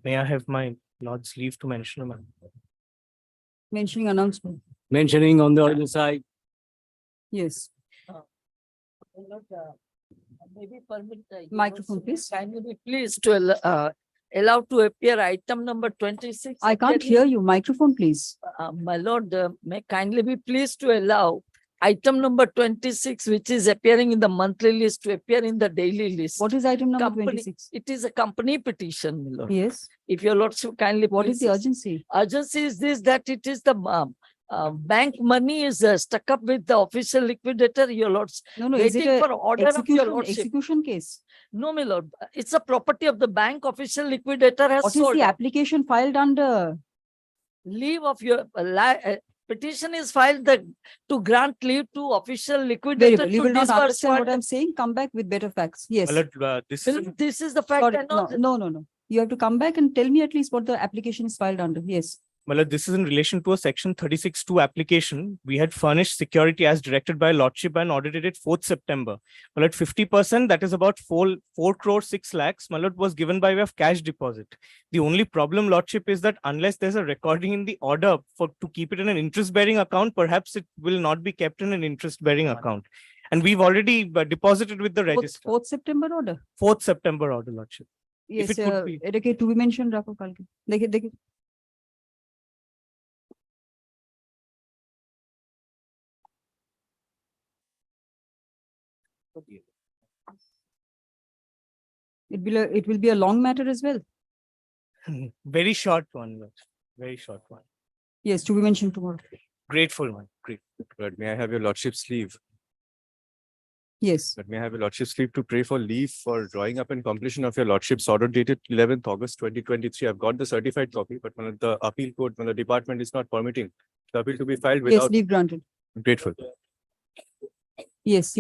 May I have my Lord's leave to mention, ma'am? Mentioning announcement. Mentioning on the other side. Yes. Maybe permit. Microphone, please. Can you be pleased to allow to appear item number 26? I can't hear you. Microphone, please. My lord, may kindly be pleased to allow item number 26, which is appearing in the monthly list, to appear in the daily list. What is item number Company- 26? It is a company petition, my lord. Yes. If your lordship kindly. What is the please- urgency? Urgency is this, that it is the bank money is stuck up with the official liquidator, your lords. No, is it Waiting a for order of your lordship. execution case? No, my lord, it's a property of the bank. Official liquidator has What is sold. the application filed under? Leave of your petition is filed to grant leave to official Very liquidator well. You to will not disburse understand what fund. I'm saying. Come back with better facts. Yes. My Lord, this is Well, this is the fact. Sorry, I know no, that- no. You have to come back and tell me at least what the application is filed under. Yes. my Lord, this is in relation to a section 36(2) application. We had furnished security as directed by Lordship and audited it 4th September. My Lord, 50%, that is about 4 crore 6 lakhs, my Lord, was given by way of cash deposit. The only problem, Lordship, is that unless there's a recording in the order to keep it in an interest-bearing account, perhaps it will not be kept in an interest-bearing account. And we've already deposited with the register. 4th September order. 4th September order, Lordship. Yes. it could be. Okay, to be mentioned, Rako Kalki. देखिए. It will be a long matter as well. Very short one, Lord. Very short one. Yes, to be mentioned tomorrow. Grateful one. Great. But may I have your lordship's leave? Yes. But may I have your lordship's leave to pray for leave for drawing up and completion of your lordship's order dated 11th August 2023. I've got the certified copy, but when the appeal court, when the department is not permitting the appeal to be filed Yes, without. leave granted. Grateful. Yes.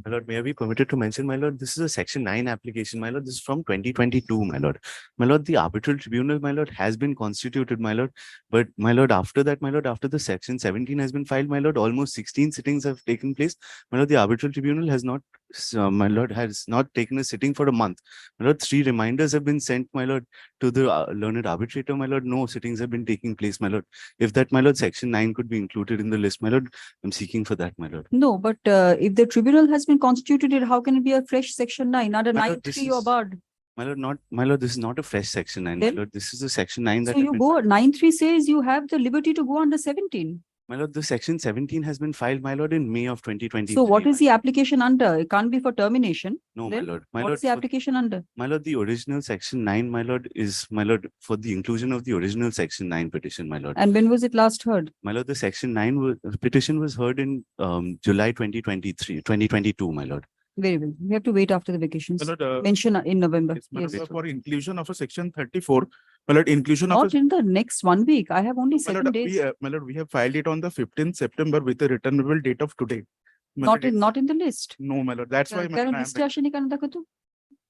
My lord, may I be permitted to mention, my lord, this is a section 9 application, my lord. This is from 2022, my lord. My lord, the arbitral tribunal, my lord, has been constituted, my lord. But my lord, after that, my lord, after the section 17 has been filed, my lord, almost 16 sittings have taken place. My lord, the arbitral tribunal has not, my lord, has not taken a sitting for a month. My lord, 3 reminders have been sent, my lord, to the learned arbitrator, my lord. No sittings have been taking place, my lord. If that, my lord, section 9 could be included in the list, my lord, I'm seeking for that, my lord. No, but if the tribunal has been constituted, how can it be a fresh section 9 under My lord, 9(3) or barred? My lord, my lord, this is not a fresh section 9, my Then? lord. This is a section 9 that So had you been go, 9(3) says you have the liberty to go under 17. My lord, the section 17 has been filed, my lord, in May of 2023. So what is the application under? It can't be for termination. No, then my lord. My What lord, is the application under? my lord, the original section 9, my lord, is, my lord, for the inclusion of the original section 9 petition, my lord. And when was it last heard? My lord, the section 9 petition was heard in July 2022, my lord. Very well. We have to wait after the vacations. My lord, Mention in November. yes, my Yes. lord, for inclusion of a section 34, my lord, inclusion of Not in the next 1 week. I have only my 7 lord, days. my lord, we have filed it on the 15th September with a returnable date of today. My lord, Not in the list. No, my lord, that's why. my কারণ lord, I am লিস্টে আসেনি কেন দেখো তো?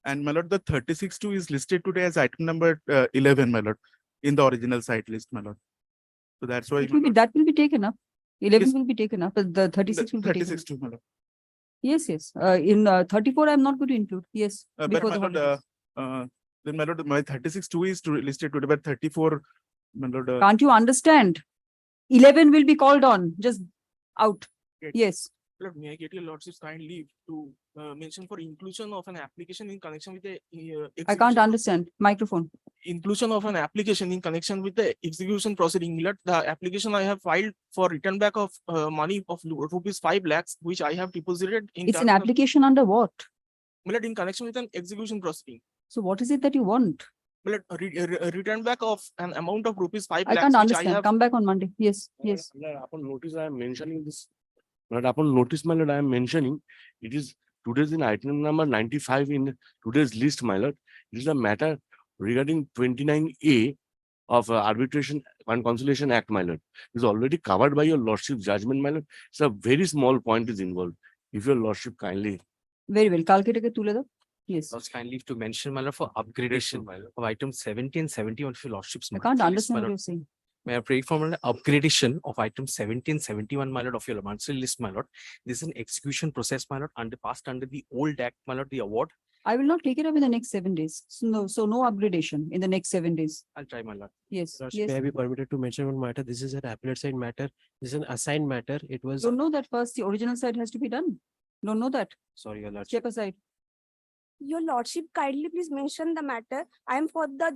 And my lord, the 36(2) is listed today as item number 11, my lord, in the original site list, my lord. So that's why. It will be, that will be taken up. 11 Yes. will be taken up, but the 36 will be taken up. 36(2), my lord. Yes. In 34, I'm not going to include. Yes. But Before my the lord, holidays. then my lord, my 36(2) is listed today, but 34, my lord. Can't you understand? 11 will be called on, just out. Yes. Yes. Lord, may I get your lordship's kind leave to mention for inclusion of an application in connection with the I can't understand. Microphone. inclusion of an application in connection with the execution proceeding. Lord, the application I have filed for return back of money of rupees 5 lakhs, which I have deposited in. It's an terms of- application under what? Lord, in connection with an execution proceeding. So what is it that you want? Lord, return back of an amount of rupees 5 I lakhs, can't which I understand. have. Come back on Monday. Yes. Yes. Upon notice, I am mentioning this. But upon notice, my lord, I am mentioning it is today's in item number 95 in today's list, my lord. It is a matter regarding 29A of Arbitration and Conciliation Act, my lord. It is already covered by your lordship judgment, my lord. It's a very small point is involved. If your lordship kindly. Very well. কালকে এটাকে তুলে দাও. Yes. Lord's kindly to mention, my lord, for upgradation of items 70 and 71 of your lordship's. I can't monthly list, understand my what lord. you're saying. May I pray for an upgradation of items 70 and 71, my lord, of your monthly list, my lord. This is an execution process, my lord, passed under the old act, my lord, the award. I will not take it up in the next 7 days. So no upgradation in the next 7 days. I'll try, my lord. Yes, Lordship, yes. may I be permitted to mention one matter? This is an appellate side matter. This is an assigned matter. It was, Don't know that first the original side has to be done. Don't know that. sorry, your lordship. Step aside. Your lordship, kindly please mention the matter. I am for the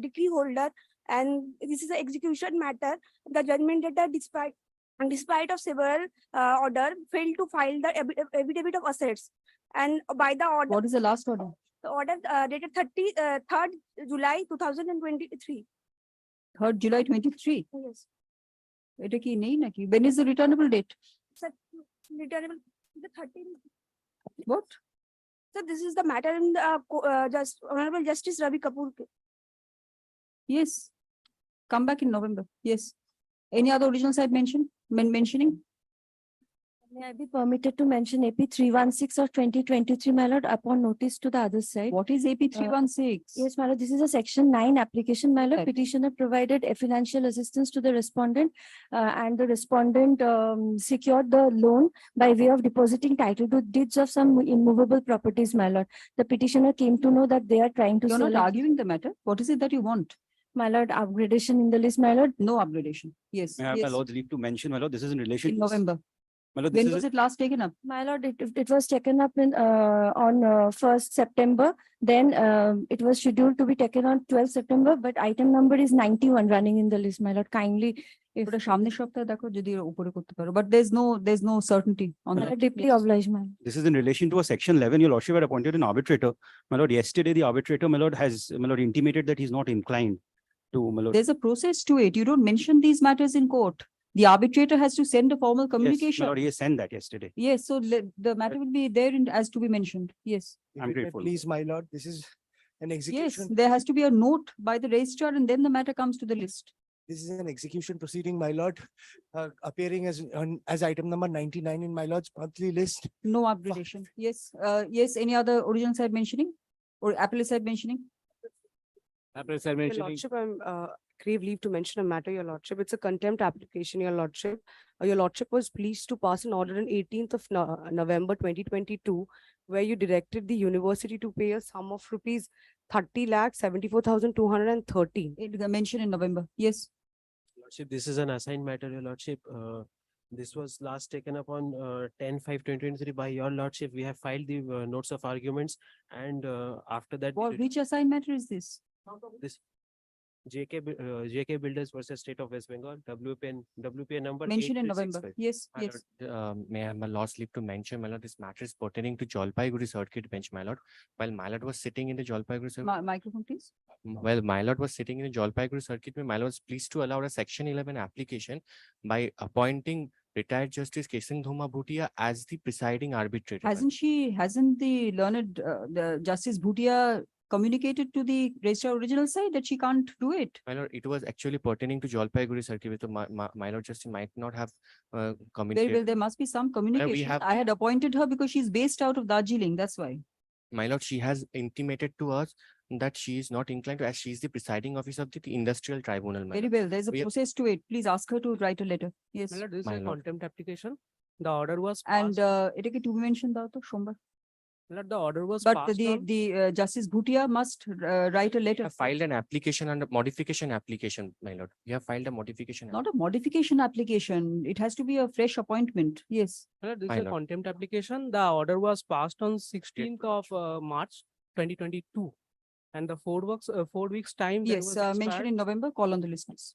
decree holder, and this is an execution matter. The judgment debtor, despite of several order, failed to file the affidavit of assets. And by the order, What is the last order? the order dated 3rd July 2023. 3rd July 23. Yes. এটা কি নেই নাকি? When is the returnable date? Sir, returnable the 13th. What? So this is the matter in the Honorable Justice Ravi Kapoor. Yes. Come back in November. Yes. Any other original side mentioning? May I be permitted to mention AP 316 of 2023, my lord, upon notice to the other side? What is AP 316? Yes, my lord, this is a section 9 application, my lord. Right. Petitioner provided a financial assistance to the respondent, and the respondent secured the loan by way of depositing title to deeds of some immovable properties, my lord. The petitioner came to know that they are trying to You're sell not it. arguing the matter. What is it that you want? My lord, upgradation in the list, my lord. No upgradation. Yes. May I have my Yes. lord's leave to mention, my lord, this is in relation. In November. My lord, this When is was it last taken up? My lord, it was taken up in on 1st September. Then it was scheduled to be taken on 12th September, but item number is 91 running in the list, my lord. Kindly, if ওটা সামনের সপ্তাহে দেখো যদি উপরে করতে পারো, but there's no certainty on my that. lord, deeply Yes. obliged, my lord. This is in relation to a section 11. Your lordship had appointed an arbitrator. My lord, yesterday the arbitrator, my lord, has, my lord, intimated that he's not inclined to, my lord. There's a process to it. You don't mention these matters in court. The arbitrator has to send a formal Yes, communication. my lord, he has sent that yesterday. Yes, so the matter will be there as to be mentioned. Yes. I'm grateful. Please, my lord, this is an Yes, execution. there has to be a note by the registrar and then the matter comes to the list. This is an execution proceeding, my lord, appearing as item number 99 in my lord's monthly list. No upgradation. Yes, yes, any other original side mentioning or appellate side mentioning? Appellate side Your mentioning. lordship, I'm crave leave to mention a matter, your lordship. It's a contempt application, your lordship. Your lordship was pleased to pass an order on 18th of November 2022, where you directed the university to pay a sum of rupees 30,74,213. It mentioned in November. Yes. Lordship, this is an assigned matter, your lordship. This was last taken up on 10/5/2023 by your lordship. We have filed the notes of arguments, and after that, Which assigned matter is this? this JK Builders versus State of West Bengal, WPN number. Mentioned in November. 8365. Yes, My yes. lord, may I have my lord's leave to mention, my lord, this matter is pertaining to Jalpaiguri Circuit Bench, my lord. While my lord was sitting in the Jalpaiguri Circuit, Microphone, please. well, my lord was sitting in the Jalpaiguri Circuit, my lord was pleased to allow a section 11 application by appointing retired Justice Kesang Dhoma Bhutia as the presiding arbitrator. Hasn't the learned, the Justice Bhutia communicated to the registrar original side that she can't do it? My lord, it was actually pertaining to Jalpaiguri Circuit, with my lord Justice might not have Very communicated. well, there must be some communication. have- I had appointed her because she's based out of Darjeeling, that's why. My lord, she has intimated to us that she is not inclined to, as she is the presiding officer of the industrial tribunal. My Very lord. well, there's a We have- process to it. Please ask her to write a letter. Yes. My lord, this is My a lord. contempt application. The order was And passed. এটাকে to be mentioned দাও তো সোমবার। My lord, the order was But passed on. the Justice Bhutia must write a We letter. have filed an application under modification application, my lord. We have filed a modification. Not a modification application. It has to be a fresh appointment. Yes. My lord, this My is a lord. contempt application. The order was passed on 16th of March 2022. And the 4 weeks time. that Yes, was mentioned expired. in November, call on the list, please.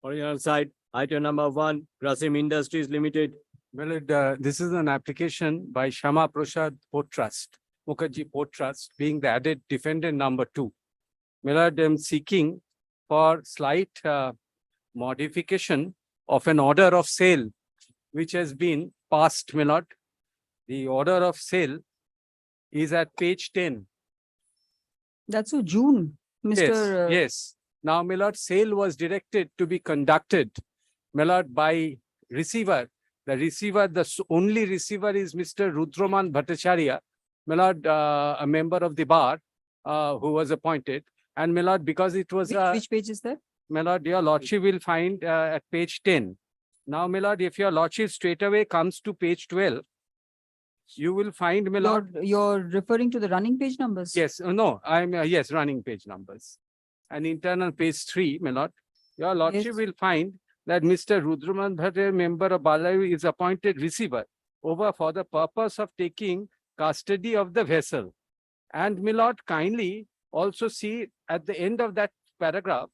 Original side, item number 1, Grasim Industries Limited. Well, this is an application by Shama Prasad Port Trust, Mukherjee Port Trust, being the added defendant number 2. Millard, I am seeking for slight modification of an order of sale which has been passed, Millard. The order of sale is at page 10. That's so June, Yes, Mr. yes. Now, Millard, sale was directed to be conducted, Millard, by receiver. The receiver, only receiver is Mr. Rudraman Bhattacharya, Millard, a member of the bar who was appointed. And Millard, because it was Which page is that? Millard, your lordship will find at page 10. Now, Millard, if your lordship straight away comes to page 12, you will find, my lord. You're referring to the running page numbers? Yes, no, I'm, yes, running page numbers. And internal page 3, my lord. Your lordship Yes. will find that Mr. Rudraman Bhattacharya, member of Balayu, is appointed receiver over for the purpose of taking custody of the vessel. And my lord, kindly also see at the end of that paragraph.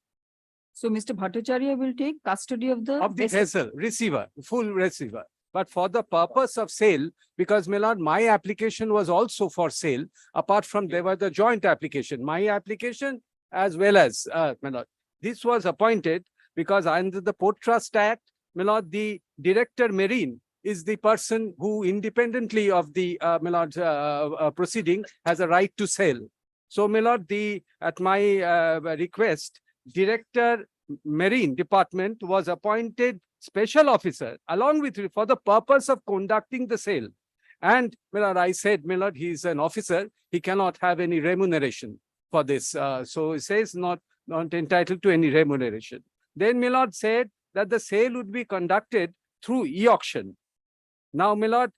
So Mr. Bhattacharya will take custody of the Vessel, receiver, full receiver. But for the purpose of sale, because my lord, my application was also for sale, apart from there was the joint application, my application as well as, my lord. This was appointed because under the Port Trust Act, my lord, the Director Marine is the person who independently of the my lord, proceeding has a right to sell. So my lord, at my request, Director Marine Department was appointed special officer along with for the purpose of conducting the sale. And my lord, I said, my lord, he is an officer, he cannot have any remuneration for this. So he says not entitled to any remuneration. Then my lord said that the sale would be conducted through e-auction. Now my lord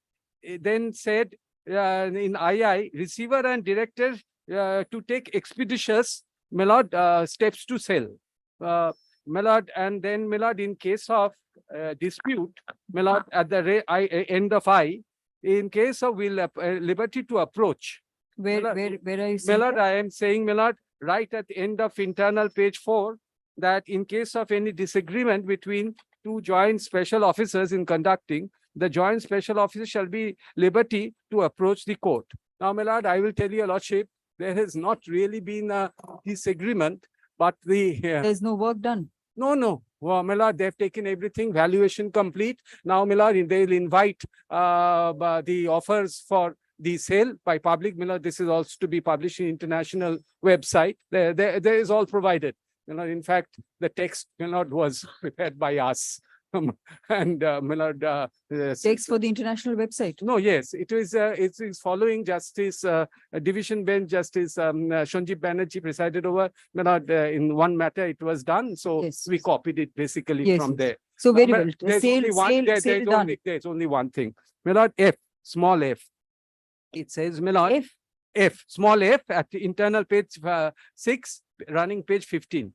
then said in II, receiver and director to take expeditious, my lord, steps to sell. My lord, and then my lord, in case of dispute, my lord, at the end of I, in case of will liberty to approach. Where are you My saying lord, that? I am saying, my lord, right at the end of internal page 4, that in case of any disagreement between two joint special officers in conducting, the joint special officer shall be liberty to approach the court. Now, my lord, I will tell your lordship, there has not really been a disagreement, but There's no work done. No. Well, my lord, they've taken everything, valuation complete. Now, my lord, they'll invite the offers for the sale by public. My lord, this is also to be published in international website. There is all provided. You know, in fact, the text, my lord, was prepared by us. And my lord, Text for the international website? No, yes, it is following Justice Division Bench Justice Sanjeev Banerjee presided over. My lord, in one matter it was done, so we copied it basically from there. So very But well. There's Sale- only one. sale- There's sale done. there's only one thing. My lord, F, small f. It says, my lord, F, small f at the internal page 6, running page 15.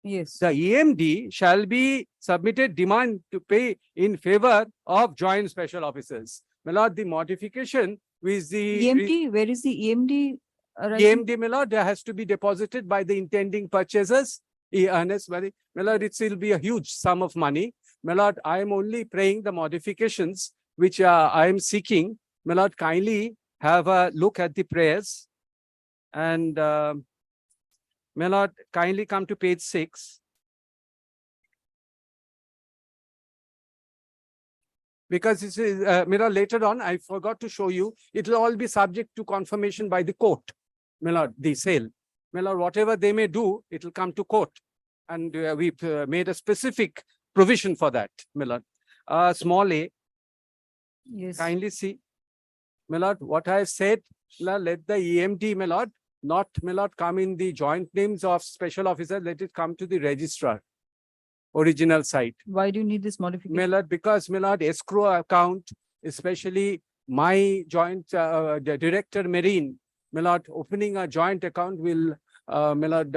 Yes. The EMD shall be submitted demand to pay in favor of joint special officers. My lord, the modification with the EMD, where is the EMD? EMD, my lord, has to be deposited by the intending purchasers. Earnest money. My lord, it will be a huge sum of money. My lord, I am only praying the modifications which I am seeking. My lord, kindly have a look at the prayers. And my lord, kindly come to page 6. Because this is, my lord, later on, I forgot to show you, it will all be subject to confirmation by the court. My lord, the sale. My lord, whatever they may do, it will come to court. And we've made a specific provision for that, my lord. Small a. Yes. Kindly see. My lord, what I have said, let the EMD, my lord, not, my lord, come in the joint names of special officers, let it come to the registrar, original site. Why do you need this modification? My lord, because, my lord, escrow account, especially my joint the Director Marine, my lord, opening a joint account will, my lord,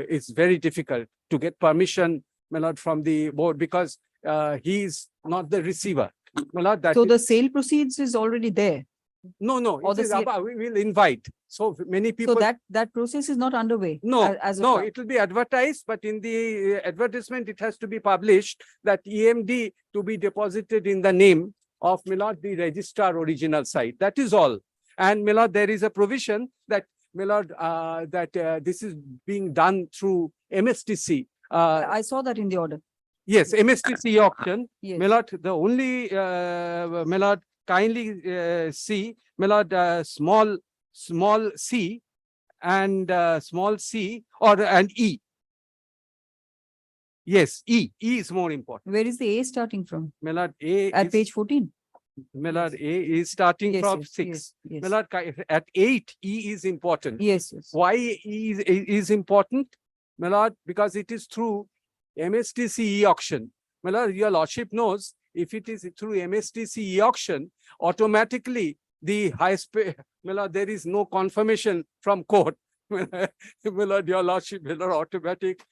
it's very difficult to get permission, my lord, from the board because he is not the receiver. My lord, that So is- the sale proceeds is already there. No, Or it the is sale- about, we will invite. So many people. So that process is not underway. No, as of no, now. it will be advertised, but in the advertisement, it has to be published that EMD to be deposited in the name of, my lord, the registrar original site. That is all. And, my lord, there is a provision that, my lord, that this is being done through MSTC. I saw that in the order. Yes, MSTC auction. Yes. My lord, the only, my lord, kindly see, my lord, small c and small c and E. Yes, E is more important. Where is the A starting from? My lord, A At is, page 14. my lord, A is starting Yes, from yes, 6. yes, yes. My lord, at 8, E is important. Yes, yes. Why E is important? My lord, because it is through MSTC auction. My lord, your lordship knows if it is through MSTC e-auction, automatically the highest pay, my lord, there is no confirmation from court. My lord, your lordship, my lord, automatic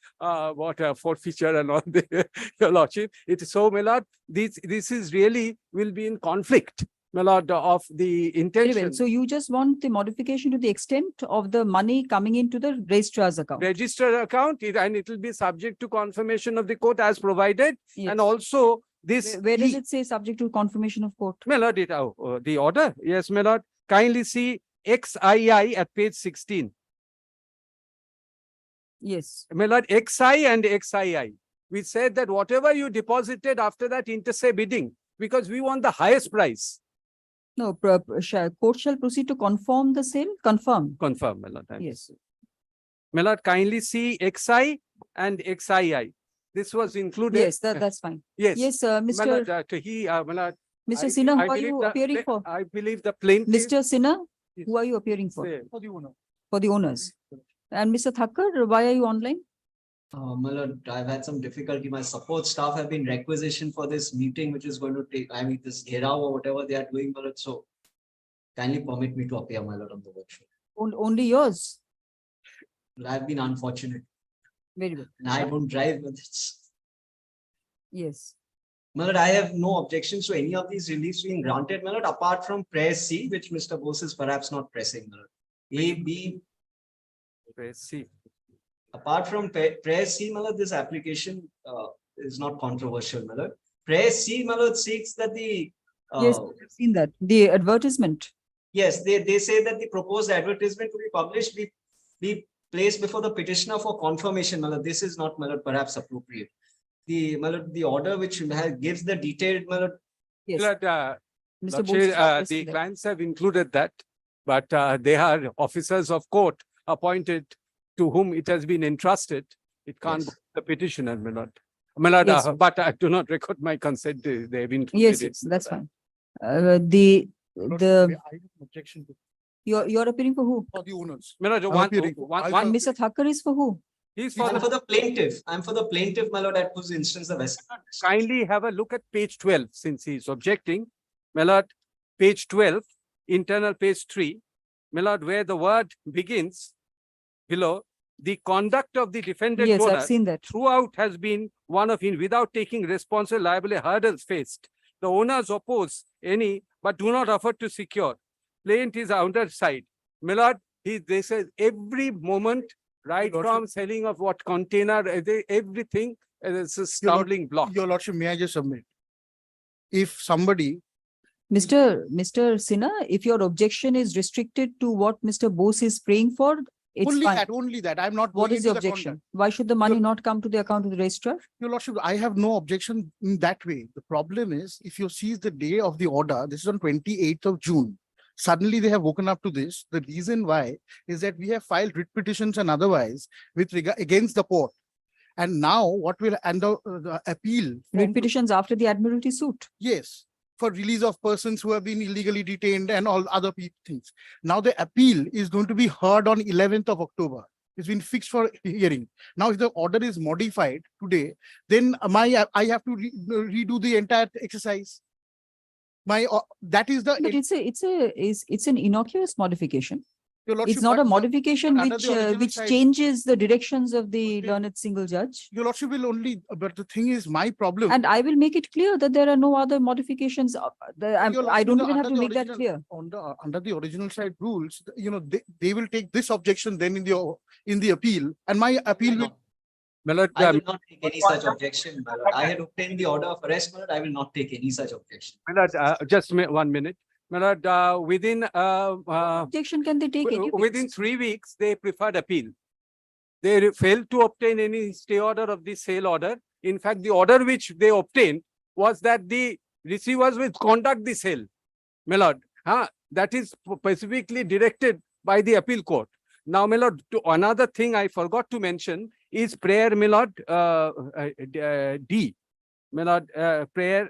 forfeiture and all the your lordship. It is so, my lord, this is really will be in conflict, my lord, of the Very intention. well. So you just want the modification to the extent of the money coming into the registrar's account. Registered account, and it will be subject to confirmation of the court as provided. And also this. Where does it say subject to confirmation of court? My lord, the order. Yes, my lord. Kindly see XII at page 16. Yes. My lord, XI and XII. We said that whatever you deposited after that inter se bidding, because we want the highest price. No, court shall proceed to confirm the sale. Confirm. Confirm, my lord. Yes. My lord, kindly see XI and XII. This was included. Yes, that's fine. Yes. Yes, My Mr. lord, my lord, Mr. I- Sinha, I who are believe you the- appearing for? I believe the plaintiff. Mr. Sinha, who are you appearing for? For the owner. For the owners. And Mr. Thakkar, why are you online? My lord, I've had some difficulty. My support staff have been requisitioned for this meeting, which is going to take, I mean, this Gherao or whatever they are doing, my lord. So kindly permit me to appear, my lord, on the workshop. Only yours. I've been unfortunate. Very well. And I don't drive, but it's. Yes. My lord, I have no objections to any of these reliefs being granted, my lord, apart from prayer C, which Mr. Bose is perhaps not pressing, my lord. A, B. Prayer C. Apart from prayer C, my lord, this application is not controversial, my lord. Prayer C, my lord, seeks that the. Yes, I've seen that. The advertisement. Yes, they say that the proposed advertisement to be published be placed before the petitioner for confirmation, my lord. This is not, my lord, perhaps appropriate. The order which gives the detailed, my lord. Yes. Lord, Mr. Lordship, Bose is not the pressing that. clients have included that, but they are officers of court appointed to whom it has been entrusted. It can't go to the petitioner, my lord. My lord, Yes. but I do not record my consent. They have included Yes, it. yes, that's fine. The Objection to you're appearing for who? for the owners. My lord, I'm one, appearing. And Mr. Thakkar is for who? He's I'm for the plaintiff. I'm for the plaintiff, my lord, at whose instance the vessel. Kindly have a look at page 12 since he is objecting. My lord, page 12, internal page 3. My lord, where the word begins below, the conduct of the defendant Yes, I've owner seen that. throughout has been one of without taking responsible liability hurdles faced. The owners oppose any but do not offer to secure. Plaintiff is underside. My lord, they say every moment, right from selling of what container, everything, it's a stumbling block. Your lordship, may I just submit? If somebody, Mr. Sinha, if your objection is restricted to what Mr. Bose is praying for, it's fine. only that, I'm not. What going is the into objection? Why should the money not come to the account of the registrar? Your lordship, I have no objection in that way. The problem is, if you see the day of the order, this is on 28th of June. Suddenly they have woken up to this. The reason why is that we have filed writ petitions and otherwise with regard against the port. And now what will, and the appeal. Writ petitions after the admiralty suit. Yes, for release of persons who have been illegally detained and all other things. Now the appeal is going to be heard on 11th of October. It's been fixed for hearing. Now, if the order is modified today, then I have to redo the entire exercise. That is the. But it's an innocuous modification. Your lordship, It's not a but modification under the original which side- changes the directions of the learned single judge. Your lordship will only, but the thing is, my problem. And I will make it clear that there are no other modifications. Your I don't lordship, even have to under the make that original- clear. Under the original side rules, they will take this objection then in the appeal, and my appeal will. I will not take any such objection, my lord. I had obtained the order of arrest, my lord. I will not take any such objection. My lord, just 1 minute. My lord, within objection can they take any within 3 weeks, they preferred appeal. They failed to obtain any stay order of the sale order. In fact, the order which they obtained was that the receivers will conduct the sale. My lord, that is specifically directed by the appeal court. Now, my lord, another thing I forgot to mention is prayer, my lord, D. My lord, prayer,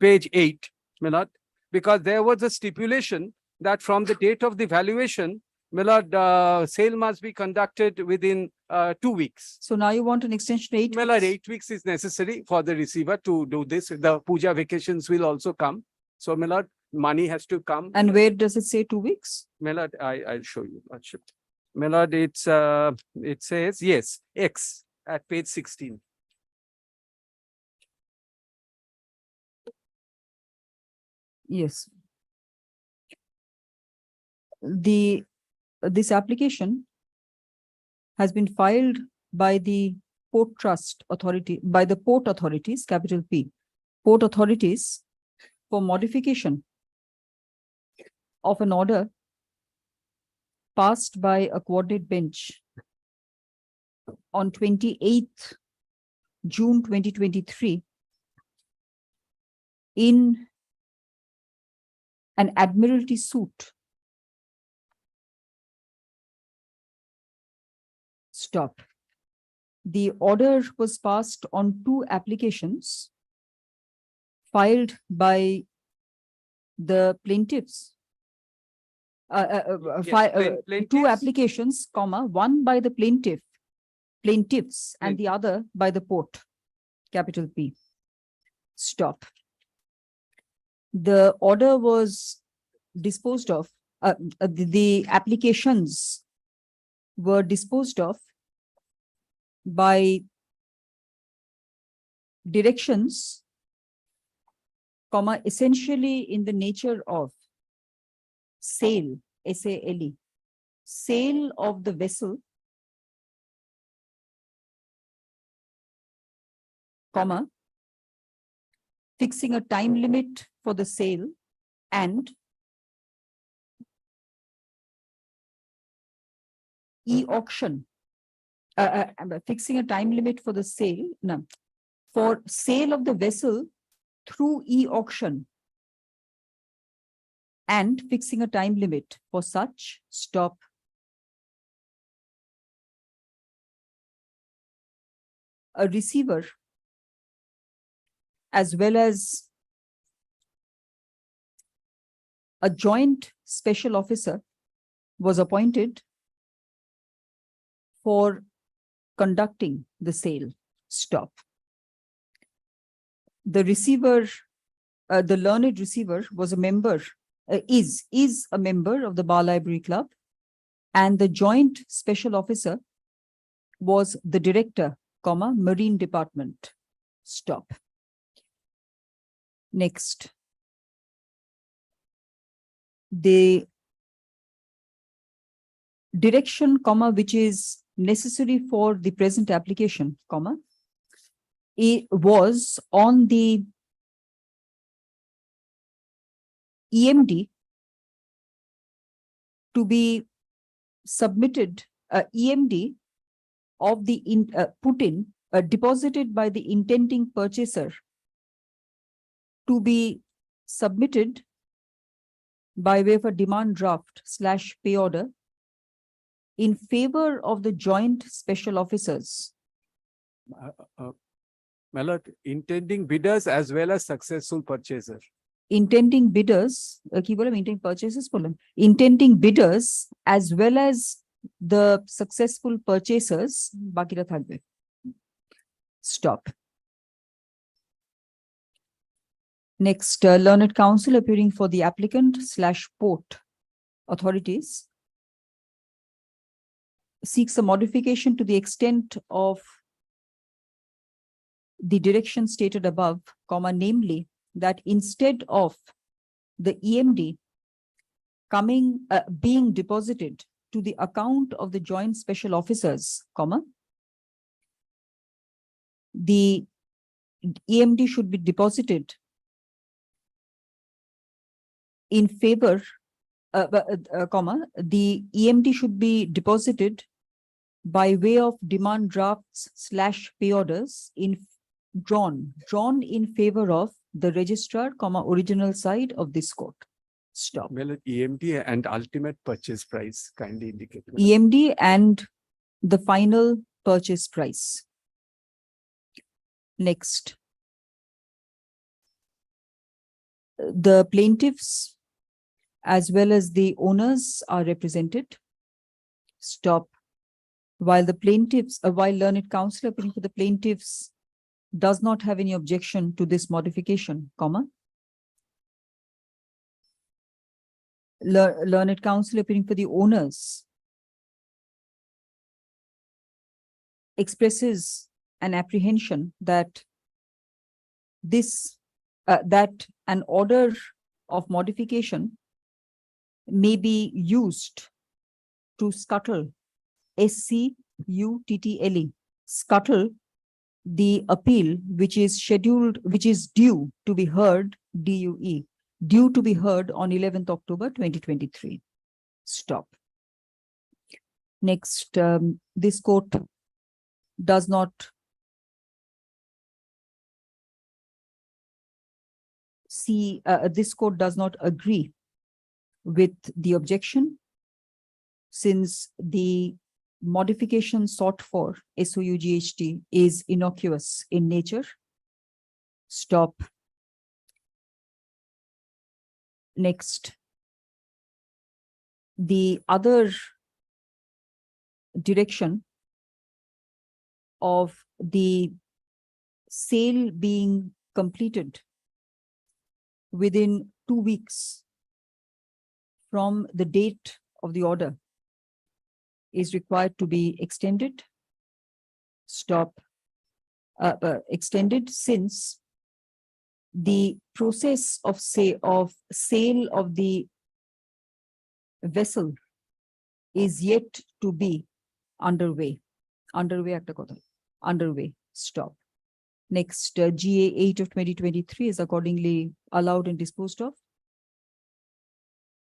page 8, my lord, because there was a stipulation that from the date of the valuation, my lord, sale must be conducted within 2 weeks. So now you want an extension to 8 My lord, weeks? 8 weeks is necessary for the receiver to do this. The puja vacations will also come. So my lord, money has to come. And where does it say 2 weeks? My lord, I'll show you. Lordship. My lord, it says, yes, X at page 16. Yes. This application has been filed by the Port Trust Authority, by the Port Authorities, capital P, Port Authorities, for modification of an order passed by a coordinate bench on 28th June 2023 in an admiralty suit. Stop. The order was passed on 2 applications filed by the plaintiffs. Yes, 2 applications, comma, one by the plaintiffs, and the other by the port, capital P. Stop. The order was disposed of, the applications were disposed of by directions, comma, essentially in the nature of sale, S-A-L-E, sale of the vessel, comma, fixing a time limit for the sale, and e-auction, fixing a time limit for the sale, no, for sale of the vessel through e-auction, and fixing a time limit for such. Stop. A receiver as well as a joint special officer was appointed for conducting the sale. Stop. The receiver, the learned receiver was a member, is a member of the Bar Library Club, and the joint special officer was the director, comma, Marine Department. Stop. Next. The direction, comma, which is necessary for the present application, comma, it was on the EMD to be submitted, EMD of the deposited by the intending purchaser to be submitted by way of a demand draft / pay order in favor of the joint special officers. My lord, intending bidders as well as successful purchaser. Intending bidders, intending purchasers, intending bidders as well as the successful purchasers. Bakira thakbe. Stop. Next, learned counsel appearing for the applicant / port authorities seeks a modification to the extent of the direction stated above, comma, namely that instead of the EMD being deposited to the account of the joint special officers, comma, the EMD should be deposited in favor, comma, the EMD should be deposited by way of demand drafts / pay orders drawn in favor of the registrar, comma, original side of this court. Stop. Well, EMD and ultimate purchase price kindly indicate. EMD and the final purchase price. Next. The plaintiffs as well as the owners are represented. Stop. While learned counsel appearing for the plaintiffs does not have any objection to this modification, comma. Learned counsel appearing for the owners expresses an apprehension that that an order of modification may be used to scuttle, SCUTTLE, scuttle the appeal which is due to be heard, DUE, due to be heard on 11th October 2023. Stop. Next, this court does not this court does not agree with the objection, since the modification sought for, SOUGHT, is innocuous in nature. Stop. Next, the other direction of the sale being completed within 2 weeks from the date of the order is required to be extended. Stop. Extended, since the process of sale of the vessel is yet to be underway. Underway. Stop. Next, GA 8 of 2023 is accordingly allowed and disposed of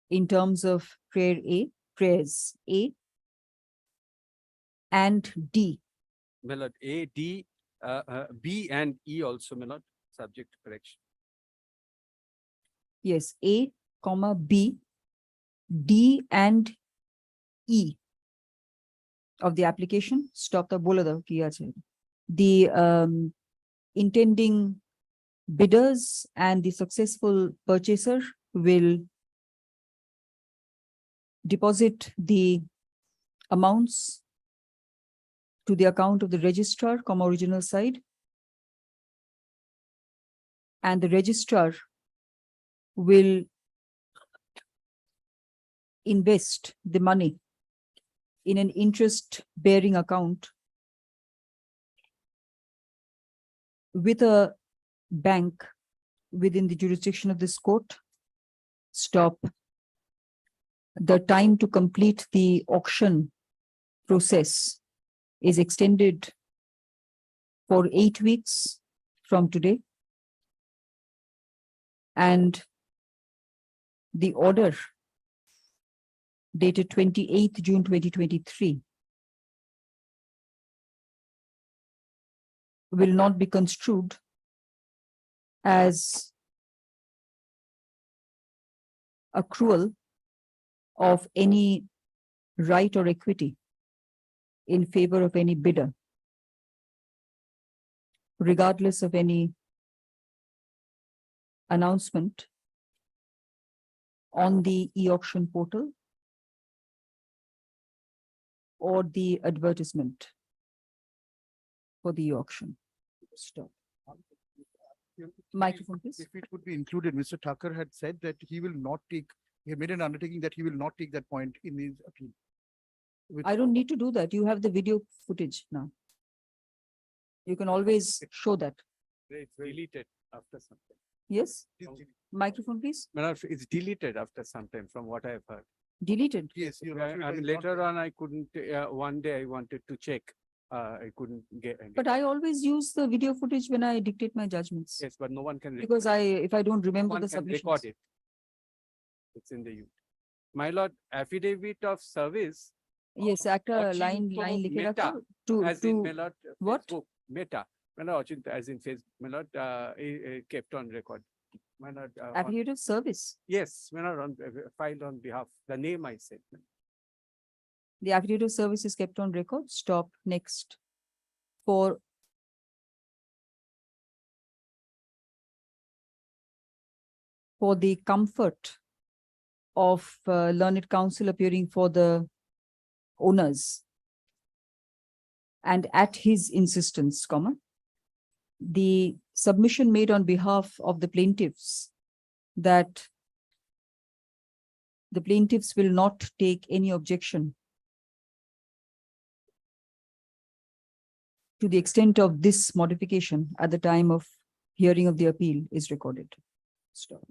in terms of prayers A and D. My lord, A, D, B and E also, my lord, subject to correction. Yes, A, comma, B, D and E of the application. Stop the bola da kiya chhe. The intending bidders and the successful purchaser will deposit the amounts to the account of the registrar, comma, original side, and the registrar will invest the money in an interest-bearing account with a bank within the jurisdiction of this court. Stop. The time to complete the auction process is extended for 8 weeks from today. And the order dated 28th June 2023 will not be construed as accrual of any right or equity in favor of any bidder, regardless of any announcement on the e-auction portal or the advertisement for the e-auction. Stop. Microphone, please. If it would be included, Mr. Thakur had said that he will not take, he made an undertaking that he will not take that point in his appeal. I don't need to do that. You have the video footage now. You can always show that. It's deleted after some time. Yes? Microphone, please. My lord, it's deleted after some time from what I've heard. Deleted? Yes. And later on, I couldn't, one day I wanted to check. I couldn't get. But I always use the video footage when I dictate my judgments. Yes, but no one can. Because if I don't remember one the can submissions. record it. It's in the unit. My lord, affidavit of service. Yes, actor line likhe Meta, to as in my lord, what? Facebook, Meta. My lord, as in Facebook, my lord, kept on record. My lord, affidavit of service. Yes, my lord, filed on behalf. The name I said. The affidavit of service is kept on record. Stop. Next. For the comfort of learned counsel appearing for the owners. And at his insistence, comma, the submission made on behalf of the plaintiffs that the plaintiffs will not take any objection to the extent of this modification at the time of hearing of the appeal is recorded. Stop.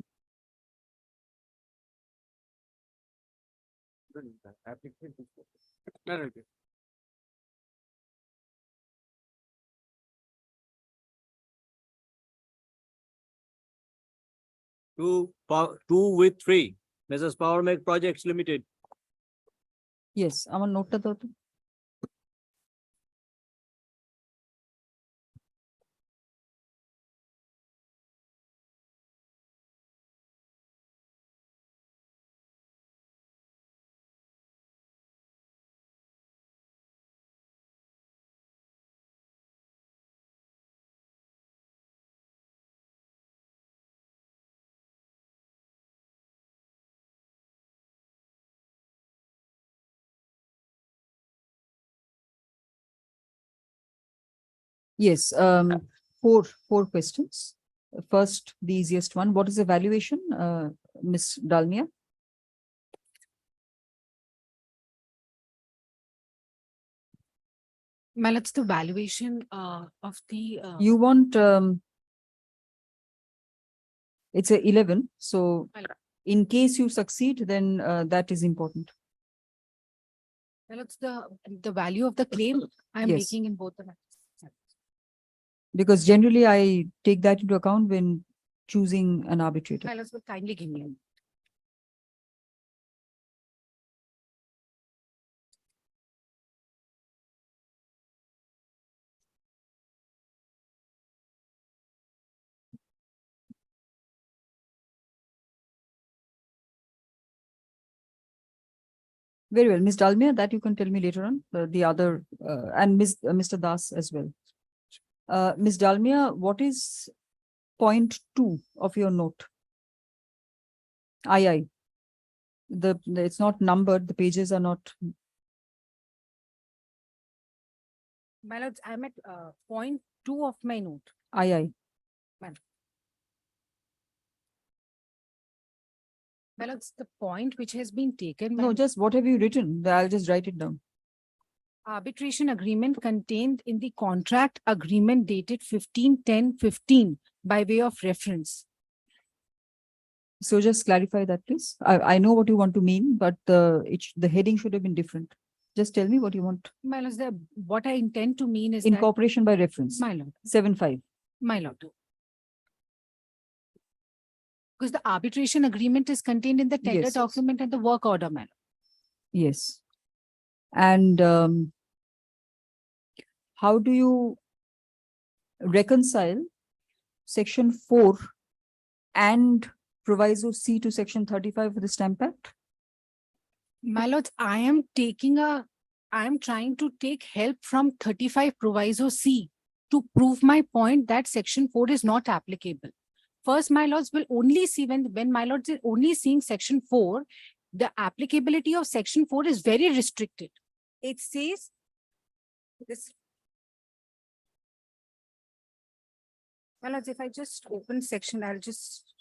Two with three, Mrs. Power Make Projects Limited. Yes, আমার নোটটা দাও তো। Yes, four questions. First, the easiest one. What is the valuation, Ms. Dalmia? Well, it's the valuation of the. You want, it's a 11. So in case you succeed, then that is important. Well, it's the value of the claim I'm Yes. making in both the matters. Because generally I take that into account when choosing an arbitrator. Well, will kindly give me. Very well, Ms. Dalmia, that you can tell me later on, the other, and Mr. Das as well. Ms. Dalmia, what is point 2 of your note? II. It's not numbered, the pages are not. My lords, I'm at point 2 of my note. II. Madam. My lords, the point which has been taken. No, just what have you written? I'll just write it down. Arbitration agreement contained in the contract agreement dated 15/10/15 by way of reference. So just clarify that, please. I know what you want to mean, but the heading should have been different. Just tell me what you want. My lords, what I intend to mean is Incorporation by reference. My lord. 7.5. My lord. Because the arbitration agreement is contained in the tender Yes, yes. document and the work order, my lord. Yes. And how do you reconcile section 4 and proviso C to section 35 of the Stamp Act? My lords, I am trying to take help from 35 proviso C to prove my point that section 4 is not applicable. First, my lords will only see when my lords is only seeing section 4, the applicability of section 4 is very restricted. It says this. My lords, if I just open section, I'll just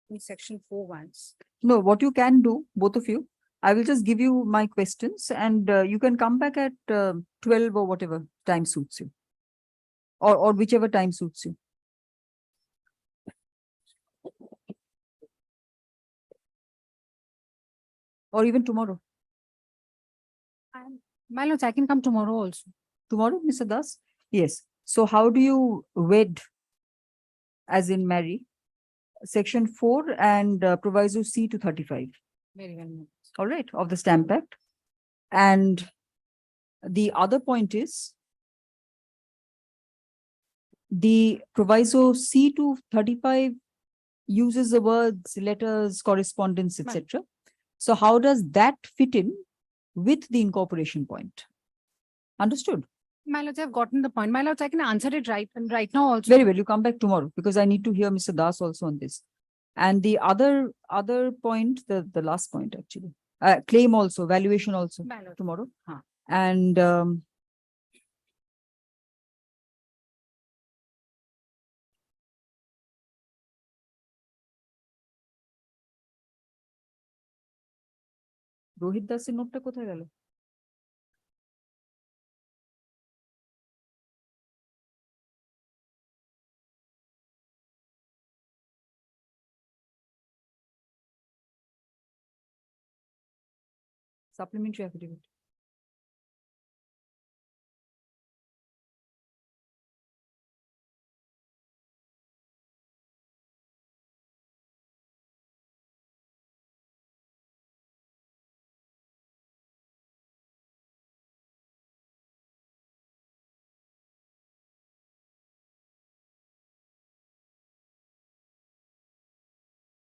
in section 4 once. No, what you can do, both of you, I will just give you my questions and you can come back at 12 or whatever time suits you. Or whichever time suits you. Or even tomorrow. My lords, I can come tomorrow also. Tomorrow, Mr. Das? Yes. So how do you wed, as in marry, section 4 and proviso C to 35? Very well. All right, of the Stamp Act. And the other point is the proviso C to 35 uses the words, letters, correspondence, etc. So how does that fit in with the incorporation point? Understood? My lords, I've gotten the point. My lords, I can answer it right now also. Very well, you come back tomorrow because I need to hear Mr. Das also on this. And the other point, the last point actually, Claim also, valuation also tomorrow. And Rohit দাসের নোটটা কোথায় গেল? Supplementary affidavit.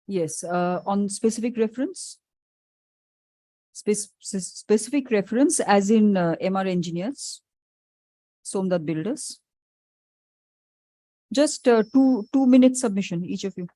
Yes, on specific reference. Specific reference as in MR Engineers, Somdat Builders. Just 2 minute submission, each of you.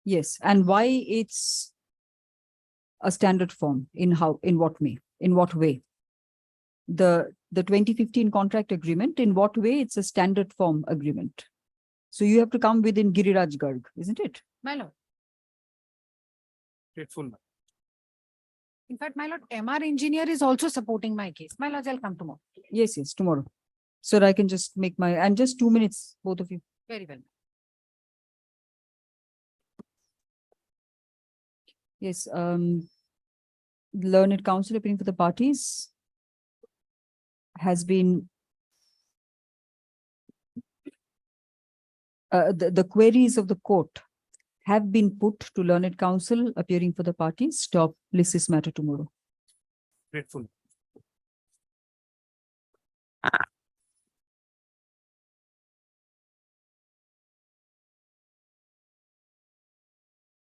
Yes, and why it's a standard form, in what way? The 2015 contract agreement, in what way it's a standard form agreement? So you have to come within Giriraj Garg, isn't it? My lord. Grateful. In fact, my lord, MR Engineer is also supporting my case. My lord, I'll come tomorrow. Yes, tomorrow. So that I can just make and just 2 minutes, both of you. Very well. Yes, Learned Counsel appearing for the parties has been the queries of the court have been put to Learned Counsel appearing for the parties. Top list this matter tomorrow. Grateful.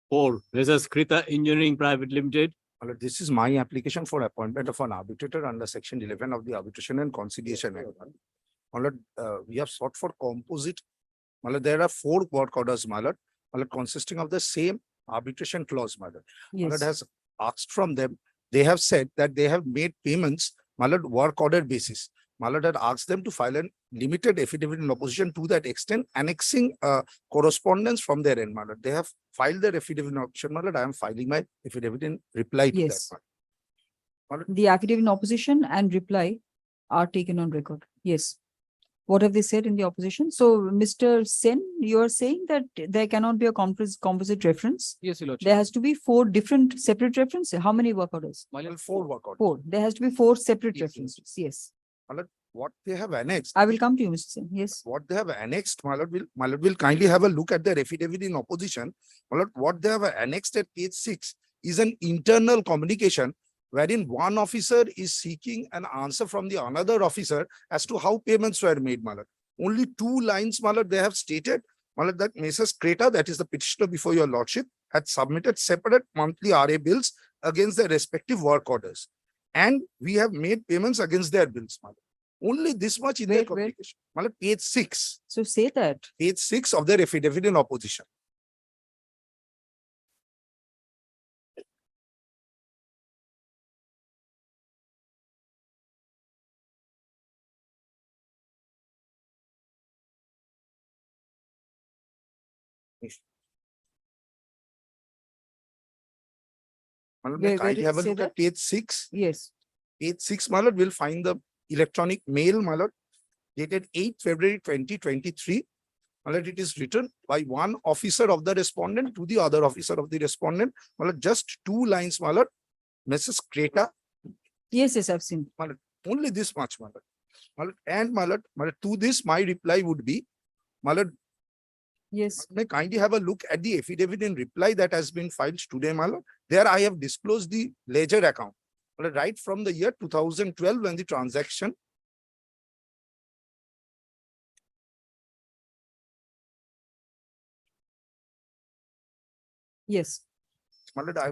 Four, Mrs. Krita Engineering Private Limited. This is my application for appointment of an arbitrator under section 11 of the Arbitration and Conciliation Act. We have sought for composite. There are 4 work orders, consisting of the same arbitration clause. Yes. Has asked from them. They have said that they have made payments work order basis. Had asked them to file a limited affidavit in opposition to that extent, annexing correspondence from their end. They have filed their affidavit in opposition. I am filing my affidavit in reply to Yes. that. The affidavit in opposition and reply are taken on record. Yes. What have they said in the opposition? So, Mr. Sen, you are saying that there cannot be a composite reference. Yes, Your Lordship. There has to be 4 different separate references. How many work orders? 4 work orders. 4. There has to be 4 separate references. Yes. What they have annexed. I will come to you, Mr. Sen. Yes. What they have annexed, my lord will kindly have a look at their affidavit in opposition. My lord, what they have annexed at page 6 is an internal communication wherein one officer is seeking an answer from the another officer as to how payments were made, my lord. Only 2 lines, my lord, they have stated, my lord, that Mrs. Krita, that is the petitioner before your lordship, had submitted separate monthly RA bills against their respective work orders. And we have made payments against their bills, my lord. Only this much in their communication. Page 6. So say that. Page 6 of their affidavit in opposition. I have a look at page 6. Yes. Page 6, my lord, will find the electronic mail, my lord, dated 8 February 2023. My lord, it is written by one officer of the respondent to the other officer of the respondent. My lord, just 2 lines, my lord. Mrs. Krita. Yes, I've seen. My lord, only this much, my lord. My lord, and my lord, to this, my reply would be, my lord, yes, may kindly have a look at the affidavit in reply that has been filed today, my lord. There I have disclosed the ledger account. right from the year 2012 when the transaction. Yes. My lord, I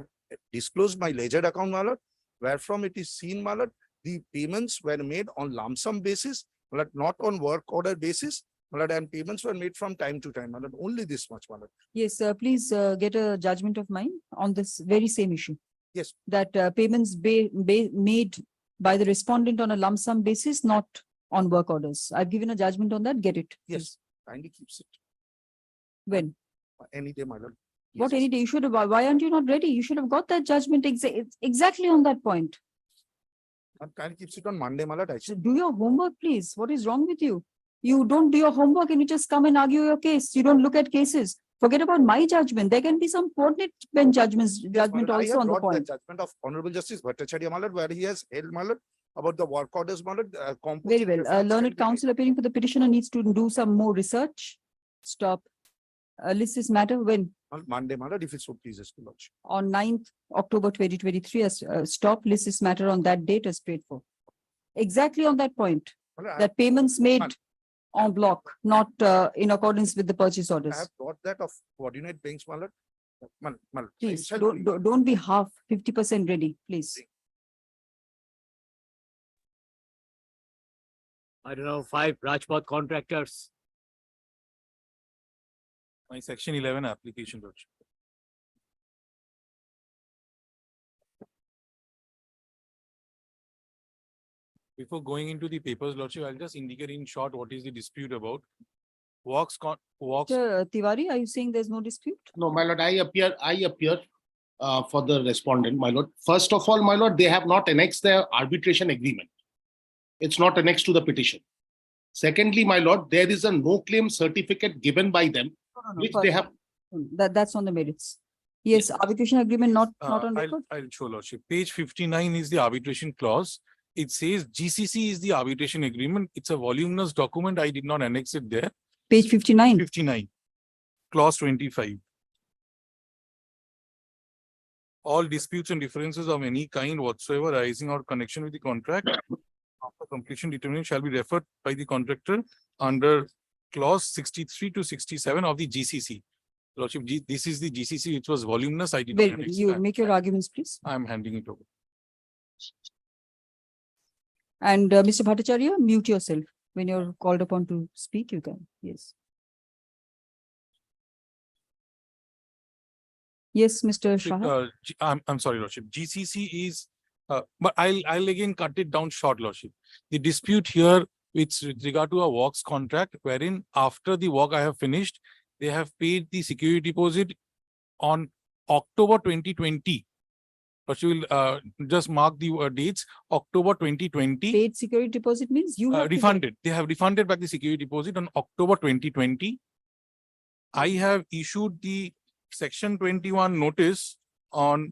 disclosed my ledger account, my lord, wherefrom it is seen, my lord, the payments were made on lump sum basis, my lord, not on work order basis, my lord, and payments were made from time to time, my lord, only this much, my lord. Yes, please get a judgment of mine on this very same issue. Yes. That payments made by the respondent on a lump sum basis, not on work orders. I've given a judgment on that. Get it. Yes, kindly keeps it. When? Any day, my lord. What any day? You should have, why aren't you not ready? You should have got that judgment exactly on that point. Kindly keeps it on Monday, my lord. So do your homework, please. What is wrong with you? You don't do your homework and you just come and argue your case. You don't look at cases. Forget about my judgment. There can be some coordinate bench judgment also on the point. Judgment of Honorable Justice Bhattacharya, my lord, where he has held, my lord, about the work orders, my lord. Very well. Learned counsel appearing for the petitioner needs to do some more research. Stop. List this matter when? On Monday, my lord, if it so pleases to lodge. On 9th October 2023, stop. List this matter on that date as paid for. Exactly on that point. That payments made en bloc, not in accordance with the purchase orders. I have got that of coordinate banks, my lord. Please, don't be half 50% ready, please. I don't know, 5 Rajpath contractors. My section 11 application, Lordship. Before going into the papers, Lordship, I'll just indicate in short what is the dispute about. Tiwari, are you saying there's no dispute? No, my lord, I appear for the respondent, my lord. First of all, my lord, they have not annexed their arbitration agreement. It's not annexed to the petition. Secondly, my lord, there is a no claim certificate given by them, which they have. That's on the merits. Yes, arbitration agreement not on record. I'll show, Lordship. Page 59 is the arbitration clause. It says GCC is the arbitration agreement. It's a voluminous document. I did not annex it there. Page 59. 59. Clause 25. All disputes and differences of any kind whatsoever arising or connection with the contract after completion determination shall be referred by the contractor under clause 63 to 67 of the GCC. Lordship, this is the GCC. It was voluminous. I did not annex you that. make your arguments, please. I'm handing it over. And Mr. Bhattacharya, mute yourself. When you're called upon to speak, you can. Yes. Yes, Mr. Shah. I'm sorry, Lordship. GCC is, but I'll again cut it down short, Lordship. The dispute here with regard to a works contract, wherein after the work I have finished, they have paid the security deposit on October 2020. But you will just mark the dates. October 2020. Paid security deposit means you have refunded. They have refunded back the security deposit on October 2020. I have issued the Section 21 notice on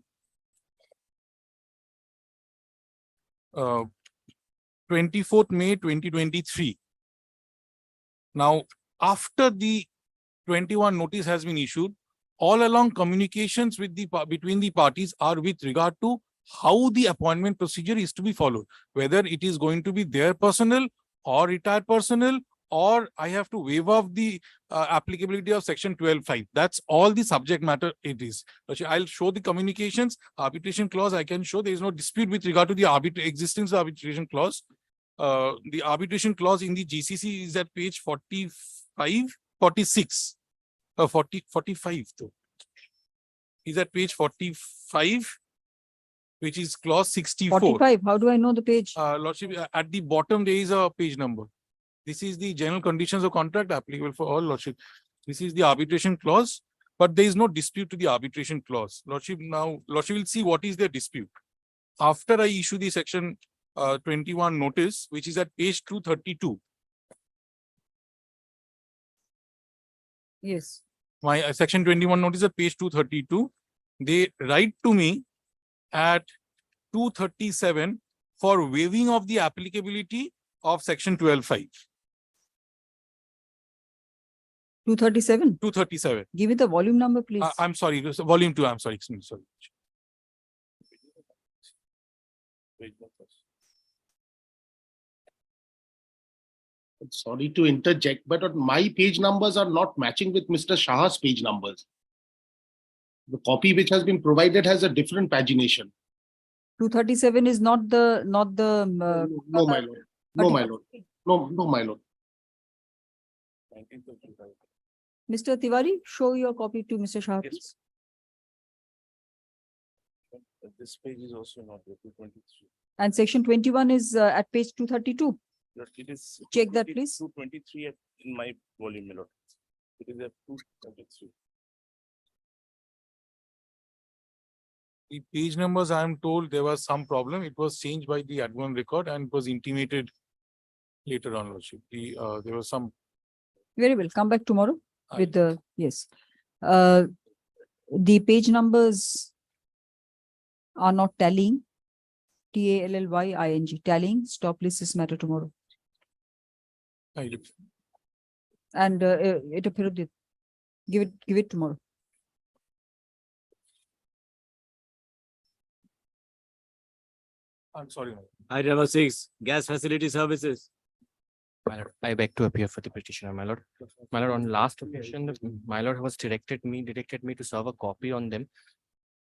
24th May 2023. Now, after the 21 notice has been issued, all along communications with between the parties are with regard to how the appointment procedure is to be followed, whether it is going to be their personnel or retired personnel, or I have to waive off the applicability of section 12(5). That's all the subject matter it is. I'll show the communications, arbitration clause. I can show there is no dispute with regard to the existence of arbitration clause. The arbitration clause in the GCC is at page 46. 45 though. Is at page 45, which is clause 64. 45. How do I know the page? Lordship, at the bottom there is a page number. This is the general conditions of contract applicable for all, Lordship. This is the arbitration clause, but there is no dispute to the arbitration clause. Lordship, now Lordship will see what is the dispute. After I issue the section 21 notice, which is at page 232. Yes. My section 21 notice at page 232. They write to me at 237 for waiving of the applicability of section 12(5). 237. 237. Give it the volume number, please. I'm sorry, volume 2. I'm sorry. Sorry. Sorry to interject, but my page numbers are not matching with Mr. Shah's page numbers. The copy which has been provided has a different pagination. 237 is not the No, my lord. No, my lord. No, my lord. Mr. Tiwari, show your copy to Mr. Shah, please. This page is also not there, 223. And section 21 is at page 232. Yes, it is. Check that, please. 223 in my volume, my lord. It is at 223. The page numbers, I am told there was some problem. It was changed by the admin record and it was intimated later on, Lordship. There was some. Very well. Come back tomorrow with the, yes. The page numbers are not tallying. TALLYING, tallying. Stop list this matter tomorrow. And give it tomorrow. I'm sorry. Item number 6, gas facility services. My lord, I beg to appear for the petitioner, my lord. My lord, on last occasion, my lord was directed me to serve a copy on them.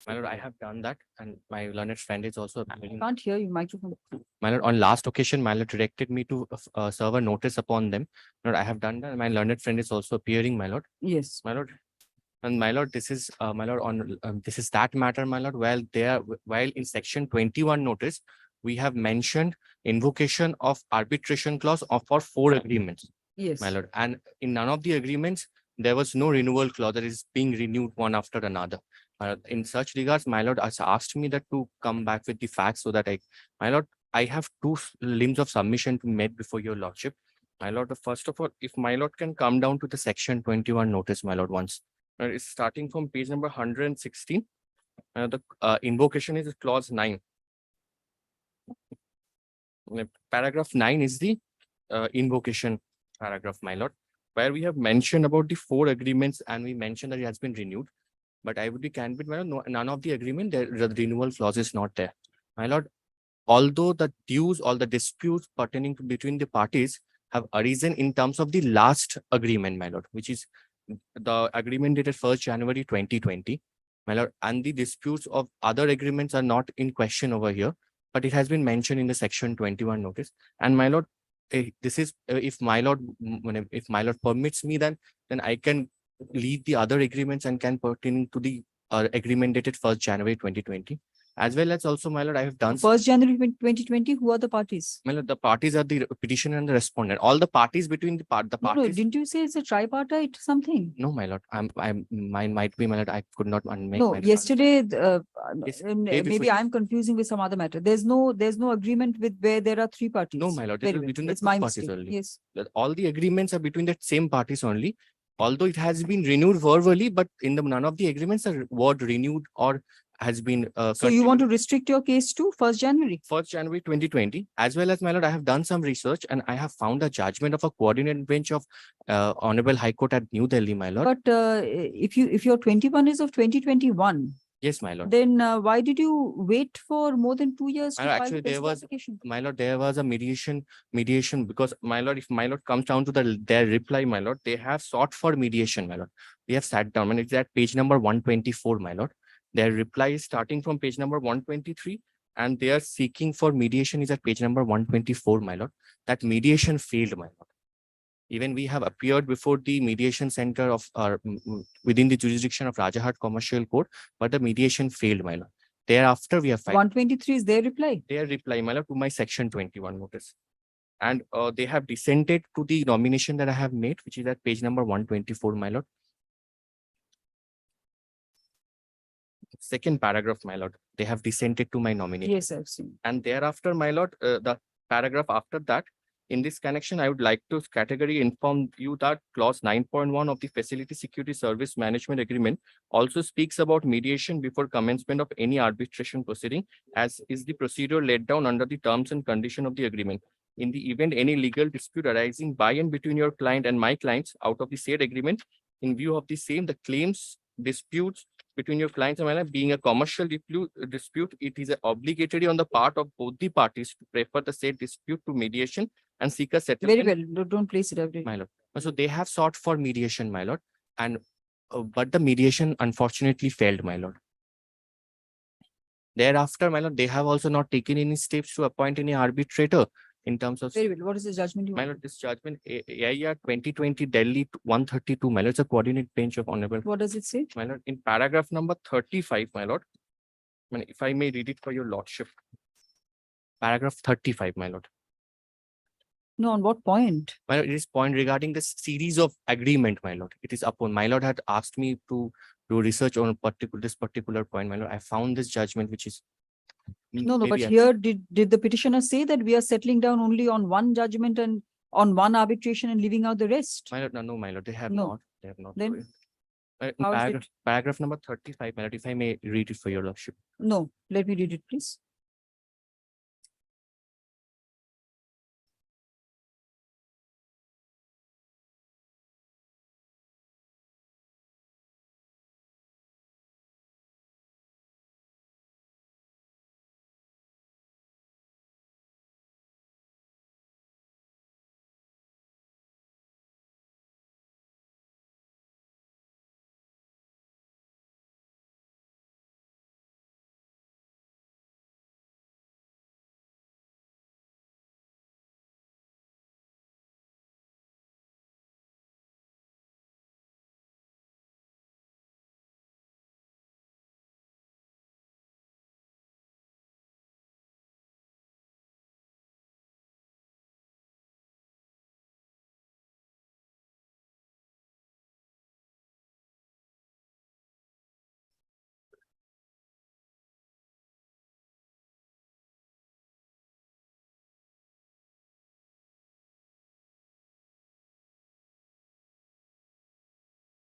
My lord, I have done that, and my learned friend is also appearing. Can't hear you, microphone. My lord, on last occasion, my lord directed me to serve a notice upon them. My lord, I have done that. My learned friend is also appearing, my lord. Yes. My lord. And my lord, this is my lord on this is that matter, my lord. While in section 21 notice, we have mentioned invocation of arbitration clause for 4 agreements. Yes. My lord. And in none of the agreements, there was no renewal clause that is being renewed one after another. In such regards, my lord has asked me that to come back with the facts so that my lord, I have 2 limbs of submission to make before your lordship. My lord, first of all, if my lord can come down to the section 21 notice, my lord, once. It's starting from page number 116. The invocation is clause 9. Paragraph 9 is the invocation paragraph, my lord, where we have mentioned about the 4 agreements and we mentioned that it has been renewed. But I would be candid, my lord, none of the agreement, the renewal clause is not there. My lord, although the dues, all the disputes pertaining to between the parties have arisen in terms of the last agreement, my lord, which is the agreement dated 1st January 2020, my lord, and the disputes of other agreements are not in question over here, but it has been mentioned in the section 21 notice. And my lord, this is if my lord permits me, then I can leave the other agreements and can pertain to the agreement dated 1st January 2020. As well as also, my lord, I have done 1st January 2020. Who are the parties? My lord, the parties are the petitioner and the respondent. All the parties between the parties. No, didn't you say it's a tripartite something? No, my lord. Mine might be, my lord. I could not make. No, yesterday. Yes, Maybe I'm confusing with some other matter. There's no agreement with where there are 3 parties. No, my lord. Very well. Between It's the my parties mistake. only. Yes. All the agreements are between the same parties only. Although it has been renewed verbally, but in none of the agreements are word renewed or has been. So you want to restrict your case to 1st January? 1st January 2020, as well as, my lord, I have done some research and I have found a judgment of a coordinate bench of Honorable High Court at New Delhi, my lord. But if your 21 is of 2021. Yes, my lord. Then why did you wait for more than 2 years to file actually, the there was, application? my lord, there was a mediation because, my lord, if my lord comes down to their reply, my lord, they have sought for mediation, my lord. We have sat down and it's at page number 124, my lord. Their reply is starting from page number 123 and they are seeking for mediation is at page number 124, my lord. That mediation failed, my lord. Even we have appeared before the mediation center of within the jurisdiction of Rajahat Commercial Court, but the mediation failed, my lord. Thereafter, we have filed. 123 is their reply? Their reply, my lord, to my section 21 notice. And they have dissented to the nomination that I have made, which is at page number 124, my lord. Second paragraph, my lord. They have dissented to my nomination. Yes, I've seen. And thereafter, my lord, the paragraph after that, in this connection, I would like to categorically inform you that clause 9.1 of the Facility Security Service Management Agreement also speaks about mediation before commencement of any arbitration proceeding, as is the procedure laid down under the terms and condition of the agreement. In the event any legal dispute arising by and between your client and my clients out of the said agreement, in view of the same, the claims, disputes, between your clients and my lord, being a commercial dispute, it is obligatory on the part of both the parties to prefer the said dispute to mediation and seek a settlement. Very well. Don't place it every. My lord. So they have sought for mediation, my lord, and but the mediation unfortunately failed, my lord. Thereafter, my lord, they have also not taken any steps to appoint any arbitrator in terms of. Very well. What is the judgment? My lord, this judgment, AIR 2020 Delhi 132, my lord, it's a coordinate bench of honorable. What does it say? My lord, in paragraph number 35, my lord, if I may read it for your lordship. Paragraph 35, my lord. No, on what point? My lord, it is point regarding the series of agreement, my lord. It is upon, my lord had asked me to do research on this particular point, my lord. I found this judgment, which is. No, but maybe here did the petitioner say that we are settling down only on one judgment and on one arbitration and leaving out the rest? My lord, no, my lord, they have No. not. They have not. Then In how is it? paragraph number 35, my lord, if I may read it for your lordship. No, let me read it, please.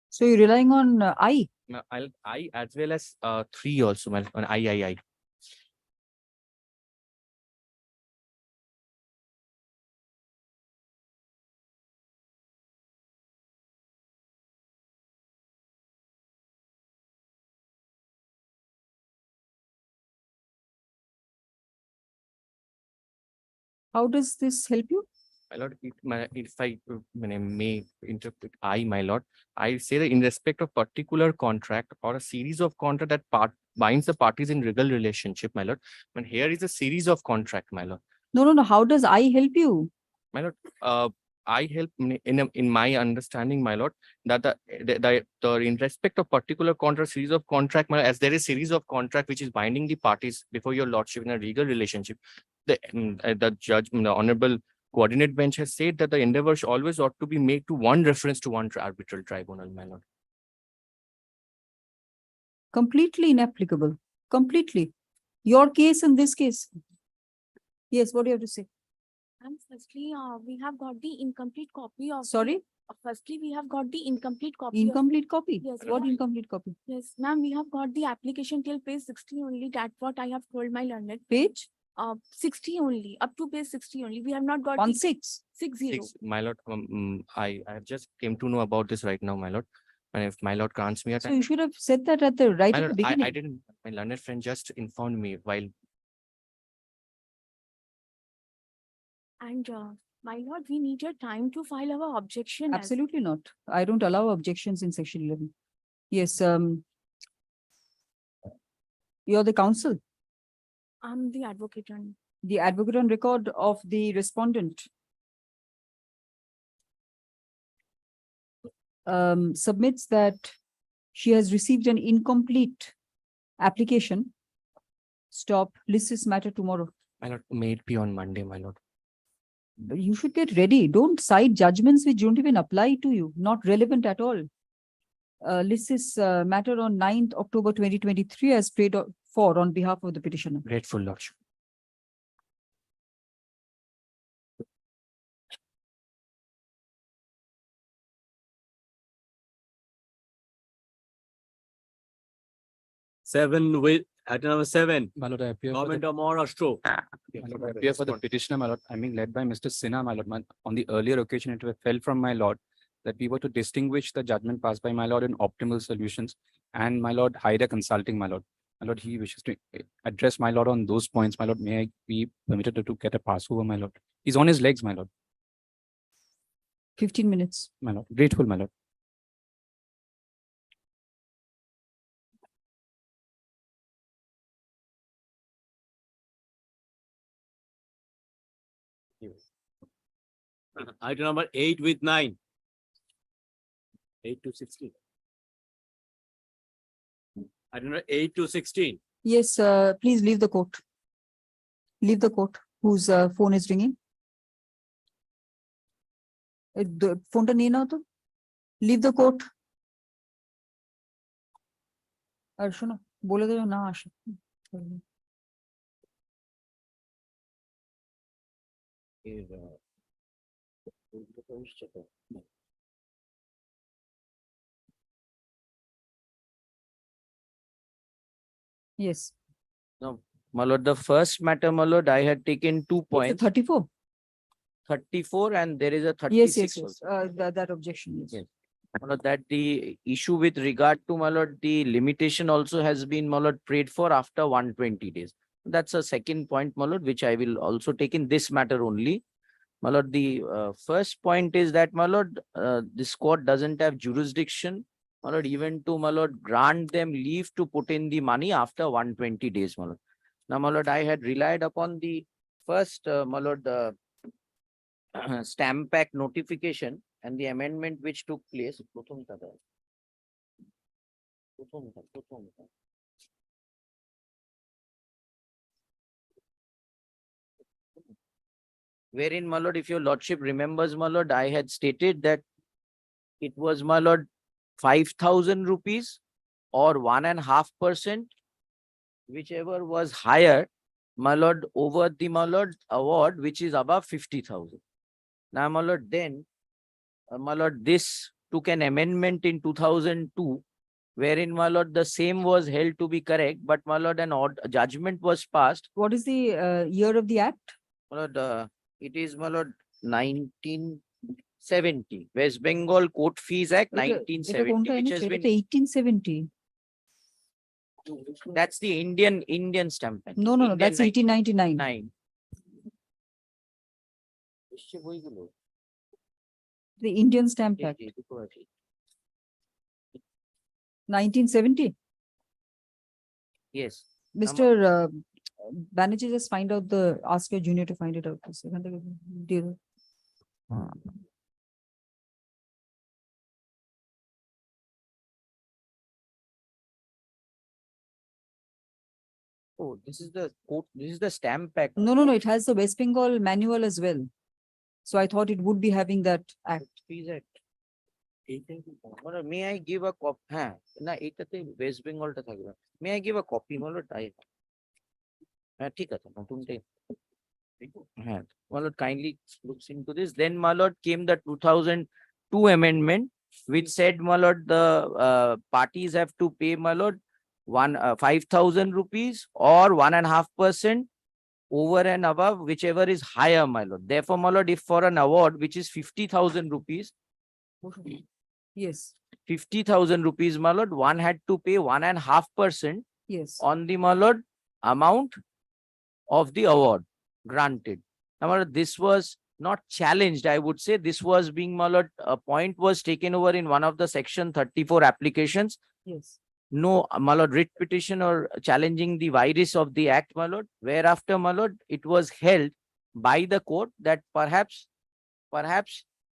So you're relying on I? I as well as 3 also, my on I. How does this help you? My lord, if I may interpret my lord, I say that in respect of particular contract or a series of contract that binds the parties in legal relationship, my lord. And here is a series of contract, my lord. No. How does I help you? My lord, I help in my understanding, my lord, that the in respect of particular contract, series of contract, my lord, as there is series of contract which is binding the parties before your lordship in a legal relationship, the judge, the honorable coordinate bench has said that the endeavor always ought to be made to one reference to one arbitral tribunal, my lord. Completely inapplicable. Completely. Your case and this case. Yes, what do you have to say? And firstly, we have got the incomplete copy of. Sorry? Firstly, we have got the incomplete copy. Incomplete copy? Yes. What incomplete copy? Yes, ma'am, we have got the application till page 60 only. That's what I have told my learned. Page? 60 only, up to page 60 only. We have not got 60. My lord, I have just came to know about this right now, my lord. And if my lord grants me a So time. you should have said that at the right My at lord, the beginning. I didn't. My learned friend just informed me while. And my lord, we need your time to file our objection. Absolutely not. I don't allow objections in section 11. Yes, you're the counsel. I'm the advocate on. The advocate on record of the respondent submits that she has received an incomplete application. Stop. List this matter tomorrow. My lord, may it be on Monday, my lord. You should get ready. Don't cite judgments which don't even apply to you. Not relevant at all. List this matter on 9th October 2023 as prayed for on behalf of the petitioner. Grateful, lordship. Seven with item number 7. My lord, I appear for Government the, of Maharashtra. my lord, I appear for the petitioner, my lord. I mean, led by Mr. Sinha, my lord. On the earlier occasion, it fell from my lord that we were to distinguish the judgment passed by my lord in optimal solutions and my lord, Hyder Consulting, my lord. My lord, he wishes to address my lord on those points. My lord, may I be permitted to get a pass over, my lord? He's on his legs, my lord. 15 minutes. My lord, grateful, my lord. Item number 8 with 9. 8 to 16. Item number 8 to 16. Yes, please leave the court. Leave the court. Whose phone is ringing? The phone ta niye nao to? Leave the court. আর শোনো বলে দেবে না আসে Yes. No, my lord, the first matter, my lord, I had taken 2 points. 34. 34 and there is a 36. Yes, yes, yes. also. That objection. Yes. Yes. My lord, that the issue with regard to, my lord, the limitation also has been, my lord, prayed for after 120 days. That's a second point, my lord, which I will also take in this matter only. My lord, the first point is that, my lord, this court doesn't have jurisdiction, my lord, even to, my lord, grant them leave to put in the money after 120 days, my lord. Now, my lord, I had relied upon the first, my lord, stamp pack notification and the amendment which took place. Wherein, my lord, if your lordship remembers, my lord, I had stated that it was, my lord, 5,000 rupees or 1.5%, whichever was higher, my lord, over the, my lord, award, which is above 50,000. Now, my lord, then, my lord, this took an amendment in 2002, wherein, my lord, the same was held to be correct, but, my lord, an odd judgment was passed. What is the year of the act? My lord, it is, my lord, 1970, West Bengal Court Fees Act, 1970, which has been. 1870. That's the Indian stamp. Act. No, no, no, Indian that's 1899. 9. The Indian Stamp Act. 1970. Yes. Mr. Banerjee, just find out ask your junior to find it out. Oh, this is the court, this is the stamp pack. No, no, no, it has the West Bengal manual as well. So I thought it would be having that act. Fees Act. May I give a copy? West Bengal. May I give a copy? My lord, kindly looks into this. Then, my lord, came the 2002 amendment, which said, my lord, the parties have to pay, my lord, 5,000 rupees or 1.5% over and above, whichever is higher, my lord. Therefore, my lord, if for an award which is 50,000 rupees, yes, 50,000 rupees, my lord, one had to pay 1.5%, yes, on the, my lord, amount of the award granted. Now, my lord, this was not challenged, I would say. This was being, my lord, a point was taken over in one of the section 34 applications. yes. No, my lord, writ petition or challenging the virus of the act, my lord. Whereafter, my lord, it was held by the court that perhaps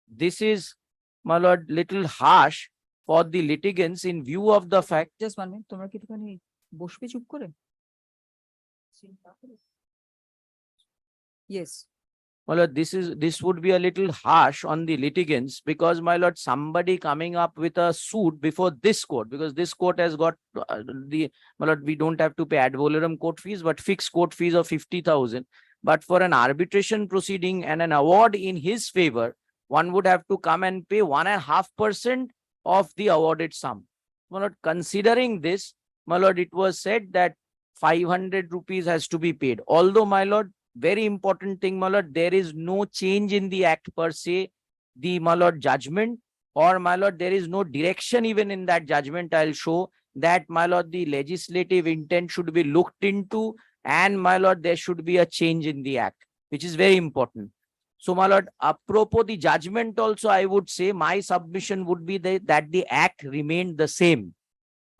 this is, my lord, little harsh for the litigants in view of the fact. Just 1 minute. তোমরা কি একটুখানি বসবে চুপ করে? Yes. My lord, this would be a little harsh on the litigants because, my lord, somebody coming up with a suit before this court, because this court has got my lord, we don't have to pay ad valorem court fees, but fixed court fees of 50,000. But for an arbitration proceeding and an award in his favor, one would have to come and pay 1.5% of the awarded sum. My lord, considering this, my lord, it was said that 500 rupees has to be paid. Although, my lord, very important thing, my lord, there is no change in the act per se, the, my lord, judgment, or, my lord, there is no direction even in that judgment. I'll show that, my lord, the legislative intent should be looked into, and my lord, there should be a change in the act, which is very important. So, my lord, apropos the judgment also, I would say my submission would be that the act remained the same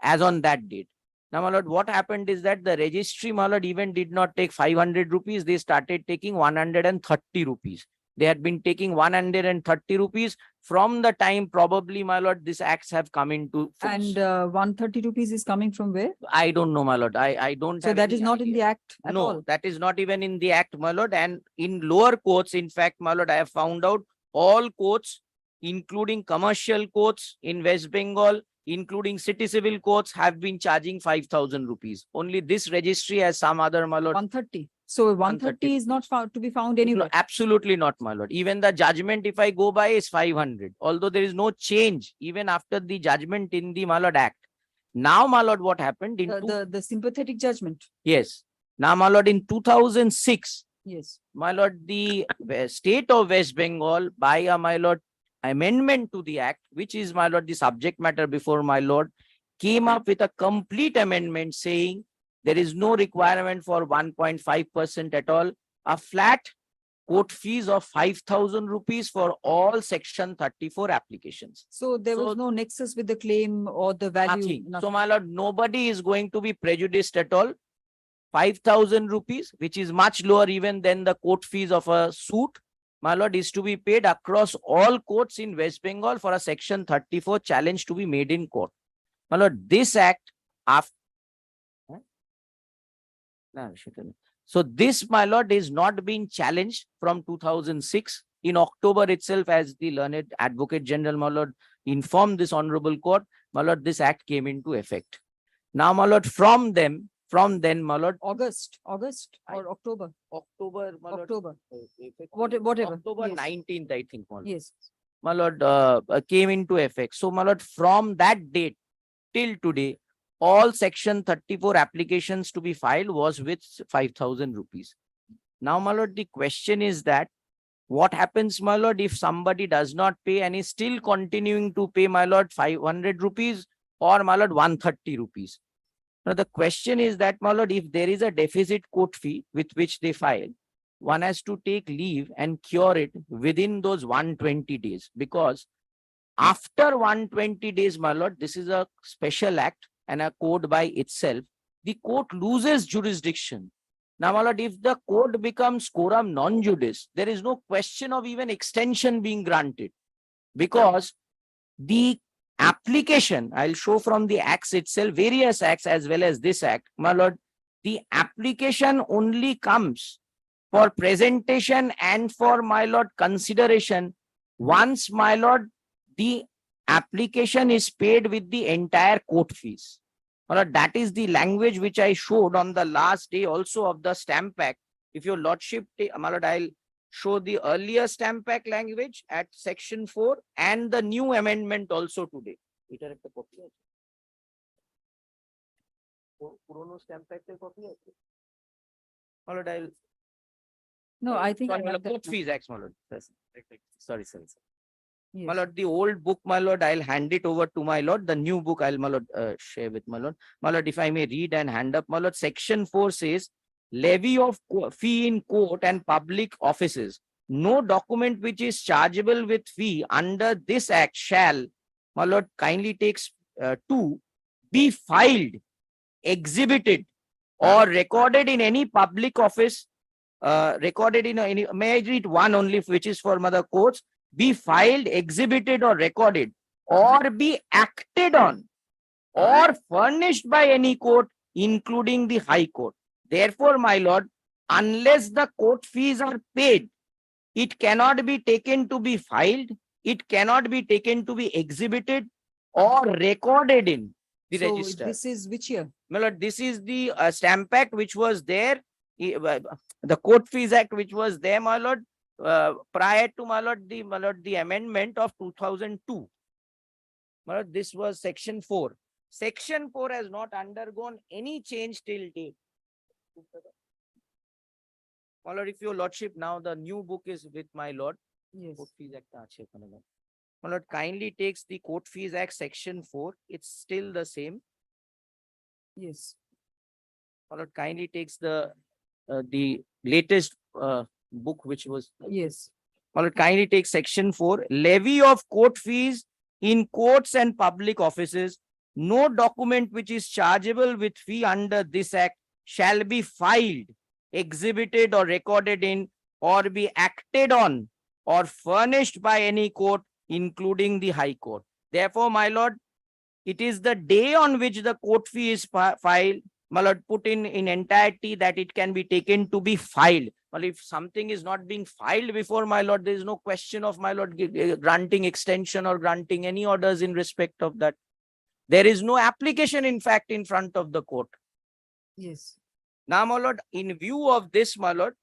as on that date. Now, my lord, what happened is that the registry, my lord, even did not take 500 rupees. They started taking 130 rupees. They had been taking 130 rupees from the time probably, my lord, these acts have come into force. And 130 rupees is coming from where? I don't know, my lord. I don't So have that any is not in idea. the act at No, all. that is not even in the act, my lord. And in lower courts, in fact, my lord, I have found out all courts, including commercial courts in West Bengal, including city civil courts, have been charging 5,000 rupees. Only this registry has some other, my lord. 130. So 130 is not found to be found anywhere. No, absolutely not, my lord. Even the judgment, if I go by, is 500. Although there is no change even after the judgment in the, my lord, act. Now, my lord, what happened in The sympathetic judgment. Yes. Now, my lord, in 2006, Yes. my lord, the state of West Bengal, by a, my lord, amendment to the act, which is, my lord, the subject matter before my lord, came up with a complete amendment saying there is no requirement for 1.5% at all, a flat court fees of 5,000 rupees for all section 34 applications. So there was no nexus with the claim or the value. Nothing. So, my lord, nobody is going to be prejudiced at all. 5,000 rupees, which is much lower even than the court fees of a suit, my lord, is to be paid across all courts in West Bengal for a section 34 challenge to be made in court. My lord, this act after. So this, my lord, is not being challenged from 2006. In October itself, as the learned Advocate General, my lord, informed this honorable court, my lord, this act came into effect. Now, my lord, from then, my lord. August or October? October, my lord. October. Whatever. October Yes. 19th, I think, my lord. Yes. My lord, came into effect. So, my lord, from that date till today, all section 34 applications to be filed was with 5,000 rupees. Now, my lord, the question is that what happens, my lord, if somebody does not pay and is still continuing to pay, my lord, 500 rupees or, my lord, 130 rupees. Now, the question is that, my lord, if there is a deficit court fee with which they file, one has to take leave and cure it within those 120 days, because after 120 days, my lord, this is a special act and a code by itself, the court loses jurisdiction. Now, my lord, if the court becomes quorum non judice, there is no question of even extension being granted, because the application, I'll show from the acts itself, various acts as well as this act, my lord, the application only comes for presentation and for, my lord, consideration once, my lord, the application is paid with the entire court fees. My lord, that is the language which I showed on the last day also of the Stamp Act. If your lordship, my lord, I'll show the earlier Stamp Act language at section 4 and the new amendment also today. My lord, I'll. No, I think I Sorry, my have lord, that court now. fees acts, my lord. Sorry. Yes. My lord, the old book, my lord, I'll hand it over to my lord. The new book, I'll, my lord, share with my lord. My lord, if I may read and hand up, my lord, section 4 says, levy of fee in court and public offices. No document which is chargeable with fee under this act shall, my lord, kindly takes 2, be filed, exhibited, or recorded in any public office, recorded in any, may I read one only, which is for mother courts, be filed, exhibited, or recorded, or be acted on, or furnished by any court, including the High Court. Therefore, my lord, unless the court fees are paid, it cannot be taken to be filed, it cannot be taken to be exhibited or recorded in the So register. this is which year? My lord, this is the Stamp Act which was there, the Court Fees Act which was there, my lord, prior to, my lord, the amendment of 2002. My lord, this was section 4. Section 4 has not undergone any change till date. My lord, if your lordship, now the new book is with my lord. Yes. Court Fees Act. My lord, kindly takes the Court Fees Act section 4. It's still the same. Yes. My lord kindly takes the latest book which was. Yes. My lord kindly take section 4, levy of court fees in courts and public offices. No document which is chargeable with fee under this act shall be filed, exhibited or recorded in or be acted on or furnished by any court, including the High Court. Therefore, my lord, it is the day on which the court fee is filed, my lord, put in entirety that it can be taken to be filed. Well, if something is not being filed before, my lord, there is no question of, my lord, granting extension or granting any orders in respect of that. There is no application, in fact, in front of the court. Yes. Now, my lord, in view of this, my lord,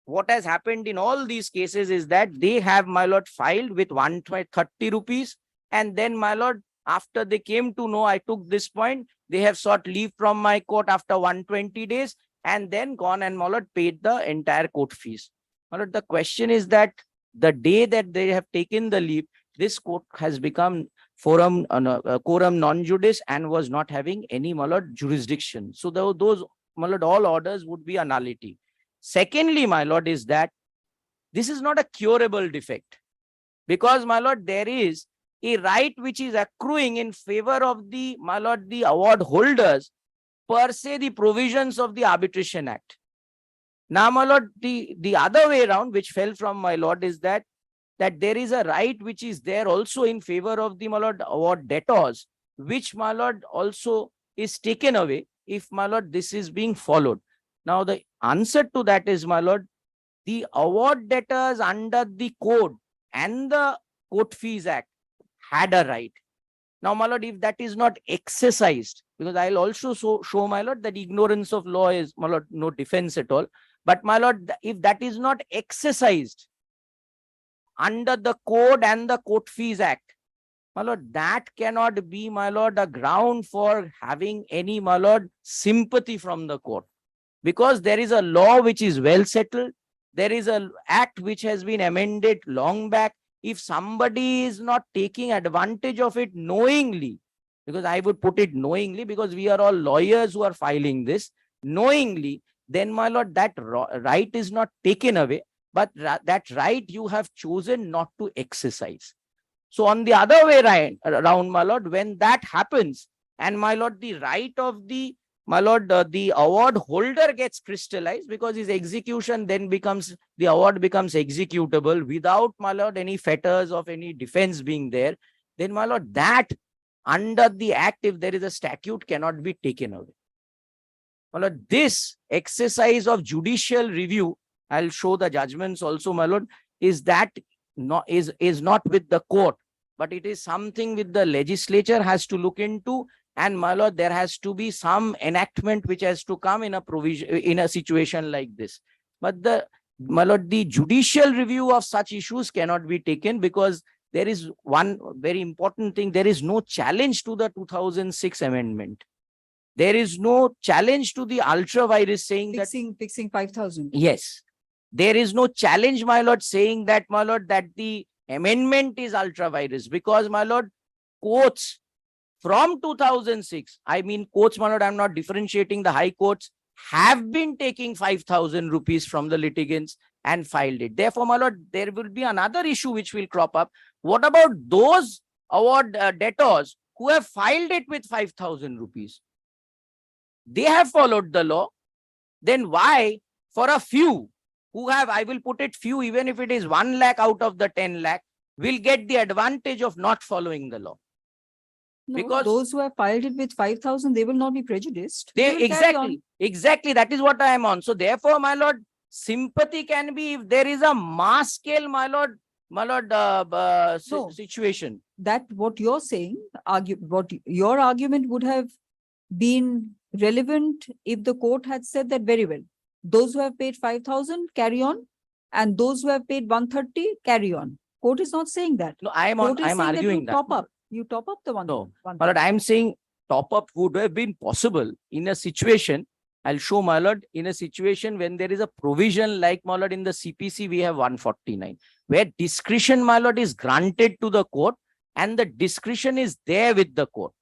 what has happened in all these cases is that they have, my lord, filed with 130 rupees. And then, my lord, after they came to know I took this point, they have sought leave from my court after 120 days and then gone and, my lord, paid the entire court fees. My lord, the question is that the day that they have taken the leave, this court has become quorum non judice and was not having any, my lord, jurisdiction. So those, my lord, all orders would be a nullity. Secondly, my lord, is that this is not a curable defect, because, my lord, there is a right which is accruing in favor of the, my lord, the award holders per se the provisions of the Arbitration Act. Now, my lord, the other way around, which fell from, my lord, is that there is a right which is there also in favor of the, my lord, award debtors, which, my lord, also is taken away if, my lord, this is being followed. Now, the answer to that is, my lord, the award debtors under the code and the Court Fees Act had a right. Now, my lord, if that is not exercised, because I'll also show, my lord, that ignorance of law is, my lord, no defense at all. But, my lord, if that is not exercised under the code and the Court Fees Act, my lord, that cannot be, my lord, a ground for having any, my lord, sympathy from the court. Because there is a law which is well settled. There is an act which has been amended long back. If somebody is not taking advantage of it knowingly, because I would put it knowingly, because we are all lawyers who are filing this knowingly, then, my lord, that right is not taken away, but that right you have chosen not to exercise. So on the other way around, my lord, when that happens, and, my lord, the right of the, my lord, the award holder gets crystallized, because his execution then becomes, the award becomes executable without, my lord, any fetters of any defense being there, then, my lord, that under the act, if there is a statute, cannot be taken away. My lord, this exercise of judicial review, I'll show the judgments also, my lord, is that is not with the court, but it is something with the legislature has to look into. And, my lord, there has to be some enactment which has to come in a provision in a situation like this. But my lord, the judicial review of such issues cannot be taken, because there is one very important thing. There is no challenge to the 2006 amendment. There is no challenge to the ultra virus saying fixing 5,000. Yes. There is no challenge, my lord, saying that, my lord, that the amendment is ultra virus, because, my lord, courts from 2006, I mean, courts, my lord, I'm not differentiating, the high courts have been taking 5,000 rupees from the litigants and filed it. Therefore, my lord, there will be another issue which will crop up. What about those award debtors who have filed it with 5,000 rupees? They have followed the law. Then why, for a few who have, I will put it few, even if it is 1 lakh out of the 10 lakh, will get the advantage of not following the law? No, Because those who have filed it with 5,000, they will not be prejudiced. They will carry on. Exactly. That is what I am on. So therefore, my lord, sympathy can be if there is a mass scale, my lord, situation. That what you're saying, what your argument would have been relevant if the court had said that very well. Those who have paid 5,000 carry on, and those who have paid 130 carry on. Court is not saying that. No, I am arguing that. Top up. You top up the one. No, my lord, I am saying top up would have been possible in a situation. I'll show, my lord, in a situation when there is a provision like, my lord, in the CPC, we have 149, where discretion, my lord, is granted to the court, and the discretion is there with the court.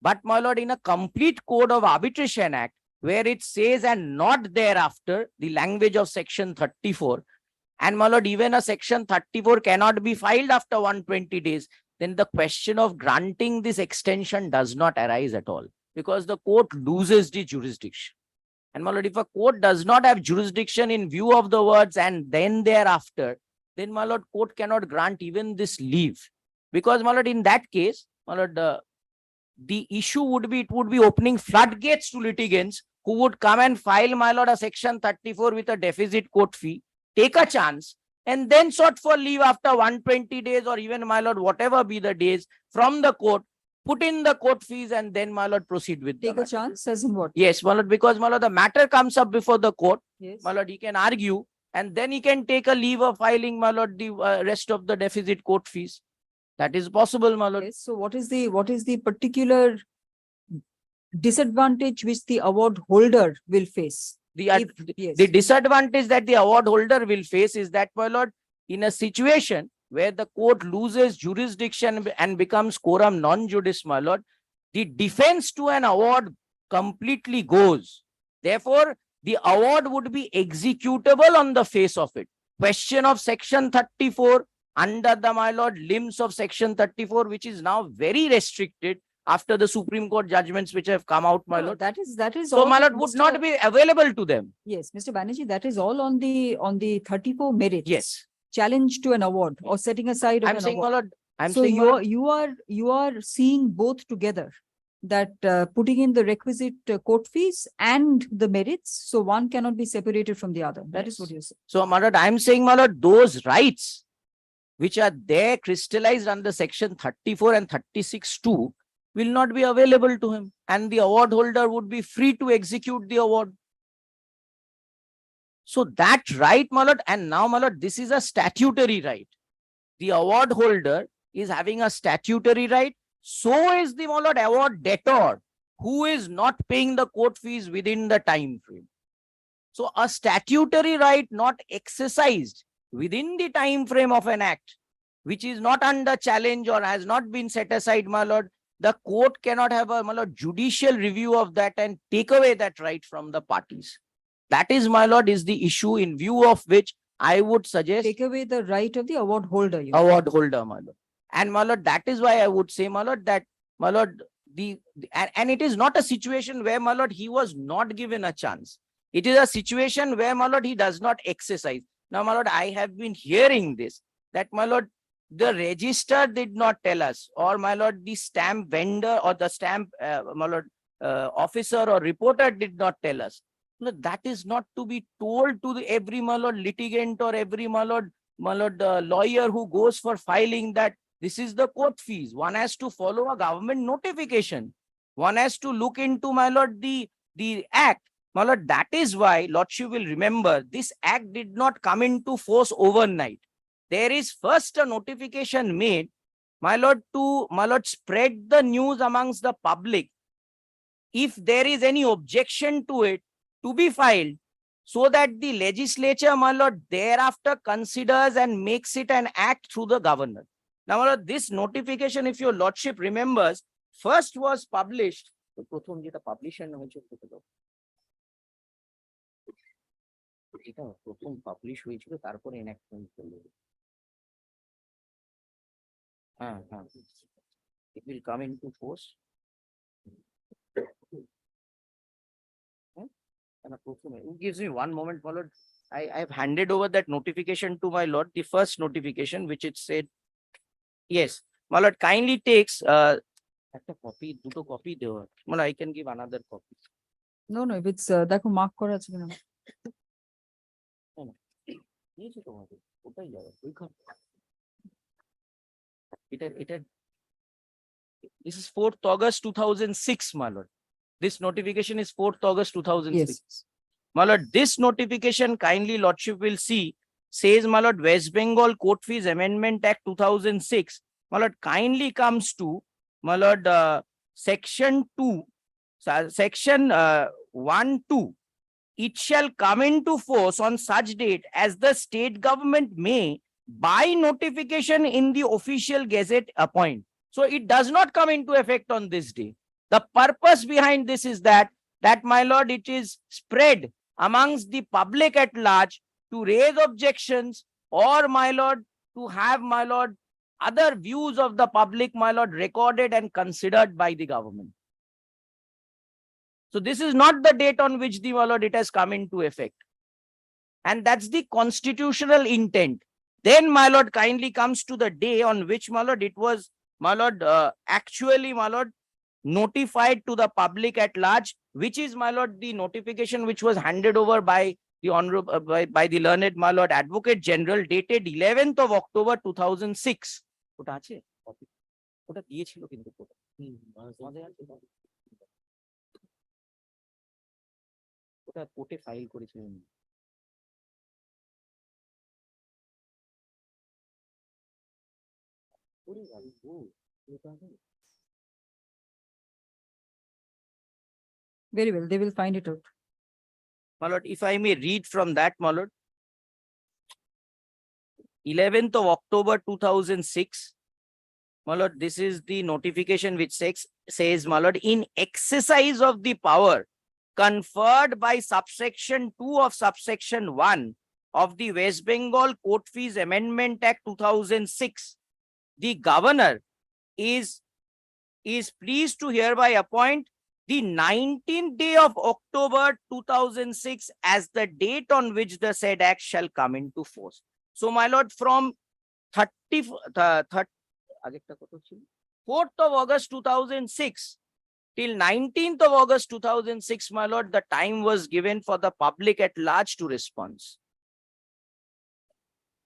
But my lord, in a complete code of arbitration act, where it says and not thereafter, the language of section 34, and my lord, even a section 34 cannot be filed after 120 days, then the question of granting this extension does not arise at all, because the court loses the jurisdiction. And my lord, if a court does not have jurisdiction in view of the words and then thereafter, then my lord, court cannot grant even this leave. Because my lord, in that case, my lord, the issue would be, it would be opening floodgates to litigants who would come and file, my lord, a section 34 with a deficit court fee, take a chance, and then sought for leave after 120 days or even, my lord, whatever be the days from the court, put in the court fees, and then, my lord, proceed with the Take a matter. chance as in what? Yes, my lord, because, my lord, the matter comes up before the court. Yes. My lord, he can argue, and then he can take a leave of filing, my lord, the rest of the deficit court fees. That is possible, my lord. Yes. So what is the particular disadvantage which the award holder will face? The Yes. disadvantage that the award holder will face is that, my lord, in a situation where the court loses jurisdiction and becomes quorum non-judice, my lord, the defense to an award completely goes. Therefore, the award would be executable on the face of it. Question of section 34 under the, my lord, limbs of section 34, which is now very restricted after the Supreme Court judgments which have come out, my No, lord. that is So, all, my lord, would Mr. not be available to them. Yes, Mr. Banerjee, that is all on the 34 merits. Yes. Challenge to an award or setting aside of I'm an saying, my award. lord, I'm So saying, my lord, you are seeing both together, that putting in the requisite court fees and the merits, so one cannot be separated from the other. That is what you're saying. so, my lord, I'm saying, my lord, those rights which are there crystallized under section 34 and 36(2) will not be available to him, and the award holder would be free to execute the award. So that right, my lord, and now, my lord, this is a statutory right. The award holder is having a statutory right. So is the, my lord, award debtor, who is not paying the court fees within the time frame. So a statutory right not exercised within the time frame of an act, which is not under challenge or has not been set aside, my lord, the court cannot have a, my lord, judicial review of that and take away that right from the parties. That is, my lord, is the issue in view of which I would suggest Take away the right of the award holder. award holder, my lord. And, my lord, that is why I would say, my lord, that, my lord, and it is not a situation where, my lord, he was not given a chance. It is a situation where, my lord, he does not exercise. Now, my lord, I have been hearing this, that, my lord, the register did not tell us, or, my lord, the stamp vendor or the stamp, my lord, officer or reporter did not tell us. No, that is not to be told to every, my lord, litigant or every, my lord, lawyer who goes for filing that this is the court fees. One has to follow a government notification. One has to look into, my lord, the act. My lord, that is why, lordship will remember, this act did not come into force overnight. There is first a notification made, my lord, to, my lord, spread the news amongst the public. If there is any objection to it, to be filed, so that the legislature, my lord, thereafter considers and makes it an act through the governor. Now, my lord, this notification, if your lordship remembers, first was published. It will come into force. Gives me one moment, my lord. I have handed over that notification to my lord, the first notification, which it said, yes, my lord, kindly takes a copy, duto copy there. My lord, I can give another copy. No, if it's দেখো mark করা আছে কিনা। This is 4th August 2006, my lord. This notification is 4th August 2006. Yes. My lord, this notification, kindly lordship will see, says, my lord, West Bengal Court Fees Amendment Act 2006. My lord, kindly comes to, my lord, section 2, section 1(2). It shall come into force on such date as the state government may, by notification in the official gazette, appoint. So it does not come into effect on this day. The purpose behind this is that my lord, it is spread amongst the public at large to raise objections, or my lord, to have, my lord, other views of the public, my lord, recorded and considered by the government. So this is not the date on which the, my lord, it has come into effect. And that's the constitutional intent. Then, my lord, kindly comes to the day on which, my lord, it was, my lord, actually, my lord, notified to the public at large, which is, my lord, the notification which was handed over by the honorable, by the learned, my lord, Advocate General, dated 11th of October 2006. ওটা আছে? ওটা দিয়েছিল কিন্তু ওটা কোর্টে file করেছিলেন। Very well, they will find it out. My lord, if I may read from that, my lord. 11th of October 2006. My lord, this is the notification which says, my lord, in exercise of the power conferred by subsection 2 of subsection 1 of the West Bengal Court Fees Amendment Act 2006, the governor is pleased to hereby appoint the 19th day of October 2006 as the date on which the said act shall come into force. So, my lord, from 4th of August 2006 till 19th of August 2006, my lord, the time was given for the public at large to respond.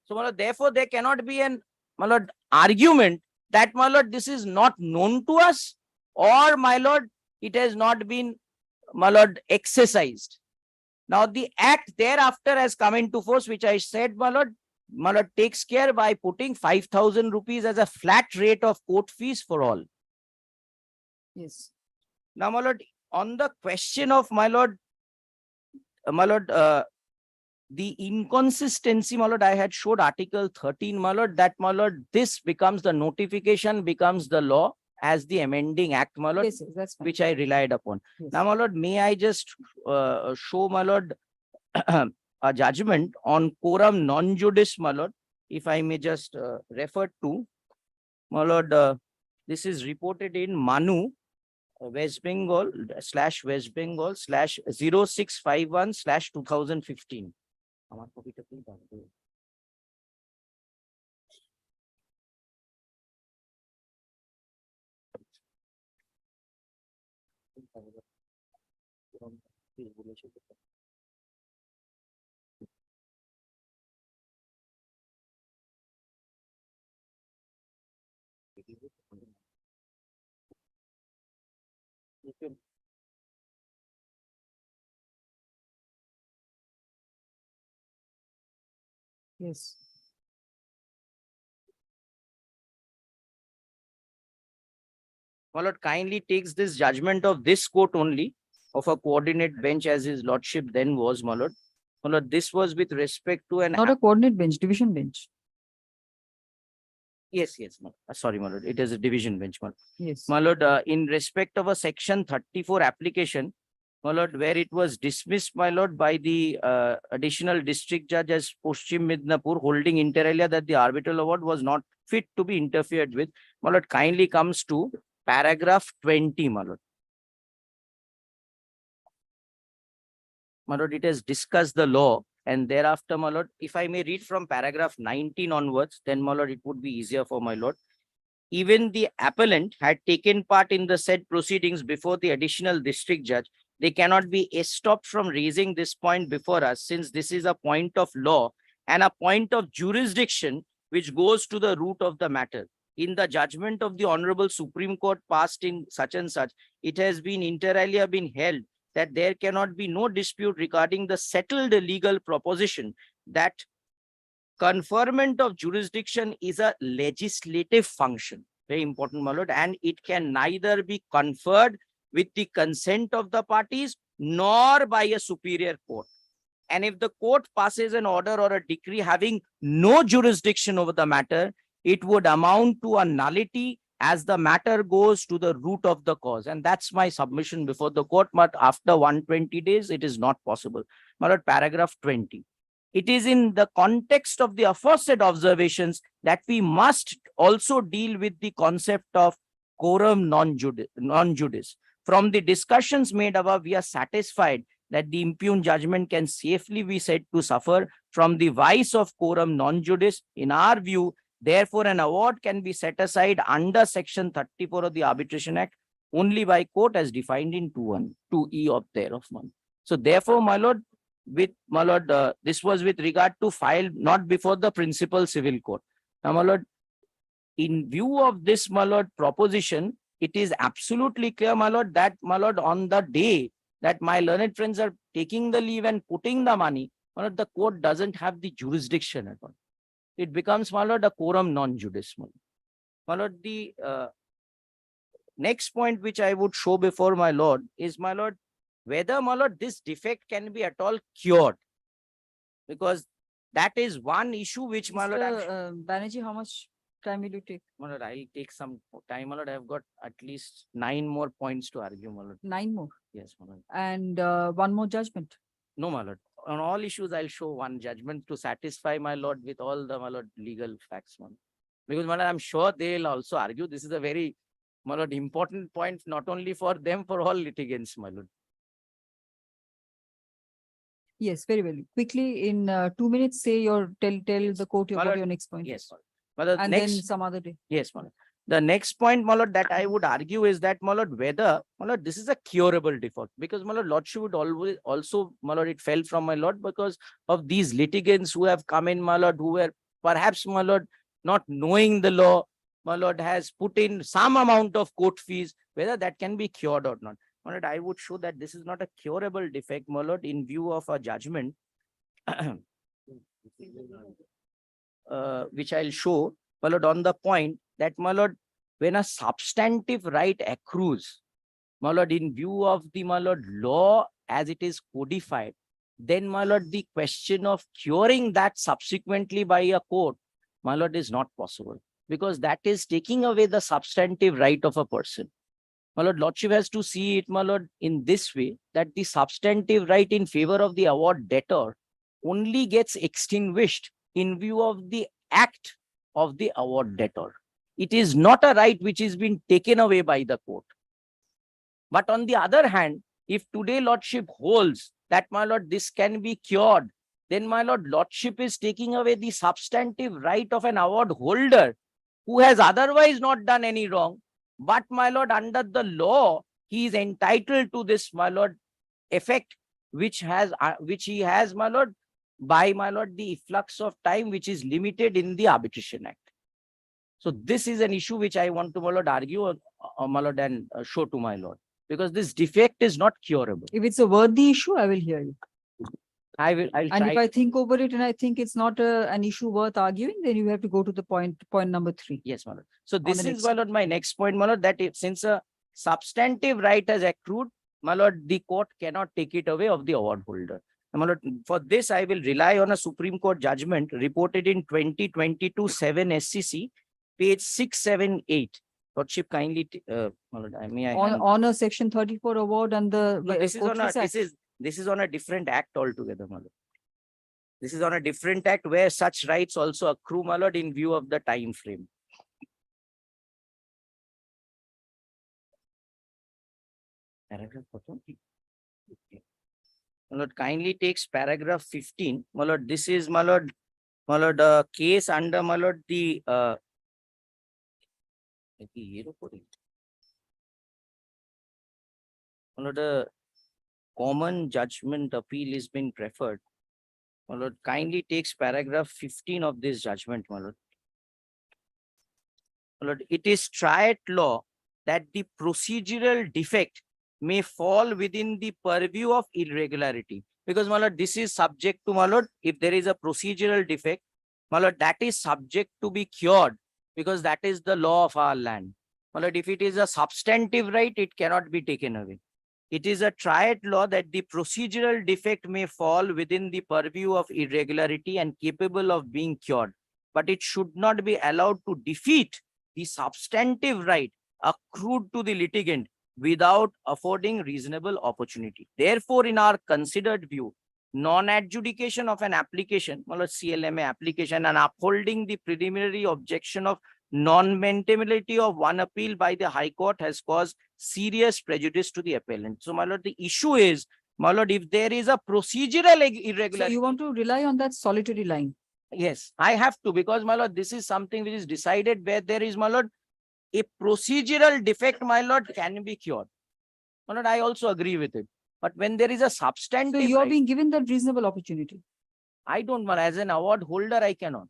So, my lord, therefore, there cannot be an, my lord, argument that, my lord, this is not known to us, or, my lord, it has not been, my lord, exercised. Now, the act thereafter has come into force, which I said, my lord, takes care by putting 5,000 rupees as a flat rate of court fees for all. Yes. Now, my lord, on the question of, my lord, the inconsistency, my lord, I had showed Article 13, my lord, that, my lord, this becomes the notification, becomes the law as the amending act, my lord, Yes, yes, that's fine. which I relied upon. Yes. Now, my lord, may I just show, my lord, a judgment on quorum non-judice, my lord, if I may just refer to, my lord, this is reported in Manu, West Bengal /West Bengal /0651/2015. আমার কপিটা please দাও। Yes. My lord, kindly takes this judgment of this court only, of a coordinate bench as his lordship then was, my lord. My lord, this was with respect to an. Not a coordinate bench, division bench. Yes, yes, my lord. Sorry, my lord, it is a division bench, my lord. Yes. My lord, in respect of a section 34 application, my lord, where it was dismissed, my lord, by the additional district judge as Paschim Midnapur, holding inter alia that the arbitral award was not fit to be interfered with, my lord, kindly comes to paragraph 20, my lord. My lord, it has discussed the law, and thereafter, my lord, if I may read from paragraph 19 onwards, then, my lord, it would be easier for my lord. Even the appellant had taken part in the said proceedings before the additional district judge. They cannot be stopped from raising this point before us, since this is a point of law and a point of jurisdiction which goes to the root of the matter. In the judgment of the Honorable Supreme Court passed in such and such, it has been inter alia been held that there cannot be no dispute regarding the settled legal proposition that conferment of jurisdiction is a legislative function. Very important, my lord, and it can neither be conferred with the consent of the parties nor by a superior court. And if the court passes an order or a decree having no jurisdiction over the matter, it would amount to a nullity as the matter goes to the root of the cause. And that's my submission before the court. But after 120 days, it is not possible. My lord, paragraph 20. It is in the context of the aforesaid observations that we must also deal with the concept of quorum non-judice. From the discussions made above, we are satisfied that the impugned judgment can safely be said to suffer from the vice of quorum non-judice. In our view, therefore, an award can be set aside under section 34 of the Arbitration Act only by court as defined in 2E of thereof. So therefore, my lord, this was with regard to file not before the principal civil court. Now, my lord, in view of this, my lord, proposition, it is absolutely clear, my lord, that, my lord, on the day that my learned friends are taking the leave and putting the money, my lord, the court doesn't have the jurisdiction at all. It becomes, my lord, a quorum non-judice. My lord, the next point which I would show before my lord is, my lord, whether, my lord, this defect can be at all cured. Because that is one issue which, my lord, Banerjee, how much time will you take? my lord, I'll take some time, my lord. I've got at least 9 more points to argue, my lord. 9 more. Yes, my lord. And 1 more judgment. No, my lord. On all issues, I'll show one judgment to satisfy my lord with all the, my lord, legal facts, my lord. Because, my lord, I'm sure they'll also argue. This is a very, my lord, important point, not only for them, for all litigants, my lord. Yes, very well. Quickly, in 2 minutes, say tell the court My what lord, your next point yes, is. my lord. And Next, then some other day. yes, my lord. The next point, my lord, that I would argue is that, my lord, whether, my lord, this is a curable default, because, my lord, lordship would always also, my lord, it fell from my lord because of these litigants who have come in, my lord, who were perhaps, my lord, not knowing the law, my lord, has put in some amount of court fees, whether that can be cured or not. My lord, I would show that this is not a curable defect, my lord, in view of a judgment, which I'll show, my lord, on the point that, my lord, when a substantive right accrues, my lord, in view of the, my lord, law as it is codified, then, my lord, the question of curing that subsequently by a court, my lord, is not possible, because that is taking away the substantive right of a person. My lord, lordship has to see it, my lord, in this way, that the substantive right in favor of the award debtor only gets extinguished in view of the act of the award debtor. It is not a right which is being taken away by the court. But on the other hand, if today lordship holds that, my lord, this can be cured, then, my lord, lordship is taking away the substantive right of an award holder who has otherwise not done any wrong. But, my lord, under the law, he is entitled to this, my lord, effect, which he has, my lord, by, my lord, the efflux of time which is limited in the Arbitration Act. So this is an issue which I want to, my lord, argue, my lord, and show to my lord, because this defect is not curable. If it's a worthy issue, I will hear you. I'll And try. if I think over it and I think it's not an issue worth arguing, then you have to go to the point number 3. Yes, my lord. So this the is, next my lord, my next point, my lord, that if, since a substantive right has accrued, my lord, the court cannot take it away of the award holder. And, my lord, for this, I will rely on a Supreme Court judgment reported in 2022 7 SCC, page 678. Lordship kindly, my lord, On a section 34 award and the No, this is Court on a, Fees Act. this is on a different act altogether, my lord. This is on a different act where such rights also accrue, my lord, in view of the time frame. Paragraph 14. My lord, kindly takes paragraph 15. My lord, this is, my lord, case under, my lord, the my lord, a common judgment appeal is being preferred. My lord, kindly takes paragraph 15 of this judgment, my lord. My lord, it is triad law that the procedural defect may fall within the purview of irregularity. Because, my lord, this is subject to, my lord, if there is a procedural defect, my lord, that is subject to be cured, because that is the law of our land. My lord, if it is a substantive right, it cannot be taken away. It is a triad law that the procedural defect may fall within the purview of irregularity and capable of being cured, but it should not be allowed to defeat the substantive right accrued to the litigant without affording reasonable opportunity. Therefore, in our considered view, non-adjudication of an application, CLMA application, and upholding the preliminary objection of non-maintainability of one appeal by the High Court has caused serious prejudice to the appellant. So, my lord, the issue is, my lord, if there is a procedural So irregularity. you want to rely on that solitary line? Yes, I have to, because, my lord, this is something which is decided where there is, my lord, a procedural defect, my lord, can be cured. My lord, I also agree with it. But when there is a So substantive you are right, being given that reasonable opportunity. I don't, my lord, as an award holder, I cannot.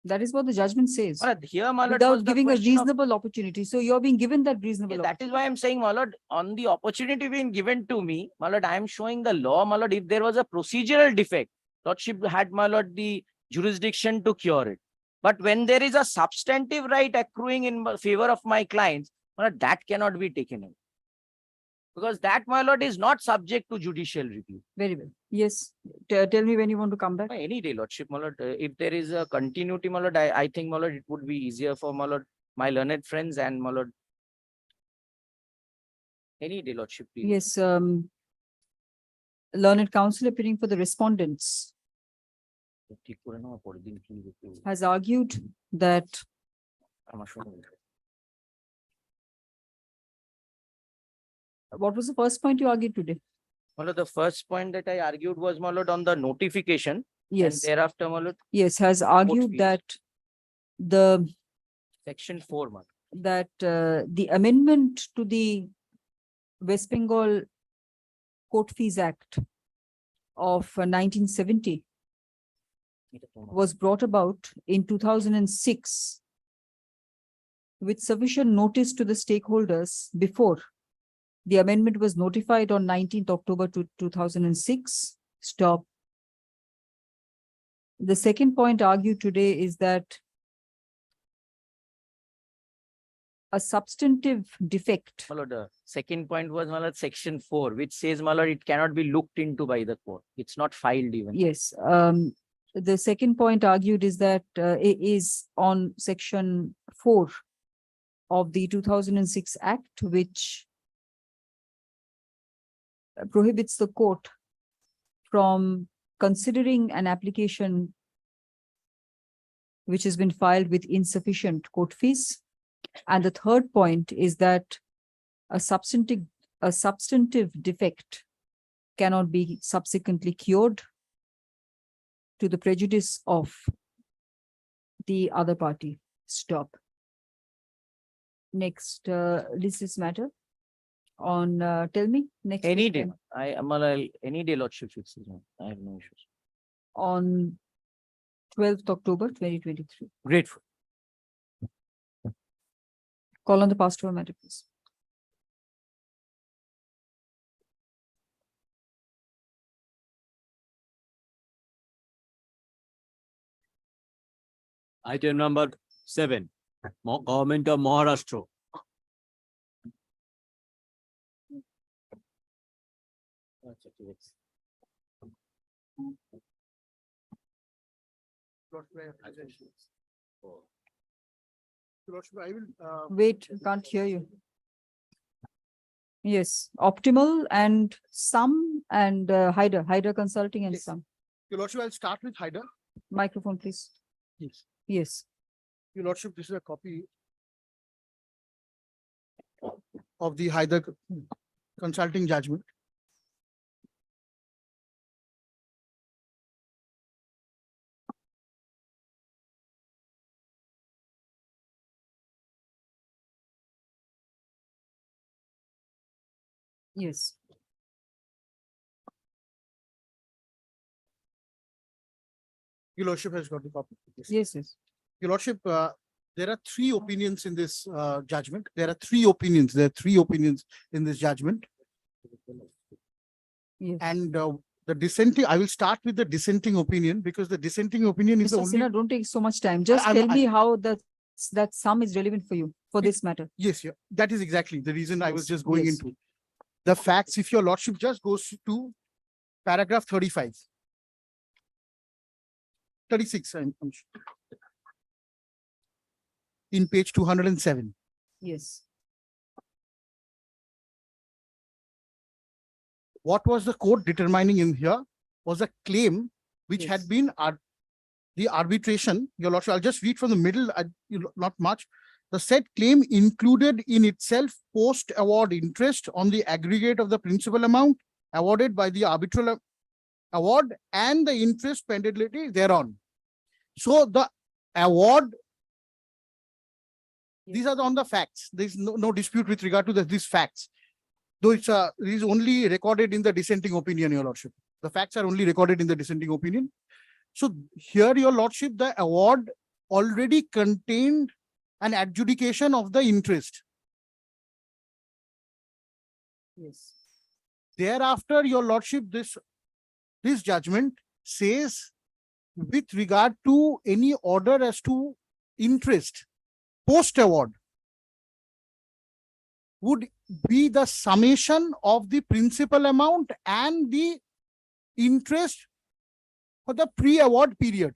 That is what the judgment says. My lord, here, my lord, was Without the giving a question of- reasonable opportunity. So you're being given that reasonable. That is why I'm saying, my lord, on the opportunity being given to me, my lord, I am showing the law, my lord, if there was a procedural defect, lordship had, my lord, the jurisdiction to cure it. But when there is a substantive right accruing in favor of my clients, my lord, that cannot be taken away. Because that, my lord, is not subject to judicial review. Very well. Yes. Tell me when you want to come back. Any day, lordship, my lord. If there is a continuity, my lord, I think, my lord, it would be easier for, my lord, my learned friends and, my lord. Any day, lordship, please. Yes. Learned counsel appearing for the respondents has argued that what was the first point you argued today? My lord, the first point that I argued was, my lord, on the notification. Yes. And thereafter, my lord, Yes, has argued fees. that the section 4, my lord. that the amendment to the West Bengal Court Fees Act of 1970 was brought about in 2006 with sufficient notice to the stakeholders before the amendment was notified on 19th October 2006. Stop. The second point argued today is that a substantive defect. My lord, the second point was, my lord, section 4, which says, my lord, it cannot be looked into by the court. It's not filed even. Yes. The second point argued is that it is on section 4 of the 2006 Act, which prohibits the court from considering an application which has been filed with insufficient court fees. And the third point is that a substantive defect cannot be subsequently cured to the prejudice of the other party. Stop. Next, this matter on, tell me, next. Any week day. when? I am any day, lordship. I have no issues. On 12th October 2023. Grateful. Call on the pastor for matter, please. Item number 7, Government of Maharashtra. Wait, can't hear you. Yes, optimal and some and Hydra Consulting and some. Your Lordship, I'll start with Hydra. Microphone, please. Yes. Yes. Your Lordship, this is a copy of the Hydra Consulting judgment. Yes. Your Lordship has got the copy. Yes, yes. Your Lordship, there are three opinions in this judgment. There are three opinions. There are three opinions in this judgment. Yes. And the dissenting, I will start with the dissenting opinion because the dissenting opinion is the Mr. only. Sinha, don't take so much time. Just tell me how that sum is relevant for you for this matter. Yes, yeah, that is exactly the reason I was Yes, just going yes. into. The facts, if your Lordship just goes to paragraph 35. 36, I'm sure. in page 207. Yes. What was the court determining in here was a claim which Yes. had been the arbitration, your lordship, I'll just read from the middle, not much. The said claim included in itself post-award interest on the aggregate of the principal amount awarded by the arbitral award and the interest penalty thereon. So the award, these are on the facts. There's no dispute with regard to these facts. Though it is only recorded in the dissenting opinion, your lordship. The facts are only recorded in the dissenting opinion. So here, your lordship, the award already contained an adjudication of the interest. Yes. Thereafter, your lordship, this judgment says with regard to any order as to interest post-award would be the summation of the principal amount and the interest for the pre-award period.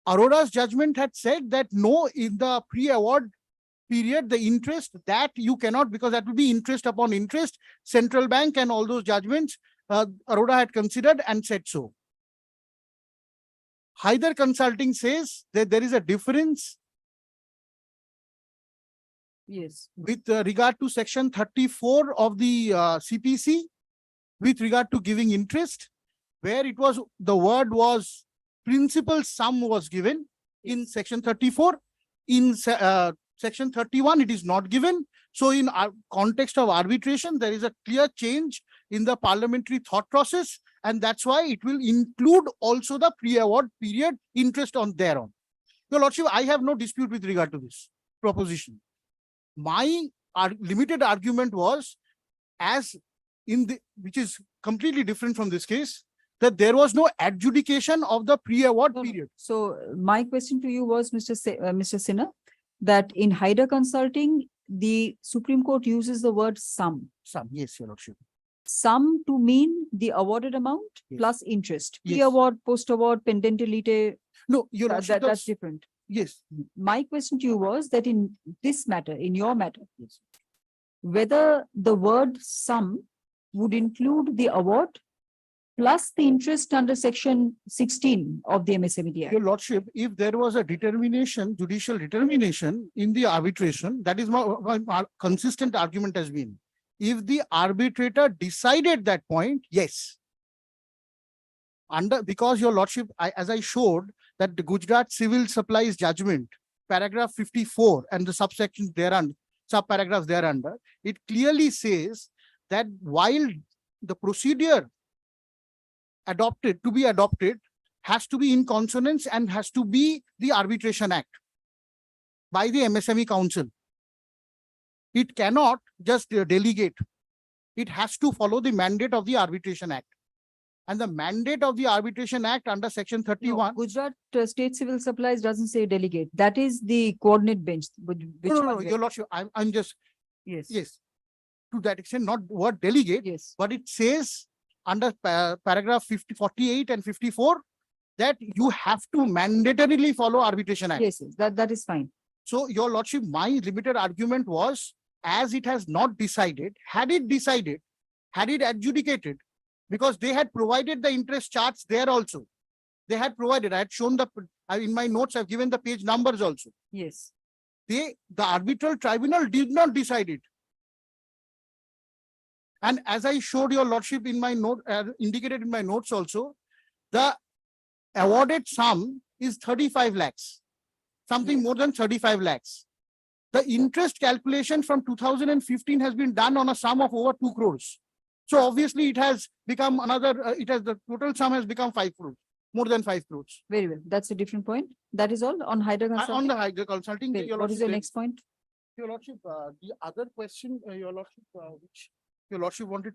Arora's judgment had said that no, in the pre-award period, the interest that you cannot, because that would be interest upon interest, central bank and all those judgments, Arora had considered and said so. Hyder Consulting says that there is a difference. Yes. With regard to section 34 of the CPC, with regard to giving interest, where it was, the word was principal sum was given in section 34. In section 31, it is not given. So in our context of arbitration, there is a clear change in the parliamentary thought process. And that's why it will include also the pre-award period interest on thereon. Your lordship, I have no dispute with regard to this proposition. My limited argument was, as in the, which is completely different from this case, that there was no adjudication of the pre-award period. So my question to you was, Mr. Sinha, that in Hyder Consulting, the Supreme Court uses the word sum. Sum, yes, your lordship. Sum to mean the awarded amount plus interest. Yes. Pre-award, post-award, pendentally. No, your lordship, that's different. Yes. My question to you was that in this matter, in your matter, whether the word sum would include the award plus the interest under section 16 of the MSME Act. Your lordship, if there was a determination, judicial determination in the arbitration, that is my consistent argument has been. If the arbitrator decided that point, yes. Because your lordship, as I showed, that the Gujarat Civil Supplies Judgment, paragraph 54 and the subsections thereunder, subparagraphs thereunder, it clearly says that while the procedure to be adopted has to be in consonance and has to be the Arbitration Act by the MSME Council. It cannot just delegate. It has to follow the mandate of the Arbitration Act. And the mandate of the Arbitration Act under section 31. No, Gujarat State Civil Supplies doesn't say delegate. That is the coordinate bench. No, your lordship, I'm just, yes, to that extent, not word delegate, but it says under paragraph 48 and 54 that you have to mandatorily follow Arbitration Act. Yes, that is fine. So your lordship, my limited argument was, as it has not decided, had it decided, had it adjudicated, because they had provided the interest charts there also. They had provided, I had shown in my notes, I've given the page numbers also. Yes. The arbitral tribunal did not decide it. And as I showed your lordship in my note, indicated in my notes also, the awarded sum is 35 lakhs, something more than 35 lakhs. The interest calculation from 2015 has been done on a sum of over 2 crores. So obviously it has become the total sum has become 5 crores, more than 5 crores. Very well. That's a different point. That is all on Hyder Consulting. On the Hyder Consulting. What is your next point? Your lordship, the other question, your lordship, which your lordship wanted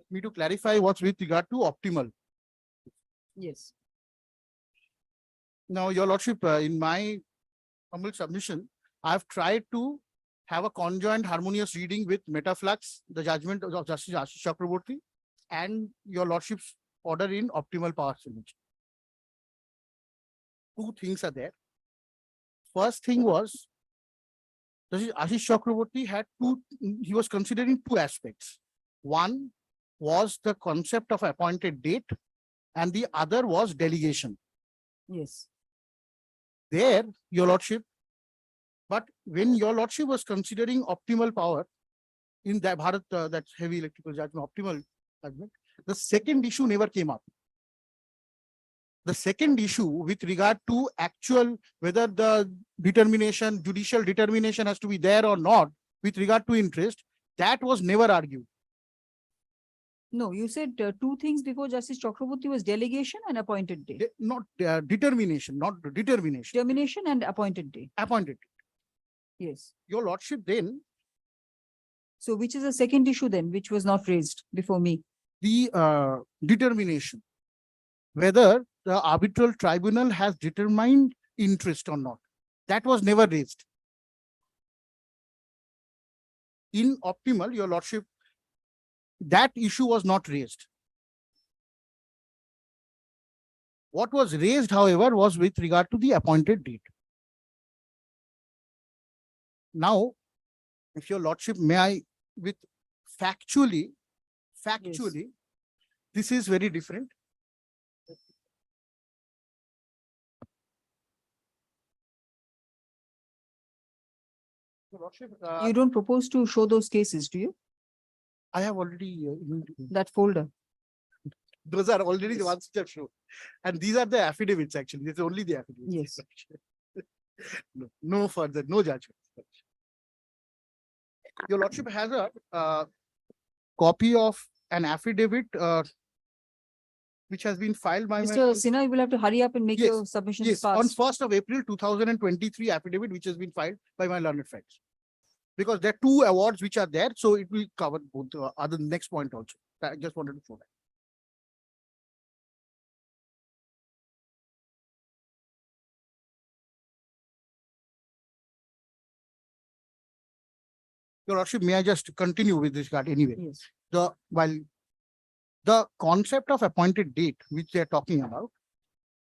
me to clarify what's with regard to optimal. Yes. Now, your lordship, in my humble submission, I've tried to have a conjoint harmonious reading with Metaflux, the judgment of Justice Ashish Chakraborty, and your lordship's order in optimal power synergy. two things are there. First thing was, Ashish Chakraborty he was considering two aspects. One was the concept of appointed date, and the other was delegation. Yes. There, your lordship, but when your lordship was considering optimal power in that Bharat, that heavy electrical judgment, optimal judgment, the second issue never came up. The second issue with regard to actual, whether the determination, judicial determination has to be there or not with regard to interest, that was never argued. No, you said two things before Justice Chakraborty was delegation and appointed day. Not determination, not determination. Determination and appointed day. Appointed. Yes. Your lordship then. So which is the second issue then, which was not raised before me? The determination, whether the arbitral tribunal has determined interest or not. That was never raised. In optimal, your lordship, that issue was not raised. What was raised, however, was with regard to the appointed date. Now, if your lordship, may I, with factually, this is very different. Your lordship, You don't propose to show those cases, do you? I have already that folder. Those are already the ones which I've shown. And these are the affidavits, actually. This is only the affidavits. Yes. No further, no judgment. Your lordship has a copy of an affidavit which has been filed by Mr. Sinha, you will have to hurry up and make your submissions Yes, fast. on 1st of April 2023 affidavit which has been filed by my learned friends. Because there are two awards which are there, so it will cover both other next point also. I just wanted to show that. Your lordship, may I just continue with this card anyway? Yes. The concept of appointed date, which they are talking about,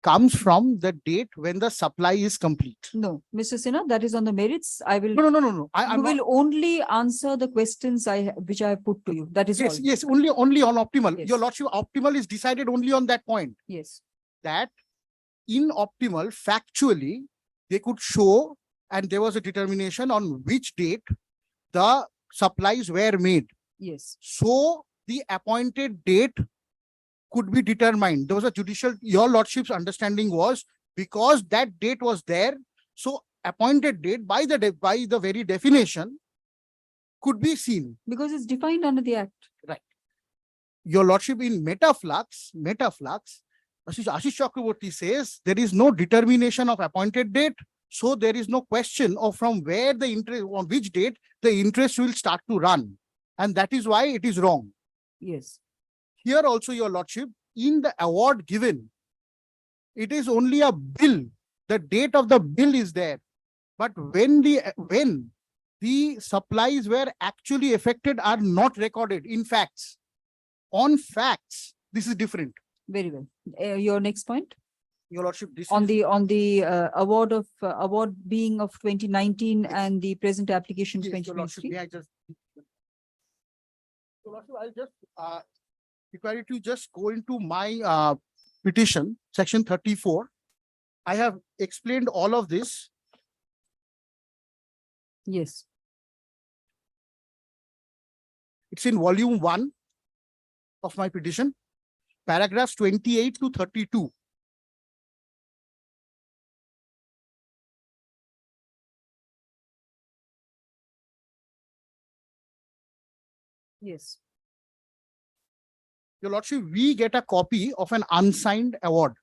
comes from the date when the supply is complete. No, Mr. Sinha, that is on the merits. I will. No. You will only answer the questions which I have put to you. That is all. Yes, only on optimal. Yes. Your lordship, optimal is decided only on that point. Yes. That in optimal, factually, they could show, and there was a determination on which date the supplies were made. Yes. So the appointed date could be determined. There was a judicial, your lordship's understanding was because that date was there, so appointed date by the very definition could be seen. Because it's defined under the act. Right. Your lordship, in metaflux, Ashish Chakraborty says there is no determination of appointed date, so there is no question of from where the interest, on which date the interest will start to run. And that is why it is wrong. Yes. Here also, your lordship, in the award given, it is only a bill. The date of the bill is there. But when the supplies were actually affected are not recorded in facts. On facts, this is different. Very well. Your next point? Your lordship, this on is the award being of 2019 and the present application yes, your lordship, 2023. may I just, your lordship, I'll just require you to just go into my petition, section 34. I have explained all of this. Yes. It's in volume 1 of my petition, paragraphs 28 to 32. Yes. Your lordship, we get a copy of an unsigned award.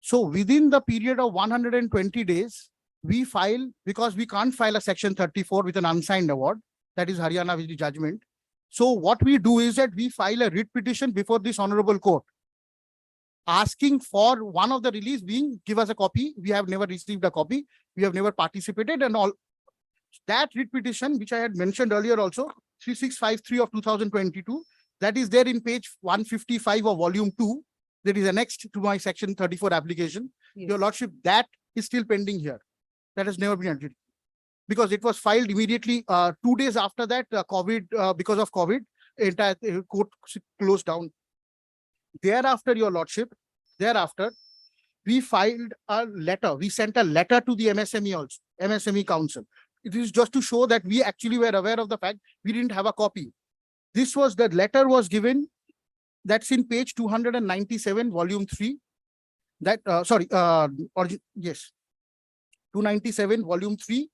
So within the period of 120 days, we file, because we can't file a section 34 with an unsigned award, that is Haryana with the judgment. So what we do is that we file a writ petition before this honorable court, asking for one of the release being, give us a copy. We have never received a copy. We have never participated and all. That writ petition, which I had mentioned earlier also, 3653 of 2022, that is there in page 155 of volume 2. that is annexed to my section 34 application. Your lordship, that is still pending here. That has never been entered. Because it was filed immediately 2 days after that, because of COVID, entire court closed down. Thereafter, your lordship, we filed a letter. We sent a letter to the MSME also, MSME Council. It is just to show that we actually were aware of the fact we didn't have a copy. This was, the letter was given, that's in page 297, volume 3. That, yes, 297, volume 3.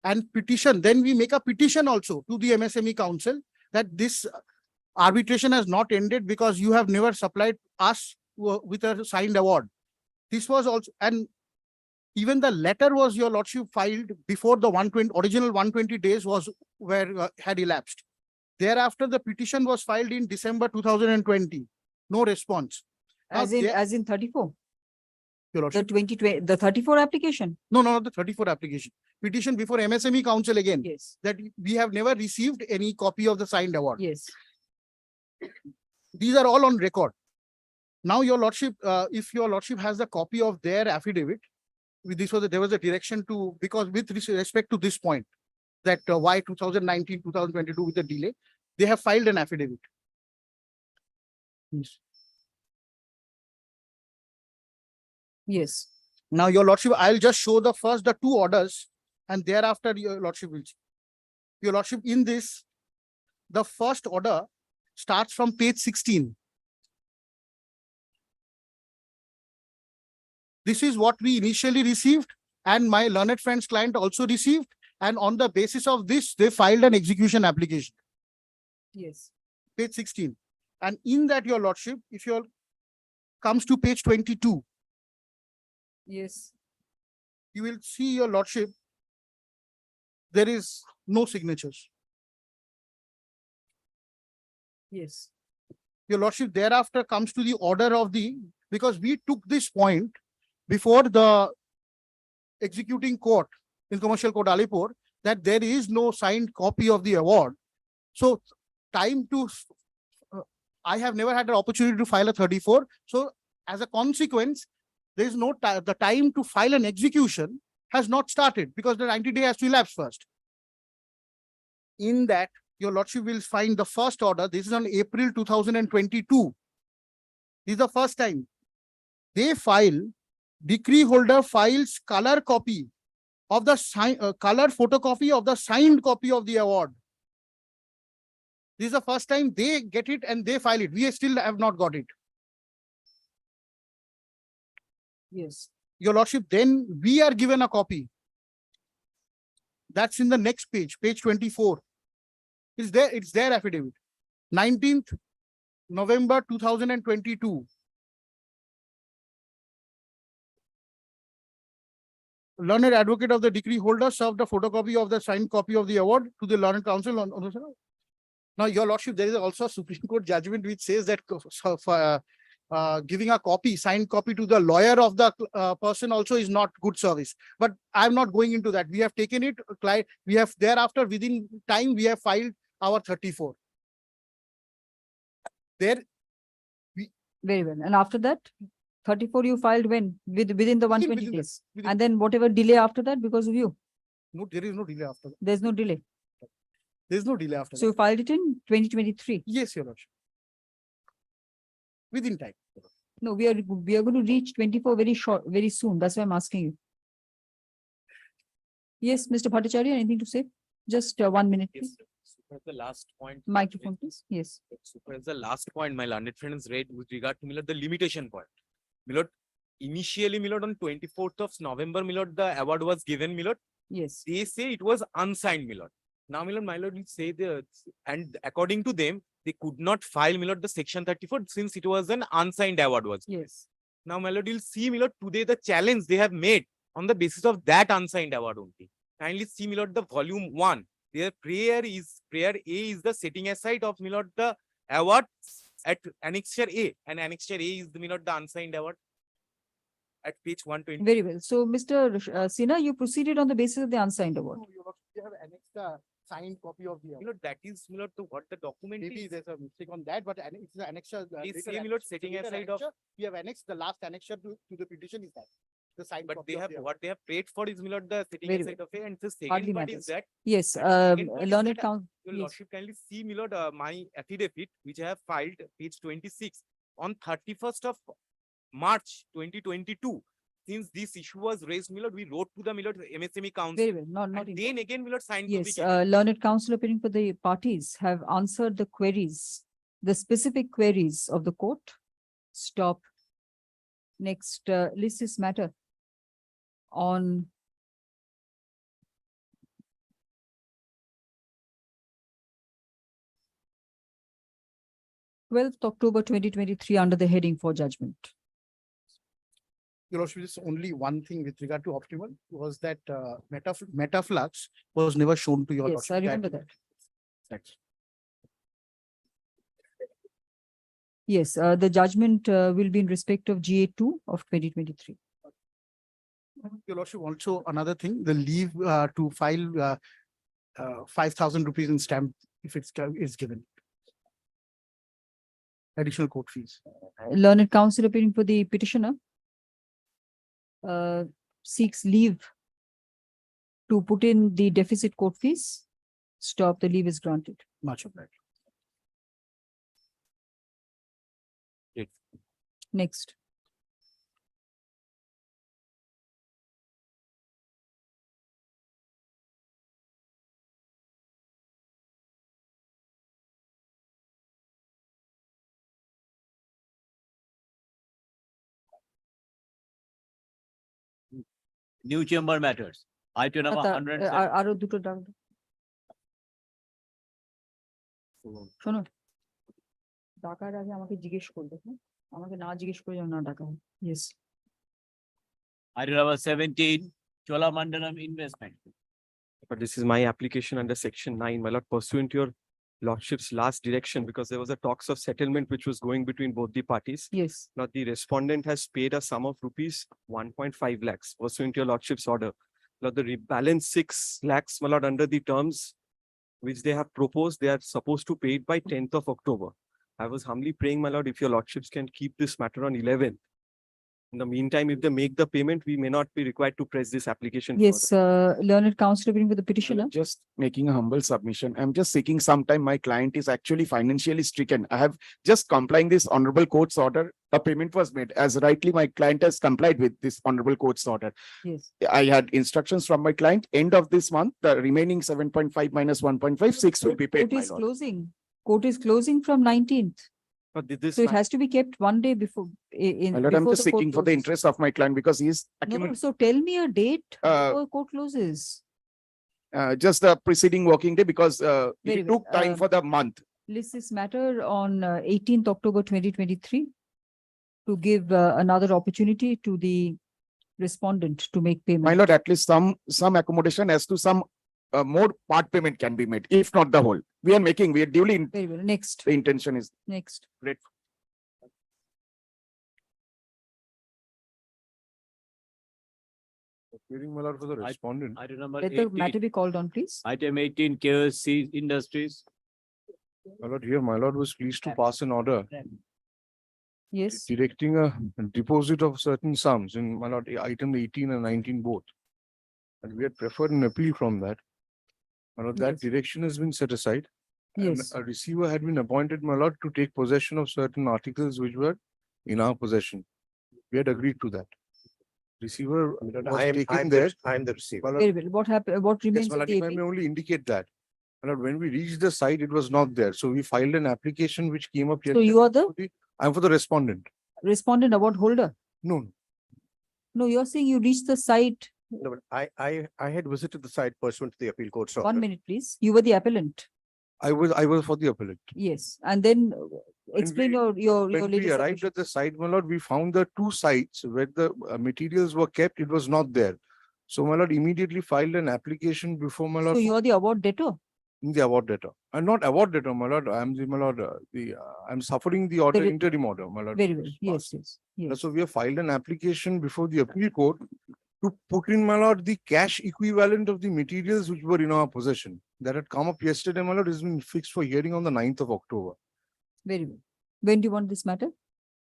And petition, then we make a petition also to the MSME Council that this arbitration has not ended because you have never supplied us with a signed award. This was also, and even the letter was, your lordship, filed before the original 120 days was had elapsed. Thereafter, the petition was filed in December 2020. No response. As in 34? Your lordship. The 34 application? No, not the 34 application. Petition before MSME Council again. Yes. That we have never received any copy of the signed award. Yes. These are all on record. Now, your lordship, if your lordship has a copy of their affidavit, there was a direction to, because with respect to this point, that why 2019, 2022 with the delay, they have filed an affidavit. Yes. Yes. Now, your lordship, I'll just show the two orders, and thereafter your lordship will see. Your lordship, in this, the first order starts from page 16. This is what we initially received, and my learned friend's client also received, and on the basis of this, they filed an execution application. Yes. Page 16. And in that, your lordship, if you comes to page 22, yes, you will see, your lordship, there is no signatures. Yes. Your lordship, thereafter comes to the order of the, because we took this point before the executing court in Commercial Court Alipur, that there is no signed copy of the award. So time to, I have never had an opportunity to file a 34. So as a consequence, there is no time, the time to file an execution has not started because the 90 days has to elapse first. In that, your lordship will find the first order. This is on April 2022. This is the first time they file, decree holder files color copy of the color photocopy of the signed copy of the award. This is the first time they get it and they file it. We still have not got it. Yes. Your lordship, then we are given a copy. That's in the next page, page 24. It's their affidavit. 19th November 2022. Learned advocate of the decree holder served a photocopy of the signed copy of the award to the learned counsel on the. Now, your lordship, there is also a Supreme Court judgment which says that giving a copy, signed copy to the lawyer of the person also is not good service. But I'm not going into that. We have taken it, we have thereafter within time, we have filed our 34. There. Very well. And after that, 34 you filed when? Within the 120 days. And then whatever delay after that because of you? No, there is no delay after that. There's no delay. There's no delay after So you filed it in 2023? Yes, your lordship. Within time. No, we are going to reach 24 very soon. That's why I'm asking you. Yes, Mr. Bhattacharya, anything to say? Just 1 minute, please. The last point. Microphone, please. Yes. Super as the last point my learned friend has read with regard to Milord, the limitation point. Milord, initially, Milord, on 24th of November, Milord, the award was given, Milord. Yes. They say it was unsigned, Milord. Now, Milord, my Lord will say and according to them, they could not file, Milord, the section 34 since it was an unsigned award was. Yes. Now, my Lord, you'll see, Milord, today the challenge they have made on the basis of that unsigned award only. Kindly see, Milord, the volume 1. Their prayer A is the setting aside of, Milord, the award at annexure A, and annexure A is the, Milord, the unsigned award at page 120. Very well. So, Mr. Sinha, you proceeded on the basis of the unsigned award. No, you have annexed signed copy of the. You know, that is, my lord, to what the document Maybe is. there's a mistake on that, but it's the annexure. Is later same, my annex- lord, so setting later aside of. annexure, we have annexed the last annexure to the petition is that. The signed But copy they of have, the- what they have paid for is, my lord, the setting Very aside of it. And the Hardly second part is matters. that. Yes, and the second part is learned that, counsel. Your Yes. lordship kindly see, my lord, my affidavit, which I have filed, page 26, on 31st of March 2022. Since this issue was raised, my lord, we wrote to the, my lord, MSME council. Very well, not And then again, my lord, signed. Yes, learned counsel appearing for the parties have answered the queries, the specific queries of the court. Stop. Next, list this matter on 12th October 2023 under the heading for judgment. Your Lordship, just only one thing with regard to optimal was that metaflux was never shown to your Yes, Lordship. I remember that. That's- Yes, the judgment will be in respect of GA2 of 2023. Your Lordship, also another thing, the leave to file 5,000 rupees in stamp if it's is given. Additional court fees. Learned counsel appearing for the petitioner seeks leave to put in the deficit court fees. Stop, the leave is granted. Much of that. Next. New chamber matters. Item number 107. আরো দুটো ডাক দাও। শোনো ডাকার আগে আমাকে জিজ্ঞেস করবে, হ্যাঁ? আমাকে না জিজ্ঞেস করে যেন না ডাকা হয়। Yes. Item number 17, Cholamandalam investment. But this is my application under section 9, my lord, pursuant to your lordship's last direction, because there was a talks of settlement which was going between both the parties. Yes. Now the respondent has paid a sum of rupees 1.5 lakhs pursuant to your lordship's order. Now the balance 6 lakhs, my lord, under the terms which they have proposed, they are supposed to pay it by 10th of October. I was humbly praying, my lord, if your lordships can keep this matter on 11th. In the meantime, if they make the payment, we may not be required to press this application. Yes, learned counsel appearing for the petitioner. Just making a humble submission. I'm just seeking some time. My client is actually financially stricken. I have just complying this honorable court's order. A payment was made as rightly my client has complied with this honorable court's order. Yes. I had instructions from my client. End of this month, the remaining 7.5 minus 1.5, 6 will be paid. Court My is lord. closing. Court is closing from 19th. But this So it has to be kept one day before. My lord, I'm before just the court seeking for the closes. interest of my client because he is No, so tell me a date before court closes. just the preceding working day because Very it well. took time for the month. List this matter on 18th October 2023 to give another opportunity to the respondent to make payment. My lord, at least some accommodation as to some more part payment can be made, if not the whole. We are duly, Very well. Next. the intention is Next. great. Hearing, my lord, for the respondent. Item number Let the 18. matter be called on, please. Item 18, KOC Industries. My lord, here, my lord was pleased to pass an order Yes. directing a deposit of certain sums in, my lord, item 18 and 19 both. And we had preferred an appeal from that. My lord, that direction has been set aside. And Yes. a receiver had been appointed, my lord, to take possession of certain articles which were in our possession. We had agreed to that. Receiver was taken there. I am the receiver. My lord, Very well. What happened? What yes, remains my of lord, the if I appeal? may only indicate that. My lord, when we reached the site, it was not there. So we filed an application which came up So yesterday. you are the I'm for the respondent. respondent award holder? No, No, you're saying you reached the site. No, but I had visited the site pursuant to the appeal court's order. 1 minute, please. You were the appellant. I was for the appellate. Yes. And then explain your When we latest arrived submission. at the site, my lord, we found the two sites where the materials were kept. It was not there. So my lord immediately filed an application before my lord. So you are the award debtor? The award debtor. I'm not award debtor, my lord. I'm the, my lord, I'm suffering the order, interim order, my lord. Very well. Yes, yes, yes. So we have filed an application before the appeal court to put in, my lord, the cash equivalent of the materials which were in our possession. That had come up yesterday, my lord, has been fixed for hearing on the 9th of October. Very well. When do you want this matter?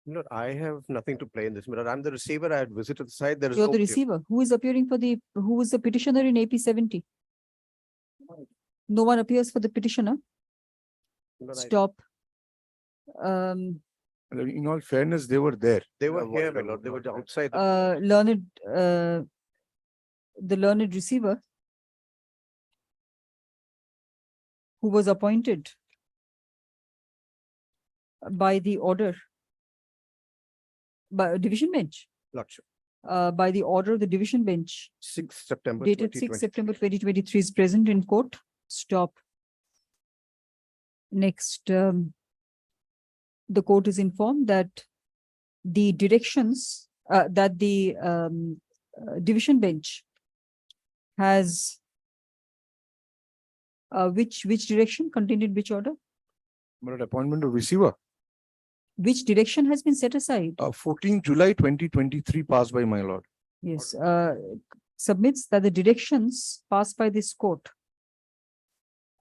No, I have nothing to play in this matter. I'm the receiver. I had visited the site. There is You're no the clear- receiver. Who is appearing for who is the petitioner in AP 70? No one appears for the petitioner. No, I- Stop. In all fairness, they were there. They were here, my lord. They were outside. The learned receiver who was appointed by the order by division bench, Lordship. by the order of the division bench 6 September dated 6 September 2023 is present in court. Stop. Next, the court is informed that the directions that the division bench has which direction contained in which order? My lord, appointment of receiver. Which direction has been set aside? 14 July 2023 passed by, my lord. Yes, submits that the directions passed by this court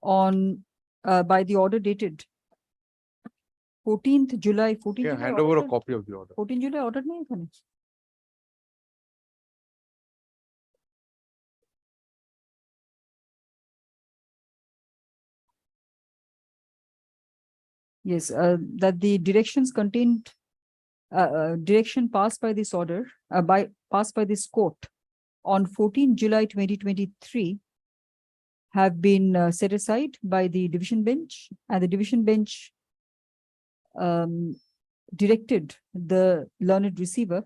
on by the order dated 14th July, 14 Yeah, July hand over a order- copy of the order. 14 July order nahi hai ekhane? Yes, that the directions contained direction passed by this order passed by this court on 14 July 2023 have been set aside by the division bench, and the division bench directed the learned receiver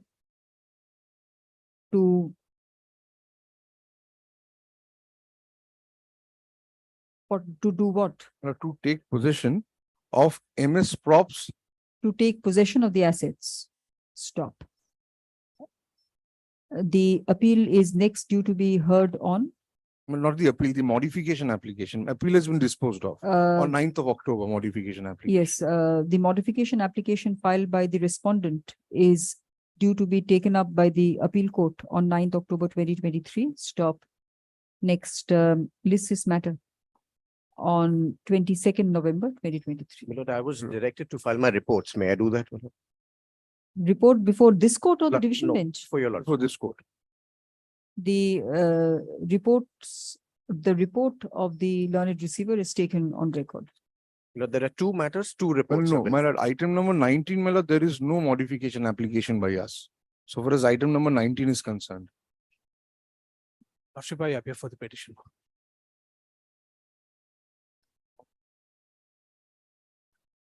to do what? To take possession of MS props. To take possession of the assets. Stop. The appeal is next due to be heard on Well, not the appeal, the modification application. Appeal has been disposed of on 9th of October, modification application. yes, the modification application filed by the respondent is due to be taken up by the appeal court on 9th October 2023. Stop. Next, list this matter on 22nd November 2023. My lord, I was directed to file my reports. May I do that? My lord? Report before this court or the division No, bench? For your lord. For this court. The report of the learned receiver is taken on record. My lord, there are two matters, two Well, reports. no, have been my lord, item number 19, my lord, there is no modification application by us. So far as item number 19 is concerned. Lordship, I appear for the petition.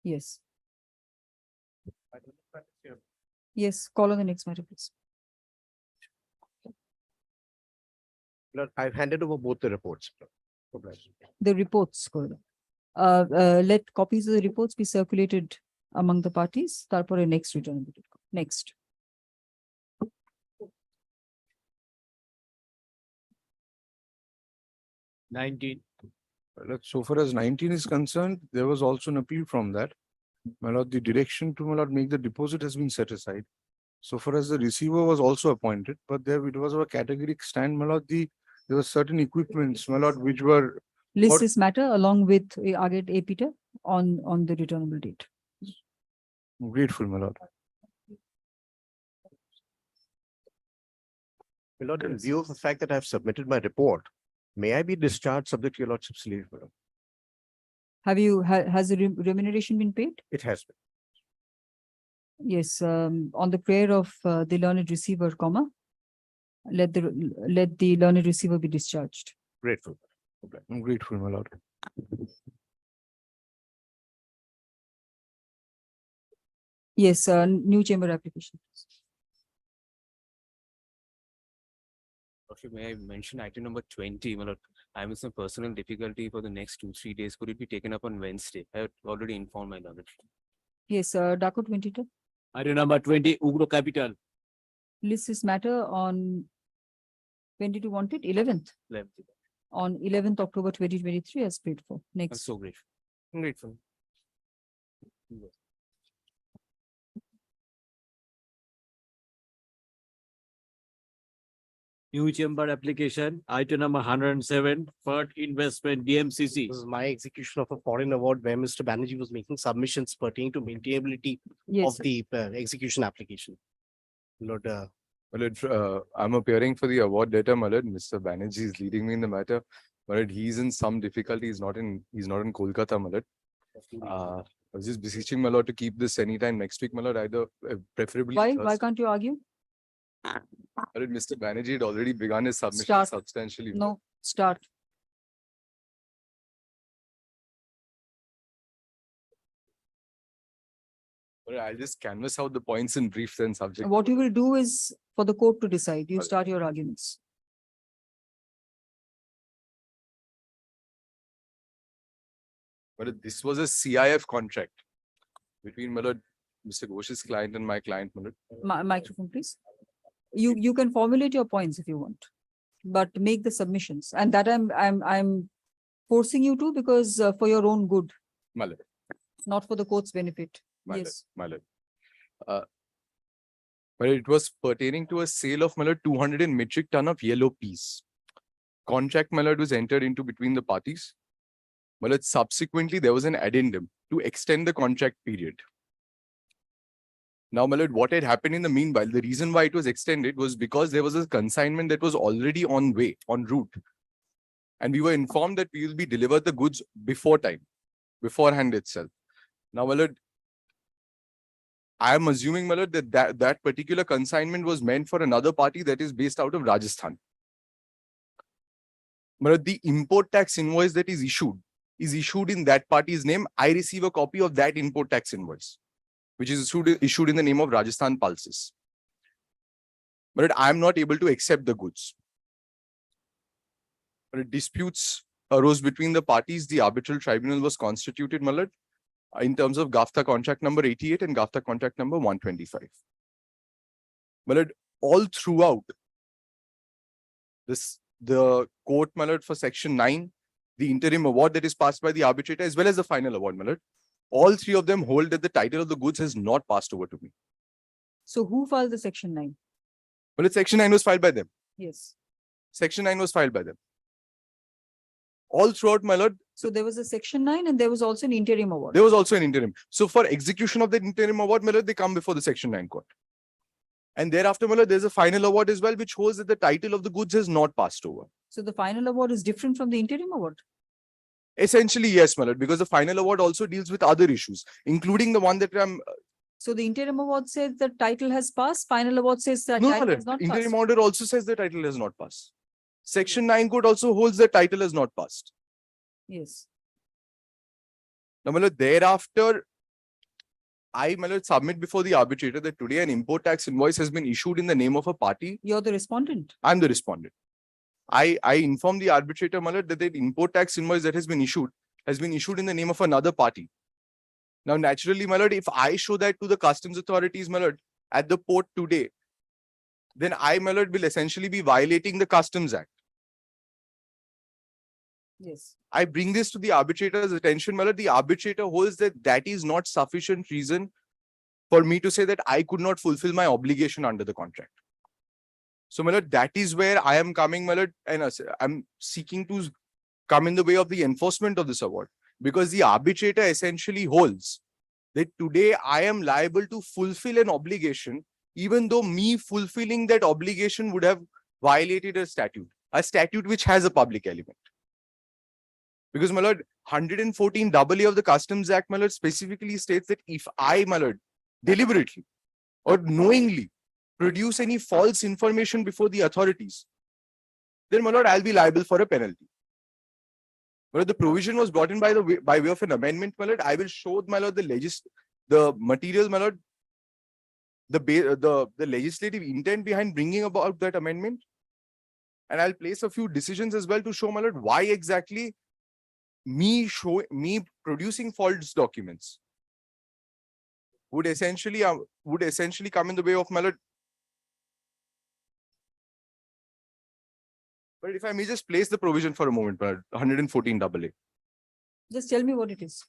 Yes. Yes, call on the next matter, please. Lord, I've handed over both the reports. The reports, go ahead. Let copies of the reports be circulated among the parties. Tarpore next return. Next. So far as 19 is concerned, there was also an appeal from that. My lord, the direction to, my lord, make the deposit has been set aside. So far as the receiver was also appointed, but there it was a categoric stand, my lord, there were certain equipments, my lord, which were. List this matter along with Agate A. Peter on the returnable date. I'm grateful, my lord. My lord, in view of the fact that I have submitted my report, may I be discharged subject to your lordship's leave? My lord? Have you, has the remuneration been paid? It has been. Yes, on the prayer of the learned receiver, comma, let the learned receiver be discharged. Grateful. I'm grateful, my lord. Yes, new chamber application. Lordship, may I mention item number 20? My lord, I'm in some personal difficulty for the next 2-3 days. Could it be taken up on Wednesday? I have already informed my lord. Yes, DACO 22. Item number 20, Ugro Capital. List this matter on 22 wanted 11th. 11th. On 11th October 2023 as paid for. I'm Next. so grateful. I'm grateful. New chamber application, item number 107, Fert Investment, DMCC. This is my execution of a foreign award where Mr. Banerjee was making submissions pertaining to maintainability Yes, of the execution application. Lord, I'm appearing for the award data, Malad. Mr. Banerjee is leading me in the matter. Malad, he's in some difficulty. He's not in Kolkata, Malad. I was just beseeching Malad to keep this anytime next week, Malad, either preferably. Why Thursday. can't you argue? Malad, Mr. Banerjee had already begun his submission Start. substantially. No, start. Malad, I'll just canvas out the points in brief then subject. What you will do is for the court to decide. You start your arguments. Malad, this was a CIF contract between Malad, Mr. Ghosh's client and my client, Malad. Microphone, please. You can formulate your points if you want, but make the submissions. And that I'm forcing you to because for your own good, Malad. not for the court's benefit. Malad, Yes. Malad. But it was pertaining to a sale of Malad 200 metric ton of yellow peas. Contract Malad was entered into between the parties. Malad, subsequently, there was an addendum to extend the contract period. Now, Malad, what had happened in the meanwhile, the reason why it was extended was because there was a consignment that was already en route. And we were informed that we will be delivered the goods beforehand itself. Now, Malad, I am assuming, Malad, that particular consignment was meant for another party that is based out of Rajasthan. Malad, the import tax invoice that is issued in that party's name. I receive a copy of that import tax invoice, which is issued in the name of Rajasthan Pulses. But I am not able to accept the goods. But disputes arose between the parties. The arbitral tribunal was constituted, Malad, in terms of GAFTA contract number 88 and GAFTA contract number 125. Malad, all throughout the court, Malad, for section 9, the interim award that is passed by the arbitrator, as well as the final award, Malad, all three of them hold that the title of the goods has not passed over to me. So who filed the section 9? Well, section 9 was filed by them. Yes. Section 9 was filed by them. All throughout, my lord. So there was a section 9 and there was also an interim award. There was also an interim. So for execution of the interim award, my lord, they come before the section 9 court. And thereafter, my lord, there's a final award as well, which holds that the title of the goods has not passed over. So the final award is different from the interim award? Essentially, yes, my lord, because the final award also deals with other issues, including the one that I'm... So the interim award says the title has passed, final award says that No, title my has lord, not interim passed. order also says the title has not passed. Section 9 court also holds the title has not passed. Yes. Now, my lord, thereafter, I, my lord, submit before the arbitrator that today an import tax invoice has been issued in the name of a party. You're the respondent. I'm the respondent. I inform the arbitrator, my lord, that the import tax invoice that has been issued in the name of another party. Now, naturally, my lord, if I show that to the customs authorities, my lord, at the port today, then I, my lord, will essentially be violating the Customs Act. Yes. I bring this to the arbitrator's attention, my lord. The arbitrator holds that that is not sufficient reason for me to say that I could not fulfill my obligation under the contract. So, my lord, that is where I am coming, my lord, and I'm seeking to come in the way of the enforcement of this award, because the arbitrator essentially holds that today I am liable to fulfill an obligation, even though me fulfilling that obligation would have violated a statute which has a public element. Because, my lord, 114 AA of the Customs Act, my lord, specifically states that if I, my lord, deliberately or knowingly produce any false information before the authorities, then, my lord, I'll be liable for a penalty. But the provision was brought in by way of an amendment, my lord. I will show, my lord, the materials, my lord, the legislative intent behind bringing about that amendment. And I'll place a few decisions as well to show, my lord, why exactly me producing false documents would essentially come in the way of, my lord. But if I may just place the provision for a moment, my lord, 114 AA. Just tell me what it is.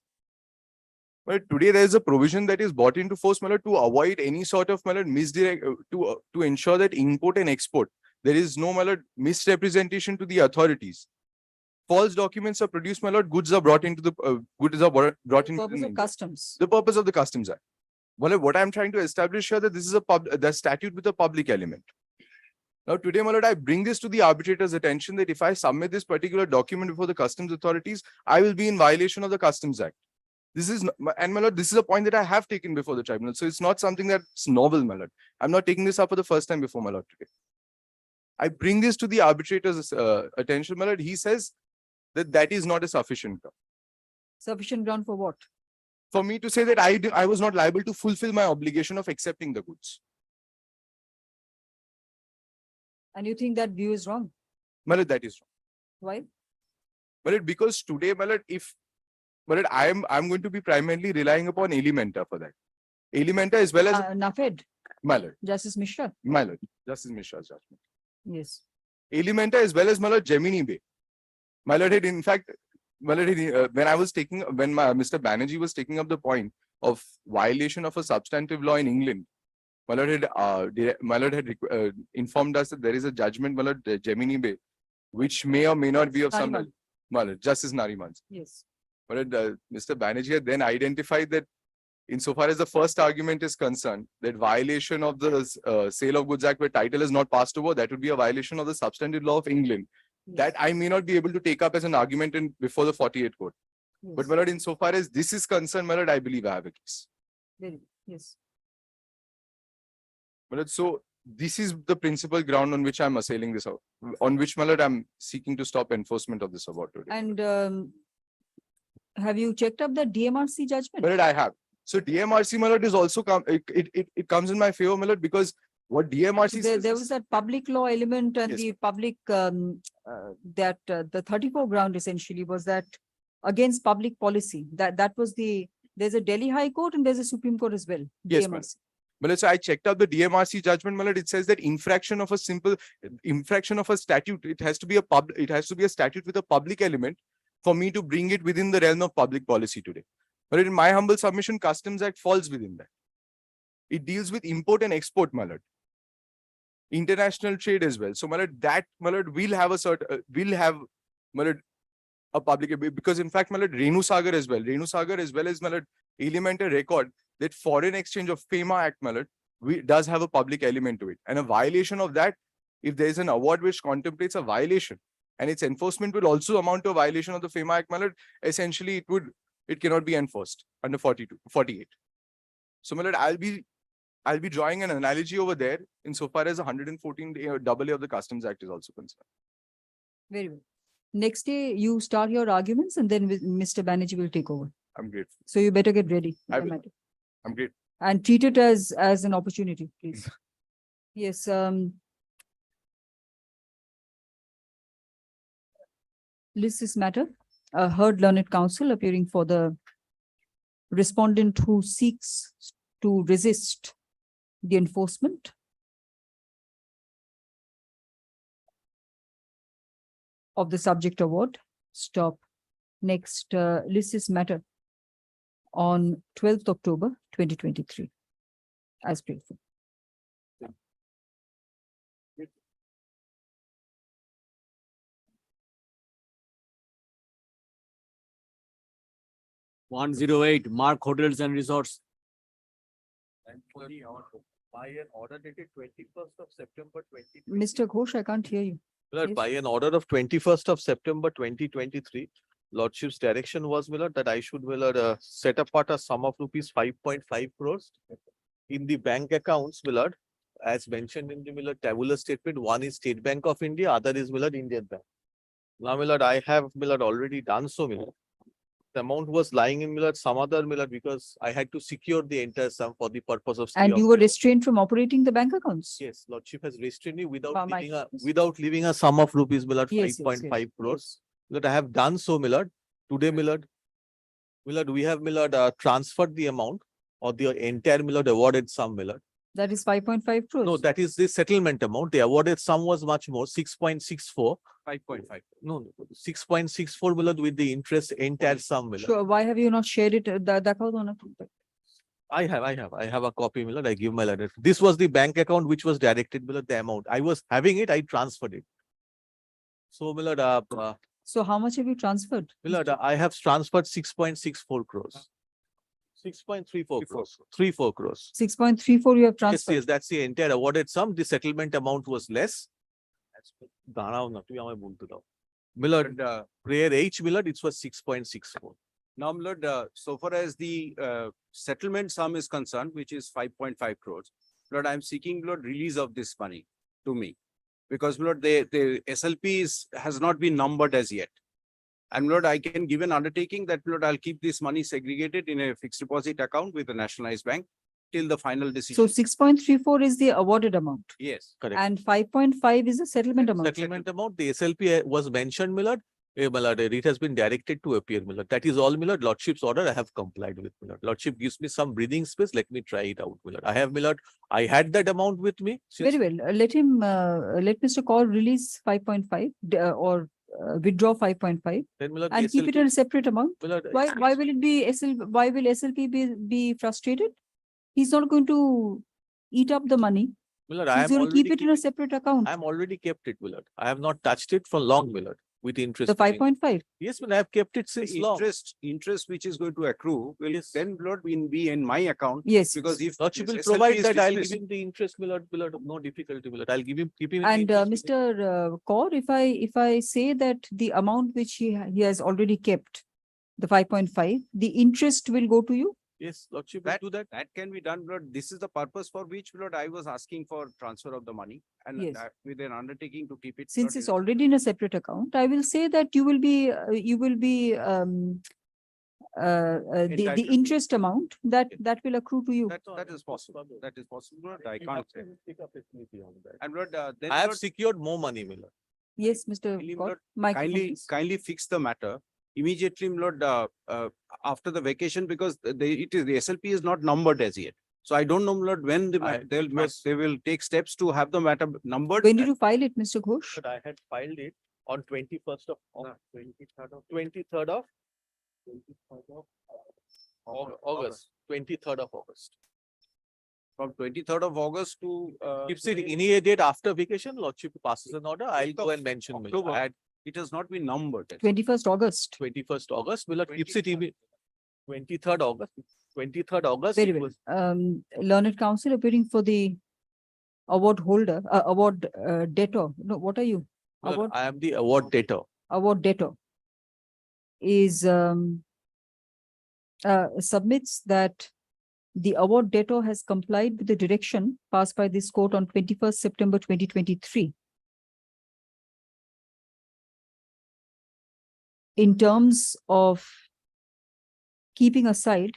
But today there is a provision that is brought into force, my lord, to avoid any sort of, my lord, misdirect, to ensure that import and export There is no, my lord, misrepresentation to the authorities. False documents are produced, my lord, goods are brought into the, brought into Purpose the of customs. the purpose of the Customs Act. Well, what I'm trying to establish here that this is the statute with a public element. Now, today, my lord, I bring this to the arbitrator's attention that if I submit this particular document before the customs authorities, I will be in violation of the Customs Act. This is, and my lord, this is a point that I have taken before the tribunal. So it's not something that's novel, my lord. I'm not taking this up for the first time before, my lord, today. I bring this to the arbitrator's attention, my lord. He says that that is not a sufficient ground. Sufficient ground for what? For me to say that I was not liable to fulfill my obligation of accepting the goods. And you think that view is wrong? My lord, that is wrong. Why? My lord, because today, my lord, I'm going to be primarily relying upon Elementa for that. Elementa as well as NAFED. my lord. Justice Mishra. My lord. Justice Mishra's judgment. Yes. Elementa as well as my lord Gemini Bay. My lord had in fact, my lord, when Mr. Banerjee was taking up the point of violation of a substantive law in England, my lord had informed us that there is a judgment, my lord, Gemini Bay, which may or may not be of some, my lord, Justice Nariman's. Yes. My lord, Mr. Banerjee had then identified that insofar as the first argument is concerned, that violation of the Sale of Goods Act where title is not passed over, that would be a violation of the substantive law of England. Yes. That I may not be able to take up as an argument before the 48 court. Yes. But my lord, insofar as this is concerned, my lord, I believe I have a case. Very good. Yes. My lord, so this is the principal ground on which I'm assailing this, on which, my lord, I'm seeking to stop enforcement of this award today. And have you checked up the DMRC judgment? My lord, I have. So DMRC, my lord, is also it comes in my favor, my lord, because what DMRC says there was that public law element and yes, the public the 34 ground essentially was that against public policy. That was there's a Delhi High Court and there's a Supreme Court as well. Yes, DMRC. Well, so I checked out the DMRC judgment, my lord. It says that infraction of a statute, it has to be a statute with a public element for me to bring it within the realm of public policy today. But in my humble submission, Customs Act falls within that. It deals with import and export, my lord. International trade as well. So, my lord, that, my lord, will have my lord, a public, because in fact, my lord, Renu Sagar as well as, my lord, Elementa record that foreign exchange of FEMA Act, my lord, does have a public element to it. And a violation of that, if there is an award which contemplates a violation and its enforcement will also amount to a violation of the FEMA Act, my lord, essentially it cannot be enforced under 48. So, my lord, I'll be drawing an analogy over there insofar as 114 AA of the Customs Act is also concerned. Very well. Next day, you start your arguments and then Mr. Banerjee will take over. I'm grateful. So you better get ready. I'm grateful. And treat it as an opportunity, please. Yes. List this matter. Heard learned counsel appearing for the respondent who seeks to resist the enforcement of the subject award. Stop. Next, list this matter on 12th October 2023 as briefed. Mark Hotels and Resorts. By an order dated 21st of September 2023. Mr. Ghosh, I can't hear you. Lord, by an order of 21st of September 2023, Lordship's direction was, my lord, that I should, my lord, set apart a sum of rupees 5.5 crores in the bank accounts, my lord, as mentioned in the, my lord, tabular statement. One is State Bank of India, other is, my lord, Indian Bank. Now, my lord, I have, my lord, already done so, my lord. The amount was lying in, my lord, some other, my lord, because I had to secure the entire sum for the purpose of. And you were restrained from operating the bank accounts? Yes, Lordship has restrained me without leaving a sum of rupees, my lord, 5.5 crores. That I have done so, my lord. Today, my lord, we have, my lord, transferred the amount or the entire, my lord, awarded sum, my lord. That is 5.5 crores? No, that is the settlement amount. The awarded sum was much more, 6.64. 5.5. No, 6.64, my lord, with the interest entire sum, my lord. Sure. Why have you not shared it? I have a copy, my lord. I give my lord. This was the bank account which was directed, my lord, the amount. I was having it, I transferred it. So, my lord, So how much have you transferred? my lord, I have transferred 6.64 crores. 6.34 crores. 34 crores. 6.34 you have Yes, transferred. yes, that's the entire awarded sum. The settlement amount was less. দাঁড়াও না, তুমি আমায় বলতে দাও। My lord, prayer H, my lord, it was 6.64. Now, my lord, so far as the settlement sum is concerned, which is 5.5 crores, Lord, I'm seeking, Lord, release of this money to me. Because, Lord, the SLP has not been numbered as yet. And Lord, I can give an undertaking that, Lord, I'll keep this money segregated in a fixed deposit account with the nationalized bank till the final decision. So 6.34 is the awarded amount Yes. Correct. and 5.5 is the settlement amount. Settlement amount, the SLP was mentioned, my lord. My lord, it has been directed to appear, my lord. That is all, my lord. Lordship's order I have complied with, my lord. Lordship gives me some breathing space. Let me try it out, my lord. I have, my lord, I had that amount with me. Very well. Let Mr. Kaur release 5.5 or withdraw 5.5 Then, my lord, and the keep it SLP in a separate amount. My lord, Why will it be why will SLP be frustrated? He's not going to eat up the money. my lord, I He's am going to keep already it in a separate account. I am already kept it, my lord. I have not touched it for long, my lord, with interest. The 5.5. Yes, but I have kept it since long. Interest which is going to accrue will then, Lord, be in my account. Yes. Because if Lordship this will SLP provide is that, I'll give dismissed- him the interest, my lord, no difficulty, my lord. I'll keep him. And Mr. Kaur, if I say that the amount which he has already kept, the 5.5, the interest will go to you? Yes, Lordship will do that. That can be done, Lord. This is the purpose for which, Lord, I was asking for transfer of the money and Yes. with an undertaking to keep it. Since Lord, it's already in a separate account, I will say that you will be the Entitled to. interest amount that will accrue to you. That is possible. That is possible, Lord. I can't say. Pick up his meeting on that. And Lord, then I have Lord, secured more money, my lord. Yes, Mr. Kaur. Lord, Microphone, please. kindly fix the matter immediately, Lord, after the vacation, because the SLP is not numbered as yet. So I don't know, Lord, when they will take steps to have the matter numbered. When did you file it, Mr. Ghosh? But I had filed it on 21st of August, 23rd of August, 23rd of August. From 23rd of August to Keeps it any date after vacation, Lordship passes an order, I'll go and mention. my lord. October. It has not been numbered. 21st August. 21st August, my lord, keeps it 23rd August. 23rd August. Very it well. was- Learned counsel appearing for the award holder, award debtor. No, what are you? my lord, Award, I am the award debtor. award debtor is submits that the award debtor has complied with the direction passed by this court on 21st September 2023. In terms of keeping aside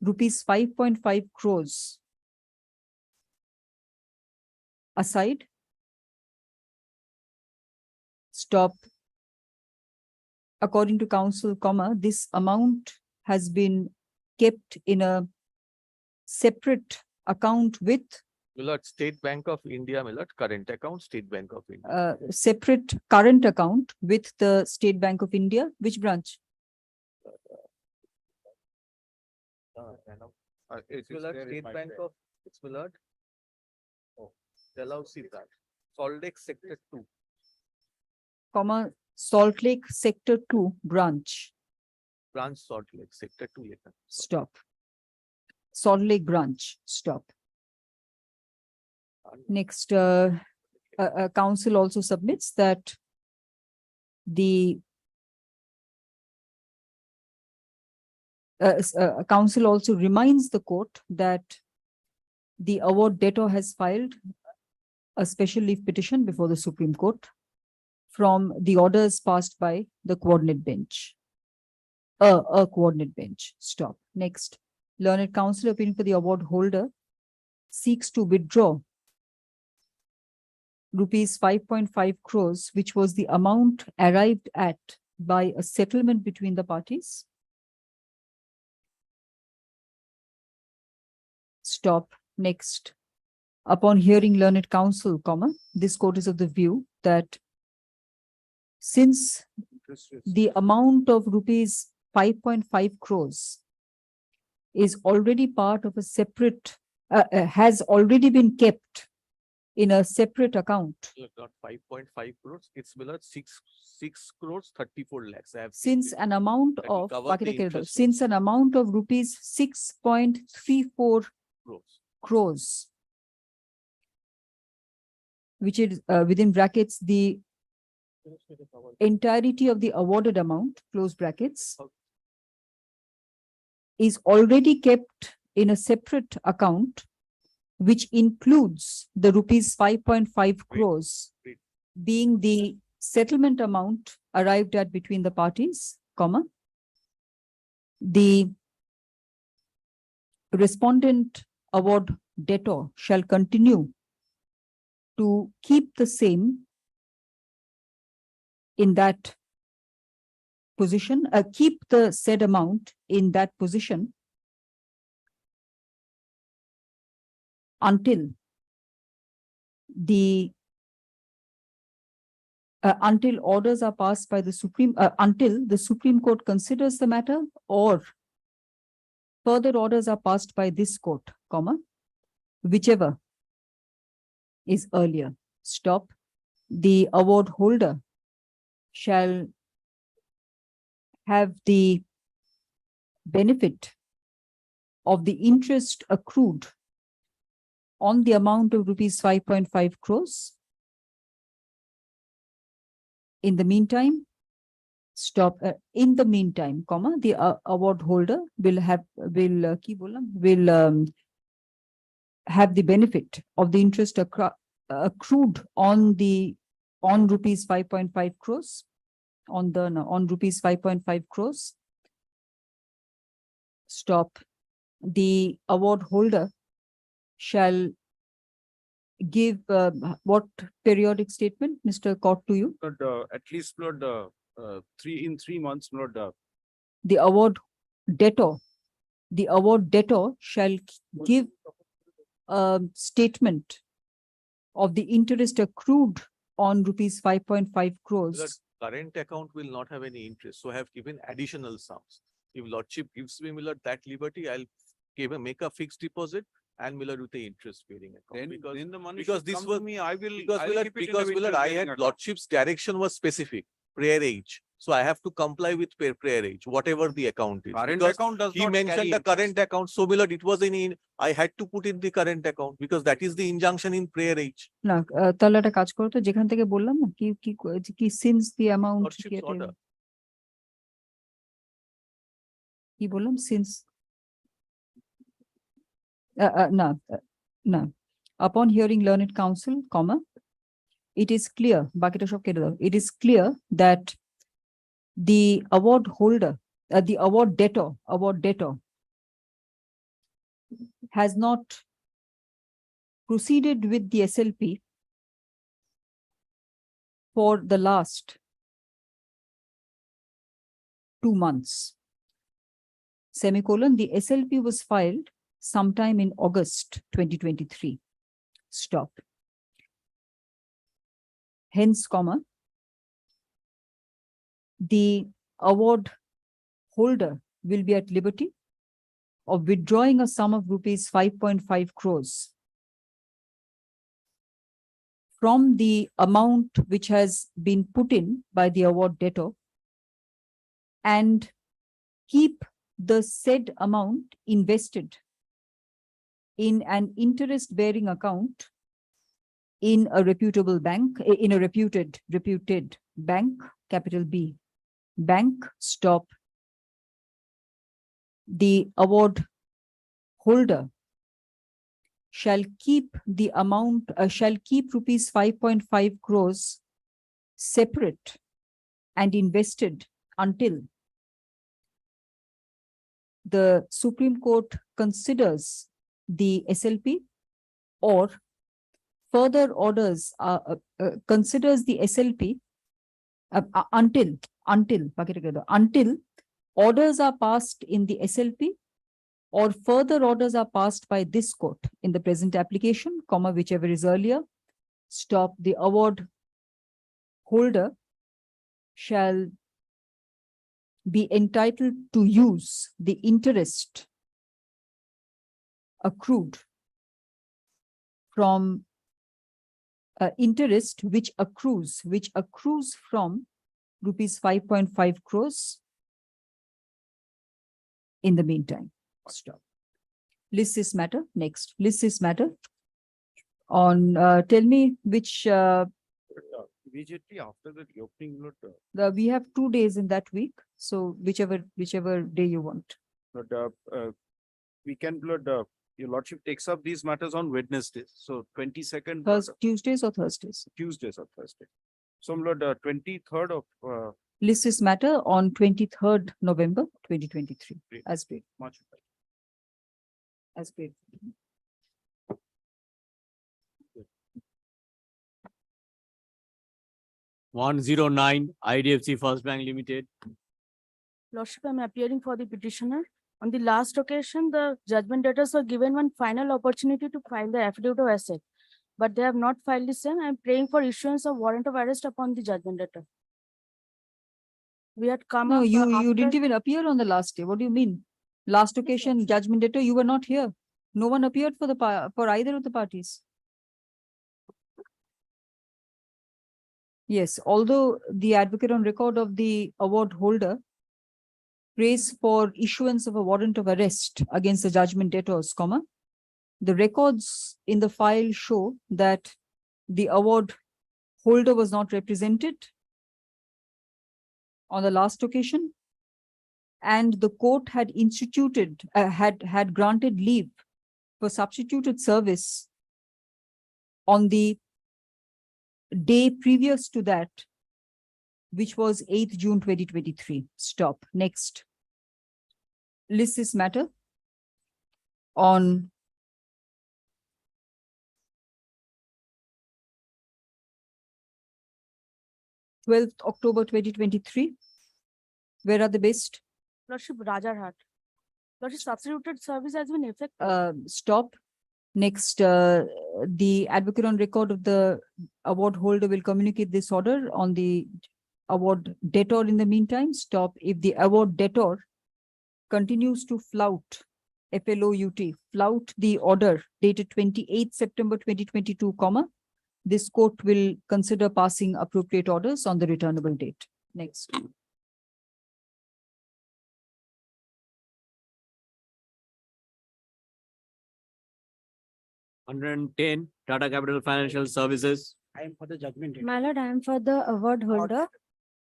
rupees 5.5 crores aside. Stop. According to counsel, this amount has been kept in a separate account with My lord, State Bank of India, my lord, current account, State Bank of India. separate current account with the State Bank of India. Which branch? It's my lord, State Bank of, it's my lord. Oh, Dalhousie branch, Salt Lake Sector 2. Salt Lake Sector 2 branch. Branch Salt Lake Sector 2. Stop. Salt Lake branch. Stop. Next, council also submits that the council also reminds the court that the award debtor has filed a special leave petition before the Supreme Court from the orders passed by the coordinate bench. A coordinate bench. Stop. Next, learned counsel appealing for the award holder seeks to withdraw rupees 5.5 crores, which was the amount arrived at by a settlement between the parties. Stop. Next, upon hearing learned counsel, this court is of the view that since the amount of rupees 5.5 crores is already part of a separate, has already been kept in a separate account. Not 5.5 crores, it's below 6 crores 34 lakhs. I have Since kept it. an amount That will of, cover Baki the take it, interest since an amount of rupees 6.34 crores. crores, which is within brackets, the entirety of the awarded amount, close brackets, is already kept in a separate account, which includes the rupees 5.5 crores being the settlement amount arrived at between the parties, comma. The respondent award debtor shall continue to keep the same in that position, keep the said amount in that position until the until orders are passed by the until the Supreme Court considers the matter or further orders are passed by this court, comma, whichever is earlier. Stop. The award holder shall have the benefit of the interest accrued on the amount of rupees 5.5 crores. In the meantime, stop. In the meantime, comma, the award holder will have have the benefit of the interest accrued on rupees 5.5 crores on rupees 5.5 crores. Stop. The award holder shall give what periodic statement, Mr. Court, to you? At least, Lord, 3 months, Lord. The award debtor shall give a statement of the interest accrued on rupees 5.5 crores. The current account will not have any interest, so I have given additional sums. If Lordship gives me, Miller, that liberty, I'll make a fixed deposit and Miller with the interest bearing account. Then the money Because should this come was to me, I will. because I'll Miller, keep it in because the Miller, interest I bearing had account. Lordship's direction was specific, prayer age. So I have to comply with prayer age, whatever the account is. Current Because account does he not mentioned carry the interest. current account, so Miller, it was I had to put in the current account because that is the injunction in prayer age. না তাহলে একটা কাজ করো তো, যেখান থেকে বললাম না কি কি কি সিন্স দি অ্যামাউন্ট Lordship's order. কি বললাম সিন্স না না upon hearing learned counsel, comma, it is clear, বাকিটা সব কেটে দাও, it is clear that the award holder, the award debtor has not proceeded with the SLP for the last 2 months. Semicolon, the SLP was filed sometime in August 2023. Stop. Hence, comma, the award holder will be at liberty of withdrawing a sum of rupees 5.5 crores from the amount which has been put in by the award debtor and keep the said amount invested in an interest-bearing account in a reputable bank, in a reputed bank, capital B, bank. Stop. The award holder shall keep the amount, shall keep rupees 5.5 crores separate and invested until the Supreme Court considers the SLP or further orders considers the SLP until orders are passed in the SLP or further orders are passed by this court in the present application, comma, whichever is earlier. Stop. The award holder shall be entitled to use the interest accrued from interest which accrues from rupees 5.5 crores in the meantime. Stop. List this matter. Next, list this matter on, tell me which, Immediately after the opening, we have 2 days in that week. So whichever day you want. We can, your lordship takes up these matters on Wednesdays. So 22nd. Tuesdays or Thursdays? Tuesdays or Thursday. So, my lord, 23rd of List this matter on 23rd November 2023 as paid. March. As paid. IDFC First Bank Limited. Lordship, I am appearing for the petitioner. On the last occasion, the judgment debtors were given one final opportunity to file the affidavit of asset, but they have not filed the same. I am praying for issuance of warrant of arrest upon the judgment debtor. We had come No, up you didn't even appear on the last day. What do you mean? Last occasion, judgment debtor, you were not here. No one appeared for either of the parties. Yes, although the advocate on record of the award holder prays for issuance of a warrant of arrest against the judgment debtors, the records in the file show that the award holder was not represented on the last occasion, and the court had instituted, had granted leave for substituted service on the day previous to that, which was 8th June 2023. Stop. Next. List this matter on October 2023. Where are the best? Lordship, Rajarhat. Lordship, substituted service has been effective. Stop. Next, the advocate on record of the award holder will communicate this order on the award debtor in the meantime. Stop. If the award debtor continues to flout, FLOUT, flout the order dated 28th September 2022, this court will consider passing appropriate orders on the returnable date. Next. Tata Capital Financial Services. I am for the judgment. My lord, I am for the award holder.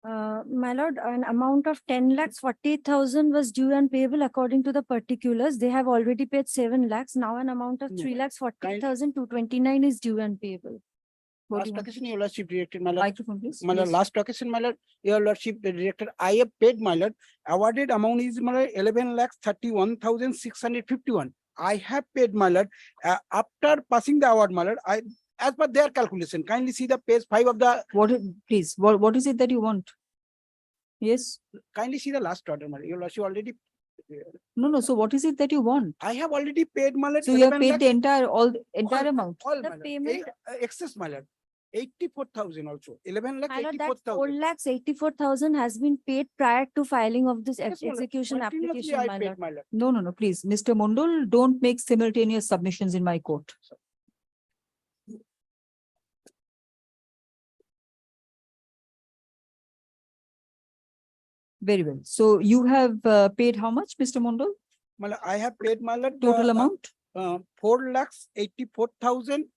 My lord, an amount of 10,40,000 was due and payable according to the particulars. They have already paid 7 lakhs. Now an amount of 3,40,229 is due and payable. Last occasion, your lordship directed, my lord. Microphone, please. My lord, Yes. last occasion, my lord, your lordship directed, I have paid, my lord. Awarded amount is, my lord, 11,31,651. I have paid, my lord. After passing the award, my lord, as per their calculation, kindly see the page 5 of the. Please, what is it that you want? Yes. Kindly see the last order, my lord. Your lordship already. No. So what is it that you want? I have already paid, my lord. So you have 11 paid the entire amount. All, my lord. Excess, my lord. 84,000 also. 11 lakh My lord, that 84,000. 4,84,000 has been paid prior to filing of this Yes, my lord. execution Continuously application, I my paid, lord. my lord. No, please. Mr. Mondol, don't make simultaneous submissions in my court. Very well. So you have paid how much, Mr. Mondol? My lord, I have paid, my lord. Total amount? 4,84,000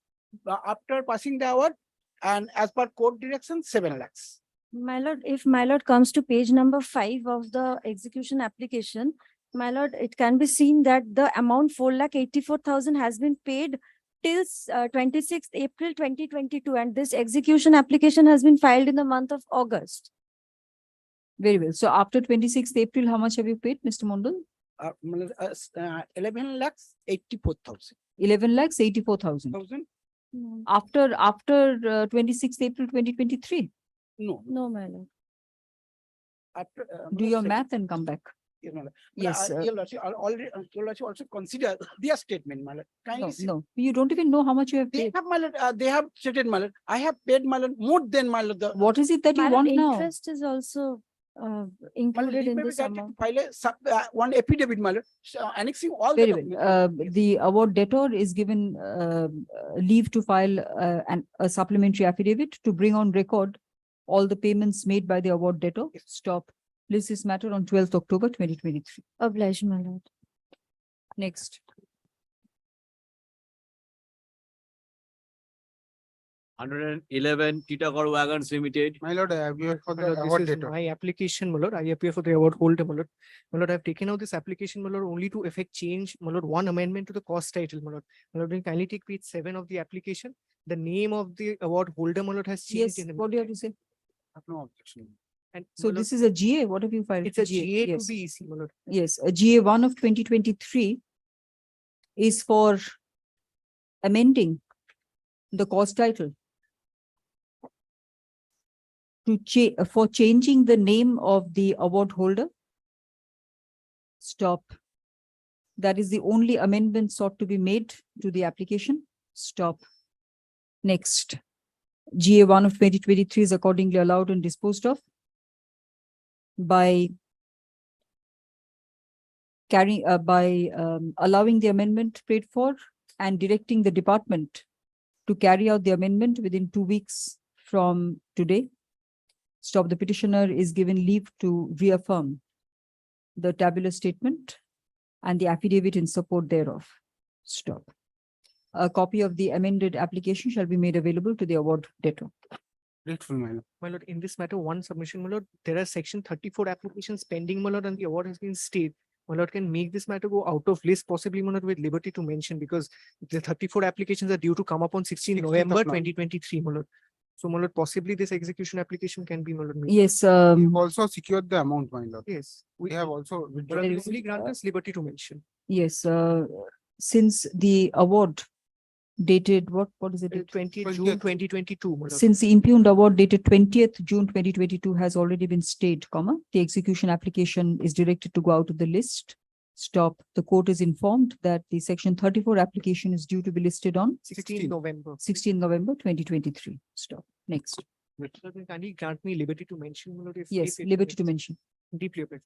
after passing the award, and as per court direction, 7 lakhs. My lord, if my lord comes to page number 5 of the execution application, my lord, it can be seen that the amount 4,84,000 has been paid till 26th April 2022, and this execution application has been filed in the month of August. Very well. So after 26th April, how much have you paid, Mr. Mondol? 11 lakhs 84,000. 11 lakhs 84,000. After 26th April 2023. No. No, my lord. After, Do your math and come back. Yes, my lord. Yes. Your lordship already, your lordship also consider their statement, my lord. Kindly see. No. You don't even know how much you have They paid. have, my lord, they have stated, my lord. I have paid, my lord, more than, my lord. What is it that you My lord, want now? interest is also included in maybe this that amount. file one affidavit, my lord, annexing all the Very documents. well. The award debtor is given leave to file a supplementary affidavit to bring on record all the payments made by the award debtor. Stop. List this matter on 12th October 2023. Obliged, my lord. Next. 111 Titagarh Wagons Limited. My lord, I appear for My the lord, award this is debtor. my application, my lord. I appear for the award holder, my lord. My lord, I have taken out this application, my lord, only to effect change, my lord, one amendment to the cost title, my lord. My lord, will you kindly take page 7 of the application. The name of the award holder, my lord, has changed. Yes, what do you have to say? I have no objection. And So my lord, this is a GA. What have you filed? it's a GA to Yes. the EC, my lord. Yes, a GA1 of 2023 is for amending the cost title to for changing the name of the award holder. Stop. That is the only amendment sought to be made to the application. Stop. Next. GA1 of 2023 is accordingly allowed and disposed of by allowing the amendment paid for and directing the department to carry out the amendment within 2 weeks from today. Stop. The petitioner is given leave to reaffirm the tabular statement and the affidavit in support thereof. Stop. A copy of the amended application shall be made available to the award debtor. Grateful, my lord. My lord, in this matter, one submission, my lord, there are section 34 applications pending, my lord, and the award has been stayed. My lord, can make this matter go out of list, possibly, my lord, with liberty to mention, because the 34 applications are due to come up on 16 16th of November November. 2023, my lord. So, my lord, possibly this execution application can be, my lord, made. Yes, We've also secured the amount, my lord. Yes. We have also But withdrawn. there the- is only grant us liberty to mention. yes, since the award dated, what is it? 20th June 2022, my lord. Since the impugned award dated 20th June 2022 has already been stayed, the execution application is directed to go out of the list. Stop. The court is informed that the section 34 application is due to be listed on 16 November. 16 November 2023. Stop. Next. Sir, can you grant me liberty to mention, my lord? Yes, liberty to mention. Deeply obliged.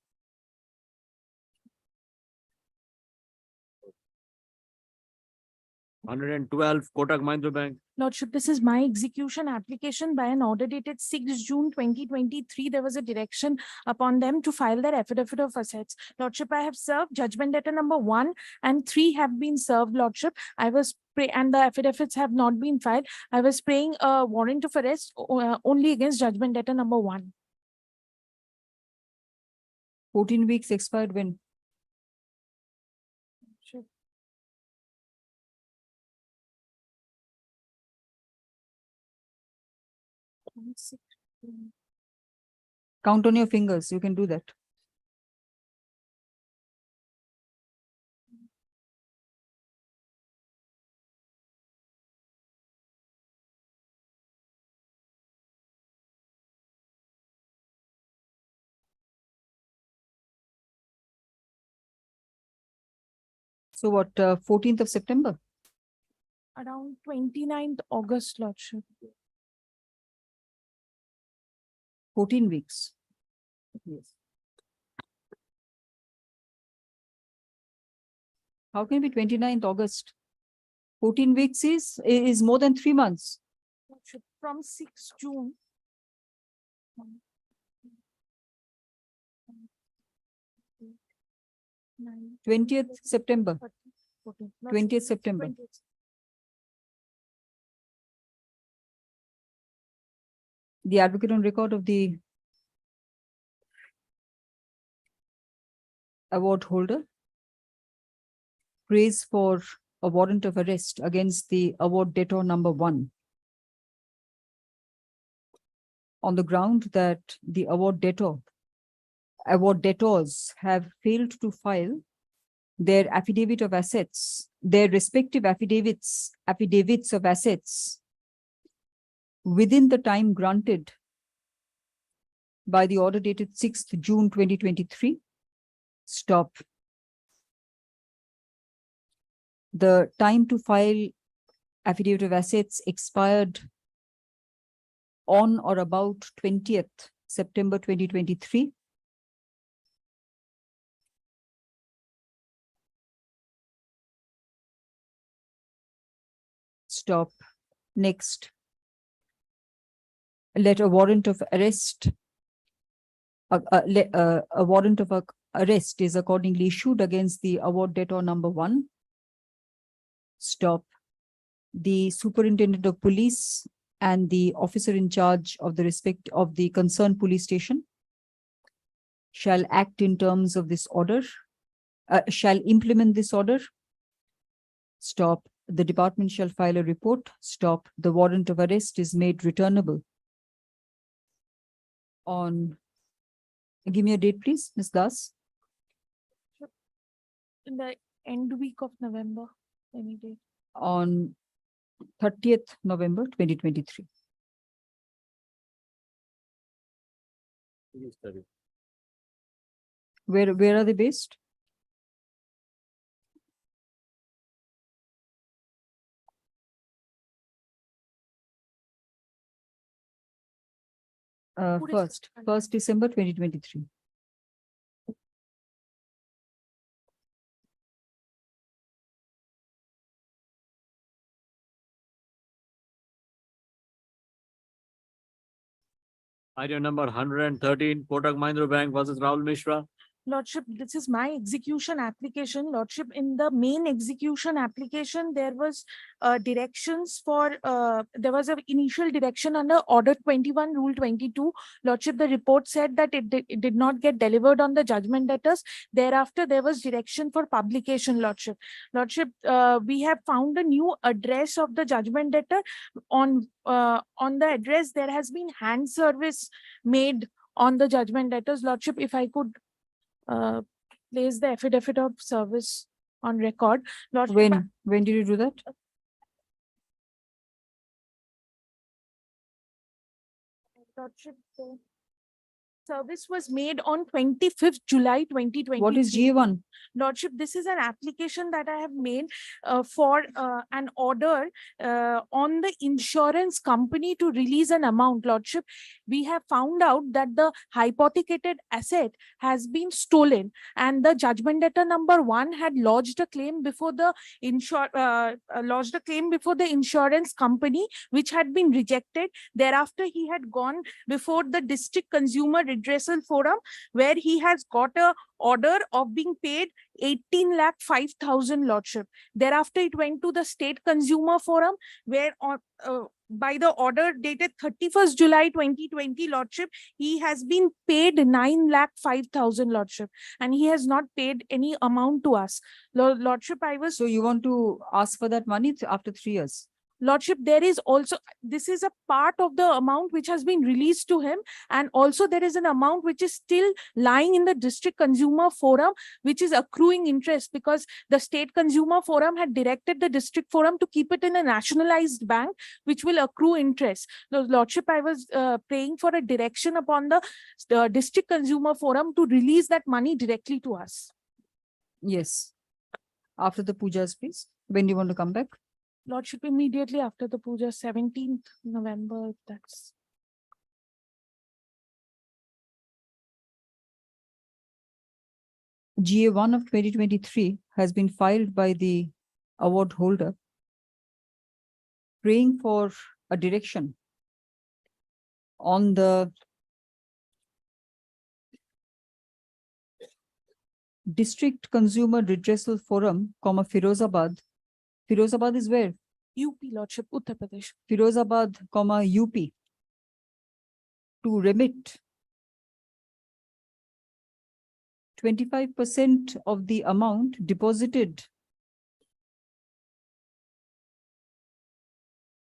Kotak Mahindra Bank. Lordship, this is my execution application by an order dated 6 June 2023. There was a direction upon them to file their affidavit of assets. Lordship, I have served judgment letter number 1 and 3 have been served, Lordship. And the affidavits have not been filed. I was praying a warrant of arrest only against judgment letter number 1. 14 weeks expired when? Sure. Count on your fingers. You can do that. So what, 14th of September? Around 29th August, Lordship. 14 weeks. Yes. How can it be 29th August? 14 weeks is more than 3 months. Lordship, from 6 June. 20th September. 20th September. 20th. The advocate on record of the award holder prays for a warrant of arrest against the award debtor number 1 on the ground that the award debtors have failed to file their affidavit of assets, their respective affidavits of assets within the time granted by the order dated 6th June 2023. Stop. The time to file affidavit of assets expired on or about 20th September 2023. Stop. Next. Let a warrant of arrest. A warrant of arrest is accordingly issued against the award debtor number 1. Stop. The superintendent of police and the officer in charge of the respect of the concerned police station shall act in terms of this order, shall implement this order. Stop. The department shall file a report. Stop. The warrant of arrest is made returnable on, give me a date, please, Ms. Das. In the end week of November, any day. On 30th November 2023. Where are they based? First December 2023. Item number 113, Kotak Mahindra Bank versus Rahul Mishra. Lordship, this is my execution application. Lordship, in the main execution application, there was directions for, there was an initial direction under Order 21, Rule 22. Lordship, the report said that it did not get delivered on the judgment debtors. Thereafter, there was direction for publication, Lordship. Lordship, we have found a new address of the judgment debtor. On the address, there has been hand service made on the judgment debtors. Lordship, if I could place the affidavit of service on record. Lordship, when did you do that? Lordship, the service was made on 25th July 2020. What is GA1? Lordship, this is an application that I have made for an order on the insurance company to release an amount. Lordship, we have found out that the hypothecated asset has been stolen and the judgment debtor number 1 had lodged a claim before the insurance company, which had been rejected. Thereafter, he had gone before the District Consumer Redressal Forum, where he has got a order of being paid 18,05,000, Lordship. Thereafter, it went to the State Consumer Forum, where by the order dated 31st July 2020, Lordship, he has been paid 9,05,000, Lordship, and he has not paid any amount to us. Lordship, So you want to ask for that money after 3 years? Lordship, there is also, this is a part of the amount which has been released to him. And also there is an amount which is still lying in the District Consumer Forum, which is accruing interest because the State Consumer Forum had directed the District Forum to keep it in a nationalized bank, which will accrue interest. Lordship, I was praying for a direction upon the District Consumer Forum to release that money directly to us. Yes. After the pujas, please. When do you want to come back? Lordship, immediately after the puja, 17th November, if that's. GA1 of 2023 has been filed by the award holder, praying for a direction on the District Consumer Redressal Forum, Firozabad. Firozabad is where? UP, Lordship, Uttar Pradesh. Firozabad, UP, to remit 25% of the amount deposited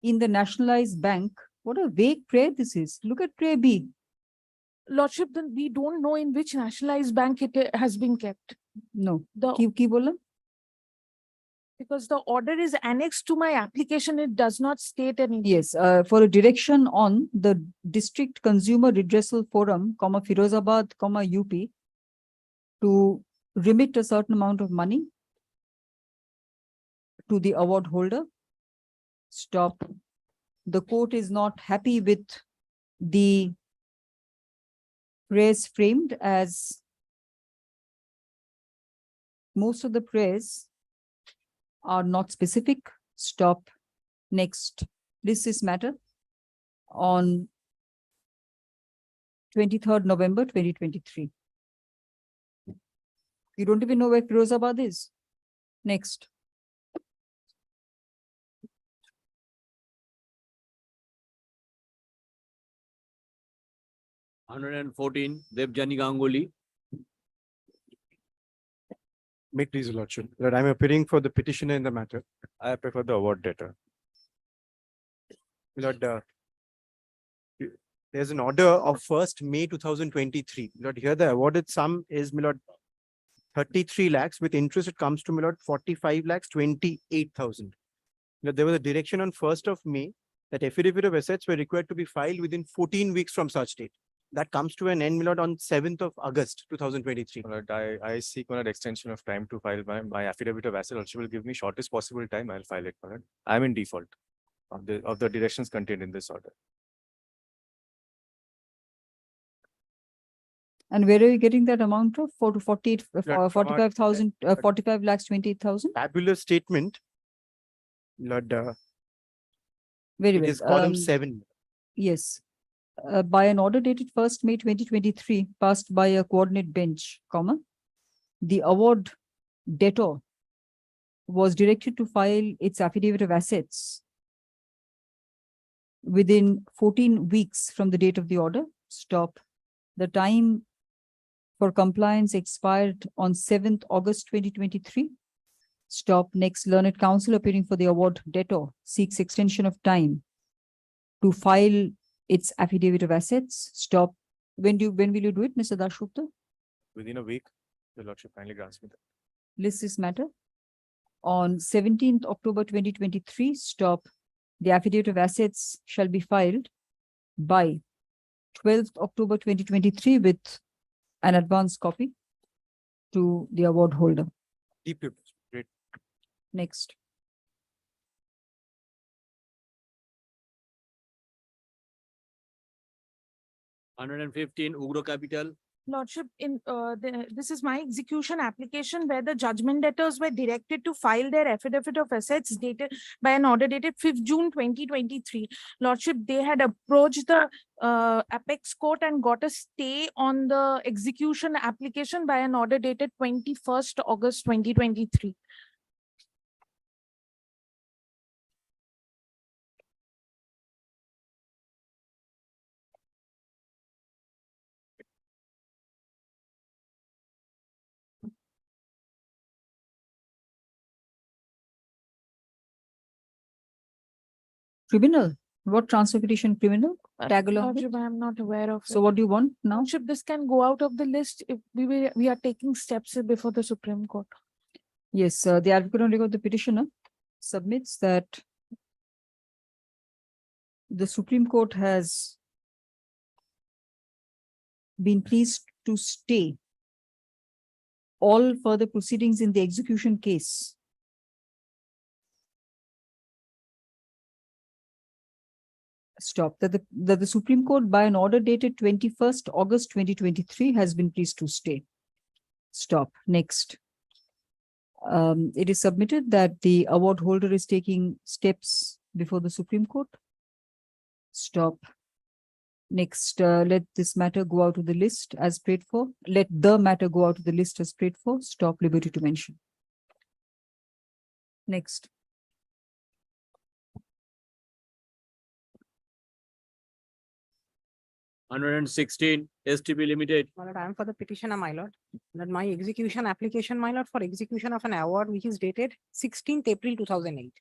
in the nationalized bank. What a vague prayer this is. Look at prayer B. Lordship, then we don't know in which nationalized bank it has been kept. No. Keep bola. Because the order is annexed to my application, it does not state anything. Yes, for a direction on the District Consumer Redressal Forum, Firozabad, UP, to remit a certain amount of money to the award holder. Stop. The court is not happy with the prayers framed as most of the prayers are not specific. Stop. Next. This matter on 23rd November 2023. You don't even know where Firozabad is. Next. Hundred and 14, Devjani Ganguly. May it please your lordship, that I am appearing for the petitioner in the matter. I prefer the award debtor. Lord, there's an order of 1st May 2023. Lord, here the awarded sum is, my lord, 33 lakhs. With interest, it comes to, my lord, 45 lakhs 28,000. There was a direction on 1st of May that affidavit of assets were required to be filed within 14 weeks from such date. That comes to an end, my lord, on 7th of August 2023. I seek one extension of time to file my affidavit of asset. Also will give me shortest possible time. I'll file it. I'm in default of the directions contained in this order. And where are you getting that amount of 45,000, 45 lakhs 28,000? Tabular statement. Lord, Very it well. is column 7. Yes. By an order dated 1st May 2023, passed by a coordinate bench, the award debtor was directed to file its affidavit of assets within 14 weeks from the date of the order. Stop. The time for compliance expired on 7th August 2023. Stop. Next, learned counsel appearing for the award debtor seeks extension of time to file its affidavit of assets. Stop. When will you do it, Mr. Dashgupta? Within a week, the lordship kindly grants me that. List this matter. On 17th October 2023, stop. The affidavit of assets shall be filed by 12th October 2023 with an advance copy to the award holder. Deeply. Great. Next. Hundred and 15, Ugro Capital. Lordship, this is my execution application where the judgment debtors were directed to file their affidavit of assets dated by an order dated 5th June 2023. Lordship, they had approached the Apex Court and got a stay on the execution application by an order dated 21st August 2023. Criminal. What transfer petition criminal? Tag along with? Lordship, I am not aware of So it. what do you want now? Lordship, this can go out of the list if we are taking steps before the Supreme Court. Yes, the advocate on behalf of the petitioner submits that the Supreme Court has been pleased to stay all further proceedings in the execution case that the Supreme Court by an order dated 21st August 2023 has been pleased to stay. Stop. Next. It is submitted that the award holder is taking steps before the Supreme Court. Stop. Next, let this matter go out of the list as prayed for. Let the matter go out of the list as prayed for. Stop. Liberty to mention. Next. Hundred and 16, STP Limited. My lord, I am for the petitioner, my lord. That my execution application, my lord, for execution of an award which is dated 16th April 2008.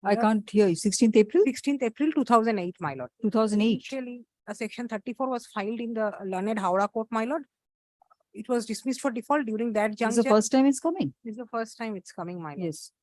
I can't hear you. 16th April? 16th April 2008, my lord. 2008. Initially, a section 34 was filed in the learned Howrah court, my lord. It was dismissed for default during that This juncture. is the first time it's coming. This is the first time it's coming, my lord. Yes.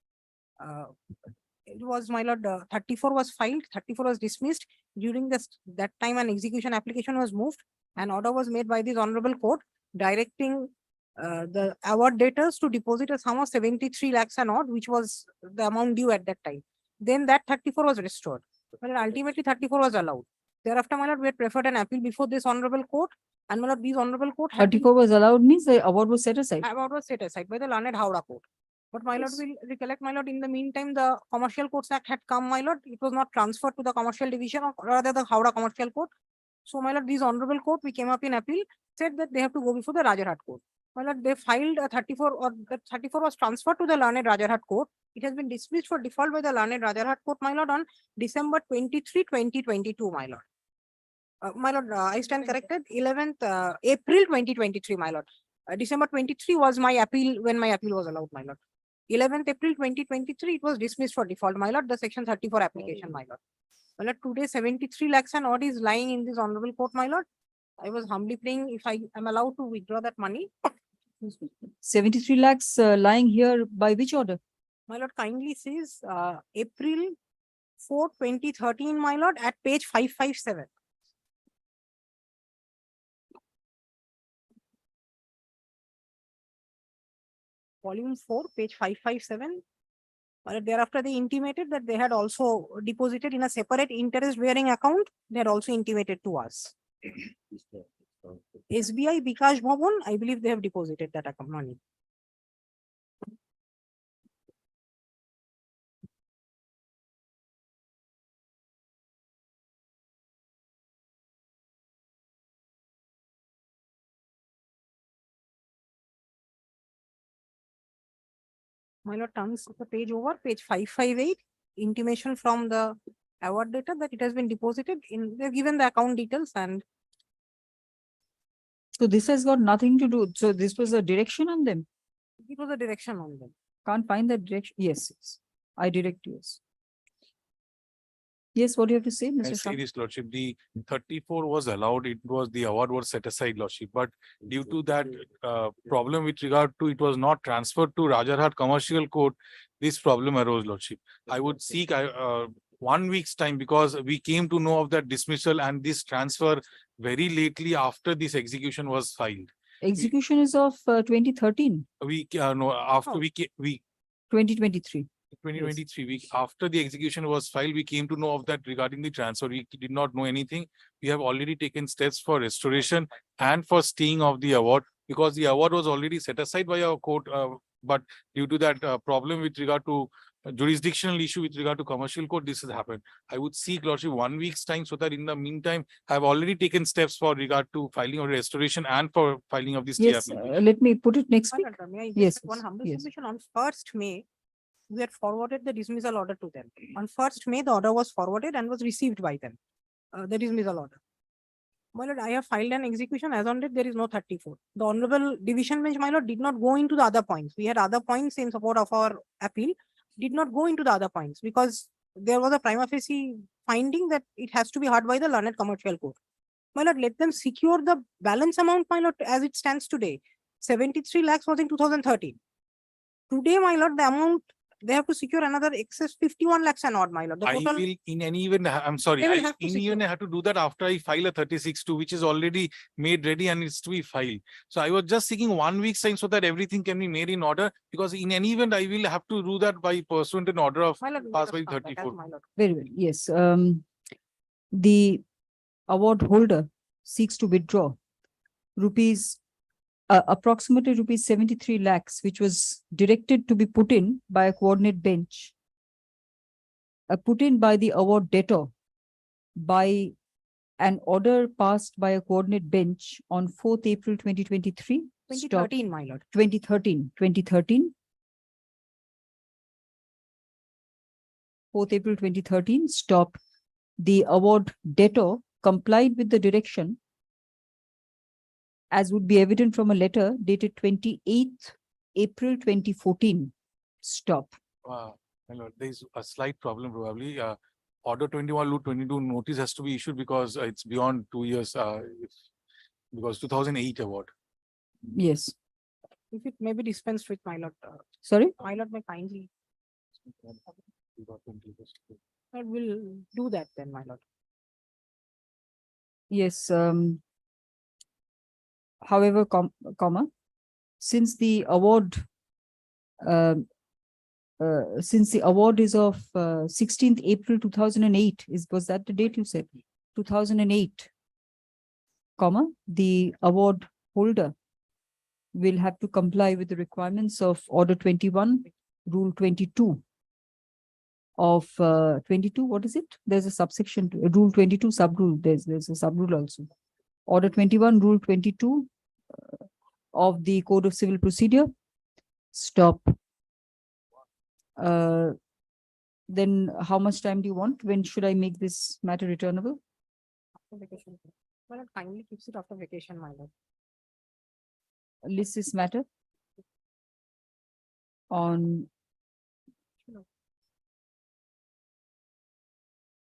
It was, my lord, 34 was filed, 34 was dismissed. During that time, an execution application was moved. An order was made by this honorable court directing the award debtors to deposit a sum of 73 lakhs and odd, which was the amount due at that time. Then that 34 was restored. But ultimately 34 was allowed. Thereafter, my lord, we had preferred an appeal before this honorable court, And my lord, these honorable court had been 34 was allowed means the award was set aside. award was set aside by the learned Howrah court. But my lord Yes. will recollect, my lord, in the meantime, the Commercial Courts Act had come, my lord. It was not transferred to the commercial division or rather the Howrah Commercial Court. So my lord, these honorable court, we came up in appeal, said that they have to go before the Rajarhat court. My lord, they filed a 34 or the 34 was transferred to the learned Rajarhat court. It has been dismissed for default by the learned Rajarhat court, my lord, on December 23, 2022, my lord. My lord, I stand corrected, 11th April 2023, my lord. December 23 was my appeal when my appeal was allowed, my lord. 11th April 2023, it was dismissed for default, my lord, the section 34 application, my lord. My lord, today 73 lakhs and odd is lying in this honorable court, my lord. I was humbly praying if I am allowed to withdraw that money. 73 lakhs lying here by which order? My lord, kindly says April 4, 2013, my lord, at page 557. Volume 4, page 557. Thereafter, they intimated that they had also deposited in a separate interest-bearing account. They had also intimated to us. SBI Bikash Bhavan, I believe they have deposited that account money. My lord, turns the page over, page 558, intimation from the award data that it has been deposited in, they've given the account details and So this has got nothing to do. So this was a direction on them. it was a direction on them. Can't find that direction. Yes, yes. I direct yours. Yes, what do you have to say, I Mr. say Shah? this, Lordship, the 34 was allowed, it was, the award was set aside, Lordship, but due to that problem with regard to it was not transferred to Rajarhat Commercial Court, this problem arose, Lordship. I would seek 1 week's time because we came to know of that dismissal and this transfer very lately after this execution was filed. Execution is of 2013, We, no, after we 2023. 2023, week after the execution was filed, we came to know of that regarding the transfer. We did not know anything. We have already taken steps for restoration and for staying of the award because the award was already set aside by our court. But due to that problem with regard to jurisdictional issue with regard to commercial court, this has happened. I would seek, Lordship, 1 week's time so that in the meantime, I have already taken steps for regard to filing of restoration and for filing of this stay Yes, application. let me put it next My week. lord, may I just Yes, make one yes, humble yes. submission on 1st May, we had forwarded the dismissal order to them. On 1st May, the order was forwarded and was received by them. The dismissal order. My lord, I have filed an execution. As on date, there is no 34. The honorable division bench, my lord, did not go into the other points. We had other points in support of our appeal, did not go into the other points because there was a prima facie finding that it has to be heard by the learned commercial court. My lord, let them secure the balance amount, my lord, as it stands today. 73 lakhs was in 2013. Today, my lord, the amount they have to secure another excess 51 lakhs and odd, my lord. The I total, will in any event, I'm sorry, They will I have to in secure. even I have to do that after I file a 36-2, which is already made ready and it's to be filed. So I was just seeking 1 week's time so that everything can be made in order because in any event, I will have to do that by pursuant an order of my lord, we passed by understand that as 34. my lord. Very well. Yes. The award holder seeks to withdraw approximately rupees 73 lakhs, which was directed to be put in by a coordinate bench, put in by the award debtor by an order passed by a coordinate bench on 4th April 2023. 2013, my lord. 2013. 4th April 2013, stop. The award debtor complied with the direction as would be evident from a letter dated 28th April 2014. Stop. My lord, there is a slight problem probably. Order 21/22 notice has to be issued because it's beyond 2 years. Because 2008 award. Yes. If it may be dispensed with, my lord. Sorry? My lord may kindly. I will do that then, my lord. Yes. However, since the award is of 16th April 2008, was that the date you said? 2008. comma, the award holder will have to comply with the requirements of Order 21, Rule 22 of 22, what is it? There's a subsection, Rule 22 subrule, there's a subrule also. Order 21, Rule 22 of the Code of Civil Procedure. Stop. Then how much time do you want? When should I make this matter returnable? After vacation. My lord, kindly keeps it after vacation, my lord. List this matter on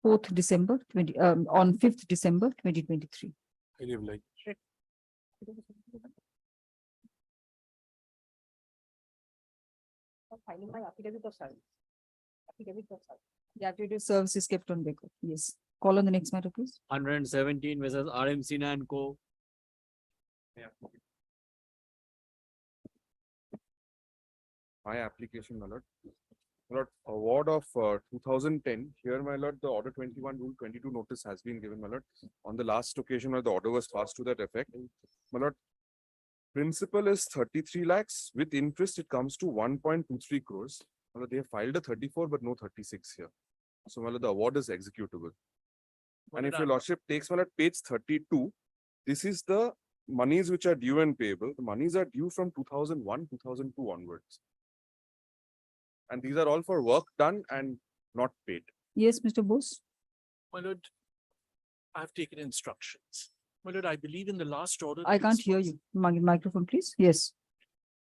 4th December 20, on 5th December 2023. Filing my affidavit of service. Affidavit of service. The affidavit service is kept on record. Yes. Call on the next matter, please. 117 versus RM Sinha and Co. My application, my lord. My lord, award of 2010, here, my lord, the order 21, rule 22 notice has been given, my lord. On the last occasion where the order was passed to that effect, my lord, principal is 33 lakhs. With interest, it comes to 1.23 crores. My lord, they have filed a 34, but no 36 here. So, my lord, the award is executable. And if your lordship takes, my lord, page 32, this is the monies which are due and payable. The monies are due from 2001, 2002 onwards. And these are all for work done and not paid. Yes, Mr. Bose. My lord, I've taken instructions. My lord, I believe in the last order. I can't hear you. Microphone, please. Yes.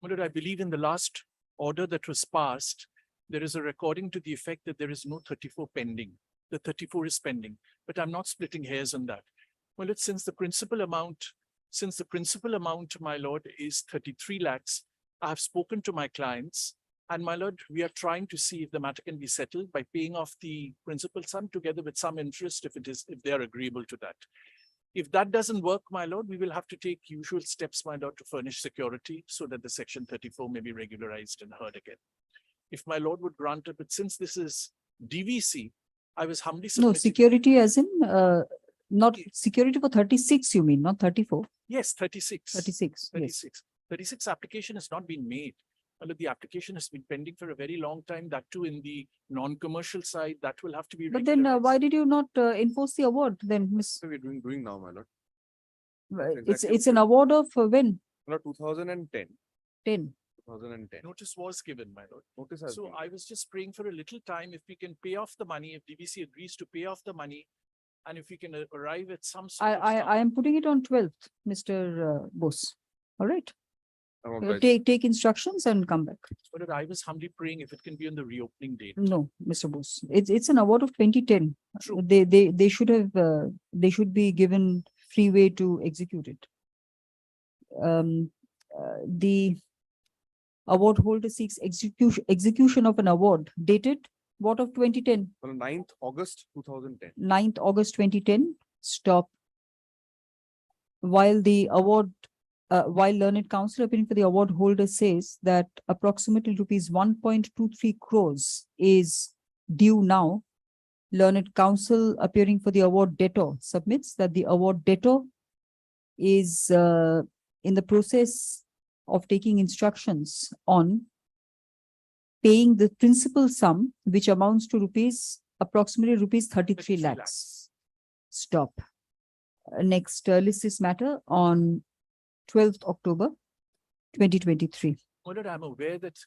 My lord, I believe in the last order that was passed, there is a recording to the effect that there is no 34 pending. The 34 is pending, but I'm not splitting hairs on that. My lord, since the principal amount, my lord, is 33 lakhs, I have spoken to my clients. And my lord, we are trying to see if the matter can be settled by paying off the principal sum together with some interest if they are agreeable to that. If that doesn't work, my lord, we will have to take usual steps, my lord, to furnish security so that the section 34 may be regularized and heard again. If my lord would grant it, but since this is DVC, I was humbly submitting. No, security as in, not security for 36, you mean, not 34. Yes, 36. 36. 36. Yes. 36 application has not been made. The application has been pending for a very long time, that too in the non-commercial side, that will have to be. But then why did you not enforce the award then, Miss? So we're doing now, my lord. It's an award of when? My lord, 2010. 10. 2010. Notice was given, my lord. Notice has So been. I was just praying for a little time, if we can pay off the money, if DVC agrees to pay off the money, and if we can arrive at some sort of I am putting it on 12th, Mr. Bose. All right. Right. Take instructions and come back. But I was humbly praying if it can be on the reopening date. No, Mr. Bose. It's an award of 2010. True. They should have they should be given free way to execute it. The award holder seeks execution of an award dated what of 2010? On 9th August 2010. 9th August 2010. Stop. While the award while learned counsel appearing for the award holder says that approximately rupees 1.23 crores is due now, learned counsel appearing for the award debtor submits that the award debtor is in the process of taking instructions on paying the principal sum, which amounts to approximately rupees 33 lakhs. Stop. Next, list this matter on 12th October 2023. Lord, I'm aware that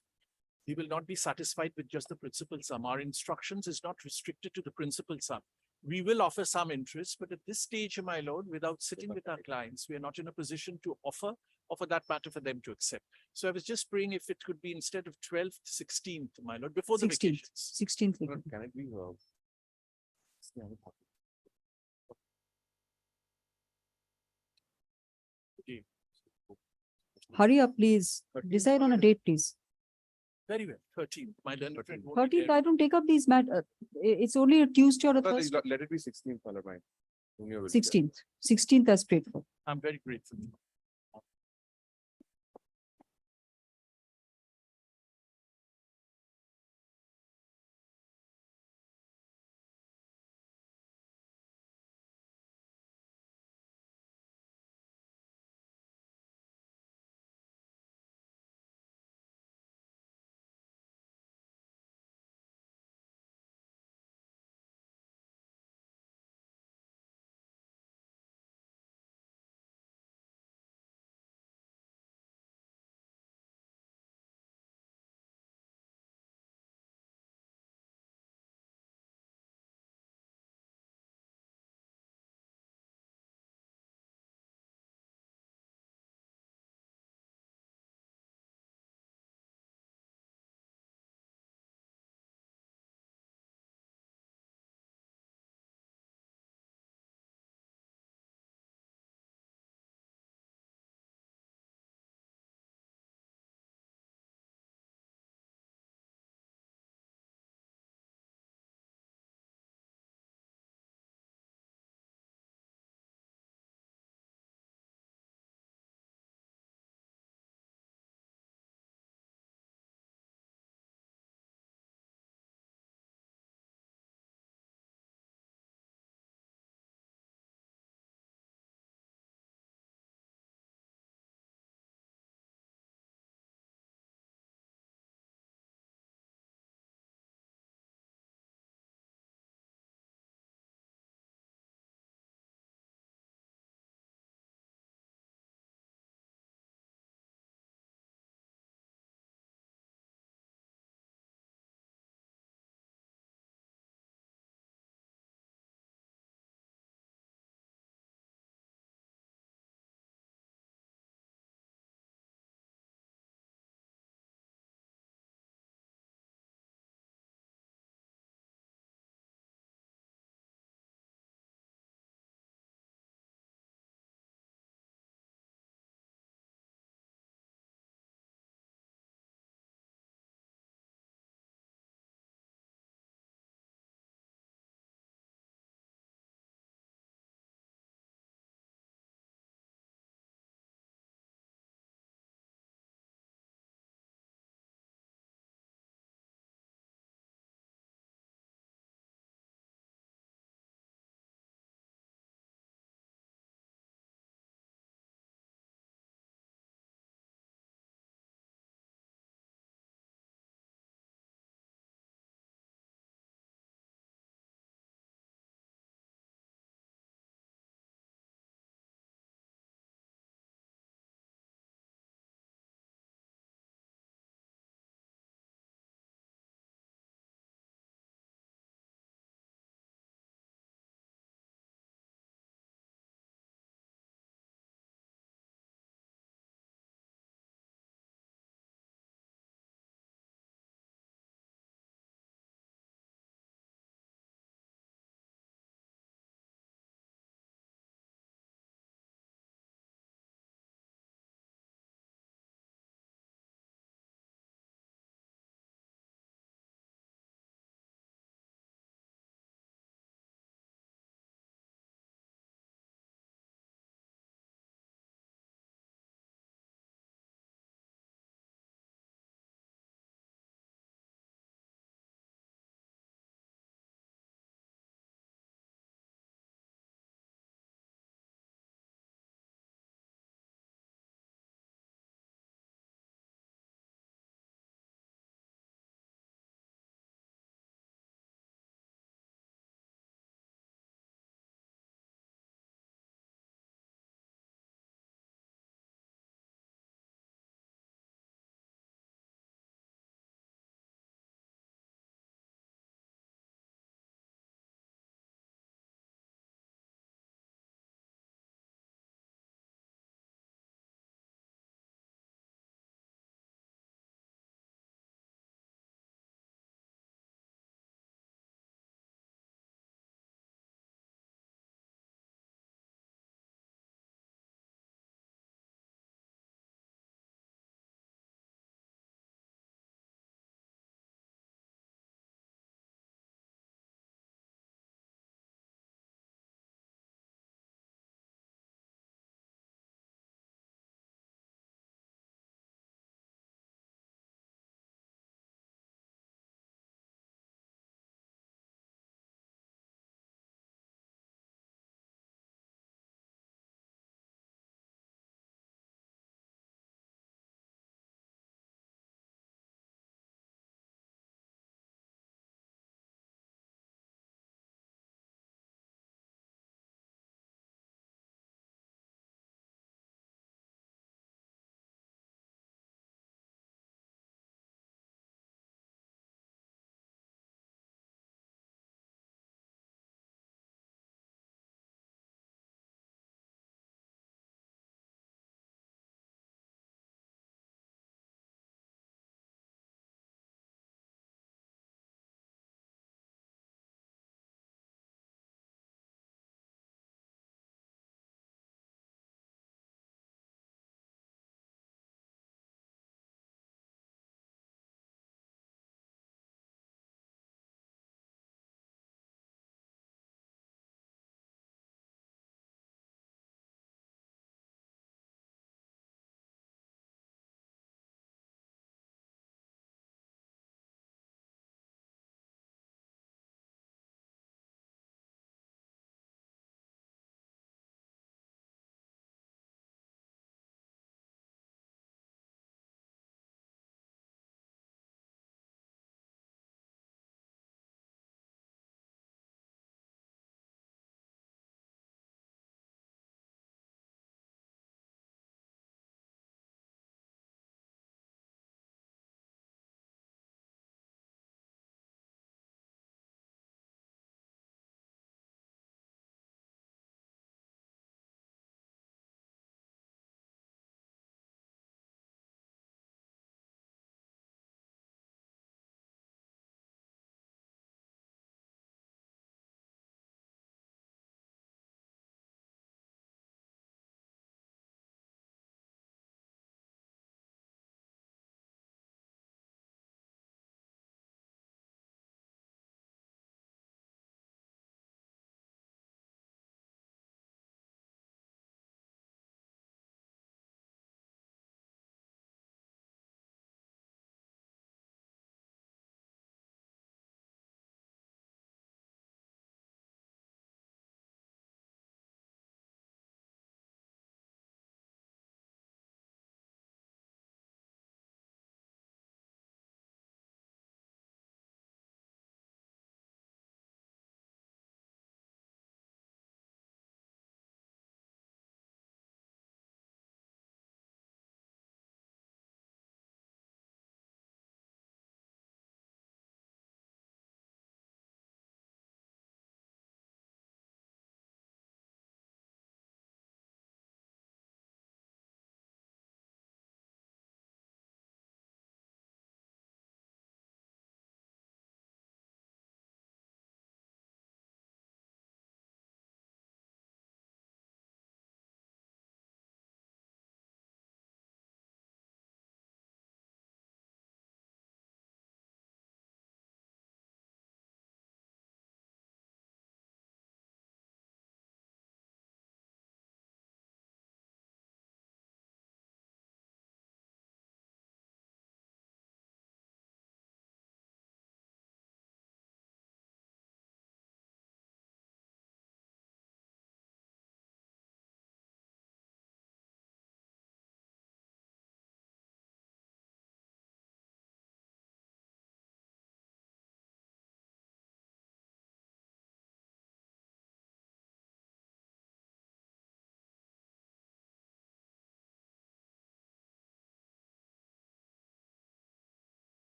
we will not be satisfied with just the principal sum. Our instructions is not restricted to the principal sum. We will offer some interest, but at this stage, my lord, without sitting with our clients, we are not in a position to offer that matter for them to accept. So I was just praying if it could be instead of 12th, 16th, my lord, before the 16th. vacations. 16th. Can it be? Okay. Hurry up, please. Decide on a date, please. Very well, 13th. My learned friend won't be 13th, there. I don't take up these matters. It's only a Tuesday or a Thursday. Let it be 16th, my lord. 16th. 16th as prayed for. I'm very grateful.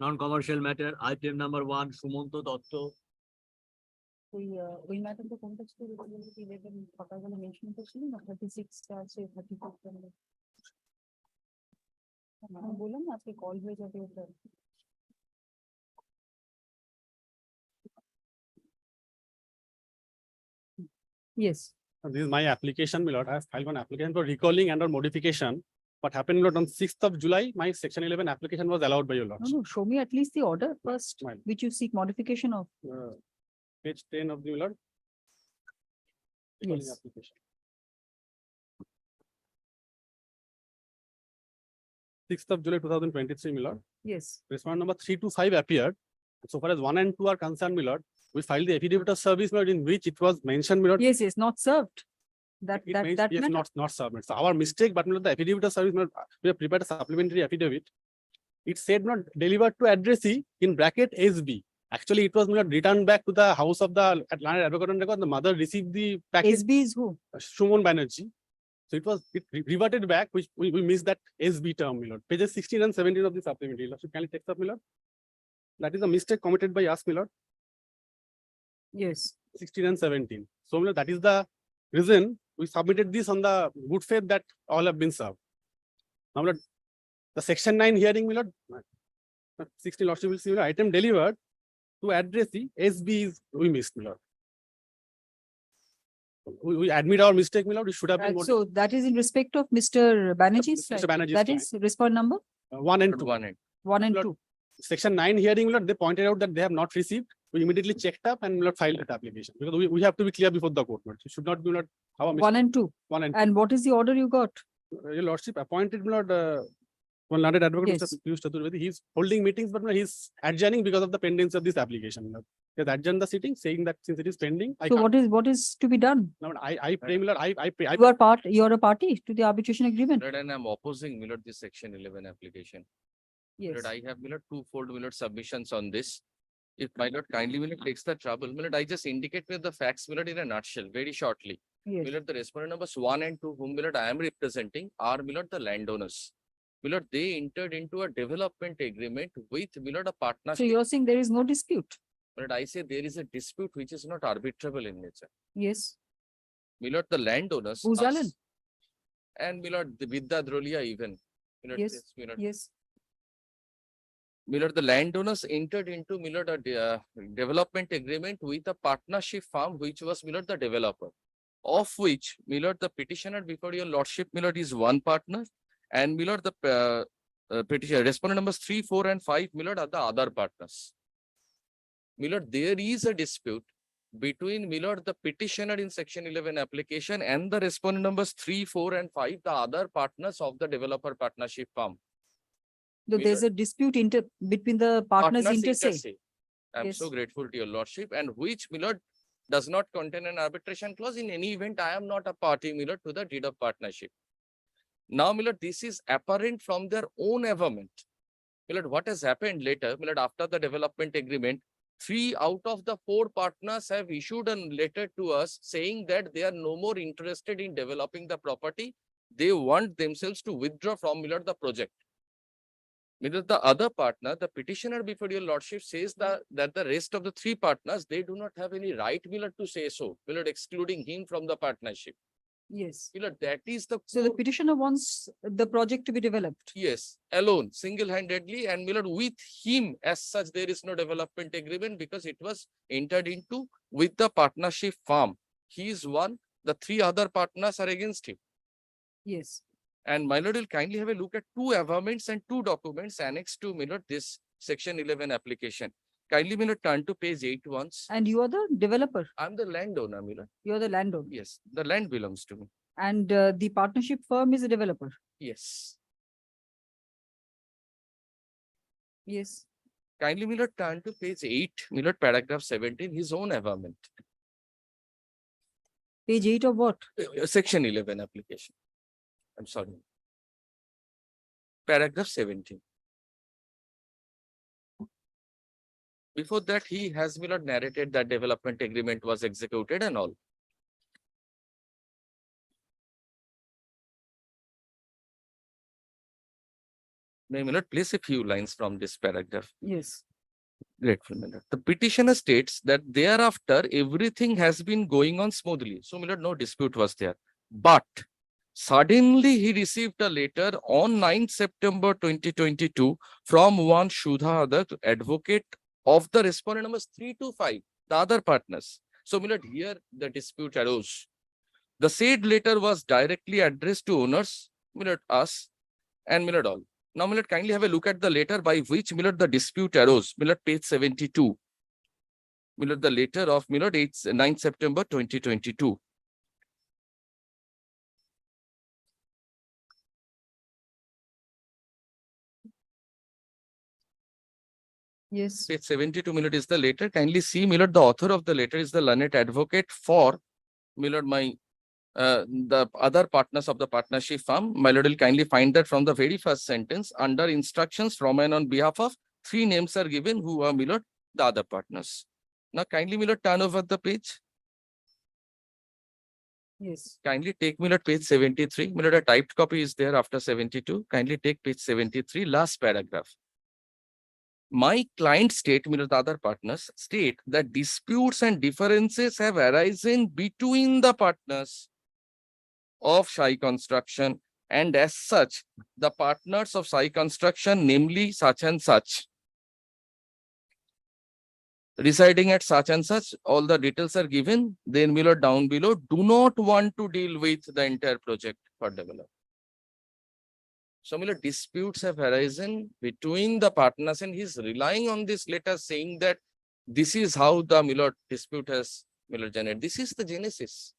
Non-commercial matter, item number 1, Sumanto Dotto. ওই ম্যাটারটা কোনটা ছিল 11 সকালবেলা mention করছিলেন না 36টা আছে 34 বললাম না আজকে কল হয়ে যাবে ওটা Yes. This is my application, my lord. I have filed one application for recalling and or modification. What happened, my lord, on 6th of July, my section 11 application was allowed by your lord. No, show me at least the order first, which you seek modification of. Page 10 of the my lord. Recalling Yes. application. 6th of July 2023, my lord. Yes. Respondent number 3 to 5 appeared. So far as 1 and 2 are concerned, my lord, we filed the affidavit of service, my lord, in which it was mentioned, my lord. Yes, yes, not served. It means, yes, matter. not submitted. So our mistake, but my lord, the affidavit of service, my lord, we have prepared a supplementary affidavit. It said not delivered to addressee in bracket SB. Actually, it was my lord returned back to the house of the Atlanta advocate and record. The mother received the package. SB is who? Shumon Banerjee. So it reverted back, which we missed that SB term, my lord. Pages 16 and 17 of the supplementary. Lord, kindly take up, my lord. That is a mistake committed by us, my lord. Yes. 16 and 17. So, my lord, that is the reason we submitted this on the good faith that all have been served. Now, my lord, the section 9 hearing, my lord, 16 lordship will see, my lord, item delivered to addressee SB is we missed, my lord. We admit our mistake, my lord. We should have been. So that is in respect of Mr. Banerjee's Mr. side. Banerjee's That is respond number 1 and 2. 1 and 1 and Lord, 2. Section 9 hearing, my lord, they pointed out that they have not received. We immediately checked up and my lord, filed that application because we have to be clear before the court. My lord. It should not be, my lord, our 1 and 2. 1 and 2. And what is the order you got? Your lordship appointed, my lord, one landed advocate, Yes. Mr. Piyush Chaturvedi. He's holding meetings, but my lord, he's adjourning because of the pendence of this application. My lord. He has adjourned the sitting, saying that since it is pending, I So can't. what is to be done? No, I pray, my lord, I pray. You are a party to the arbitration agreement. Lord, and I'm opposing, my lord, this section 11 application. My Yes. lord, I have, my lord, twofold, my lord, submissions on this. If my lord kindly, my lord, takes the trouble, my lord, I just indicate with the facts, my lord, in a nutshell, very shortly. Yes. My lord, the respondent numbers 1 and 2, whom, my lord, I am representing, are, my lord, the landowners. My lord, they entered into a development agreement with, my lord, a So partnership. you're saying there is no dispute? My lord, I say there is a dispute which is not arbitrable in nature. Yes. My lord, the landowners. Uzalan. us, And my lord, the Vidya Drolia even. My lord, Yes. this, my lord, Yes. my lord, the landowners entered into, my lord, a development agreement with a partnership firm, which was, my lord, the developer. Of which, my lord, the petitioner before your lordship, my lord, is one partner. And my lord, the petitioner, respondent numbers 3, 4, and 5, my lord, are the other partners. My lord, there is a dispute between, my lord, the petitioner in section 11 application and the respondent numbers 3, 4, and 5, the other partners of the developer partnership firm. So My there's a dispute between the partners inter se. I'm Yes. so grateful to your lordship, and which, my lord, does not contain an arbitration clause. In any event, I am not a party, my lord, to the deed of partnership. Now, my lord, this is apparent from their own averment. My lord, what has happened later, my lord, after the development agreement, 3 out of the 4 partners have issued a letter to us saying that they are no more interested in developing the property. They want themselves to withdraw from, my lord, the project. My lord, the other partner, the petitioner before your lordship, says that the rest of the 3 partners, they do not have any right, my lord, to say so, my lord, excluding him from the partnership. Yes. My lord, that is the So the petitioner wants the project to be developed. yes, alone, single-handedly, and my lord, with him as such, there is no development agreement because it was entered into with the partnership firm. He is one, the 3 other partners are against him. Yes. And my lord will kindly have a look at 2 averments and 2 documents annexed to, my lord, this section 11 application. Kindly, my lord, turn to page 8 once. And you are the developer. I'm the landowner, my lord. You are the landowner. Yes, the land belongs to me. And the partnership firm is a developer. Yes. Yes. Kindly, my lord, turn to page 8, my lord, paragraph 17, his own averment. Page 8 of what? Section 11 application. I'm sorry. Paragraph 17. Before that, he has, my lord, narrated that development agreement was executed and all. May I place a few lines from this paragraph? Yes. Grateful, my lord. The petitioner states that thereafter everything has been going on smoothly. So, my lord, no dispute was there. But suddenly he received a letter on 9th September 2022 from one Shudha, the advocate of the respondent numbers 3 to 5, the other partners. So, my lord, here the dispute arose. The said letter was directly addressed to owners, my lord, us, and my lord, all. Now, my lord, kindly have a look at the letter by which, my lord, the dispute arose. My lord, page 72. My lord, the letter of, my lord, 9th September 2022. Yes. Page 72, my lord, is the letter. Kindly see, my lord, the author of the letter is the learned advocate for, my lord, the other partners of the partnership firm. My lord will kindly find that from the very first sentence, under instructions from and on behalf of, 3 names are given who are, my lord, the other partners. Now, kindly, my lord, turn over the page. Yes. Kindly take, my lord, page 73. My lord, a typed copy is there after 72. Kindly take page 73, last paragraph. My client state, my lord, the other partners state that disputes and differences have arisen between the partners of Sai Construction, and as such, the partners of Sai Construction, namely such and such, residing at such and such, all the details are given. Then below, down below, do not want to deal with the entire project for development. So, my lord, disputes have arisen between the partners, and he's relying on this letter saying that this is how the, my lord, dispute has, my lord, generated. This is the genesis.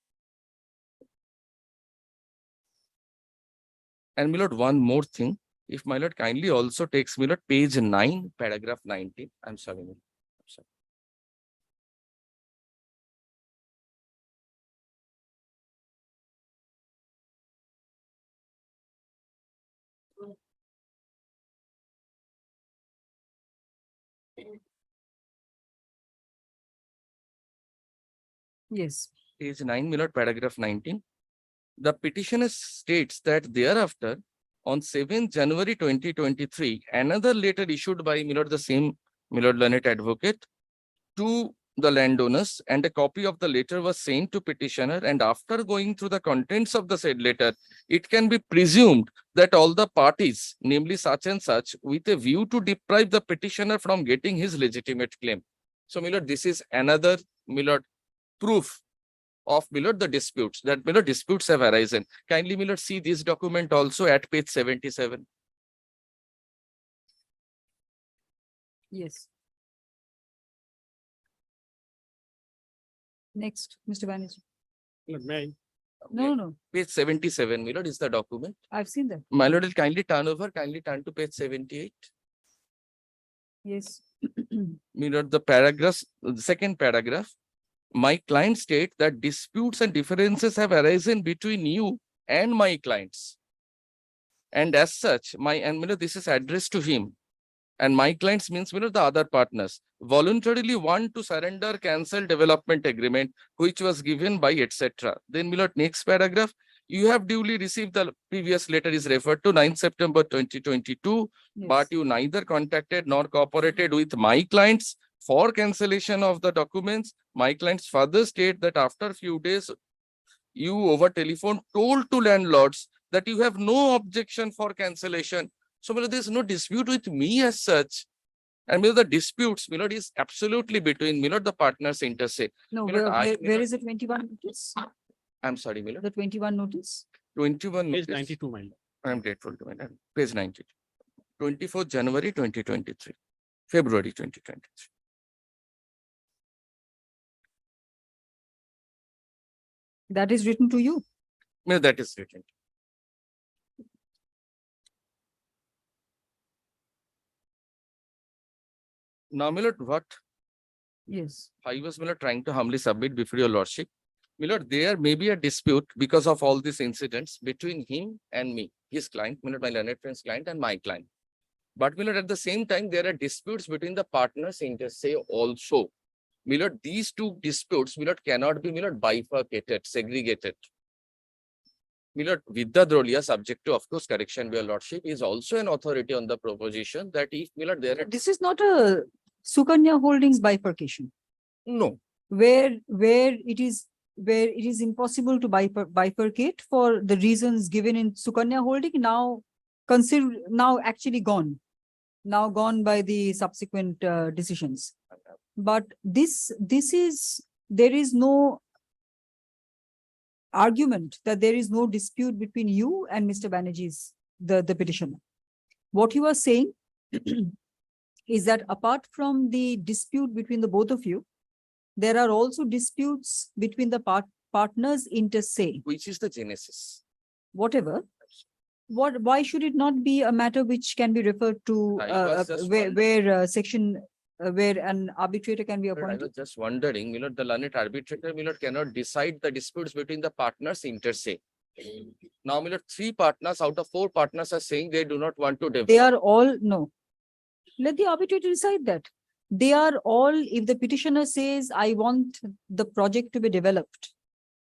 And, my lord, one more thing. If my lord kindly also takes, my lord, page 9, paragraph 19. I'm sorry, my lord. I'm sorry. Yes. Page 9, my lord, paragraph 19. The petitioner states that thereafter, on 7th January 2023, another letter issued by, my lord, the same, my lord, learned advocate to the landowners, and a copy of the letter was sent to petitioner. And after going through the contents of the said letter, it can be presumed that all the parties, namely such and such, with a view to deprive the petitioner from getting his legitimate claim. So, my lord, this is another, my lord, proof of, my lord, the disputes, that, my lord, disputes have arisen. Kindly, my lord, see this document also at page 77. Yes. Next, Mr. Banerjee. May No, no, Page 77, my lord, is the document. I've seen that. My lord will kindly turn over, kindly turn to page 78. Yes. My lord, the paragraph, the second paragraph. My client state that disputes and differences have arisen between you and my clients. And as such, my, and my lord, this is addressed to him. And my clients means, my lord, the other partners voluntarily want to surrender cancel development agreement, which was given by etc. Then, my lord, next paragraph. You have duly received the previous letter is referred to 9th September 2022, but you neither contacted nor cooperated with my clients for cancellation of the documents. My clients further state that after a few days, you over telephone told to landlords that you have no objection for cancellation. So, my lord, there is no dispute with me as such. And my lord, the disputes, my lord, is absolutely between, my lord, the partners inter se. No, My lord, where is the 21 notice? I'm sorry, my lord. The 21 notice? 21 page notice. 92, my lord. I'm grateful to my lord. Page 92. 24th January 2023. February 2023. That is written to you. No, that is written. Now, my lord, what Yes. I was, my lord, trying to humbly submit before your lordship. My lord, there may be a dispute because of all these incidents between him and me, his client, my lord, my learned friend's client and my client. But, my lord, at the same time, there are disputes between the partners inter se also. My lord, these two disputes, my lord, cannot be, my lord, bifurcated, segregated. Milord, Vidya Drolia, subject to, of course, correction by your lordship, is also an authority on the proposition that if, Milord, there are. This is not a Sukanya Holdings bifurcation. No, where it is impossible to bifurcate for the reasons given in Sukanya Holding, now actually gone by the subsequent decisions. But there is no argument that there is no dispute between you and Mr. Banerjee's, the petitioner. What you are saying is that apart from the dispute between the both of you, there are also disputes between the partners inter se. which is the genesis. Whatever. Why should it not be a matter which can be referred to I was just where an arbitrator can be But I appointed? was just wondering, Milord, the learned arbitrator, Milord, cannot decide the disputes between the partners inter se. Now, Milord, 3 partners out of 4 partners are saying they do not want to develop. They are all, no. Let the arbitrator decide that. They are all, if the petitioner says, I want the project to be developed,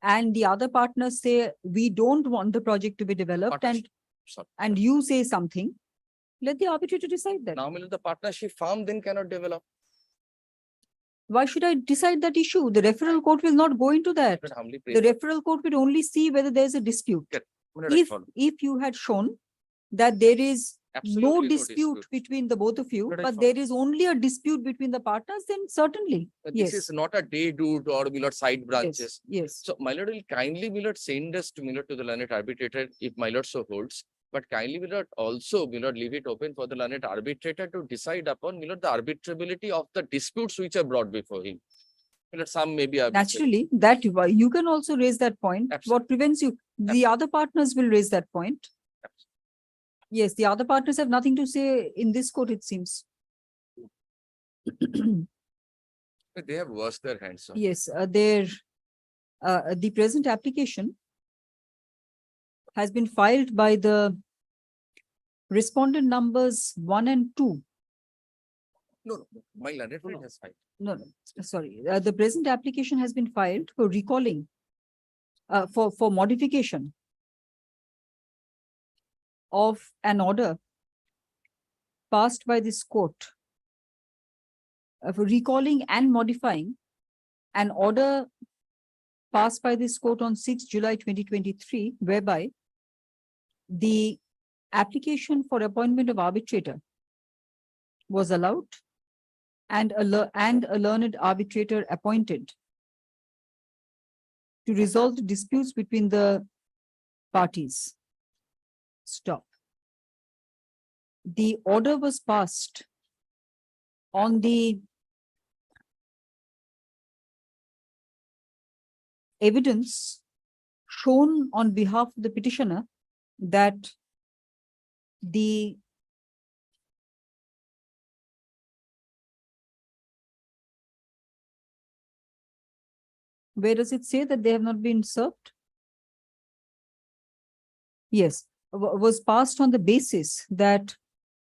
and the other partners say, we don't want the project to be developed, and you say something, let the arbitrator decide that. Now, Milord, the partnership firm then cannot develop. Why should I decide that issue? The referral court will not go into that. Milord, humbly pray. The referral court will only see whether there is a dispute. Milord, I follow. If you had shown that there is Absolutely no no dispute dispute. between the both of you, Milord, I but follow. there is only a dispute between the partners, then certainly, But yes. This is not a day due or Milord side branches. Yes. So, my lord will kindly, Milord, send us to Milord to the learned arbitrator if my lord so holds. But kindly, Milord, also, Milord, leave it open for the learned arbitrator to decide upon, Milord, the arbitrability of the disputes which are brought before him. Milord, some may be arbitrary. Naturally, that you can also raise that point. What prevents you? The other partners will raise that point. Yes, the other partners have nothing to say in this court, it seems. But they have washed their hands on. Yes, the present application has been filed by the respondent numbers 1 and 2. No, my learned friend has filed. No, sorry. The present application has been filed for recalling, for modification of an order passed by this court, for recalling and modifying an order passed by this court on 6 July 2023, whereby the application for appointment of arbitrator was allowed and a learned arbitrator appointed to resolve the disputes between the parties. Stop. The order was passed on the evidence shown on behalf of the petitioner that where does it say that they have not been served? Yes, was passed on the basis that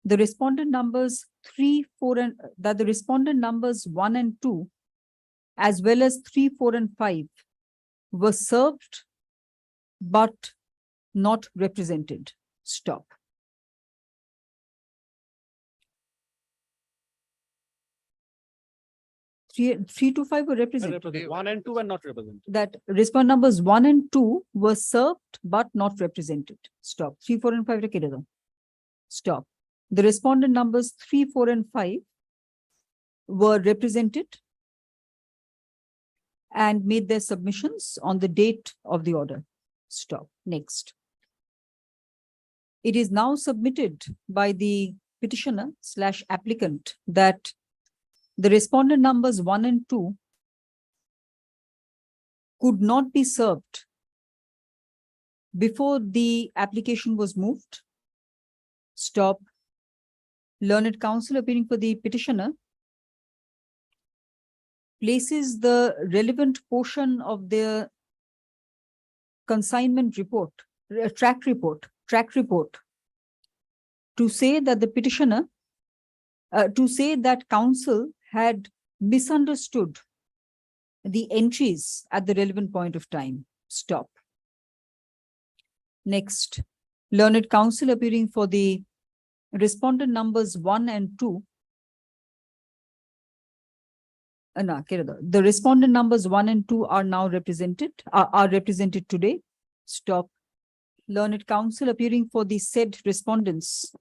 the respondent numbers 3, 4, and that the respondent numbers 1 and 2, as well as 3, 4, and 5 were served, but not represented. Stop. Three to 5 were represented. 1 and 2 were not represented. That respondent numbers 1 and 2 were served but not represented. Stop. 3, 4, and 5 रखे दो. Stop. The respondent numbers 3, 4, and 5 were represented and made their submissions on the date of the order. Stop. Next. It is now submitted by the petitioner / applicant that the respondent numbers 1 and 2 could not be served before the application was moved. Stop. Learned counsel appearing for the petitioner places the relevant portion of their consignment report, track report, to say that the petitioner, to say that counsel had misunderstood the entries at the relevant point of time. Stop. Next, learned counsel appearing for the respondent numbers 1 and 2. The respondent numbers 1 and 2 are now represented, are represented today. Stop. Learned counsel appearing for the said respondents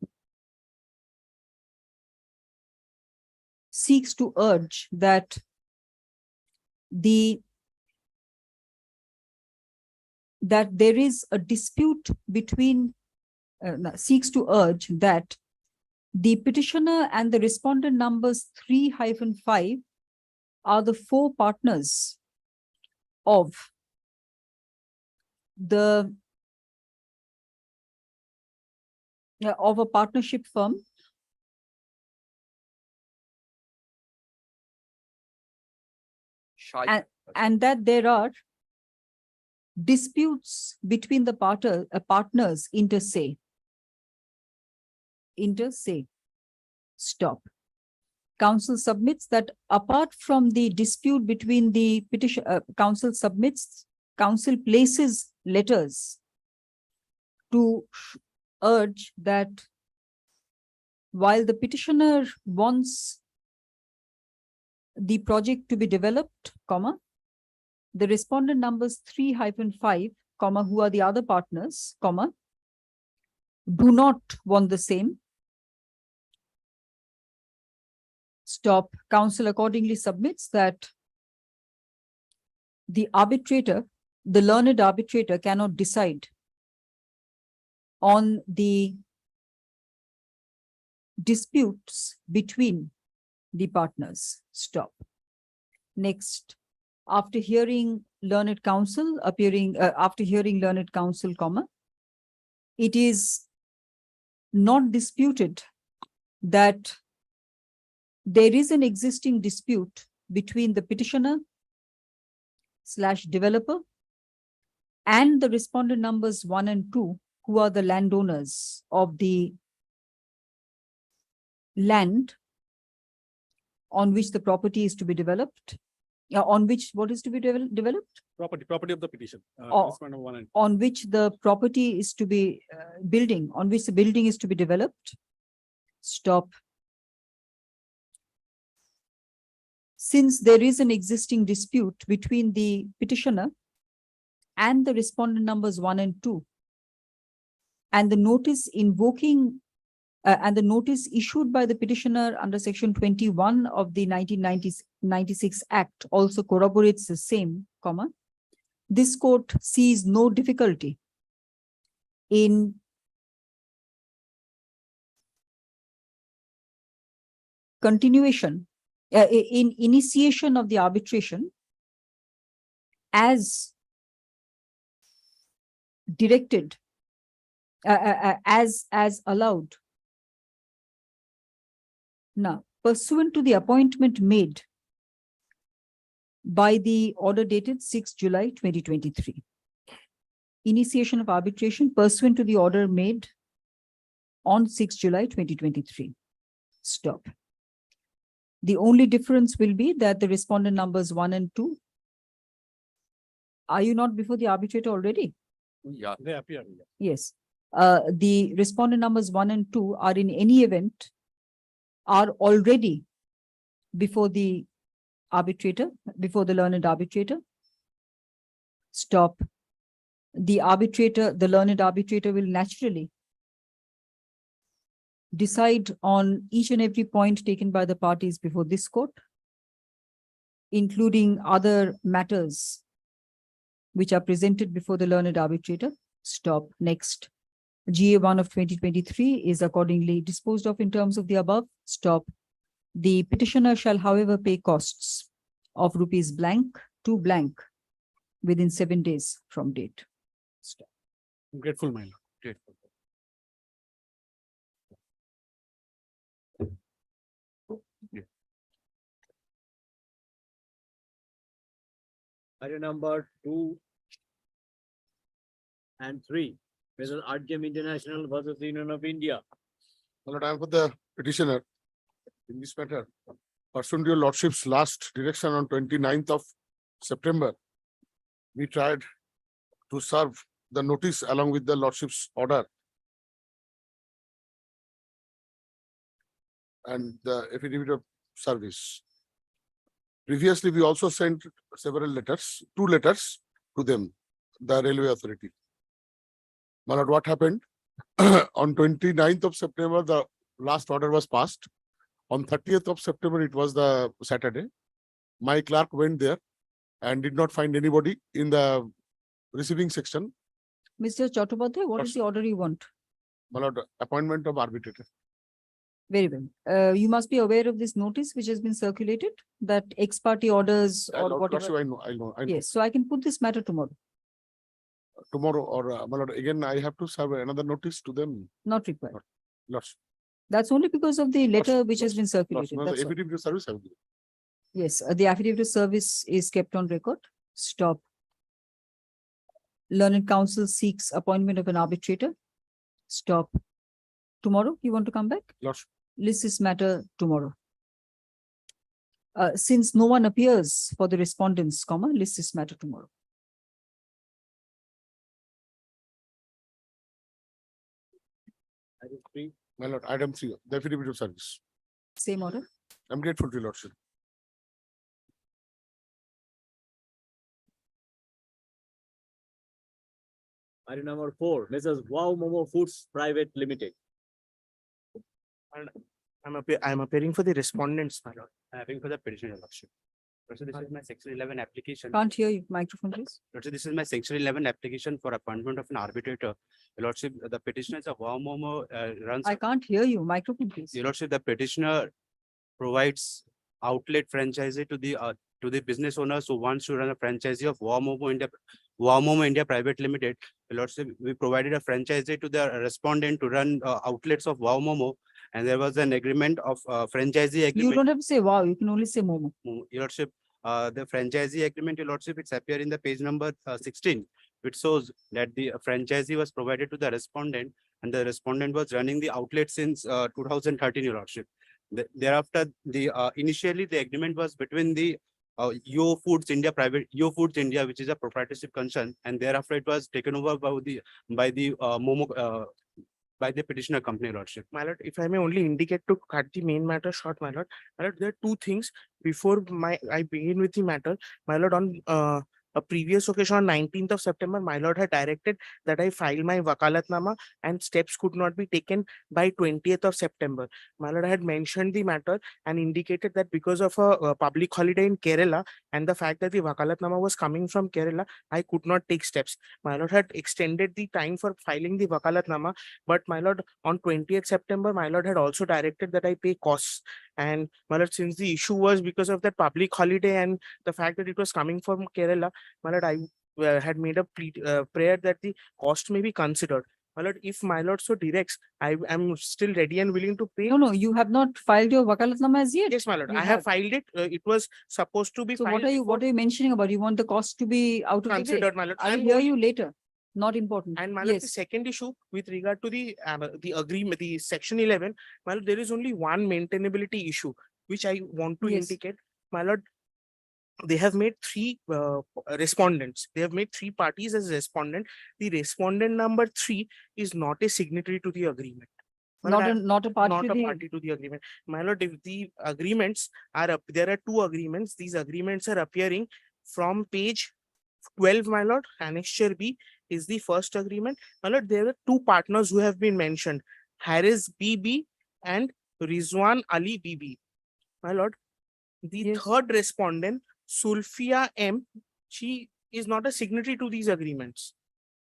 seeks to urge that there is a dispute between, seeks to urge that the petitioner and the respondent numbers 3-5 are the 4 partners of a partnership firm and that there are disputes between the partners inter se. Stop. Council submits that apart from the dispute between the petition, council places letters to urge that while the petitioner wants the project to be developed, the respondent numbers 3-5, who are the other partners, do not want the same. Stop. Council accordingly submits that the arbitrator, the learned arbitrator, cannot decide on the disputes between the partners. Stop. Next, after hearing learned counsel it is not disputed that there is an existing dispute between the petitioner / developer and the respondent numbers 1 and 2, who are the landowners of the land on which the property is to be developed. On which what is to be developed? Property of the petition. On which the property is to be building, on which the building is to be developed. Stop. Since there is an existing dispute between the petitioner and the respondent numbers 1 and 2, and the notice invoking and the notice issued by the petitioner under section 21 of the 1996 Act also corroborates the same, this court sees no difficulty in continuation, in initiation of the arbitration as directed, as allowed. Now, pursuant to the appointment made by the order dated 6 July 2023, initiation of arbitration pursuant to the order made on 6 July 2023. Stop. The only difference will be that the respondent numbers 1 and 2. Are you not before the arbitrator already? Yeah, they appear. Yes. The respondent numbers 1 and 2 are in any event are already before the arbitrator, before the learned arbitrator. Stop. The arbitrator, the learned arbitrator will naturally decide on each and every point taken by the parties before this court, including other matters which are presented before the learned arbitrator. Stop. Next. GA1 of 2023 is accordingly disposed of in terms of the above. Stop. The petitioner shall, however, pay costs of rupees blank to blank within 7 days from date. Stop. I'm grateful, my lord. Grateful. Item number 2 and 3. Whether Argem International versus the Union of India. My lord, I am for the petitioner in this matter. Pursuant to your lordship's last direction on 29th of September, we tried to serve the notice along with the Lordship's order and the affidavit of service. Previously, we also sent several letters, 2 letters to them, the Railway Authority. My lord, what happened? On 29th of September, the last order was passed. On 30th of September, it was the Saturday. My clerk went there and did not find anybody in the receiving section. Mr. Chattopadhyay, what is the order you want? My lord, appointment of arbitrator. Very well. You must be aware of this notice which has been circulated, that ex-party orders or Lordship, whatever. I know. Yes, so I can put this matter tomorrow. Tomorrow or my lord, again, I have to serve another notice to them. Not required. Lordship. That's only because of the letter which has been circulated. No, the That's all. affidavit of service I will give. Yes, the affidavit of service is kept on record. Stop. Learned counsel seeks appointment of an arbitrator. Stop. Tomorrow, you want to come back? Lordship. List this matter tomorrow. Since no one appears for the respondents, list this matter tomorrow. Item 3, my lord, item 3, the affidavit of service. Same order. I'm grateful to your lordship. Item number 4, Mrs. Wow Momo Foods Private Limited. I'm appearing for the respondents, my lord. I'm appearing for the petitioner, lordship. So this is my section 11 application. Can't hear you. Microphone, please. Lordship, this is my section 11 application for appointment of an arbitrator. Your lordship, the petitioner is a Wow Momo runs. I can't hear you. Microphone, please. Your lordship, the petitioner provides outlet franchisee to the business owners who wants to run a franchisee of Wow Momo India Private Limited. Your lordship, we provided a franchisee to the respondent to run outlets of Wow Momo, and there was an agreement of franchisee agreement. You don't have to say wow. You can only say Momo. Your lordship, the franchisee agreement, your lordship, it's appear in the page number 16, which shows that the franchisee was provided to the respondent, and the respondent was running the outlet since 2013, your lordship. Thereafter, initially the agreement was between the Yo Foods India, which is a proprietorship concern, and thereafter it was taken over by the Momo by the petitioner company, lordship. My lord, if I may only indicate to cut the main matter short, my lord. My lord, there are 2 things before I begin with the matter. My lord, on a previous occasion on 19th of September, my lord had directed that I file my wakalatnama and steps could not be taken by 20th of September. My lord had mentioned the matter and indicated that because of a public holiday in Kerala and the fact that the wakalatnama was coming from Kerala, I could not take steps. My lord had extended the time for filing the wakalatnama, but my lord, on 20th September, my lord had also directed that I pay costs. And my lord, since the issue was because of that public holiday and the fact that it was coming from Kerala, my lord, I had made a prayer that the cost may be considered. My lord, if my lord so directs, I am still ready and willing to pay. No, you have not filed your wakalatnama as yet. Yes, my lord, You I have filed it. It was supposed to be So filed. what are you mentioning about? You want the cost to be out of the way? Considered, my lord. I'll hear you later. Not important. And my lord, the Yes. second issue with regard to the agreement, the section 11, my lord, there is only one maintainability issue which I want to Yes. indicate. My lord, they have made 3 respondents. They have made 3 parties as respondent. The respondent number 3 is not a signatory to the agreement. My lord, Not a party not to a the- party to the agreement. My lord, if the agreements are up, there are 2 agreements. These agreements are appearing from page 12, my lord. Annexure B is the first agreement. My lord, there are 2 partners who have been mentioned, Harris BB and Rizwan Ali BB. My lord, the third respondent, Sulfia M, she is not a signatory to these agreements.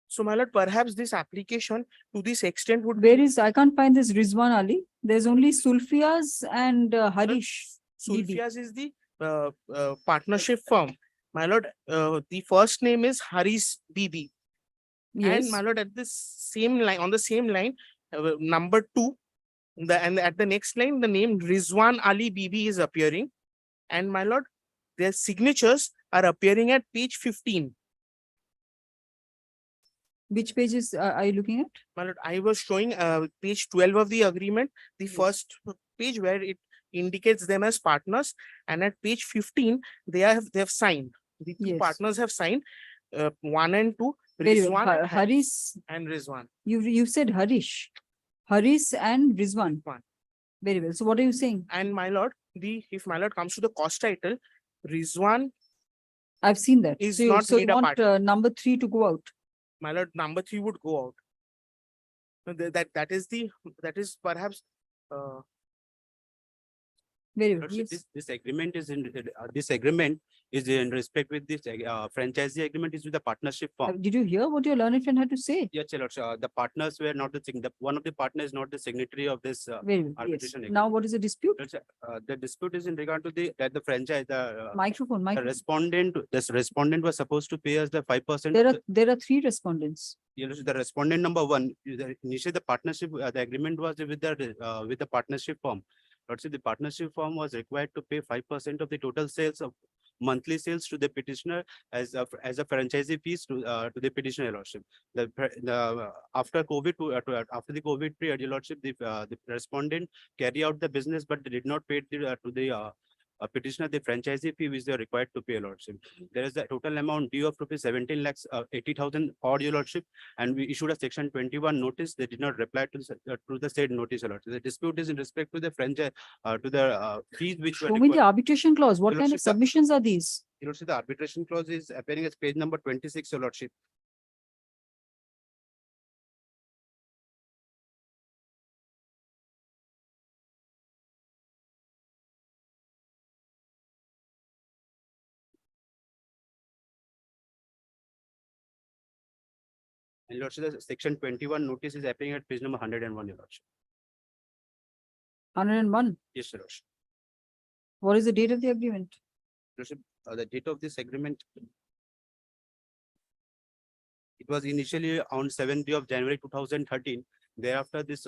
So my lord, perhaps this application to this extent would be. Where is, I can't find this Rizwan Ali. There's only Sulfias and Harish. BB. Sulfias is the partnership firm. My lord, the first name is Haris BB. Yes. And my lord, at this same line, on the same line, number 2, and at the next line, the name Rizwan Ali BB is appearing. And my lord, their signatures are appearing at page 15. Which pages are you looking at? My lord, I was showing page 12 of the agreement, the first page where it indicates them as partners, and at page 15 they have signed. The 2 partners have signed 1 and 2. Very well. Rizwan and Haris, and Rizwan. you said Harish. Haris and Rizwan. One. Very well. So what are you saying? And my lord, if my lord comes to the cost title, Rizwan, I've seen that. Is So you, not so you made a want number 3 to go out. my lord, number 3 would go out. No, that is perhaps Very well. Lordship, Yes. this agreement is in respect with this franchisee agreement is with the partnership form. Did you hear what your learned friend had to say? Yes, Your Lordship, the partners were not one of the partners is not the signatory of this Very well. Yes. arbitration agreement. Now what is the dispute? Lordship, the dispute is in regard to the franchise, Microphone, the microphone. respondent was supposed to pay us the 5%. There are 3 respondents. Your Lordship, the respondent number 1, initially the partnership, the agreement was with the partnership firm. Lordship, the partnership firm was required to pay 5% of the total sales of monthly sales to the petitioner as a franchisee fees to the petitioner, Your Lordship. After after the COVID period, Your Lordship, the respondent carry out the business, but they did not pay to the petitioner the franchisee fee which they are required to pay, Your Lordship. There is a total amount due of rupees 17 lakhs 80,000 odd, Your Lordship, and we issued a section 21 notice. They did not reply to the said notice, Your Lordship. The dispute is in respect to the franchise to the fees which were Show me the required. arbitration clause. What Your kind of Lordship, the- submissions are these? Your Lordship, the arbitration clause is appearing as page number 26, Your Lordship. And Lordship, the section 21 notice is appearing at page number 101, Your Lordship. 101. Yes, Your Lordship. What is the date of the agreement? Lordship, the date of this agreement, it was initially on 7th day of January 2013. Thereafter, this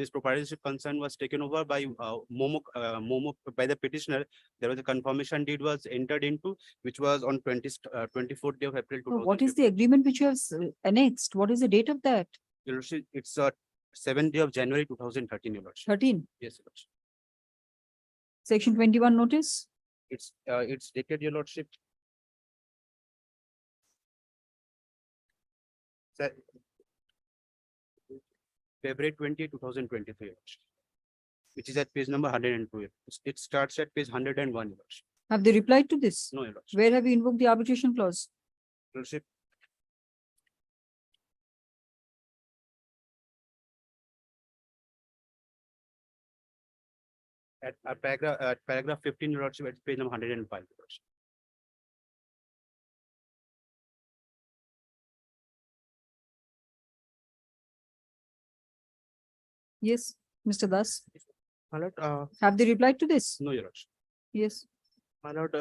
proprietorship concern was taken over by Momo by the petitioner. There was a confirmation deed was entered into, which was on 24th day of April So 2015. what is the agreement which you have annexed? What is the date of that? Your Lordship, it's 7th day of January 2013, Your Lordship. 13. Yes, Your Lordship. Section 21 notice? It's dated, Your Lordship. February 20, 2023, Your Lordship, which is at page number 102. It starts at page 101, Your Lordship. Have they replied to this? No, Your Lordship. Where have you invoked the arbitration clause? Your Lordship, at paragraph 15, Your Lordship, at page number 105, Your Lordship. Yes, Mr. Das. my lord, Have they replied to this? No, Your Lordship. Yes. my lord,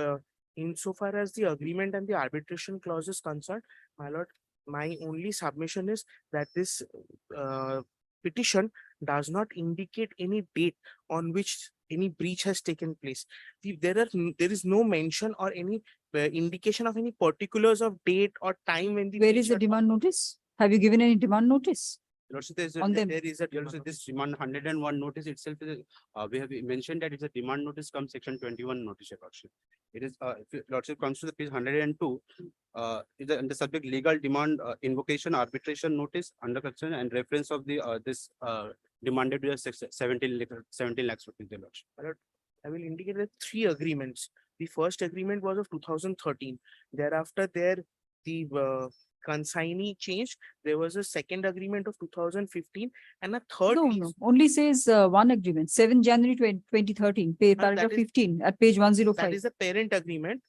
insofar as the agreement and the arbitration clause is concerned, my lord, my only submission is that this petition does not indicate any date on which any breach has taken place. There is no mention or any indication of any particulars of date or time when the Where breach is the had- demand notice? Have you given any demand notice? Your Lordship, there On them. is a, Your Lordship, this demand 101 notice itself is, we have mentioned that it's a demand notice comes section 21 notice, Your Lordship. It is, if Your Lordship comes to the page 102, is under subject legal demand, invocation, arbitration notice under concern and reference of the, this, demanded to 17 lakhs rupees, Your Lordship. My lord, I will indicate the 3 agreements. The first agreement was of 2013. Thereafter, the consignee changed. There was a second agreement of 2015 and a third. No, no, only says one agreement, 7 January 2013, paragraph is- 15 at page That 105. is the parent agreement.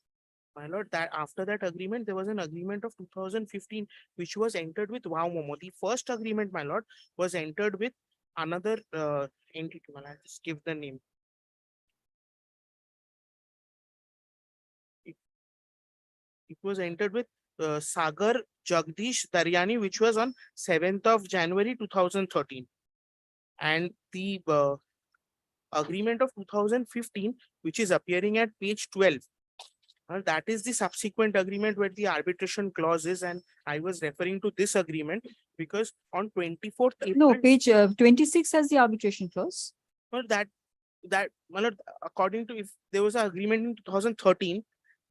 My lord, that after that agreement, there was an agreement of 2015, which was entered with Wow Momo. The first agreement, my lord, was entered with another entity. Well, I'll just give the name. It was entered with Sagar Jagdish Daryani, which was on 7th of January 2013. And the agreement of 2015, which is appearing at page 12. That is the subsequent agreement where the arbitration clause is, and I was referring to this agreement because on 24th No, April, page 26 has the arbitration clause. well, my lord, according to, if there was an agreement in 2013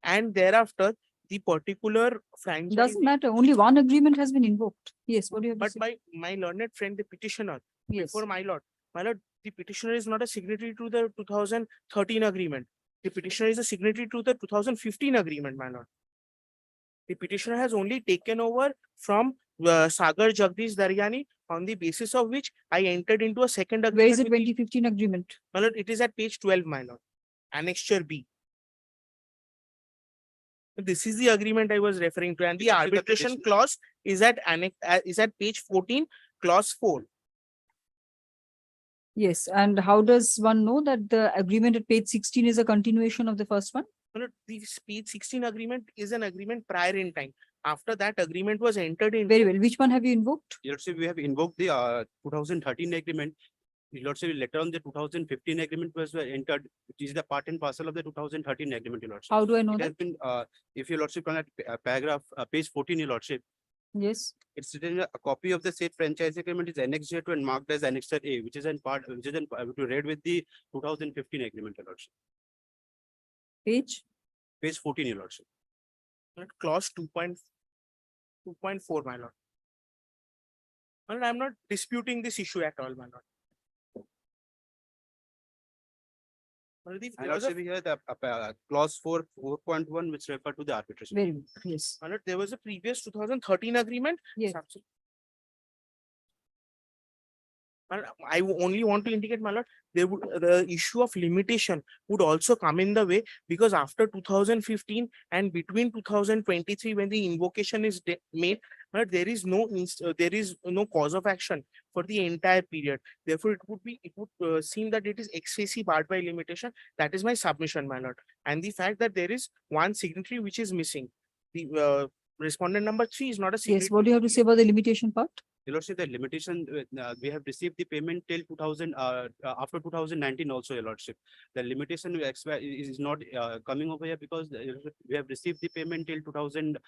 and thereafter the particular franchise. Doesn't matter. Only one agreement has been invoked. Yes, what do you have to But say? my learned friend, the petitioner, Yes. before my lord, the petitioner is not a signatory to the 2013 agreement. The petitioner is a signatory to the 2015 agreement, my lord. The petitioner has only taken over from Sagar Jagdish Daryani, on the basis of which I entered into a second agreement. Where is the with the- 2015 agreement? My lord, it is at page 12, my lord. Annexure B. This is the agreement I was referring to, and the arbitration clause is at page 14, clause 4. Yes, and how does one know that the agreement at page 16 is a continuation of the first one? My lord, the page 16 agreement is an agreement prior in time. After that agreement was entered in. Very well. Which one have you invoked? Your Lordship, we have invoked the 2013 agreement. Your Lordship, later on the 2015 agreement was entered, which is the part and parcel of the 2013 agreement, Your Lordship. How do I know It has that? been, if Your Lordship can paragraph, page 14, Your Lordship, Yes. it's written a copy of the said franchise agreement is annexed here to and marked as annexure A, which is in part, to read with the 2015 agreement, Your Lordship. Page? Page 14, Your Lordship. Clause 2.4, my lord. My lord, I'm not disputing this issue at all, my lord. My lord, the And clause also of- we have the clause 4.1, which refer to the arbitration. Very well. Yes. my lord, there was a previous 2013 agreement. Yes. My lord, I only want to indicate, my lord, the issue of limitation would also come in the way, because after 2015 and between 2023, when the invocation is made, my lord, there is no cause of action for the entire period. Therefore, it would seem that it is ex facie barred by limitation. That is my submission, my lord. And the fact that there is one signatory which is missing. The respondent number 3 is not a signatory. Yes. What do you have to say about the limitation part? Your Lordship, the limitation, we have received the payment till 2000, after 2019 also, Your Lordship. The limitation is not coming over here because we have received the payment till 2000,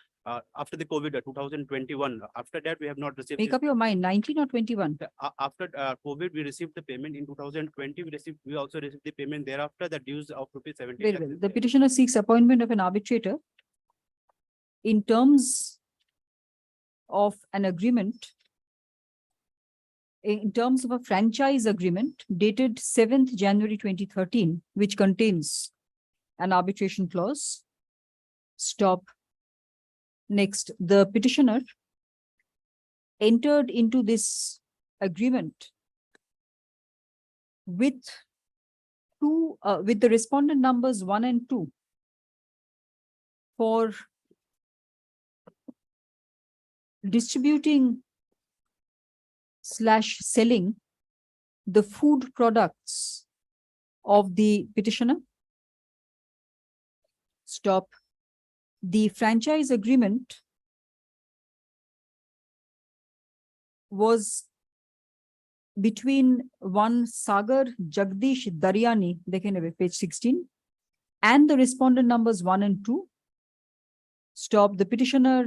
after the COVID, 2021. After that, we have not received. Make up your mind, 19 or 21? After COVID, we received the payment. In 2020, we also received the payment thereafter, the dues of rupees 70. Very well. The petitioner seeks appointment of an arbitrator in terms of an agreement, in terms of a franchise agreement dated 7th January 2013, which contains an arbitration clause. Stop. Next, the petitioner entered into this agreement with the respondent numbers 1 and 2 for distributing / selling the food products of the petitioner. Stop. The franchise agreement was between one Sagar Jagdish Daryani, page 16, and the respondent numbers 1 and 2. Stop. The petitioner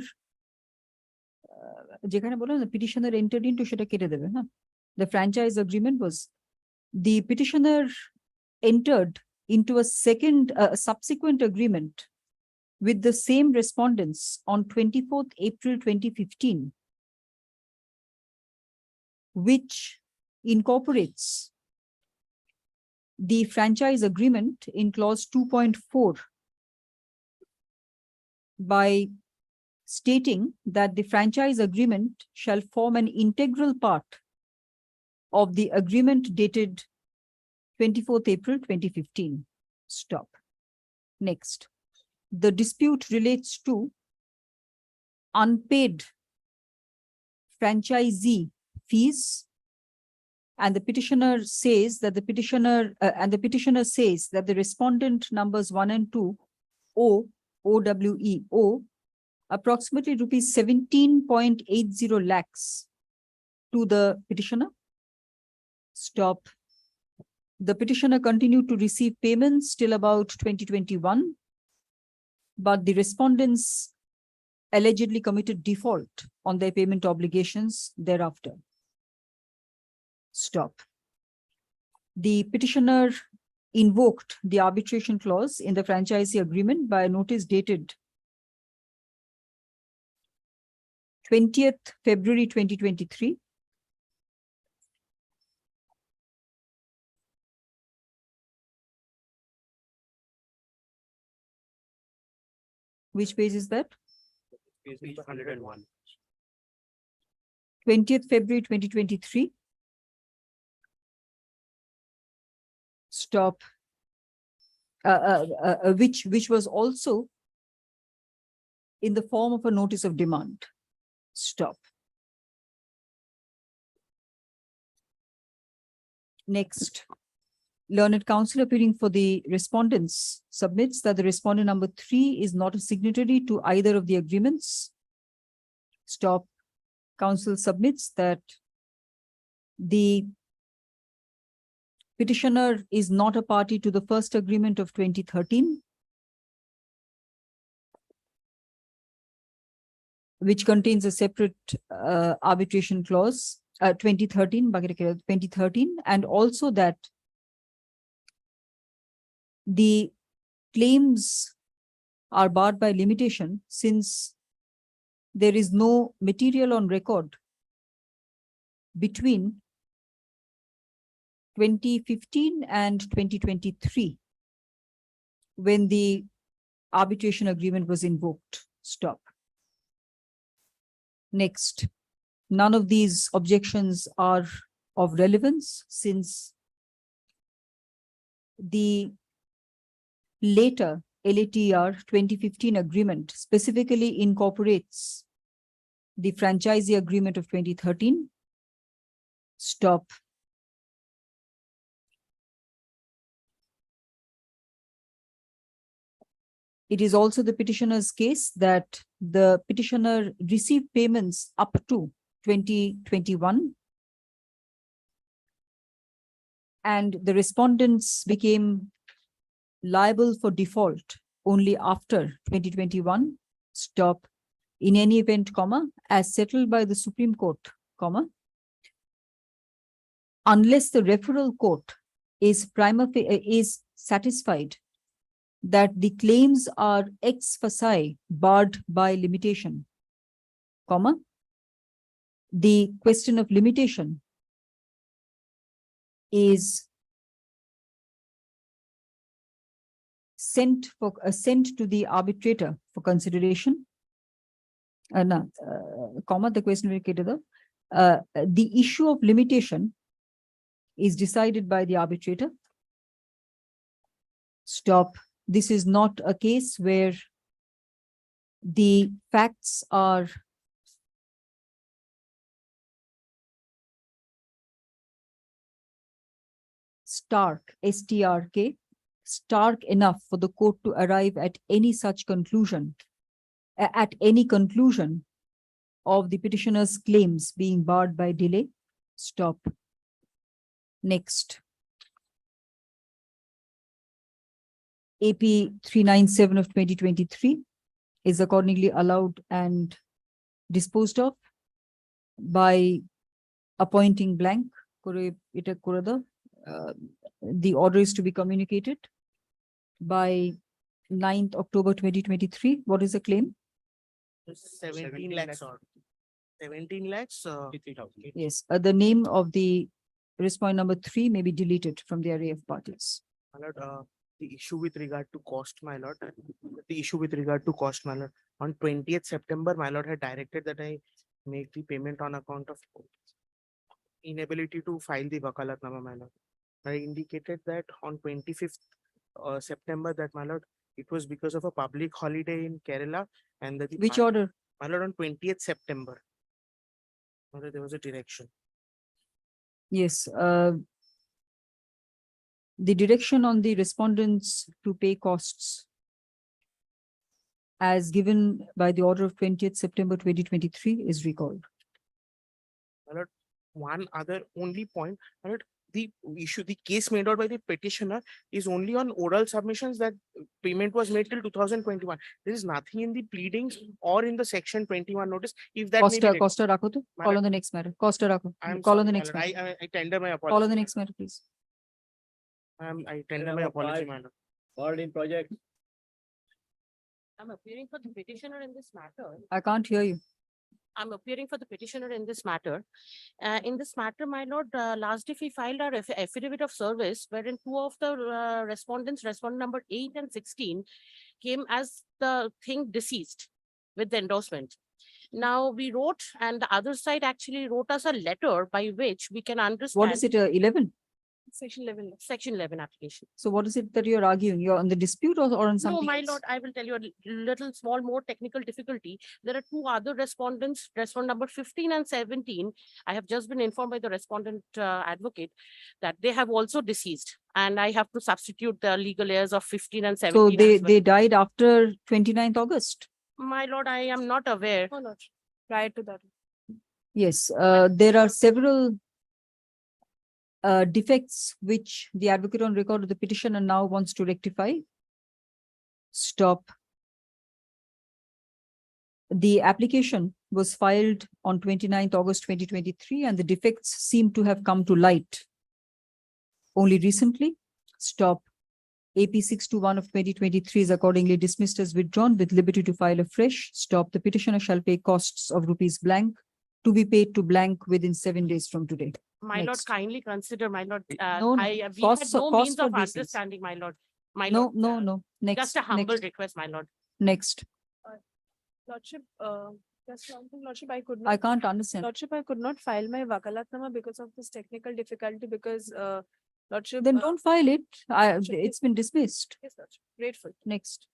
the petitioner entered into the franchise agreement was the petitioner entered into a subsequent agreement with the same respondents on 24th April 2015, which incorporates the franchise agreement in clause 2.4 by stating that the franchise agreement shall form an integral part of the agreement dated 24th April 2015. Stop. Next, the dispute relates to unpaid franchisee fees, and the petitioner says that the respondent numbers 1 and 2 OWE approximately rupees 17.80 lakhs to the petitioner. Stop. The petitioner continued to receive payments till about 2021, but the respondents allegedly committed default on their payment obligations thereafter. Stop. The petitioner invoked the arbitration clause in the franchisee agreement by a notice dated 20th February 2023. Which page is that? Page 101. 20th February 2023. Stop. Which was also in the form of a notice of demand. Stop. Next, learned counsel appearing for the respondents submits that the respondent number 3 is not a signatory to either of the agreements. Stop. Counsel submits that the petitioner is not a party to the first agreement of 2013, which contains a separate arbitration clause, 2013, and also that the claims are barred by limitation since there is no material on record between 2015 and 2023 when the arbitration agreement was invoked. Stop. Next, none of these objections are of relevance since the later LATR 2015 agreement specifically incorporates the franchisee agreement of 2013. Stop. It is also the petitioner's case that the petitioner received payments up to 2021 and the respondents became liable for default only after 2021. Stop. In any event, comma, as settled by the Supreme Court, comma, unless the referral court is satisfied that the claims are ex facie barred by limitation, comma, the question of limitation is sent to the arbitrator for consideration. Comma, the question the issue of limitation is decided by the arbitrator. Stop. This is not a case where the facts are stark, STRK, stark enough for the court to arrive at any such conclusion, at any conclusion of the petitioner's claims being barred by delay. Stop. Next. AP 397 of 2023 is accordingly allowed and disposed of by appointing blank. The order is to be communicated by 9th October 2023. What is the claim? 17 lakhs or 17 lakhs. 53,000. Yes, the name of the respondent number 3 may be deleted from the array of parties. My lord, the issue with regard to cost, my lord, on 20th September, my lord had directed that I make the payment on account of inability to file the wakalatnama, my lord. I indicated that on 25th September that, my lord, it was because of a public holiday in Kerala and that Which order? My lord, on 20th September, my lord, there was a direction. Yes, the direction on the respondents to pay costs as given by the order of 20th September 2023 is recalled. My lord, one other only point, my lord, the case made out by the petitioner is only on oral submissions that payment was made till 2021. There is nothing in the pleadings or in the section 21 notice. If that Costa Rakho to call on the next matter. Costa Rakho. Call on the next matter. I tender my apology. Call on the next matter, please. I tender my apology, madam. In project. I'm appearing for the petitioner in this matter. I can't hear you. I'm appearing for the petitioner in this matter. In this matter, my lord, last day we filed our affidavit of service, wherein two of the respondents, respondent number 8 and 16, came as the thing deceased with the endorsement. Now we wrote, and the other side actually wrote us a letter by which we can understand. What is it, 11? Section 11. Section 11 application. So what is it that you're arguing? You're on the dispute or on No, something my else? lord, I will tell you a little small, more technical difficulty. There are two other respondents, respondent number 15 and 17. I have just been informed by the respondent advocate that they have also deceased, and I have to substitute the legal heirs of 15 and 17. So as well. they died after 29th August? My lord, I am not aware. No, no, prior to that. Yes, there are several defects which the advocate on record of the petitioner now wants to rectify. Stop. The application was filed on 29th August 2023, and the defects seem to have come to light only recently. Stop. AP 621 of 2023 is accordingly dismissed as withdrawn with liberty to file afresh. Stop. The petitioner shall pay costs of rupees blank to be paid to blank within 7 days from today. My lord, Next. kindly consider, my lord, No, we had costs no of- means costs of for these things. understanding, my lord. My No, lord, no, no. Next. just a humble next, request, my lord. Next. Lordship, just one thing, Lordship, I could I not. can't understand. Lordship, I could not file my wakalatnama because of this technical difficulty because, Lordship. Then don't file it. It's been dismissed. Yes, Lordship, grateful. Next.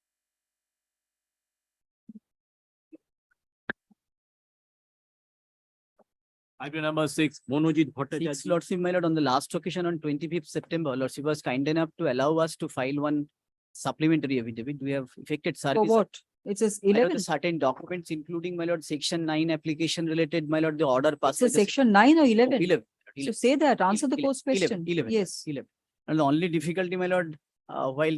Item number 6, Monojit Bhattacharya. Six, Lordship, my lord, on the last occasion on 25th September, Lordship was kind enough to allow us to file one supplementary affidavit. We have effected For Oh, service. what? It says My lord, 11. the certain documents, including, my lord, section 9 application related, my lord, the order passed. It's a section 9 or 11? 11. So say that, answer the court's 11, question. 11, Yes. 11. And the only difficulty, my lord, while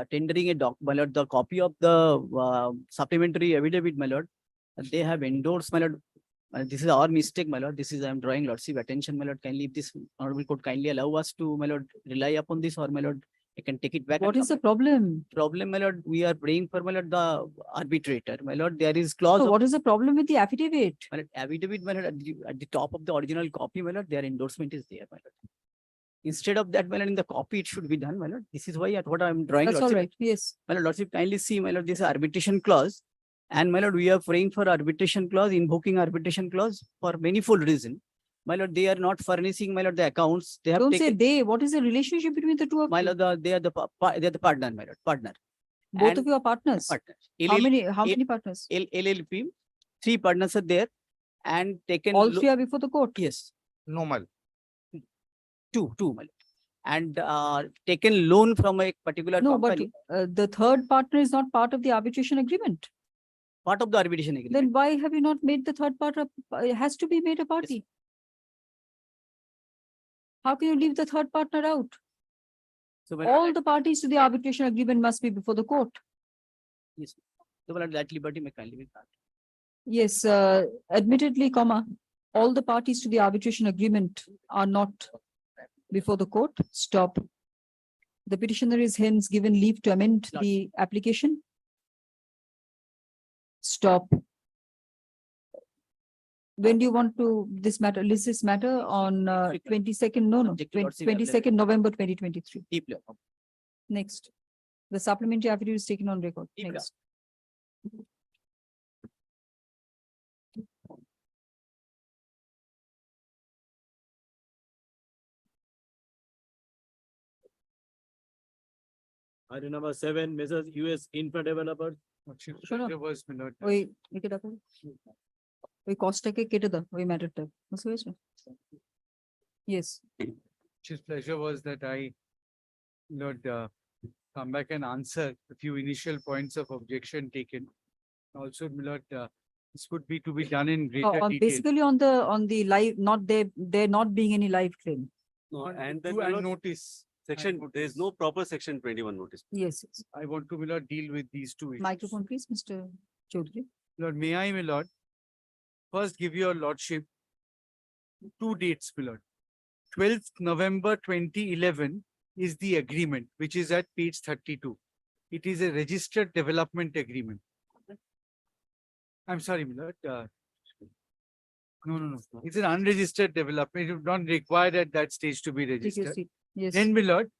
tendering my lord, the copy of the supplementary affidavit, my lord, they have endorsed, my lord. This is our mistake, my lord. This is, I am drawing lordship attention, my lord. Kindly, if this honorable court kindly allow us to, my lord, rely upon this, or my lord, I can take it back. What is the problem? Problem, my lord? We are praying for, my lord, the arbitrator. My lord, there is clause. So of- what is the problem with the affidavit? My lord, affidavit, my lord, at the top of the original copy, my lord, their endorsement is there, my lord. Instead of that, my lord, in the copy, it should be done, my lord. This is why at what I am drawing. That's all lordship. right. Yes. My lord, lordship, kindly see, my lord, this arbitration clause. And my lord, we are praying for arbitration clause, invoking arbitration clause for manifold reason. My lord, they are not furnishing, my lord, the accounts. They have Don't say taken, they. What is the relationship between the two of my you? lord, they are the partner, my lord, partner. Both And of you are partners. partners. How many partners? LLP, 3 partners are there and taken. All 3 are before the court? Yes. Normal. Two, my lord. And taken loan from a particular No, company. but the third partner is not part of the arbitration agreement. Part of the arbitration agreement. Then why have you not made the third partner? It has to be made a party. How can you leave the third partner out? So, my All lord, the parties to the arbitration agreement must be before the court. yes. So, my lord, that liberty may kindly be granted. Yes, admittedly, all the parties to the arbitration agreement are not before the court. Stop. The petitioner is hence given leave to amend the application. Stop. When do you want to list this matter on 22nd? No, 22nd November 2023. Deeply. Next. The supplementary affidavit is taken on record. Next. Item number 7, Mrs. US Infra Developers. শোনো, ওই একে ডাকো। ওই কস্টটাকে কেটে দাও ওই ম্যাটারটা, বুঝতে পেরেছো? Yes. His pleasure was that I not come back and answer a few initial points of objection taken. Also, Milord, this would be to be done in greater detail. Basically on the live, not there not being any live claim. No, and then And notice. section, there is no proper section 21 notice. Yes. I want to, Milord, deal with these two issues. Microphone, please, Mr. Chaudhary. Lord, may I, Milord, first give your lordship 2 dates, Milord. 12th November 2011 is the agreement, which is at page 32. It is a registered development agreement. I'm sorry, Milord. No. It's an unregistered development. It would not required at that stage to be Take your registered. seat. Yes. Then, my lord,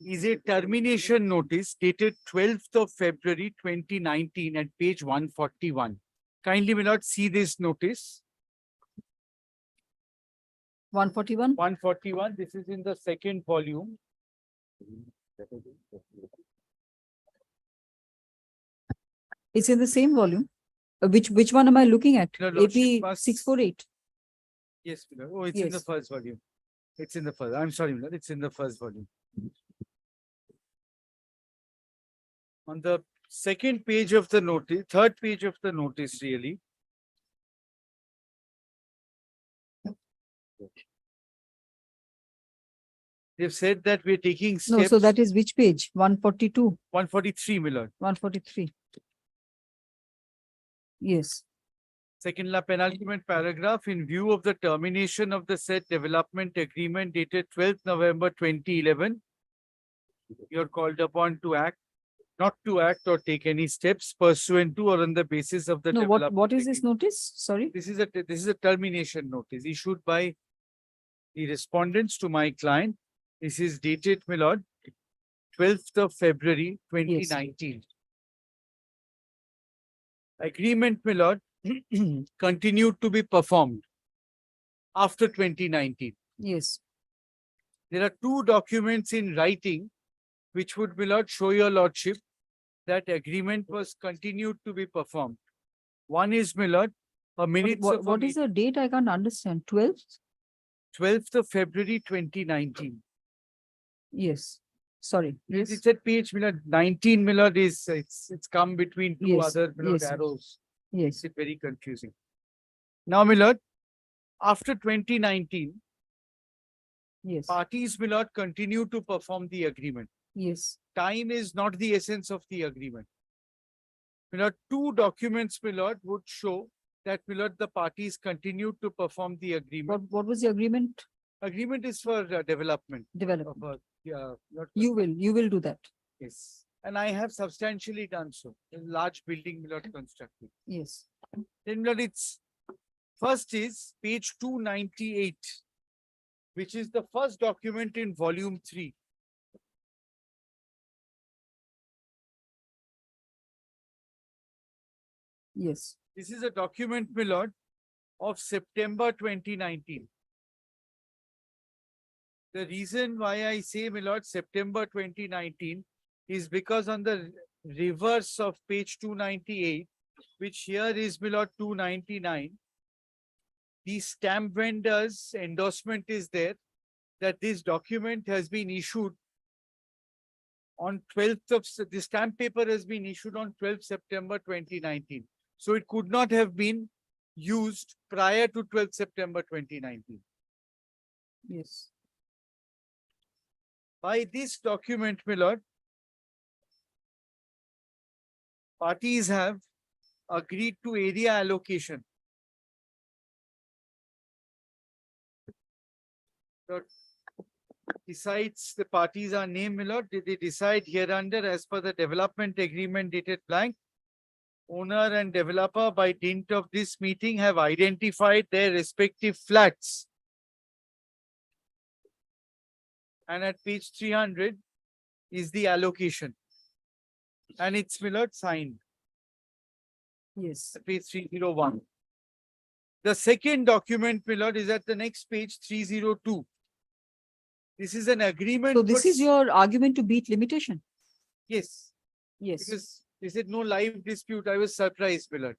is a termination notice dated 12th of February 2019 at page 141. Kindly, my lord, see this notice. 141. 141. This is in the second volume. It's in the same volume. Which one am I looking at? Your lordship AP must- 648. Yes, my lord. Oh, it's in the Yes. first volume. It's in the first. I'm sorry, my lord. It's in the first volume. On the second page of the notice, third page of the notice, really. They've said that we're taking steps. No, so that is which page? 142, 143, my lord. 143. Yes. Second la penultimate paragraph, in view of the termination of the said development agreement dated 12th November 2011, you're called upon to act, not to act or take any steps pursuant to or on the basis of the No, development. what is this notice? Sorry. This is a termination notice issued by the respondents to my client. This is dated, my lord, 12th of February 2019. Agreement, my lord, continued to be performed after 2019. Yes. There are two documents in writing which would, my lord, show your lordship that agreement was continued to be performed. One is, my lord, a minutes of a What is the date? I can't understand. 12th? 12th of February 2019. Yes. Sorry. Yes. It's at page, my lord, 19, my lord, it's come between two Yes, other, my lord, yes, arrows. Yes. It's very confusing. Now, my lord, after 2019, Yes. parties, my lord, continue to perform the agreement. Yes. Time is not the essence of the agreement. My lord, two documents, my lord, would show that, my lord, the parties continue to perform the agreement. What was the agreement? Agreement is for development. Development. Of not You will do that. yes. And I have substantially done so. A large building, my lord, constructed. Yes. Then, my lord, it's first is page 298, which is the first document in volume 3. Yes. This is a document, my lord, of September 2019. The reason why I say, my lord, September 2019 is because on the reverse of page 298, which here is, my lord, 299, the stamp vendor's endorsement is there that this document has been issued on 12th of, the stamp paper has been issued on 12th September 2019. So it could not have been used prior to 12th September 2019. Yes. By this document, my lord, parties have agreed to area allocation. Besides, the parties are named, my lord, they decide hereunder as per the development agreement dated blank. Owner and developer by dint of this meeting have identified their respective flats. And at page 300 is the allocation. And it's, my lord, signed. Yes. At page 301. The second document, my lord, is at the next page 302. This is an agreement. So this is your argument to beat limitation? Yes. Yes. Because they said no live dispute. I was surprised, my lord.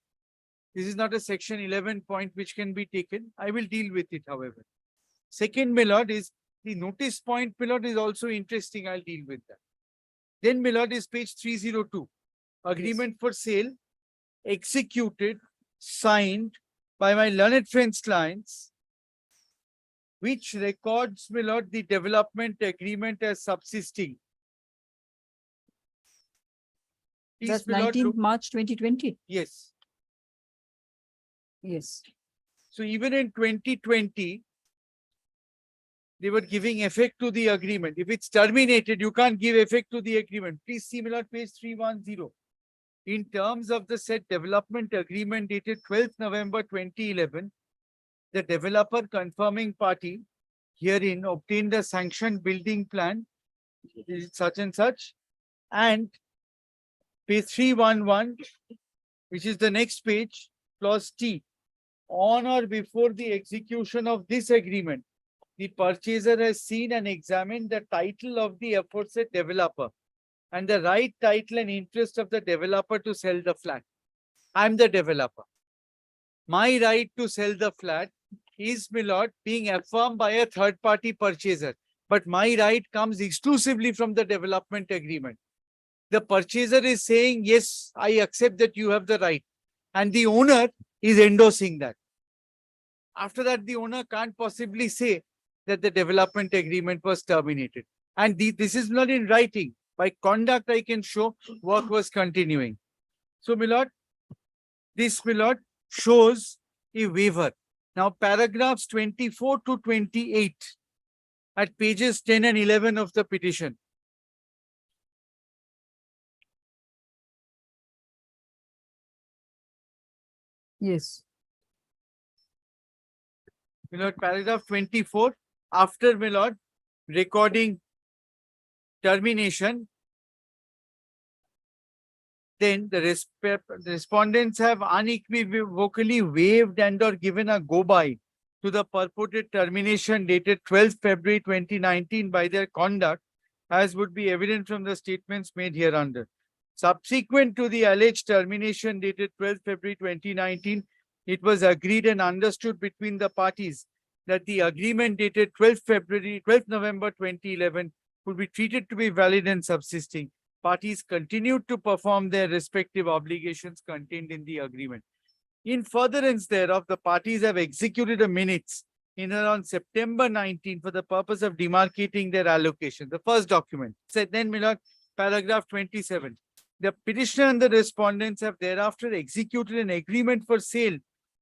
This is not a section 11 point which can be taken. I will deal with it, however. Second, my lord, is the notice point, my lord, is also interesting. I'll deal with that. Then, my lord, is page 302. Agreement for sale, executed, signed by my learned friends clients, which records, my lord, the development agreement as subsisting. Please, That's my lord, 19th look- March 2020. Yes. Yes. So even in 2020, they were giving effect to the agreement. If it's terminated, you can't give effect to the agreement. Please see, my lord, page 310. In terms of the said development agreement dated 12th November 2011, the developer confirming party herein obtained a sanctioned building plan, is such and such, and page 311, which is the next page, clause T. On or before the execution of this agreement, the purchaser has seen and examined the title of the aforesaid developer and the right title and interest of the developer to sell the flat. I'm the developer. My right to sell the flat is, my lord, being affirmed by a third party purchaser. But my right comes exclusively from the development agreement. The purchaser is saying, yes, I accept that you have the right. And the owner is endorsing that. After that, the owner can't possibly say that the development agreement was terminated. And this is not in writing. By conduct, I can show work was continuing. So, my lord, this, my lord, shows a waiver. Now, paragraphs 24 to 28 at pages 10 and 11 of the petition. Yes. My lord, paragraph 24, after, my lord, recording termination, then the respondents have unequivocally waived and or given a go-by to the purported termination dated 12th February 2019 by their conduct, as would be evident from the statements made hereunder. Subsequent to the alleged termination dated 12th February 2019, it was agreed and understood between the parties that the agreement dated 12th November 2011 would be treated to be valid and subsisting. Parties continued to perform their respective obligations contained in the agreement. In furtherance thereof, the parties have executed a minutes in around September 19 for the purpose of demarcating their allocation. The first document. Said then, my lord, paragraph 27. The petitioner and the respondents have thereafter executed an agreement for sale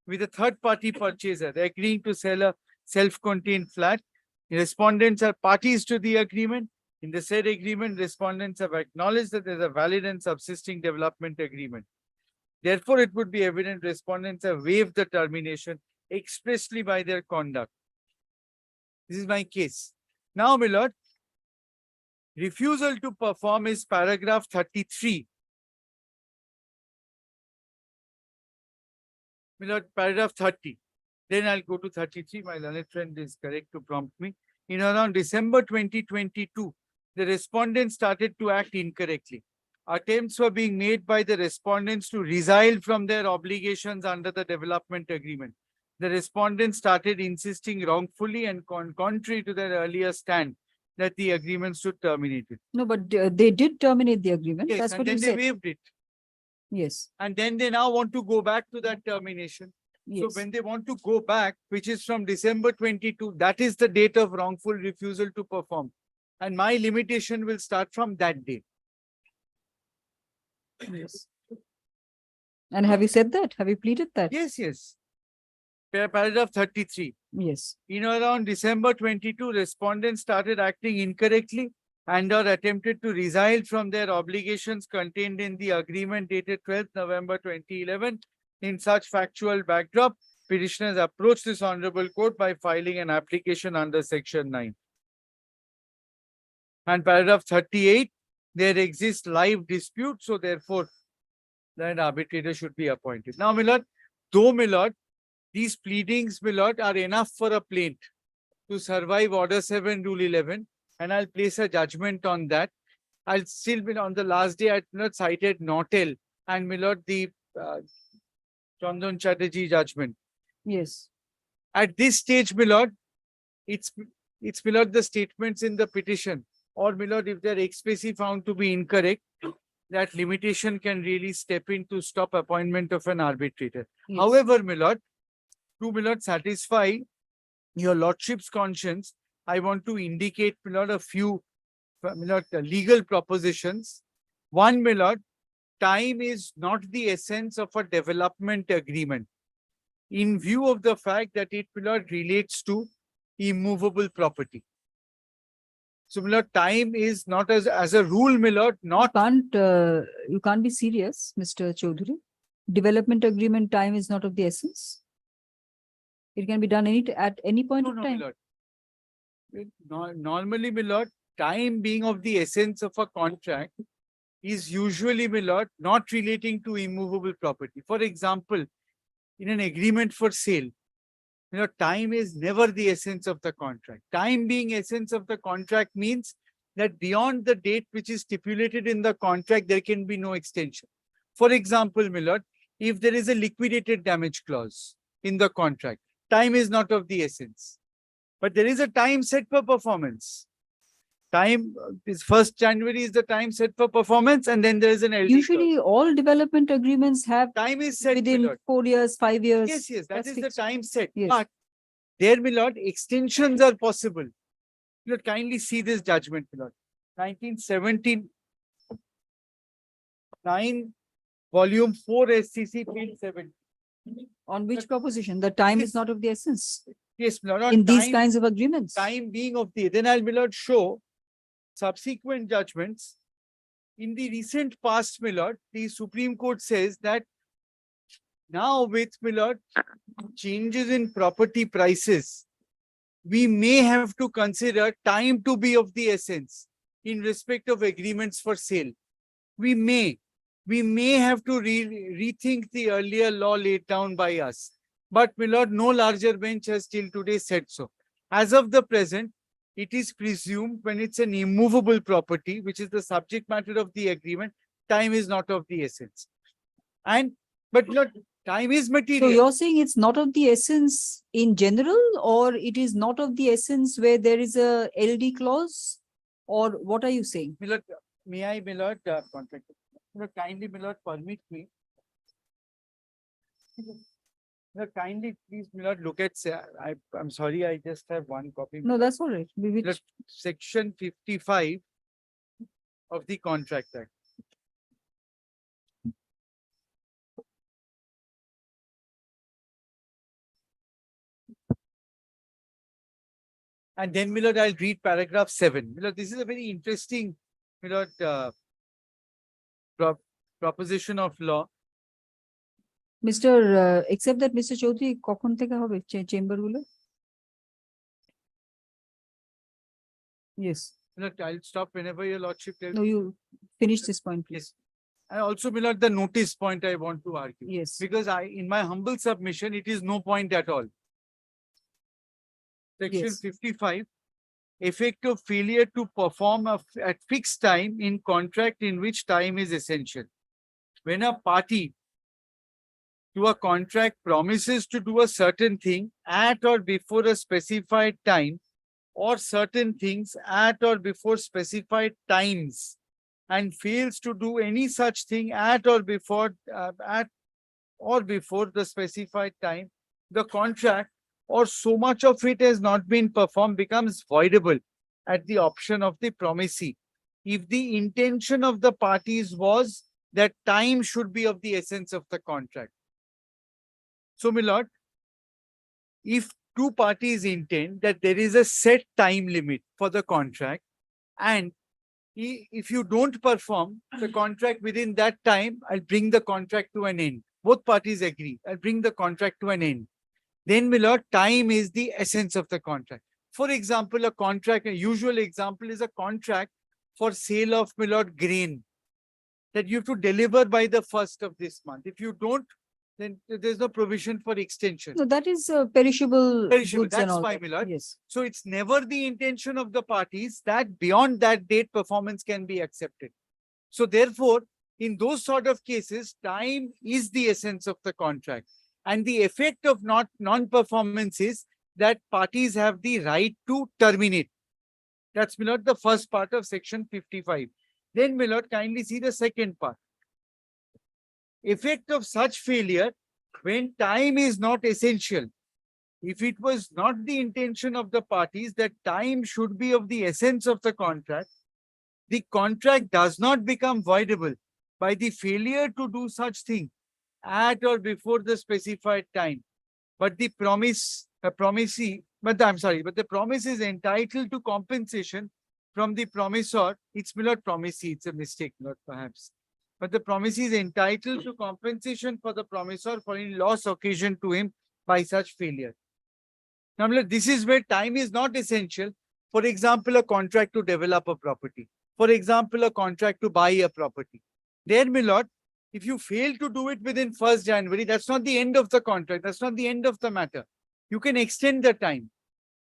with a third-party purchaser, agreeing to sell a self-contained flat. The respondents are parties to the agreement. In the said agreement, respondents have acknowledged that there is a valid and subsisting development agreement. Therefore, it would be evident respondents have waived the termination expressly by their conduct. This is my case. Now, my lord, refusal to perform is paragraph 33. My lord, paragraph 30. Then I'll go to 33. My learned friend is correct to prompt me. In around December 2022, the respondents started to act incorrectly. Attempts were being made by the respondents to resile from their obligations under the development agreement. The respondents started insisting wrongfully and contrary to their earlier stand that the agreement should terminate it. No, but they did terminate the agreement. Yes, That's and what then you they said. waived it. Yes. And then they now want to go back to that termination. Yes. So when they want to go back, which is from December 22, that is the date of wrongful refusal to perform. And my limitation will start from that date. Yes. And have you said that? Have you pleaded that? Yes, yes. Paragraph 33. Yes. In around December 22, respondents started acting incorrectly and or attempted to resile from their obligations contained in the agreement dated 12th November 2011. In such factual backdrop, petitioners approached this honorable court by filing an application under section 9. And paragraph 38, there exists live dispute, so therefore, that arbitrator should be appointed. Now, my lord, though, my lord, these pleadings, my lord, are enough for a plaint to survive Order 7, Rule 11, and I'll place a judgment on that. I'll still be on the last day, I had not cited Nautel and, my lord, the Chandan Chatterjee judgment. Yes. At this stage, my lord, it's my lord, the statements in the petition, or my lord, if they're expressly found to be incorrect, that limitation can really step in to stop appointment of an arbitrator. Yes. However, my lord, to, my lord, satisfy your lordship's conscience, I want to indicate, my lord, a few, my lord, legal propositions. One, my lord, time is not the essence of a development agreement. In view of the fact that it, my lord, relates to immovable property. So, my lord, time is not as a rule, my lord, not. You can't be serious, Mr. Chaudhary. Development agreement time is not of the essence. It can be done at any point No, of no, time. my lord. Normally, my lord, time being of the essence of a contract is usually, my lord, not relating to immovable property. For example, in an agreement for sale, time is never the essence of the contract. Time being essence of the contract means that beyond the date which is stipulated in the contract, there can be no extension. For example, my lord, if there is a liquidated damage clause in the contract, time is not of the essence. But there is a time set for performance. Time is 1st January is the time set for performance, and then there is an LD clause. Usually all development agreements have Time is set, my within lord. 4 years, 5 years. Yes, yes, that That's is the fixed. time set. Yes. But there, my lord, extensions are possible. You kindly see this judgment, my lord. 1917, 9, volume 4, SCC, page 7. On which proposition? The time is not of the essence Yes, my lord. in these time- kinds of agreements. Time being of the, then I'll, my lord, show subsequent judgments. In the recent past, my lord, the Supreme Court says that now with, my lord, changes in property prices, we may have to consider time to be of the essence in respect of agreements for sale. We may have to rethink the earlier law laid down by us. But, my lord, no larger bench has till today said so. As of the present, it is presumed when it's an immovable property, which is the subject matter of the agreement, time is not of the essence. But Lord, time is material. So you're saying it's not of the essence in general, or it is not of the essence where there is a LD clause? Or what are you saying? My lord, may I, my lord, contract? My lord, kindly, my lord, permit me. My lord, kindly, please, my lord, look at, I'm sorry, I just have one copy. No, that's all right. My lord, Section 55 of the Contract Act. And then, my lord, I'll read paragraph 7. My lord, this is a very interesting, my lord, proposition of law. Except that Mr. Chaudhary, কখন থেকে হবে chamber গুলো? Yes. My lord, I'll stop whenever your lordship tells. No, you finish this point, please. Yes. And also, my lord, the notice point I want to argue. Yes. Because in my humble submission, it is no point at all. Section Yes. 55, effect of failure to perform at fixed time in contract in which time is essential. When a party to a contract promises to do a certain thing at or before a specified time, or certain things at or before specified times, and fails to do any such thing at or before the specified time, the contract or so much of it has not been performed becomes voidable at the option of the promisee, if the intention of the parties was that time should be of the essence of the contract. So, my lord, if two parties intend that there is a set time limit for the contract, and if you don't perform the contract within that time, I'll bring the contract to an end. Both parties agree, I'll bring the contract to an end. Then, my lord, time is the essence of the contract. For example, a usual example is a contract for sale of, my lord, grain that you have to deliver by the 1st of this month. If you don't, then there's no provision for extension. No, that is perishable Perishable, goods and that's all why, that. my lord. Yes. So it's never the intention of the parties that beyond that date performance can be accepted. So therefore, in those sort of cases, time is the essence of the contract. And the effect of non-performance is that parties have the right to terminate. That's, my lord, the first part of section 55. Then, my lord, kindly see the second part. Effect of such failure when time is not essential. If it was not the intention of the parties that time should be of the essence of the contract does not become voidable by the failure to do such thing at or before the specified time. But the promise is entitled to compensation from the promisor. It's not promisee, it's a mistake, not perhaps. But the promisee is entitled to compensation for the promisor for any loss occasioned to him by such failure. Now, my lord, this is where time is not essential. For example, a contract to develop a property. For example, a contract to buy a property. There, my lord, if you fail to do it within 1st January, that's not the end of the contract. That's not the end of the matter. You can extend the time.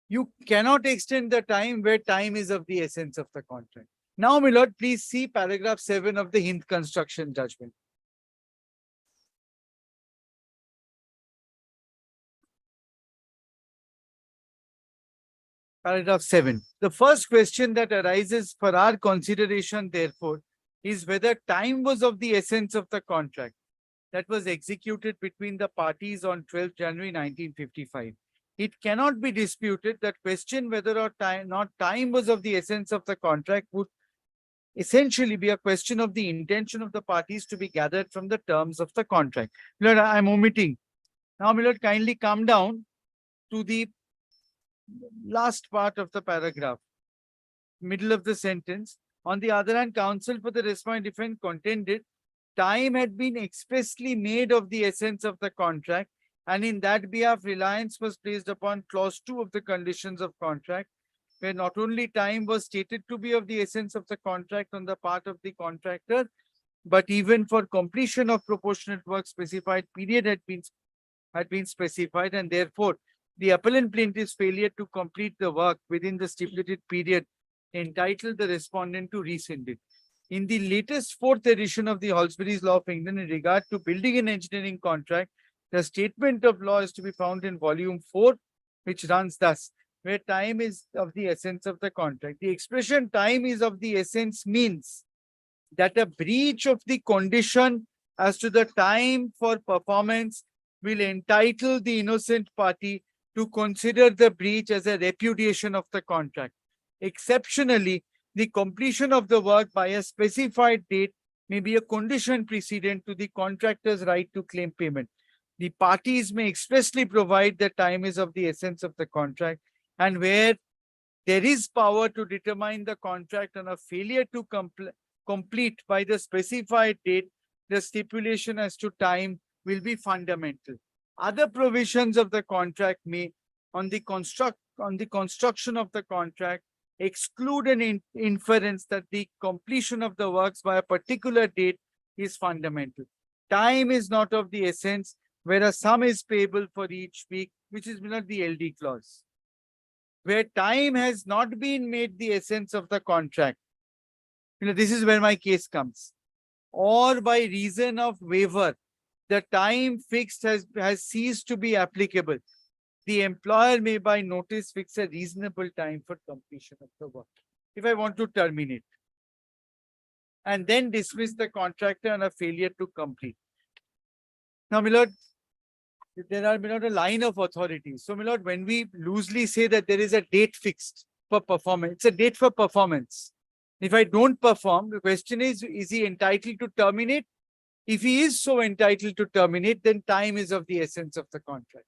You cannot extend the time where time is of the essence of the contract. Now, my lord, please see paragraph 7 of the Hind construction judgment. Paragraph 7. The first question that arises for our consideration, therefore, is whether time was of the essence of the contract that was executed between the parties on 12th January 1955. It cannot be disputed that question whether or not time was of the essence of the contract would essentially be a question of the intention of the parties to be gathered from the terms of the contract. Lord, I'm omitting. Now, my lord, kindly come down to the last part of the paragraph, middle of the sentence. On the other hand, counsel for the respondent defendant contended time had been expressly made of the essence of the contract, and in that behalf reliance was placed upon clause 2 of the conditions of contract, where not only time was stated to be of the essence of the contract on the part of the contractor, but even for completion of proportionate work specified period had been specified, and therefore the appellant plaintiff's failure to complete the work within the stipulated period entitled the respondent to rescind it. In the latest 4th edition of the Halsbury's Law of England in regard to building and engineering contract, the statement of law is to be found in volume 4, which runs thus, where time is of the essence of the contract. The expression time is of the essence means that a breach of the condition as to the time for performance will entitle the innocent party to consider the breach as a repudiation of the contract. Exceptionally, the completion of the work by a specified date may be a condition precedent to the contractor's right to claim payment. The parties may expressly provide that time is of the essence of the contract, and where there is power to determine the contract on a failure to complete by the specified date, the stipulation as to time will be fundamental. Other provisions of the contract may, on the construction of the contract, exclude an inference that the completion of the works by a particular date is fundamental. Time is not of the essence, where a sum is payable for each week, which is not the LD clause. Where time has not been made the essence of the contract, this is where my case comes. Or by reason of waiver, the time fixed has ceased to be applicable. The employer may by notice fix a reasonable time for completion of the work. If I want to terminate and then dismiss the contractor on a failure to complete. Now, my lord, there are, my lord, a line of authority. So, my lord, when we loosely say that there is a date fixed for performance, it's a date for performance. If I don't perform, the question is he entitled to terminate? If he is so entitled to terminate, then time is of the essence of the contract.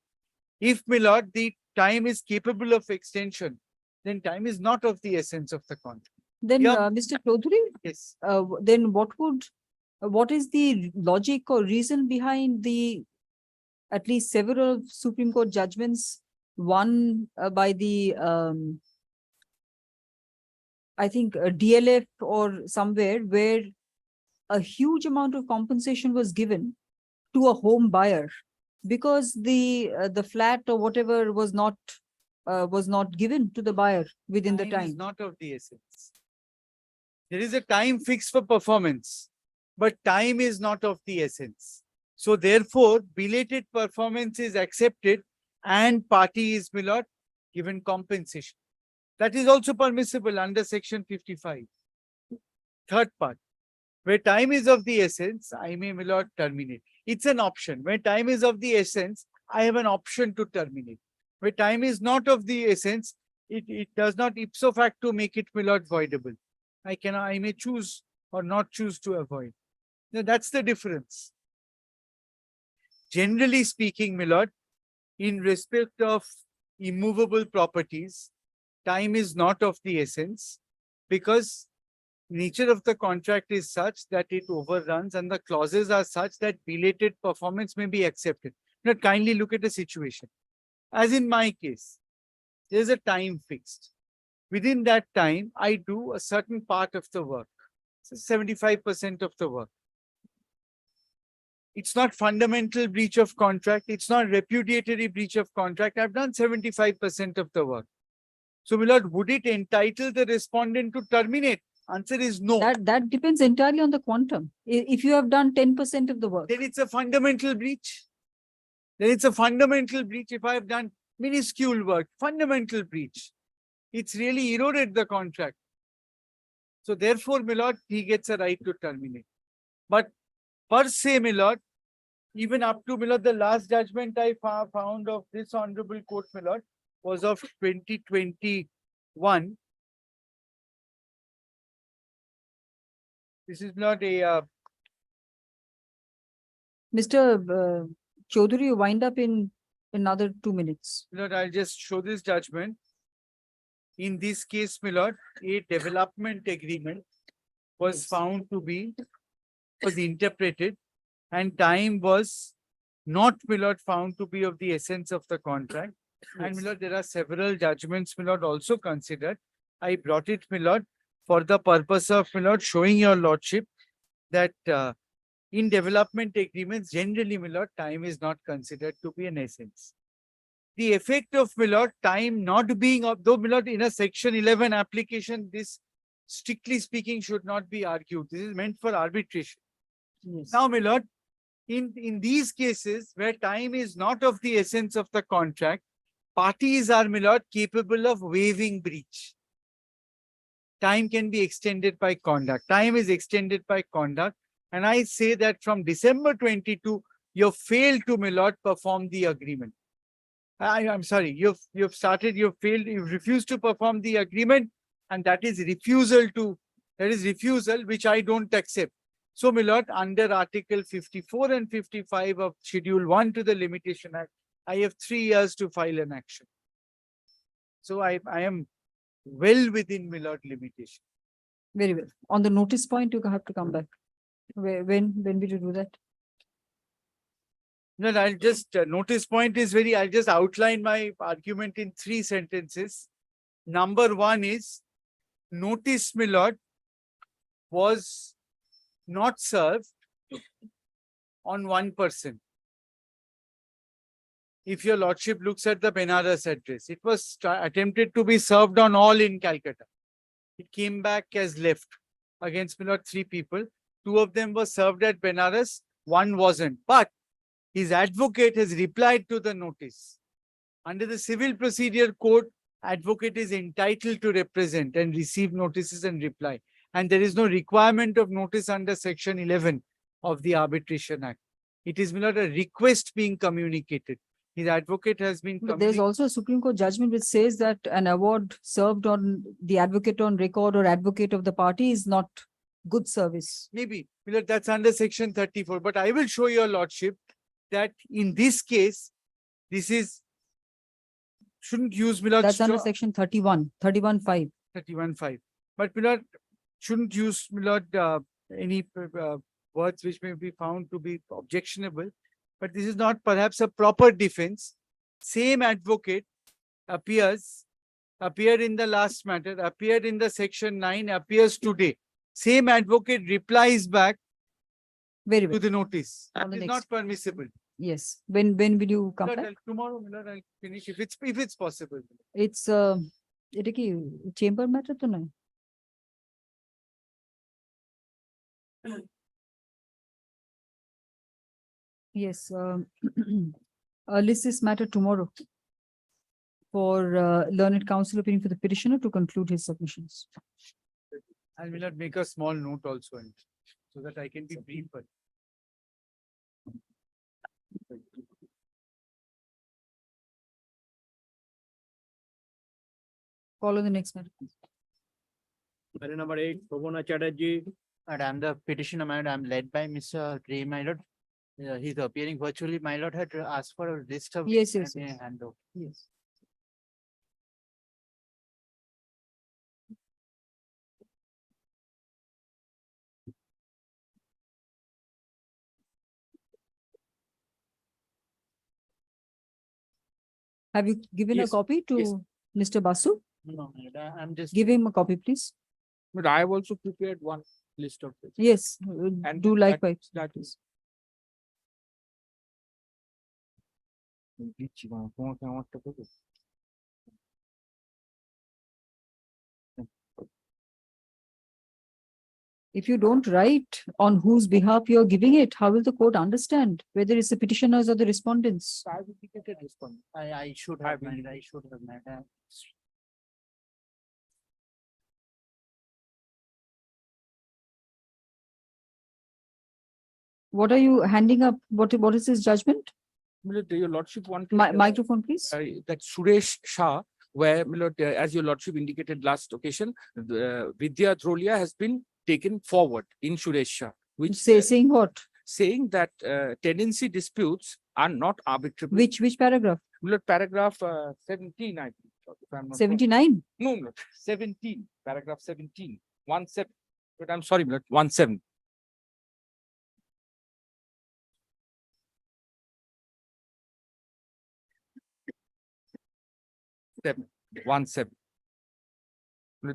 If, my lord, the time is capable of extension, then time is not of the essence of the contract. Then, Mr. Chaudhary, yes. Then what is the logic or reason behind the at least several Supreme Court judgments, one by the I think DLF or somewhere, where a huge amount of compensation was given to a home buyer because the flat or whatever was not given to the buyer within the time. Is not of the essence. There is a time fixed for performance, but time is not of the essence. So therefore, belated performance is accepted and party is, my lord, given compensation. That is also permissible under section 55. Third part, where time is of the essence, I may, my lord, terminate. It's an option. Where time is of the essence, I have an option to terminate. Where time is not of the essence, it does not ipso facto make it, my lord, voidable. I may choose or not choose to avoid. Now, that's the difference. Generally speaking, my lord, in respect of immovable properties, time is not of the essence because nature of the contract is such that it overruns and the clauses are such that belated performance may be accepted. Now, kindly look at the situation. As in my case, There's a time fixed. Within that time, I do a certain part of the work. So 75% of the work. It's not fundamental breach of contract. It's not repudiatory breach of contract. I've done 75% of the work. So, my lord, would it entitle the respondent to terminate? Answer is no. That depends entirely on the quantum. If you have done 10% of the work. Then it's a fundamental breach. Then it's a fundamental breach if I have done minuscule work, fundamental breach. It's really eroded the contract. So therefore, my lord, he gets a right to terminate. But per se, my lord, even up to, my lord, the last judgment I found of this honorable court, my lord, was of 2021. This is not a Mr. Chaudhary, you wind up in another 2 minutes. my lord, I'll just show this judgment. In this case, my lord, a development agreement was found to be, was interpreted, and time was not, my lord, found to be of the essence of the contract. And my lord, there are several judgments, my lord, also considered. I brought it, my lord, for the purpose of, my lord, showing your lordship that in development agreements, generally, my lord, time is not considered to be an essence. The effect of, my lord, time not being, though, my lord, in a section 11 application, this strictly speaking should not be argued. This is meant for arbitration. Yes. Now, my lord, in these cases where time is not of the essence of the contract, parties are, my lord, capable of waiving breach. Time can be extended by conduct. Time is extended by conduct. And I say that from December 22, you've failed to, my lord, perform the agreement. I'm sorry, you've failed, you've refused to perform the agreement, and that is refusal, which I don't accept. So, my lord, under Article 54 and 55 of Schedule 1 to the Limitation Act, I have 3 years to file an action. So I am well within, my lord, limitation. Very well. On the notice point, you have to come back. When will you do that? No, I'll just, notice point is I'll just outline my argument in 3 sentences. Number 1 is, notice, my lord, was not served on one person. If your lordship looks at the Benares address, it was attempted to be served on all in Calcutta. It came back as left against, my lord, 3 people. 2 of them were served at Benares, 1 wasn't. But his advocate has replied to the notice. Under the Civil Procedure Code, advocate is entitled to represent and receive notices and reply. And there is no requirement of notice under Section 11 of the Arbitration Act. It is, my lord, a request being communicated. His advocate has been But there's also a Supreme Court judgment which says that an award served on the advocate on record or advocate of the party is not good service. Maybe, my lord, that's under Section 34. But I will show your lordship that in this case, this is, shouldn't use, my lord, That's under Section 31, 31(5). 31(5). But, my lord, shouldn't use, my lord, any words which may be found to be objectionable. But this is not perhaps a proper defense. Same advocate appeared in the last matter, appeared in the Section 9, appears today. Same advocate replies back to the notice. On the It is next. not permissible. Yes. When will you come Lord, back? tomorrow, my lord, I'll finish if it's possible. It's এটা কি chamber matter তো নয়? Yes, I'll list this matter tomorrow for learned counsel opinion for the petitioner to conclude his submissions. I will not make a small note also so that I can be briefer. Follow the next matter. Matter number 8, Shobana Chatterjee. And I'm the petitioner, my lord. I'm led by Mr. Gray, my lord. He's appearing virtually. My lord had asked for a list of. Yes, yes, and a yes. handover. Yes. Have you given a Yes, copy to yes. Mr. Basu, No, my lord, I'm just. give him a copy, please. But I have also prepared one list of this. Yes, And do that- likewise. That is. If you don't write on whose behalf you're giving it, how will the court understand whether it's the petitioners or the respondents? I will take a response. I should have, my lord, I should have, madam. What are you handing up? What is his judgment? My lord, your lordship want. Microphone, please. That Suresh Shah, where, my lord, as your lordship indicated last occasion, Vidya Drolia has been taken forward in Suresh Shah, which Saying what? saying that tenancy disputes are not arbitrable. Which paragraph? My lord, paragraph 17, I think. If I'm not wrong. 79? No, no, 17, paragraph 17, 17. But I'm sorry, my lord, 17. 17.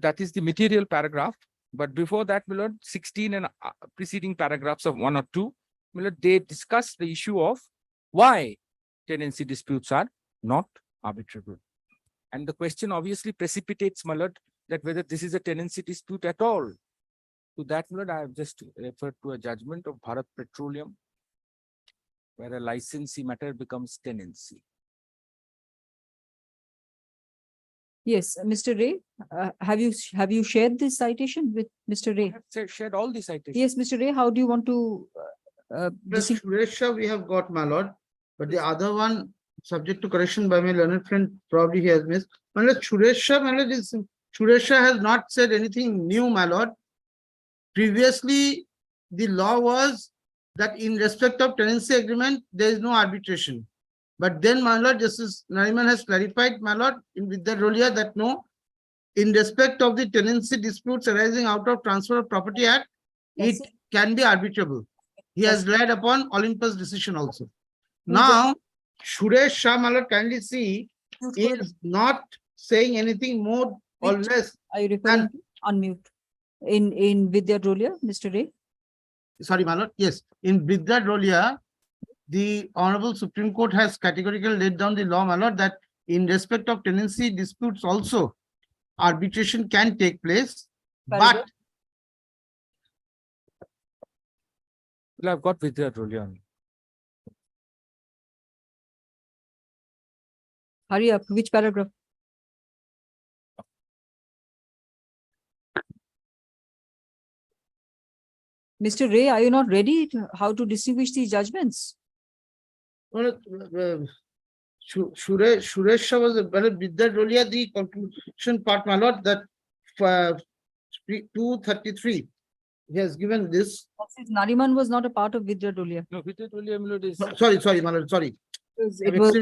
That is the material paragraph. But before that, my lord, 16 and preceding paragraphs of 1 or 2, my lord, they discuss the issue of why tenancy disputes are not arbitrable. And the question obviously precipitates, my lord, that whether this is a tenancy dispute at all. To that, my lord, I have just referred to a judgment of Bharat Petroleum, where a licensee matter becomes tenancy. Yes, Mr. Ray, have you shared this citation with Mr. Ray? I have shared all the citations. Yes, Mr. Ray, how do you want to? Suresh we have got, my lord, but the other one, subject to correction by my learned friend, probably he has missed. My lord, Suresh has not said anything new, my lord. Previously, the law was that in respect of tenancy agreement, there is no arbitration. But then, my lord, Justice Nariman has clarified, my lord, with the Rolia that no, in respect of the tenancy disputes arising out of Transfer of Property Act, it can be arbitrable. He has relied upon Olympus decision also. Now, Suresh Shah, my lord, kindly see, is not saying anything more or less. Are you referring to unmute? In Vidya Drolia, Mr. Ray? Sorry, my lord, yes. In Vidya Drolia, the Honorable Supreme Court has categorically laid down the law, my lord, that in respect of tenancy disputes also, arbitration can take place, but Well, I've got Vidya Drolia. Hurry up, which paragraph? Mr. Ray, are you not ready to how to distinguish these judgments? Suresh Shah was with that Rolia, the conclusion part, my lord, that 233, he has given this. Nariman was not a part of Vidya Drolia. No, Vidya Drolia, my lord, is. Sorry, my lord, sorry. It was,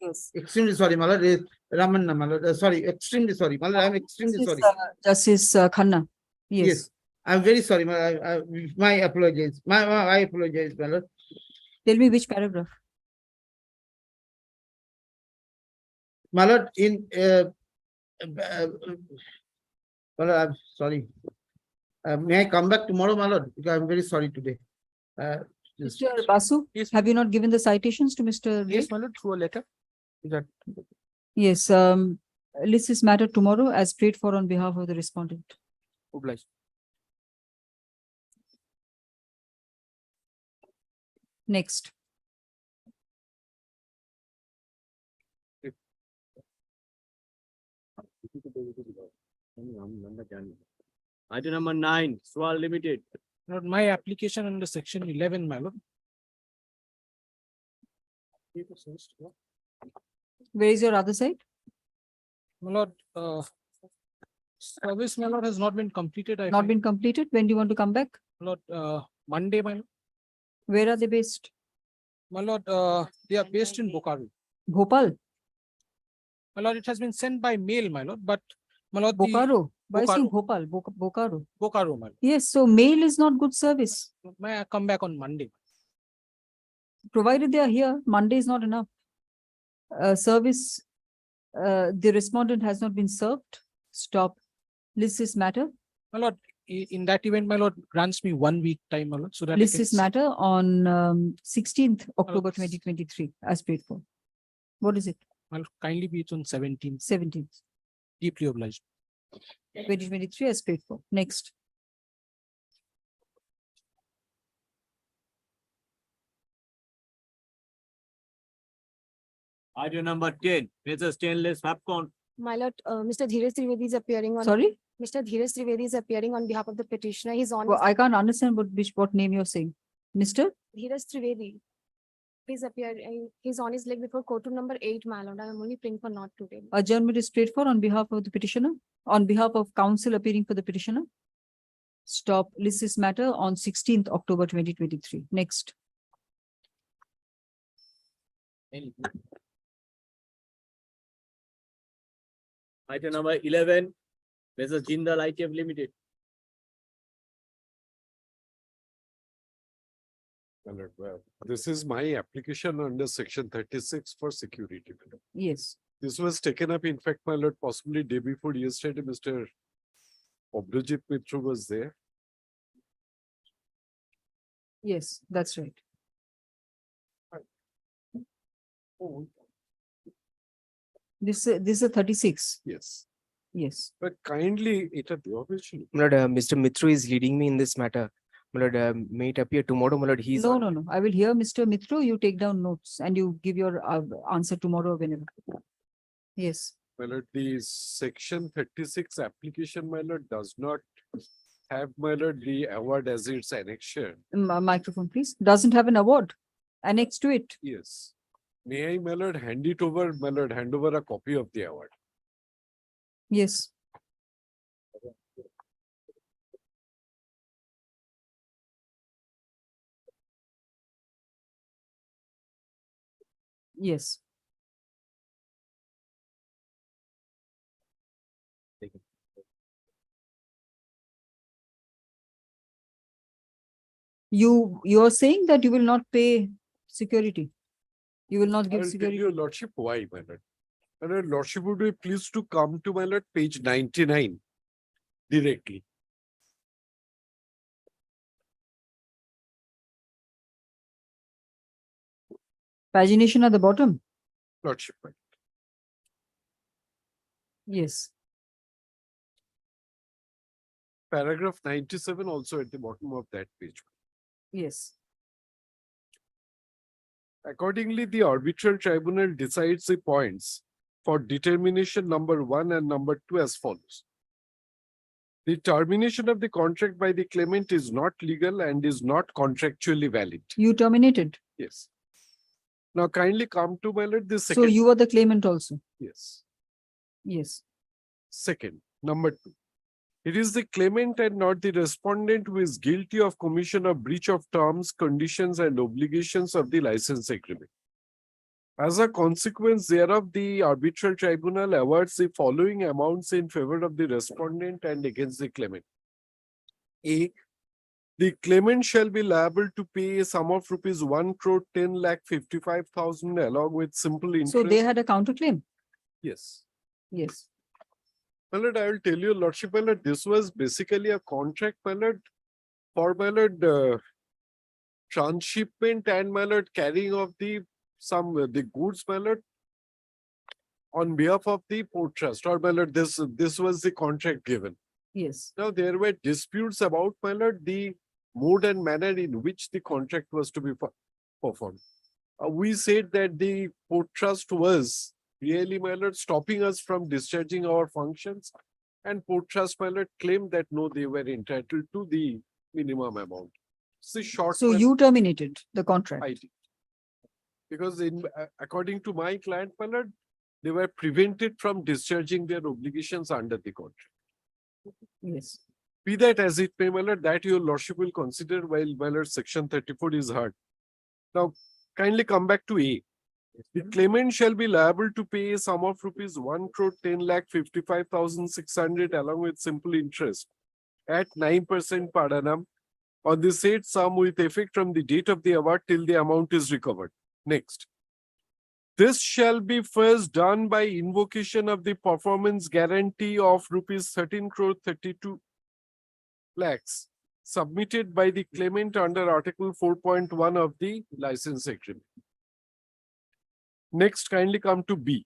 yes. Extremely sorry, my lord. Raman, my lord, sorry, extremely sorry, my lord, I'm extremely sorry. Justice Khanna. Yes. I'm very sorry, my apologies. I apologize, my lord. Tell me which paragraph. My lord, well, I'm sorry. May I come back tomorrow, my lord? Because I'm very sorry today. Mr. Basu, have you not given the citations to Mr. Ray? Yes, my lord, through a letter. Is that? Yes, list this matter tomorrow as prayed for on behalf of the respondent. Obliged. Next. Item number 9, Swal Limited. Lord, my application under section 11, my lord. Where is your other side? My lord, service, my lord, has not been completed. Not been completed? When do you want to come back? Lord, Monday, my lord. Where are they based? My lord, they are based in Bokaro. Bhopal? My lord, it has been sent by mail, my lord, but my lord, Bokaro? Why saying Bokaro. Bhopal? Bokaro? Bokaro, my lord. Yes, so mail is not good service. May I come back on Monday? Provided they are here, Monday is not enough. Service the respondent has not been served. Stop. List this matter. My lord, in that event, my lord grants me 1 week time, my lord, so that I List can this see- matter on 16th October s- 2023 as paid for. What is it? My lord, kindly be it on 17th. 17th, Deeply obliged. 2023 as paid for. Next. Item number 10, Mr. Stainless Popcorn. My lord, Mr. Dheeraj Trivedi is appearing on. Sorry? Mr. Dheeraj Trivedi is appearing on behalf of the petitioner. He's on. Well, I can't understand what name you're saying. Mr. Dheeraj Trivedi. Please appear. He's on his leg before courtroom number 8, my lord. I am only praying for not today. Adjournment is prayed for on behalf of the petitioner, on behalf of counsel appearing for the petitioner. Stop. List this matter on 16th October 2023. Next. Item number 11, Mrs. Jindal ITF Limited. Well, this is my application under section 36 for security. Yes. This was taken up, in fact, my lord, possibly day before yesterday, Mr. Obrajit Mitra was there. Yes, that's right. This is a 36. Yes. Yes. But kindly, it had the objection. My lord, Mr. Mitra is leading me in this matter. My lord, may it appear tomorrow, my lord, he's. No. I will hear Mr. Mitra. You take down notes and you give your answer tomorrow whenever. Yes. My lord, the section 36 application, my lord, does not have, my lord, the award as its annexure. Microphone, please. Doesn't have an award annexed to it. Yes. May I, my lord, hand it over, my lord, hand over a copy of the award. Yes. Yes. You are saying that you will not pay security. You will not I give will tell security. your lordship why, my lord. My lord, lordship would be pleased to come to, my lord, page 99 directly. Pagination at the bottom. Lordship. Yes. Paragraph 97 also at the bottom of that page. Yes. Accordingly, the arbitral tribunal decides the points for determination number 1 and number 2 as follows. The termination of the contract by the claimant is not legal and is not contractually valid. You terminated. Yes. Now kindly come to, my lord, the So second. you are the claimant also. Yes. Yes. Second, number 2. It is the claimant and not the respondent who is guilty of commission of breach of terms, conditions, and obligations of the license agreement. As a consequence thereof, the arbitral tribunal awards the following amounts in favor of the respondent and against the claimant. A. The claimant shall be liable to pay a sum of rupees 1,10,55,000 along with simple interest. So they had a counterclaim. Yes. Yes. My lord, I will tell you, lordship, my lord, this was basically a contract, my lord, for, my lord, transshipment and, my lord, carrying of the the goods, my lord, on behalf of the port trust, or, my lord, this was the contract given. Yes. Now there were disputes about, my lord, the mode and manner in which the contract was to be performed. We said that the port trust was really, my lord, stopping us from discharging our functions, and port trust, my lord, claimed that no, they were entitled to the minimum amount. It's a short. So you terminated the contract. I did. Because according to my client, my lord, they were prevented from discharging their obligations under the contract. Yes. Be that as it may, my lord, that your lordship will consider while, my lord, section 34 is heard. Now, kindly come back to A. The claimant shall be liable to pay a sum of rupees 1,10,55,600 along with simple interest at 9% per annum on the said sum with effect from the date of the award till the amount is recovered. Next. This shall be first done by invocation of the performance guarantee of rupees 13 crore 32 lakhs submitted by the claimant under Article 4.1 of the license agreement. Next, kindly come to B.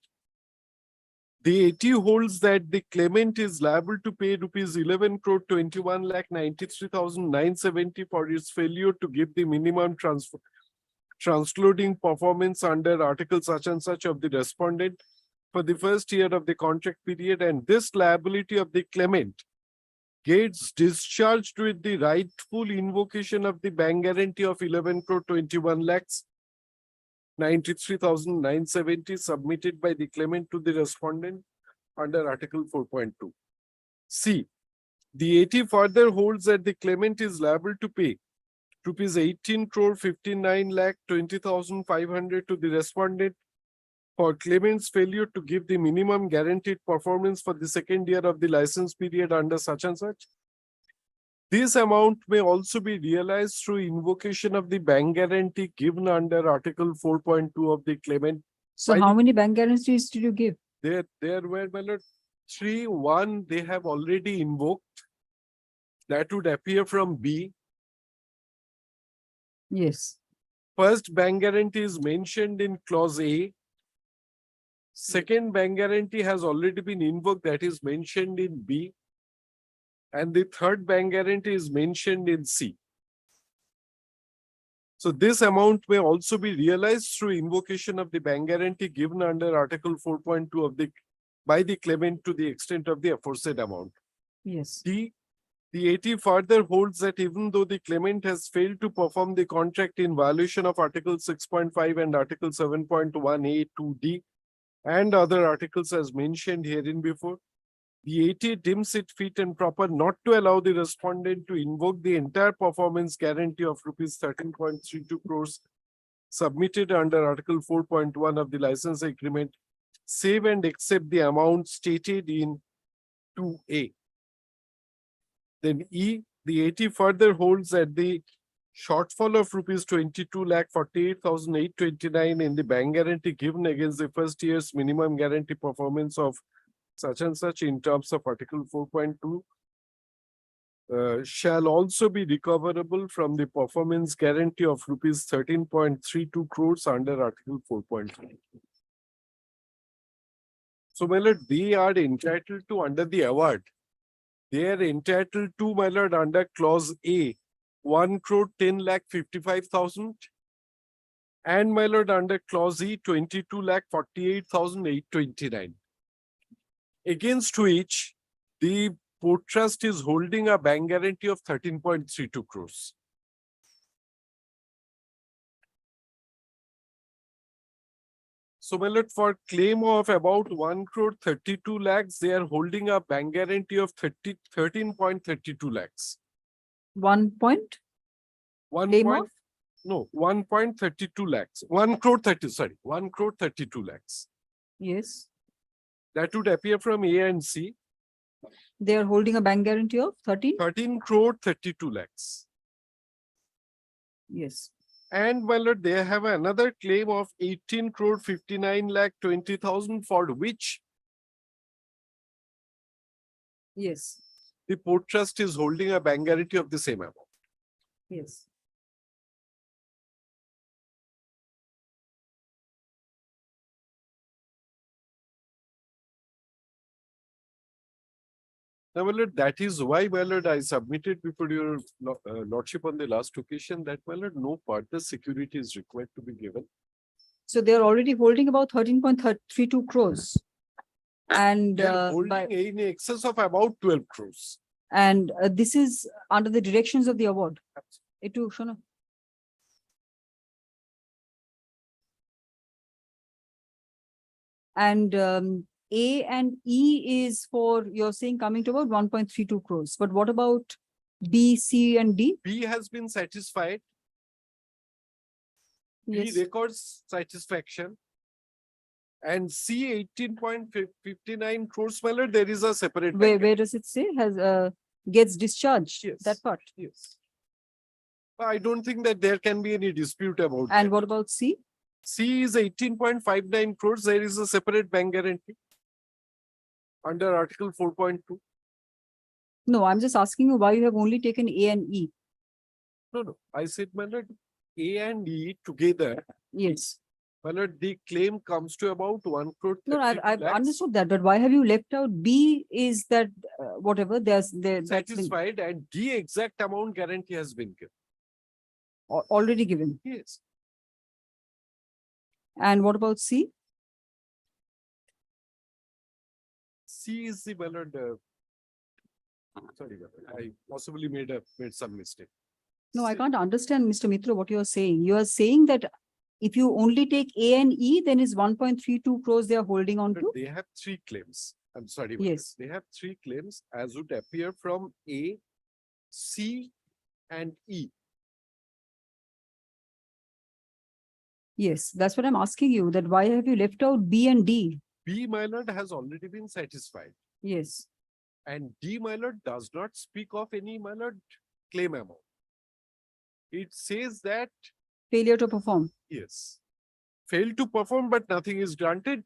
The AT holds that the claimant is liable to pay rupees 11 crore 21 lakh 93,970 for its failure to give the minimum transloading performance under Article such and such of the respondent for the first year of the contract period, and this liability of the claimant gets discharged with the rightful invocation of the bank guarantee of 11 crore 21 lakhs 93,970 submitted by the claimant to the respondent under Article 4.2. C. The AT further holds that the claimant is liable to pay rupees 18 crore 59 lakh 20,500 to the respondent for claimant's failure to give the minimum guaranteed performance for the second year of the license period under such and such. This amount may also be realized through invocation of the bank guarantee given under Article 4.2 of the claimant. So how many bank guarantees did you give? There were, my lord, 3. 1 they have already invoked. That would appear from B. Yes. First bank guarantee is mentioned in clause A. Second bank guarantee has already been invoked, that is mentioned in B. And the third bank guarantee is mentioned in C. So this amount may also be realized through invocation of the bank guarantee given under Article 4.2 of the by the claimant to the extent of the aforesaid amount. Yes. D. The AT further holds that even though the claimant has failed to perform the contract in violation of Article 6.5 and Article 7.1A to D and other articles as mentioned herein before, the AT deems it fit and proper not to allow the respondent to invoke the entire performance guarantee of rupees 13.32 crores submitted under Article 4.1 of the license agreement, save and except the amount stated in 2A. Then E, the AT further holds that the shortfall of rupees 22 lakh 48,829 in the bank guarantee given against the first year's minimum guarantee performance of such and such in terms of Article 4.2 shall also be recoverable from the performance guarantee of rupees 13.32 crores under Article 4.3. So, my lord, they are entitled to under the award. They are entitled to, my lord, under clause A, 1 crore 10 lakh 55,000, and my lord, under clause E, 22 lakh 48,829. Against which the port trust is holding a bank guarantee of 13.32 crores. So, my lord, for claim of about 1 crore 32 lakhs, they are holding a bank guarantee of 13.32 lakhs. 1 point? Claim of? No, 1.32 lakhs. 1 crore 32 lakhs. Yes. That would appear from A and C. They are holding a bank guarantee of 13? 13 crore 32 lakhs. Yes. And, my lord, they have another claim of 18 crore 59 lakh 20,000 for which yes, the port trust is holding a bank guarantee of the same amount. Yes. Now, my lord, that is why, my lord, I submitted before your lordship on the last occasion that, my lord, no further security is required to be given. So they are already holding about 13.32 crores. And They are holding in excess of about 12 crores. And this is under the directions of the award. Itu Shona. And A and E is for, you're saying, coming to about 1.32 crores. But what about B, C, and D? B has been satisfied. Yes. B records satisfaction. And C 18.59 crores, my lord, there is a separate. Where does it say has gets discharged? Yes. That part. Yes. I don't think that there can be any dispute about And that. what about C? C is 18.59 crores. There is a separate bank guarantee under Article 4.2. No, I'm just asking you why you have only taken A and E. No. I said, my lord, A and E together. Yes. My lord, the claim comes to about 1 crore. No, 32 I've lakhs. understood that, but why have you left out B is that whatever that's been Satisfied, and D exact amount guarantee has been given. already given. Yes. And what about C? C is the, my lord, sorry, I possibly made some mistake. No, I can't understand, Mr. Mitra, what you are saying. You are saying that if you only take A and E, then is 1.32 crores they are holding on to? They have 3 claims. I'm sorry. Yes. They have 3 claims as would appear from A, C, and E. Yes, that's what I'm asking you, that why have you left out B and D? B, my lord, has already been satisfied. Yes. And D, my lord, does not speak of any, my lord, claim amount. It says that, Failure to perform. yes, failed to perform, but nothing is granted.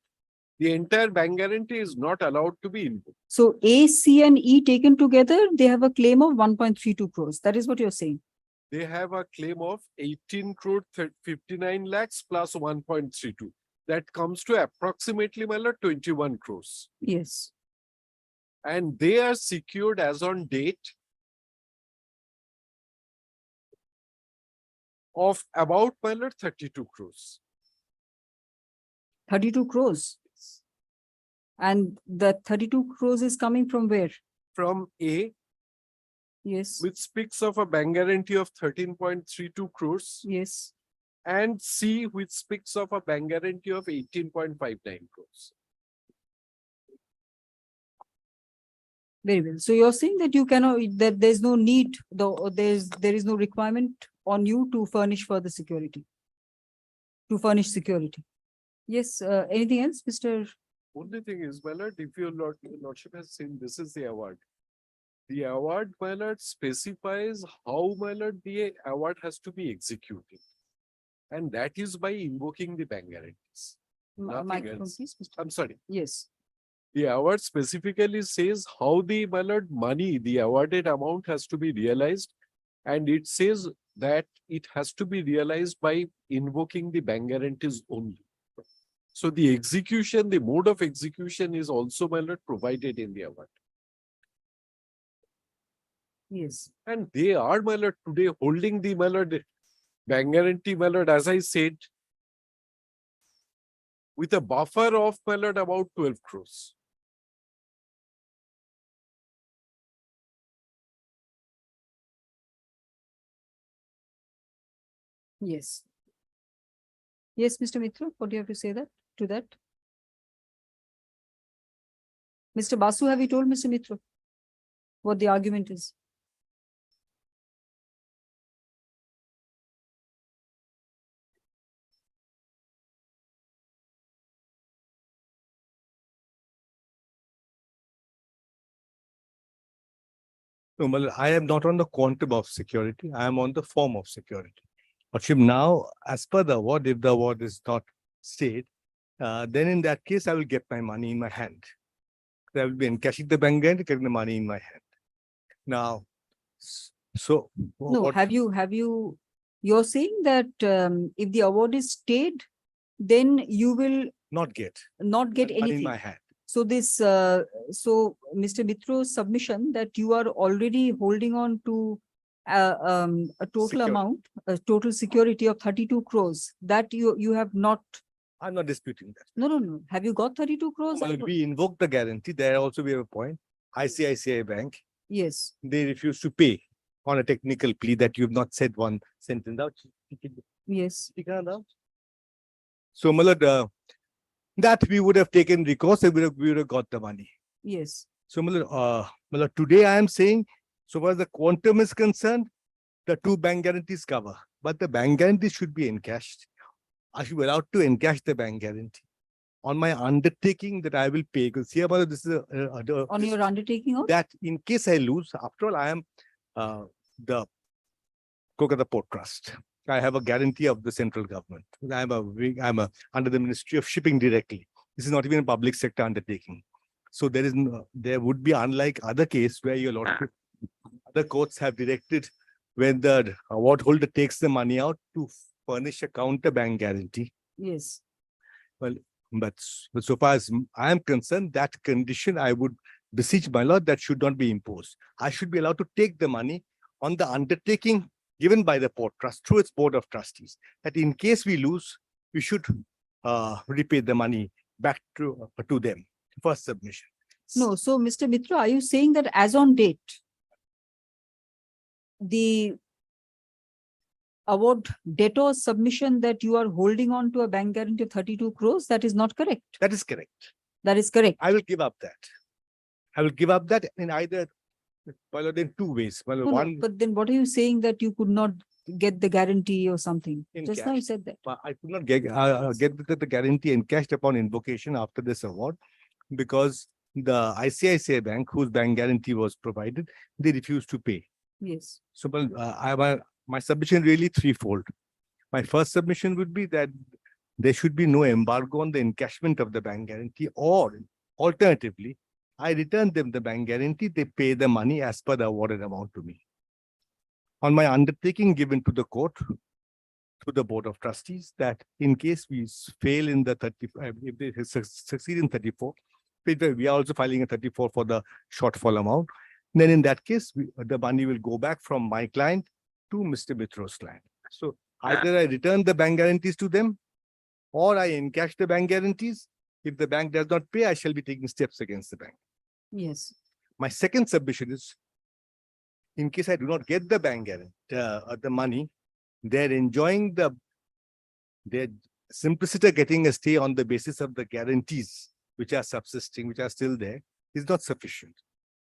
The entire bank guarantee is not allowed to be invoked. So A, C, and E taken together, they have a claim of 1.32 crores. That is what you're saying. They have a claim of 18 crore 59 lakhs plus 1.32. That comes to approximately, my lord, 21 crores. Yes. And they are secured as on date of about, my lord, 32 crores. 32 crores. And the 32 crores is coming from where? From A, yes, which speaks of a bank guarantee of 13.32 crores. Yes. And C, which speaks of a bank guarantee of 18.59 crores. Very well. So you're saying that you cannot, that there's no need, though there is no requirement on you to furnish further security. To furnish security. Yes, anything else, Mr. Only thing is, my lord, if your lordship has seen, this is the award. The award, my lord, specifies how, my lord, the award has to be executed. And that is by invoking the bank guarantees. Nothing Microphone, else. please, Mr. I'm sorry. Yes. The award specifically says how the, my lord, money, the awarded amount has to be realized. And it says that it has to be realized by invoking the bank guarantees only. So the execution, the mode of execution is also, my lord, provided in the award. Yes. And they are, my lord, today holding the, my lord, bank guarantee, my lord, as I said, with a buffer of, my lord, about 12 crores. Yes. Yes, Mr. Mitra, what do you have to say to that? Mr. Basu, have you told Mr. Mitra what the argument is? No, well, I am not on the quantum of security. I am on the form of security. But now, as per the award, if the award is not stayed, then in that case, I will get my money in my hand. I will be encashing the bank guarantee, getting the money in my hand. Now, so No, what- you're saying that if the award is stayed, then you will not get not get money in anything. my hand. So this, so Mr. Mitro's submission that you are already holding on to a total Security. amount, a total security of 32 crores, that you have not. I'm not disputing that. No. Have you got 32 crores? Well, we invoke the guarantee. There also we have a point. ICICI Bank, Yes. they refuse to pay on a technical plea that you have not said one sentence out. Yes. So, Malad, that we would have taken recourse and we would have got the money. Yes. So, Malad, today I am saying, so far as the quantum is concerned, the 2 bank guarantees cover, but the bank guarantee should be encashed. I should be allowed to encash the bank guarantee on my undertaking that I will pay. Because here, this is On your undertaking of? that in case I lose, after all, I am the Kolkata Port Trust. I have a guarantee of the central government. I'm under the Ministry of Shipping directly. This is not even a public sector undertaking. So there would be, unlike other case where your lordship, other courts have directed when the award holder takes the money out to furnish a counter bank guarantee. Yes. Well, but so far as I am concerned, that condition I would beseech my lord that should not be imposed. I should be allowed to take the money on the undertaking given by the port trust through its board of trustees, that in case we lose, we should repay the money back to them. First submission. No, so Mr. Mitra, are you saying that as on date, the award debtor's submission that you are holding on to a bank guarantee of 32 crores, that is not correct? That is correct. That is correct. I will give up that. I will give up that in either, well, in two ways. Well, No, one, no, but then what are you saying that you could not get the guarantee or something? In Just now you cash. said that. but I could not get the guarantee encashed upon invocation after this award because the ICICI Bank, whose bank guarantee was provided, they refused to pay. Yes. So, well, my submission really threefold. My first submission would be that there should be no embargo on the encashment of the bank guarantee, or alternatively, I return them the bank guarantee, they pay the money as per the awarded amount to me. On my undertaking given to the court, to the board of trustees, that in case we fail in the 35, if they succeed in 34, we are also filing a 34 for the shortfall amount. Then in that case, the money will go back from my client to Mr. Mitro's client. So either I return the bank guarantees to them or I encash the bank guarantees. If the bank does not pay, I shall be taking steps against the bank. Yes. My second submission is, in case I do not get the bank guarantee, the money, they're enjoying their simpliciter getting a stay on the basis of the guarantees which are subsisting, which are still there, is not sufficient.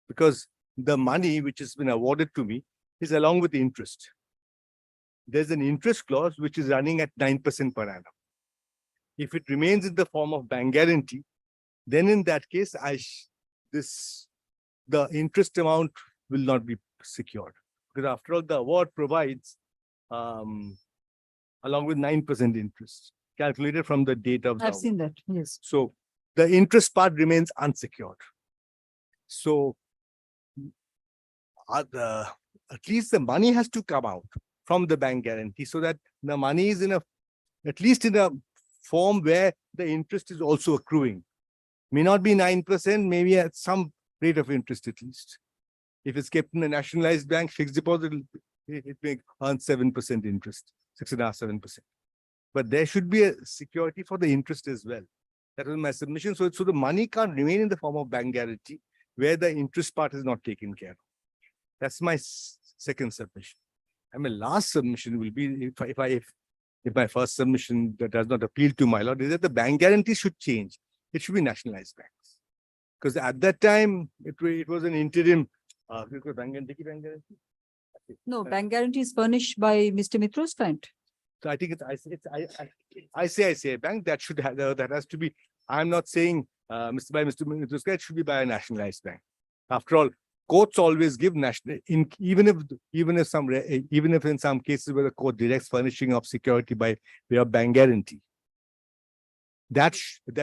Because the money which has been awarded to me is along with the interest. There's an interest clause which is running at 9% per annum. If it remains in the form of bank guarantee, then in that case, the interest amount will not be secured. Because after all, the award provides along with 9% interest calculated from the date of the I've award. seen that. Yes. So the interest part remains unsecured. So at least the money has to come out from the bank guarantee so that the money is at least in a form where the interest is also accruing. May not be 9%, maybe at some rate of interest at least. If it's kept in a nationalized bank, fixed deposit, it may earn 7% interest, 6.5%, 7%. But there should be a security for the interest as well. That was my submission. So the money can't remain in the form of bank guarantee where the interest part is not taken care of. That's my second submission. And my last submission will be, if my first submission that does not appeal to my lord, is that the bank guarantee should change. It should be nationalized banks. Because at that time, it was an interim bank guarantee. No, bank guarantee is furnished by Mr. Mitro's client. So I think it's ICICI Bank that should have, that has to be, I'm not saying Mr. Mitro's client, it should be by a nationalized bank. After all, courts always give national, even if in some cases where the court directs furnishing of security by way of bank guarantee, that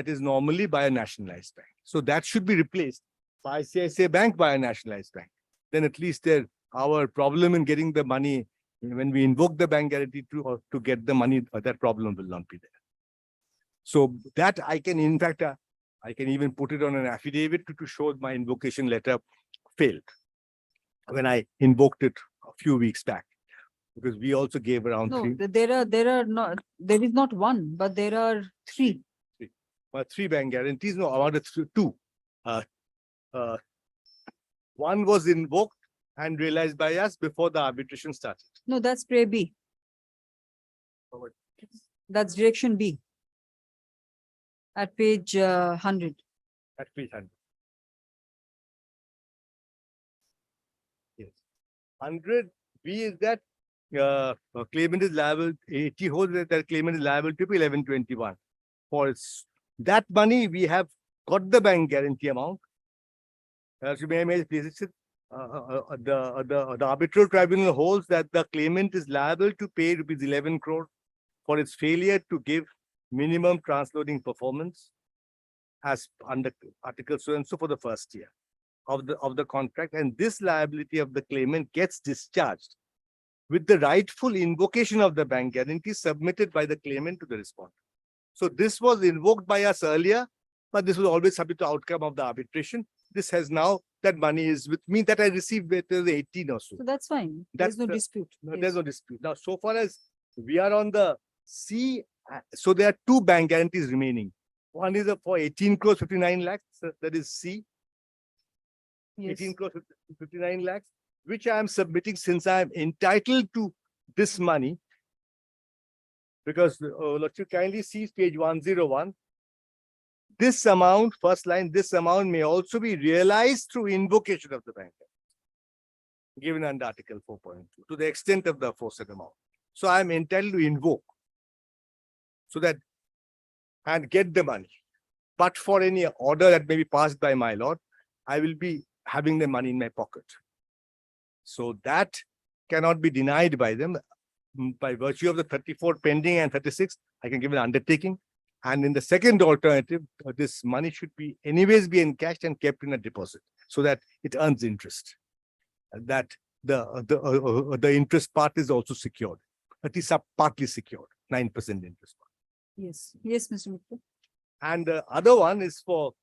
is normally by a nationalized bank. So that should be replaced by ICICI Bank by a nationalized bank. Then at least our problem in getting the money, when we invoke the bank guarantee to get the money, that problem will not be there. So that I can, in fact, I can even put it on an affidavit to show my invocation letter failed when I invoked it a few weeks back, because we also gave around No, three. there is not one, but there are three. Three bank guarantees. No, I wanted two. One was invoked and realized by us before the arbitration started. No, that's Pray B. That's direction B. At page 100. At page 100. Yes. 100 B is that claimant is liable, 80 holds that claimant is liable to 1121. For that money, we have got the bank guarantee amount. the arbitral tribunal holds that the claimant is liable to pay rupees 11 crore for its failure to give minimum transloading performance as under article so and so for the first year of the contract, and this liability of the claimant gets discharged with the rightful invocation of the bank guarantee submitted by the claimant to the respondent. So this was invoked by us earlier, but this was always subject to outcome of the arbitration. This has now, that money is with me that I received with 18 or so. So that's fine. There's no dispute. No, Yes. there's no dispute. Now, so far as we are on the C, so there are two bank guarantees remaining. One is for 18 crores 59 lakhs, that is C. Yes. 18 crores 59 lakhs, which I am submitting since I am entitled to this money. Because let you kindly see page 101. This amount, first line, this amount may also be realized through invocation of the bank, given under Article 4.2 to the extent of the aforesaid amount. So I am entitled to invoke so that and get the money. But for any order that may be passed by my lord, I will be having the money in my pocket. So that cannot be denied by them. By virtue of the 34 pending and 36, I can give an undertaking. And in the second alternative, this money should be anyways be encashed and kept in a deposit so that it earns interest. And that the interest part is also secured. At least partly secured, 9% interest. Yes. Yes, Mr. Mittal. And the other one is for,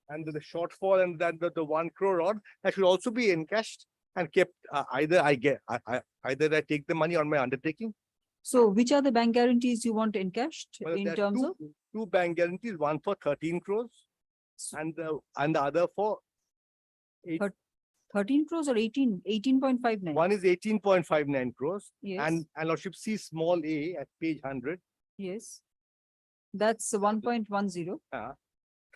and the shortfall and then the 1 crore odd, that should also be encashed and kept. Either I take the money on my undertaking. So which are the bank guarantees you want encashed Well, in there are terms of? two bank guarantees, one for 13 crores and the other for 13 crores or 18.59? One is 18.59 crores. Yes. And Lordship see small a at page 100. Yes. That's 1.10.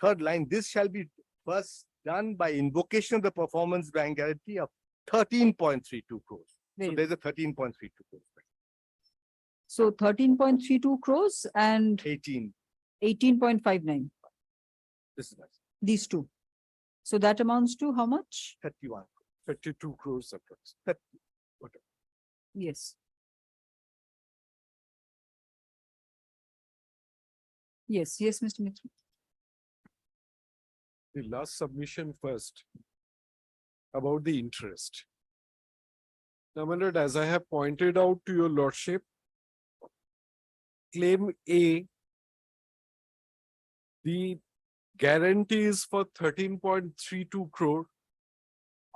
Third line, this shall be first done by invocation of the performance bank guarantee of 13.32 crores. So there's a 13.32 crores. So 13.32 crores and 18.59. This is nice. These two. So that amounts to how much? 31. 32 crores approx. Yes. Yes, yes, Mr. Mitra. The last submission first about the interest. Now, my lord, as I have pointed out to your lordship, claim A, the guarantee is for 13.32 crore.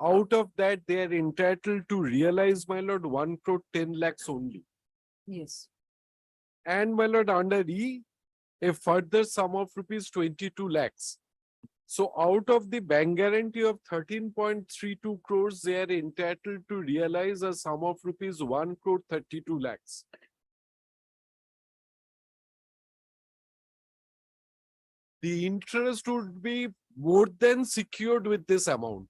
Out of that, they are entitled to realize, my lord, 1 crore 10 lakhs only. Yes. And my lord, under E, a further sum of rupees 22 lakhs. So out of the bank guarantee of 13.32 crores, they are entitled to realize a sum of rupees 1 crore 32 lakhs. The interest would be more than secured with this amount.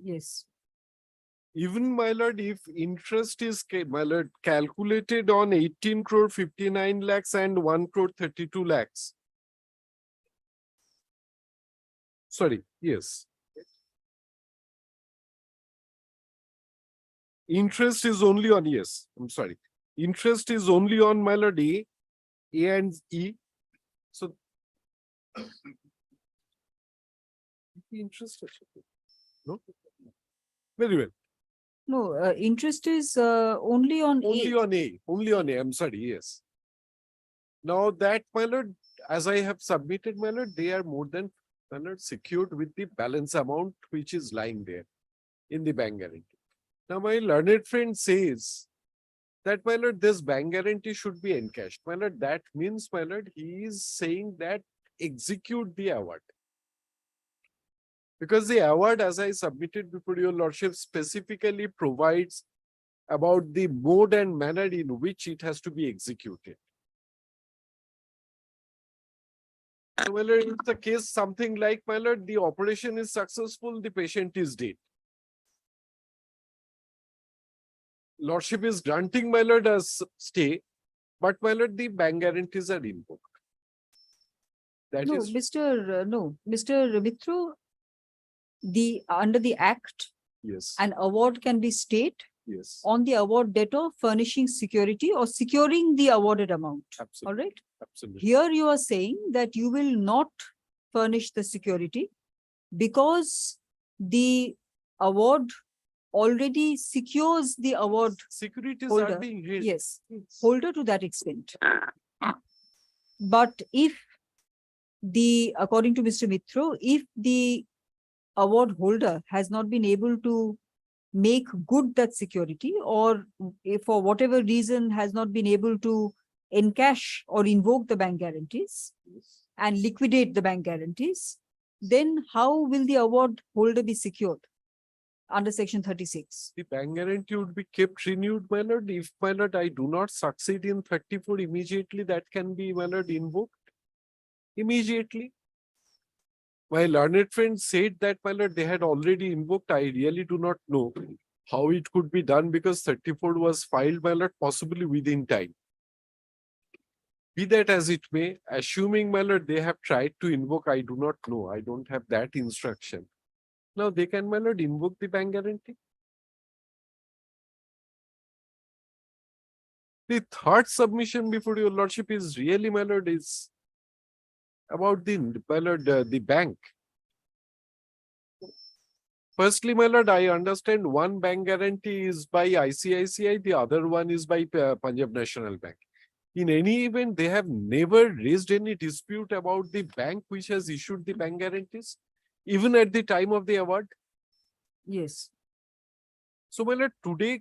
Yes. Even, my lord, if interest is, my lord, calculated on 18 crore 59 lakhs and 1 crore 32 lakhs. Sorry, yes. Interest is only on, yes, I'm sorry. Interest is only on, my lord, A and E. So, interest, no? Very well. No, interest is only on Only A. on A, only on A, I'm sorry, yes. Now that, my lord, as I have submitted, my lord, they are more than, my lord, secured with the balance amount which is lying there in the bank guarantee. Now my learned friend says that, my lord, this bank guarantee should be encashed. My lord, that means, my lord, he is saying that execute the award. Because the award, as I submitted before your lordship, specifically provides about the mode and manner in which it has to be executed. So, my lord, it's the case something like, my lord, the operation is successful, the patient is dead. Lordship is granting, my lord, as stay, but my lord, the bank guarantees are invoked. That No, is, Mr. Mitro, under the Act, yes, an award can be stayed yes, on the award debtor furnishing security or securing the awarded amount. All absolutely, right. absolutely. Here you are saying that you will not furnish the security because the award already secures the award Securities holder. are being held. Yes, holder to that extent. But if according to Mr. Mitro, if the award holder has not been able to make good that security, or if for whatever reason has not been able to encash or invoke the bank guarantees and liquidate the bank guarantees, then how will the award holder be secured under section 36? The bank guarantee would be kept renewed, my lord. If, my lord, I do not succeed in 34 immediately, that can be, my lord, invoked immediately. My learned friend said that, my lord, they had already invoked. I really do not know how it could be done because 34 was filed, my lord, possibly within time. Be that as it may, assuming, my lord, they have tried to invoke, I do not know. I don't have that instruction. Now they can, my lord, invoke the bank guarantee. The third submission before your lordship is really, my lord, is about the bank. Firstly, my lord, I understand one bank guarantee is by ICICI, the other one is by Punjab National Bank. In any event, they have never raised any dispute about the bank which has issued the bank guarantees, even at the time of the award. Yes. So, my lord, today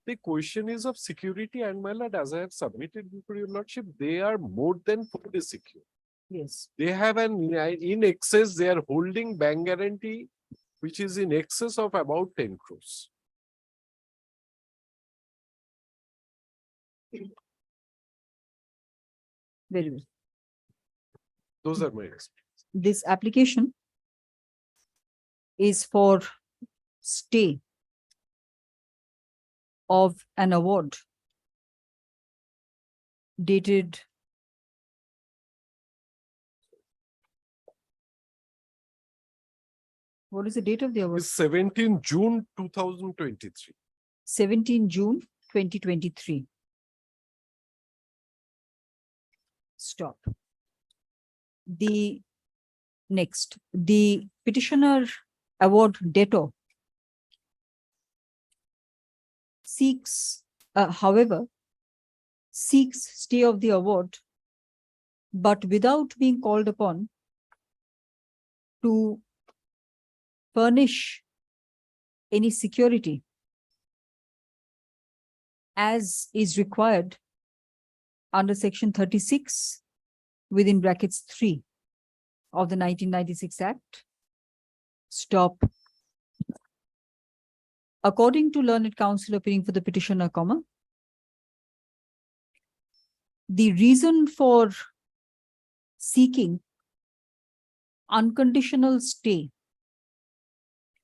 the question is of security, and my lord, as I have submitted before your lordship, they are more than fully secure. Yes. They have in excess, they are holding bank guarantee, which is in excess of about 10 crores. Very well. Those are my explanations. This application is for stay of an award dated what is the date of the award? It's 17 June 2023. 17 June 2023. Stop. The next, the petitioner award debtor seeks, however, seeks stay of the award, but without being called upon to furnish any security as is required under section 36 within brackets 3 of the 1996 Act. Stop. According to learned counsel appearing for the petitioner, the reason for seeking unconditional stay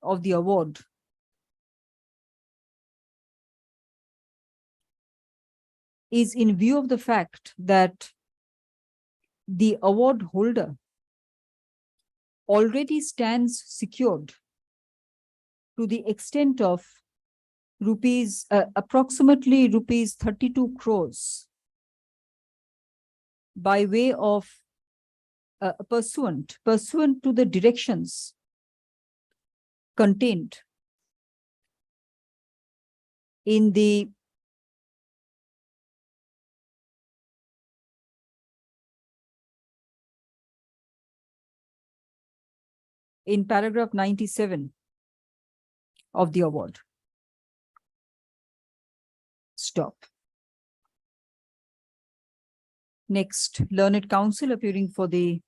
of the award is in view of the fact that the award holder already stands secured to the extent of approximately rupees 32 crores by way of pursuant to the directions contained in the paragraph 97 of the award. Stop. Next, learned counsel appearing for the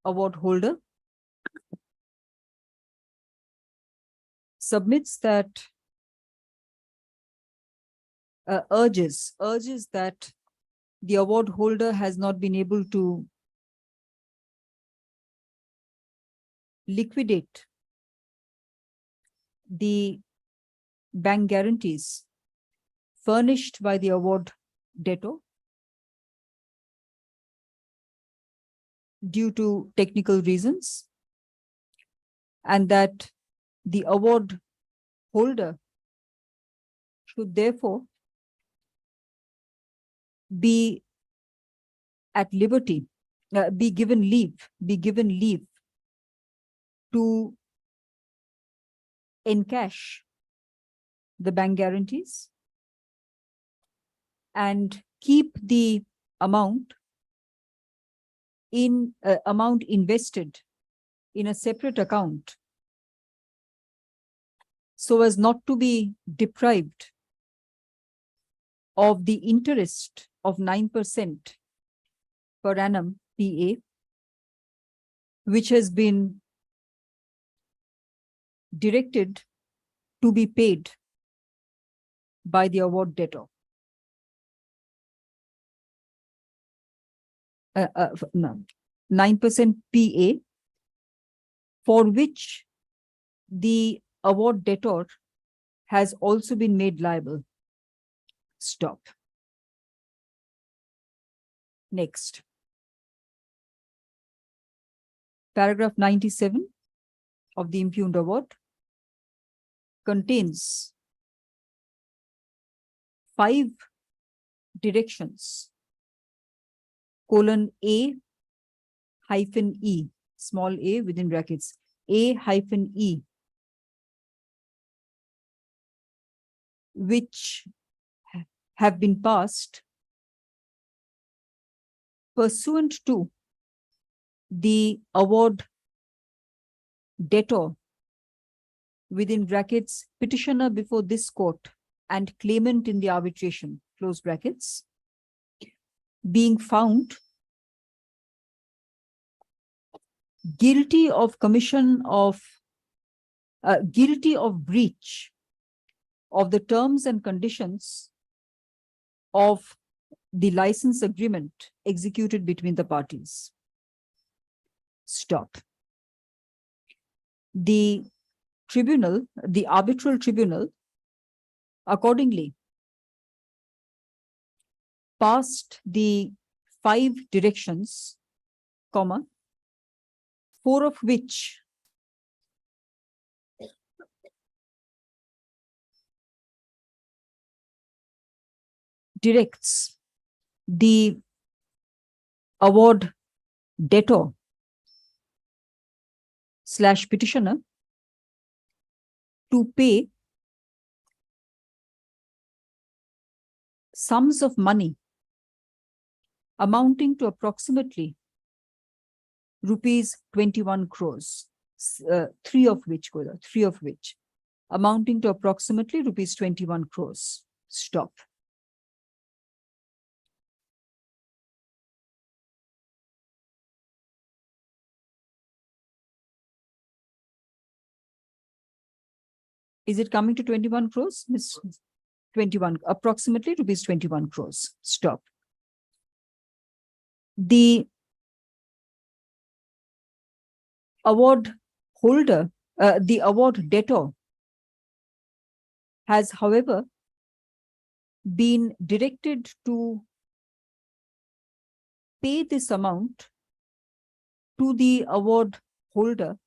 award holder submits that urges that the award holder has not been able to liquidate the bank guarantees furnished by the award debtor due to technical reasons, and that the award holder should therefore be at liberty, be given leave to encash the bank guarantees and keep the amount invested in a separate account so as not to be deprived of the interest of 9% per annum PA, which has been directed to be paid by the award debtor. 9% PA, for which the award debtor has also been made liable. Stop. Next. Paragraph 97 of the impugned award contains 5 directions, (A hyphen E, small a within brackets, A hyphen E, which have been passed pursuant to the award debtor within brackets petitioner before this court and claimant in the arbitration, close brackets, being found guilty of breach of the terms and conditions of the license agreement executed between the parties. Stop. The tribunal, the arbitral tribunal, accordingly passed the 5 directions, 4 of which directs the award debtor / petitioner to pay sums of money amounting to approximately rupees 21 crores, 3 of which amounting to approximately rupees 21 crores. Stop. Is it coming to 21 crores? Miss? 21, approximately rupees 21 crores. Stop. The award holder, the award debtor has, however, been directed to pay this amount to the award holder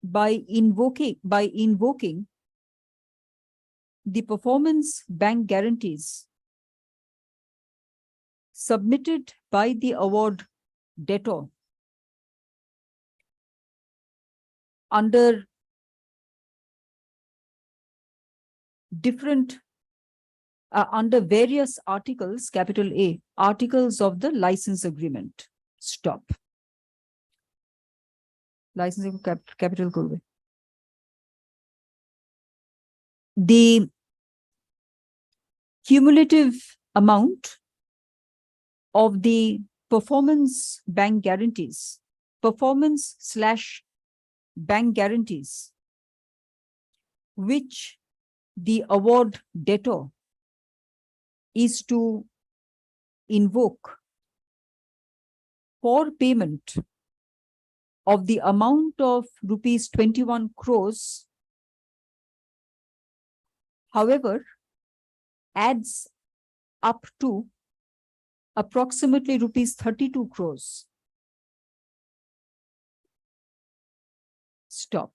by invoking the performance bank guarantees submitted by the award debtor under under various articles, capital A, articles of the license agreement. Stop. Licensing capital Kurve. The cumulative amount of the performance bank guarantees, performance/bank guarantees, which the award debtor is to invoke for payment of the amount of rupees 21 crores. However, adds up to approximately rupees 32 crores. Stop.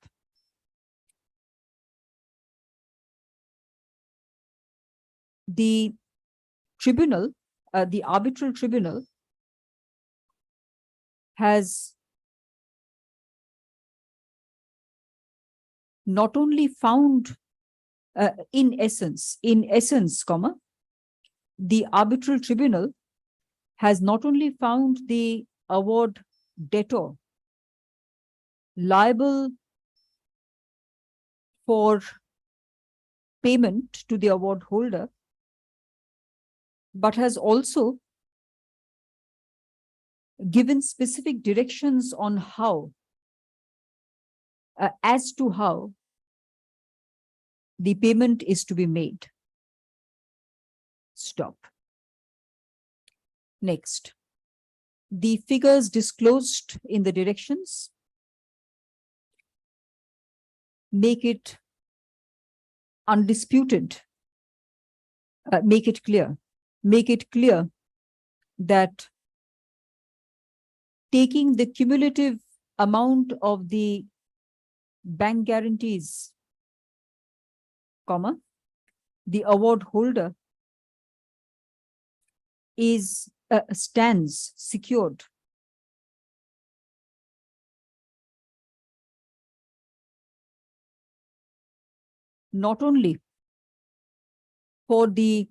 The tribunal, the arbitral tribunal has not only found, in essence, comma, the arbitral tribunal has not only found the award debtor liable for payment to the award holder, but has also given specific directions on how, as to how the payment is to be made. Stop. Next, the figures disclosed in the directions make it undisputed, make it clear that taking the cumulative amount of the bank guarantees, comma, the award holder is stands secured not only for the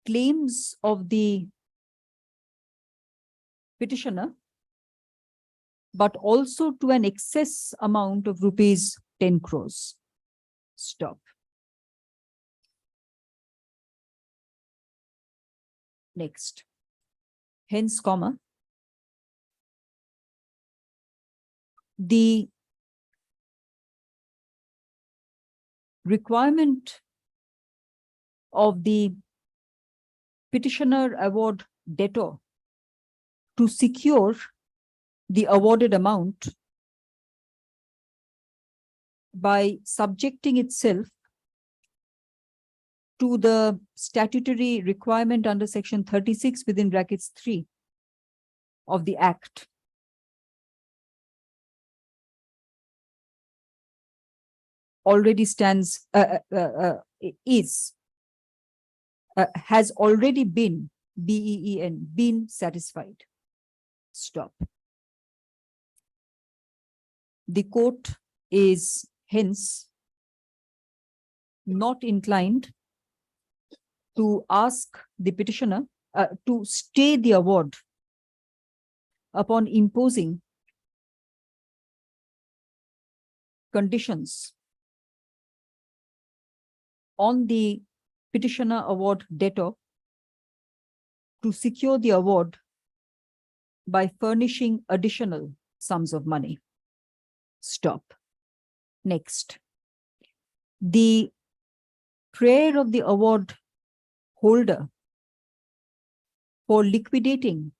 claims of the petitioner, but also to an excess amount of rupees 10 crores. Stop. Next, hence, comma, the requirement of the petitioner award debtor to secure the awarded amount by subjecting itself to the statutory requirement under section 36 within brackets 3 of the Act already stands, has already been, been satisfied. Stop. The court is hence not inclined to ask the petitioner to stay the award upon imposing conditions on the petitioner award debtor to secure the award by furnishing additional sums of money. Stop. Next, the prayer of the award holder for liquidating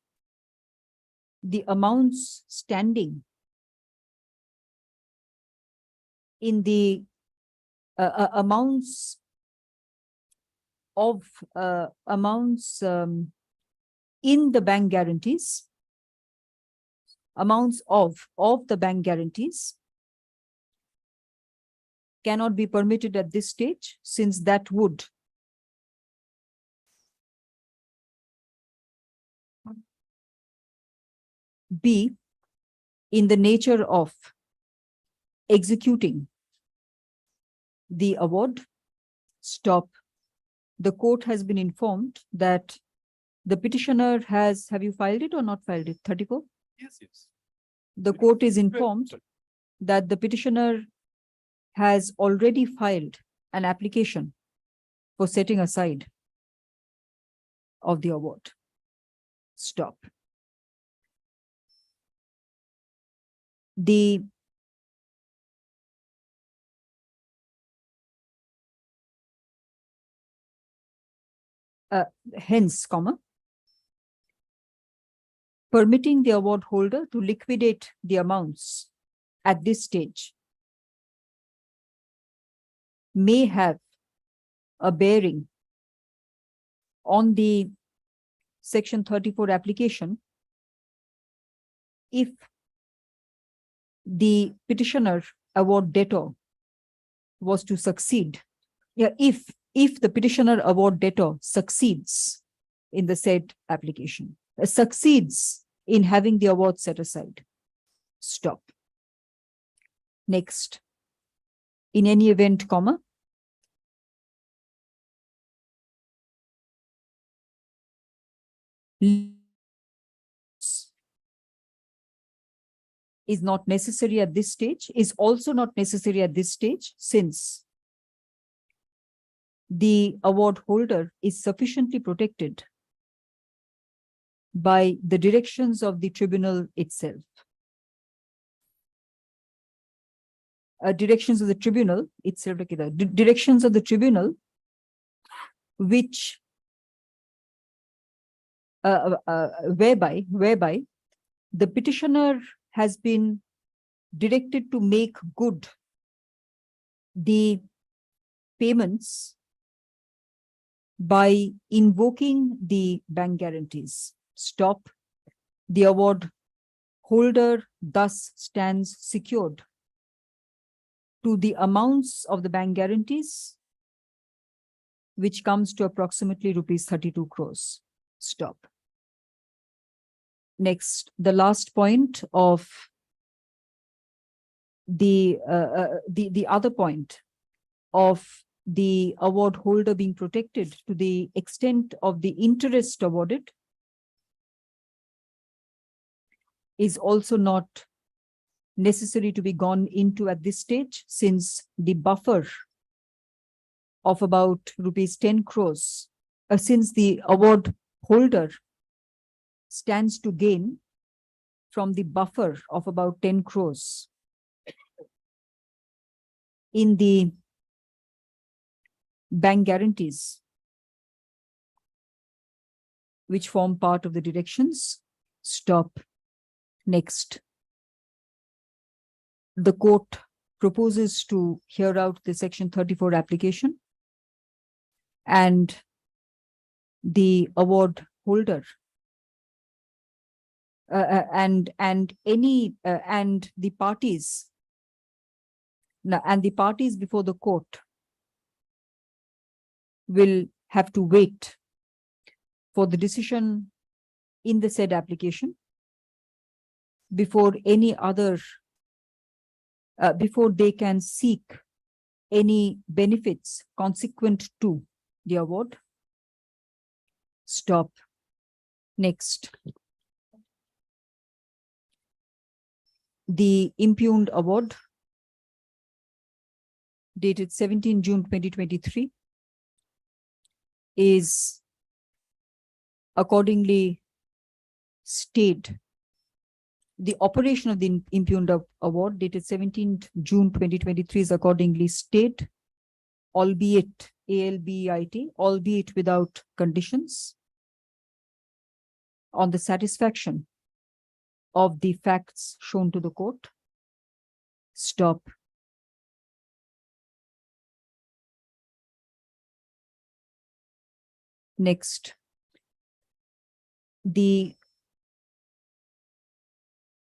the amounts standing in the amounts in the bank guarantees, amounts of the bank guarantees cannot be permitted at this stage, since that would be in the nature of executing the award. Stop. The court has been informed that the petitioner has, have you filed it or not filed it? 34? Yes, yes. The court is informed that the petitioner has already filed an application for setting aside of the award. Stop. The hence, comma, permitting the award holder to liquidate the amounts at this stage may have a bearing on the Section 34 application if the petitioner award debtor was to succeed. Yeah, if the petitioner award debtor succeeds in the said application, succeeds in having the award set aside. Stop. Next. In any event, comma, is not necessary at this stage, is also not necessary at this stage, since the award holder is sufficiently protected by the directions of the tribunal itself. Directions of the tribunal itself, directions of the tribunal, which whereby the petitioner has been directed to make good the payments by invoking the bank guarantees. Stop. The award holder thus stands secured to the amounts of the bank guarantees, which comes to approximately rupees 32 crores. Stop. Next, the last point of the other point of the award holder being protected to the extent of the interest awarded is also not necessary to be gone into at this stage, since the buffer of about rupees 10 crores, since the award holder stands to gain from the buffer of about 10 crores in the bank guarantees, which form part of the directions. Stop. Next. The court proposes to hear out the Section 34 application, and the award holder and the parties before the court will have to wait for the decision in the said application before any other before they can seek any benefits consequent to the award. Stop. Next. The impugned award dated 17 June 2023 is accordingly stayed. The operation of the impugned award dated 17th June 2023 is accordingly stayed, albeit ALBEIT, albeit without conditions, on the satisfaction of the facts shown to the court. Stop. Next.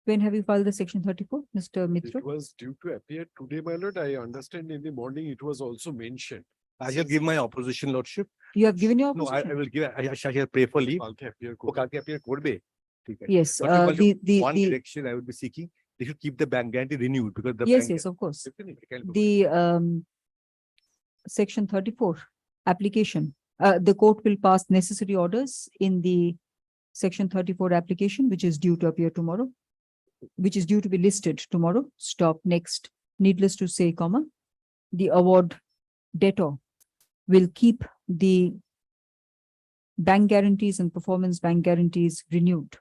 When have you filed the Section 34, Mr. Mitra? It was due to appear today, my lord. I understand in the morning it was also mentioned. I shall give my opposition, lordship. You have given your No, opposition? I will give, I shall pray for leave. Yes, One direction I would be seeking, they should keep the bank guarantee renewed, because the yes, bank yes, of course. Definitely. The Section 34 application, the court will pass necessary orders in the Section 34 application, which is due to appear tomorrow, which is due to be listed tomorrow. Stop. Next. Needless to say, comma, the award debtor will keep the bank guarantees and performance bank guarantees renewed.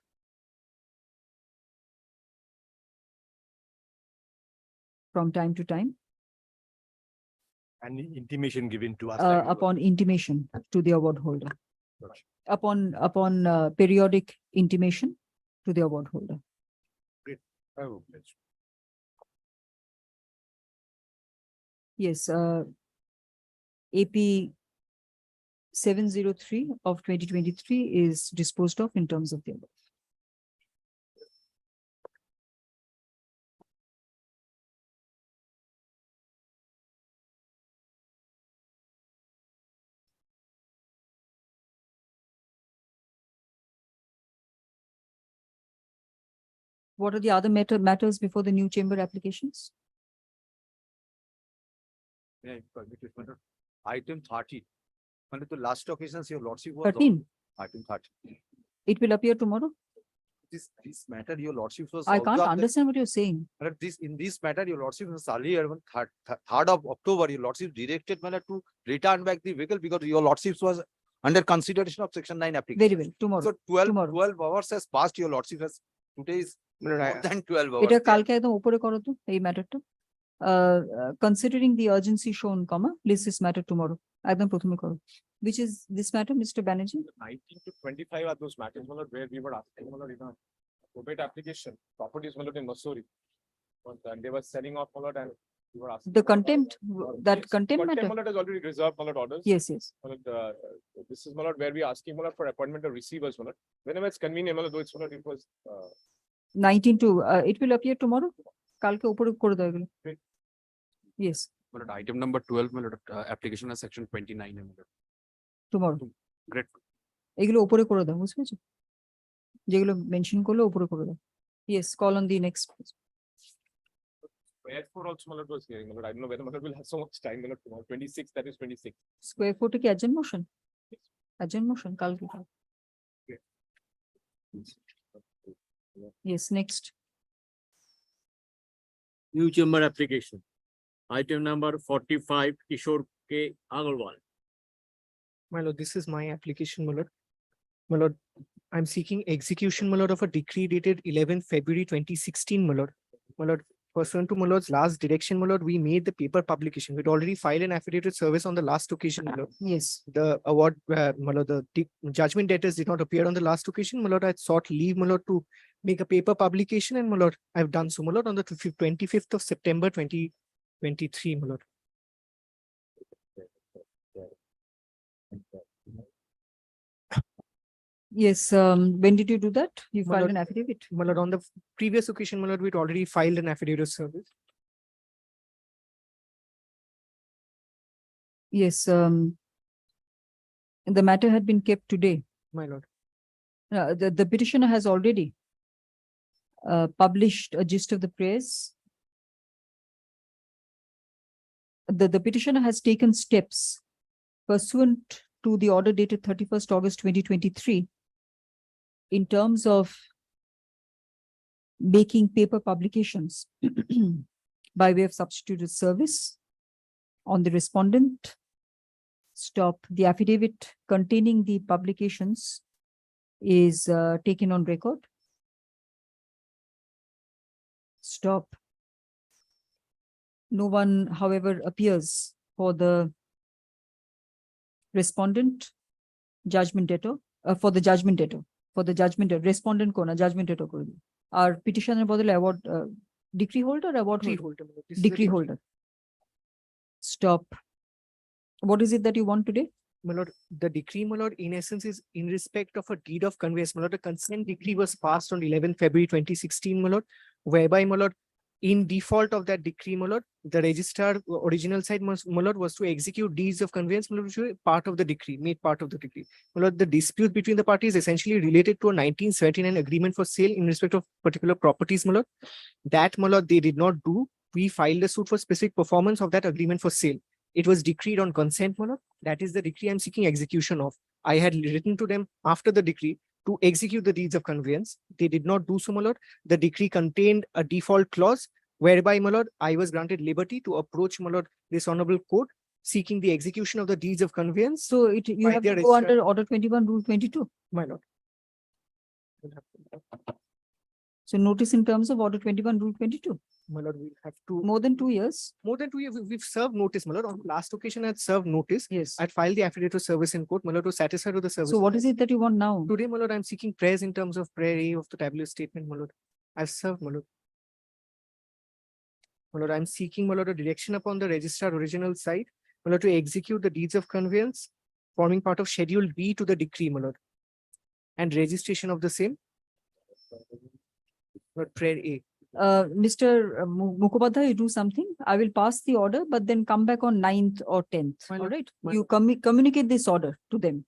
From time to time. And intimation given to us. Upon intimation to the award holder. Upon periodic intimation to the award holder. Great. I will pledge. Yes, AP 703 of 2023 is disposed of in terms of the above. What are the other matters before the new chamber applications? Yeah, permit it, Madam. Item 30. On the last occasions, your lordship was. 13. Item 30. It will appear tomorrow. This matter, your lordship was. I also can't on the- understand what you're saying. Madam, in this matter, your lordship was earlier, on 3rd of October, your lordship directed Madam to return back the vehicle because your lordship was under consideration of section 9 application. Very well, tomorrow. So 12 tomorrow. 12 hours has passed, your lordship has, today is more than 12 hours. এটা কালকে একদম উপরে করো তো এই ম্যাটারটা considering the urgency shown, comma, list this matter tomorrow. একদম প্রথমে করো. Which is this matter, Mr. Banerjee? 19 to 25 are those matters, Malad, where we were asking, Malad, in a probate application, properties, Malad, in Missouri. And they were selling off, Malad, and we were asking. The contempt, that contempt matter? Malad has already reserved, Malad, orders. Yes, yes. Malad, this is, Malad, where we are asking, Malad, for appointment of receivers, Malad. Whenever it's convenient, Malad, though it's, Malad, it was, 19 to, it will appear tomorrow? কালকে উপরে করে দাও এগুলো. Yes, Malad, item number 12, Malad, application of section 29. Malad. tomorrow. Great. এগুলো উপরে করে দাও, বুঝতে পেরেছো? যেগুলো মেনশন করলে উপরে করে দাও. Yes, call on the next. wherefore also, Malad, was hearing, Malad. I don't know whether Malad will have so much time, Malad, tomorrow, 26, that is 26. Square foot কি urgent motion? Urgent motion, কালকে. Yes, next. New chamber application. Item number 45, Kishore K. Agarwal. My lord, this is my application, my lord. My lord, I'm seeking execution, my lord, of a decree dated 11 February 2016, my lord. My lord, pursuant to my lord's last direction, my lord, we made the paper publication. We'd already filed an affidavit service on the last occasion, my lord. Yes. The award, my lord, the judgment debtors did not appear on the last occasion, my lord. I sought leave, my lord, to make a paper publication, and my lord, I've done so, my lord, on the 25th of September 2023, my lord. Yes, when did you do that? You My filed lord, an affidavit? My lord, on the previous occasion, my lord, we'd already filed an affidavit of service. Yes, the matter had been kept today. My lord. The petitioner has already published a gist of the prayers. The petitioner has taken steps pursuant to the order dated 31st August 2023 in terms of making paper publications by way of substituted service on the respondent. Stop. The affidavit containing the publications is taken on record. Stop. No one, however, appears for the respondent, judgment debtor, for the judgment debtor, respondent kona, judgment debtor kore diyo. Our petitioner bodole award, decree holder, award Decree holder? holder, my lord. This is the Decree holder. Stop. What is it that you want today? My lord, the decree, my lord, in essence is in respect of a deed of conveyance. My lord, the consent decree was passed on 11 February 2016, my lord, whereby, my lord, in default of that decree, my lord, the registrar original side, my lord, was to execute deeds of conveyance, my lord, which were part of the decree, made part of the decree. My lord, the dispute between the parties essentially related to a 1979 agreement for sale in respect of particular properties, my lord. That, my lord, they did not do. We filed a suit for specific performance of that agreement for sale. It was decreed on consent, my lord. That is the decree I'm seeking execution of. I had written to them after the decree to execute the deeds of conveyance. They did not do so, my lord. The decree contained a default clause whereby, my lord, I was granted liberty to approach, my lord, this honorable court seeking the execution of the deeds of conveyance. So you by have their to go registrar. under order 21, rule 22. My lord. So notice in terms of order 21, rule 22. My lord, we'll have to. More than 2 years. More than 2 years, we've served notice, my lord. On the last occasion, I had served notice. Yes. I'd filed the affidavit of service in court, my lord, to satisfy to the service. So what is it that you want now? Today, my lord, I'm seeking prayers in terms of prayer A of the tabular statement, my lord. I've served, my lord. My lord, I'm seeking, my lord, a direction upon the registrar original side, my lord, to execute the deeds of conveyance forming part of Schedule B to the decree, my lord. And registration of the same. Not prayer A. Mr. Mukhopadhyay, you do something. I will pass the order, but then come back on 9th or 10th. My All lord, right. my You communicate this order to them.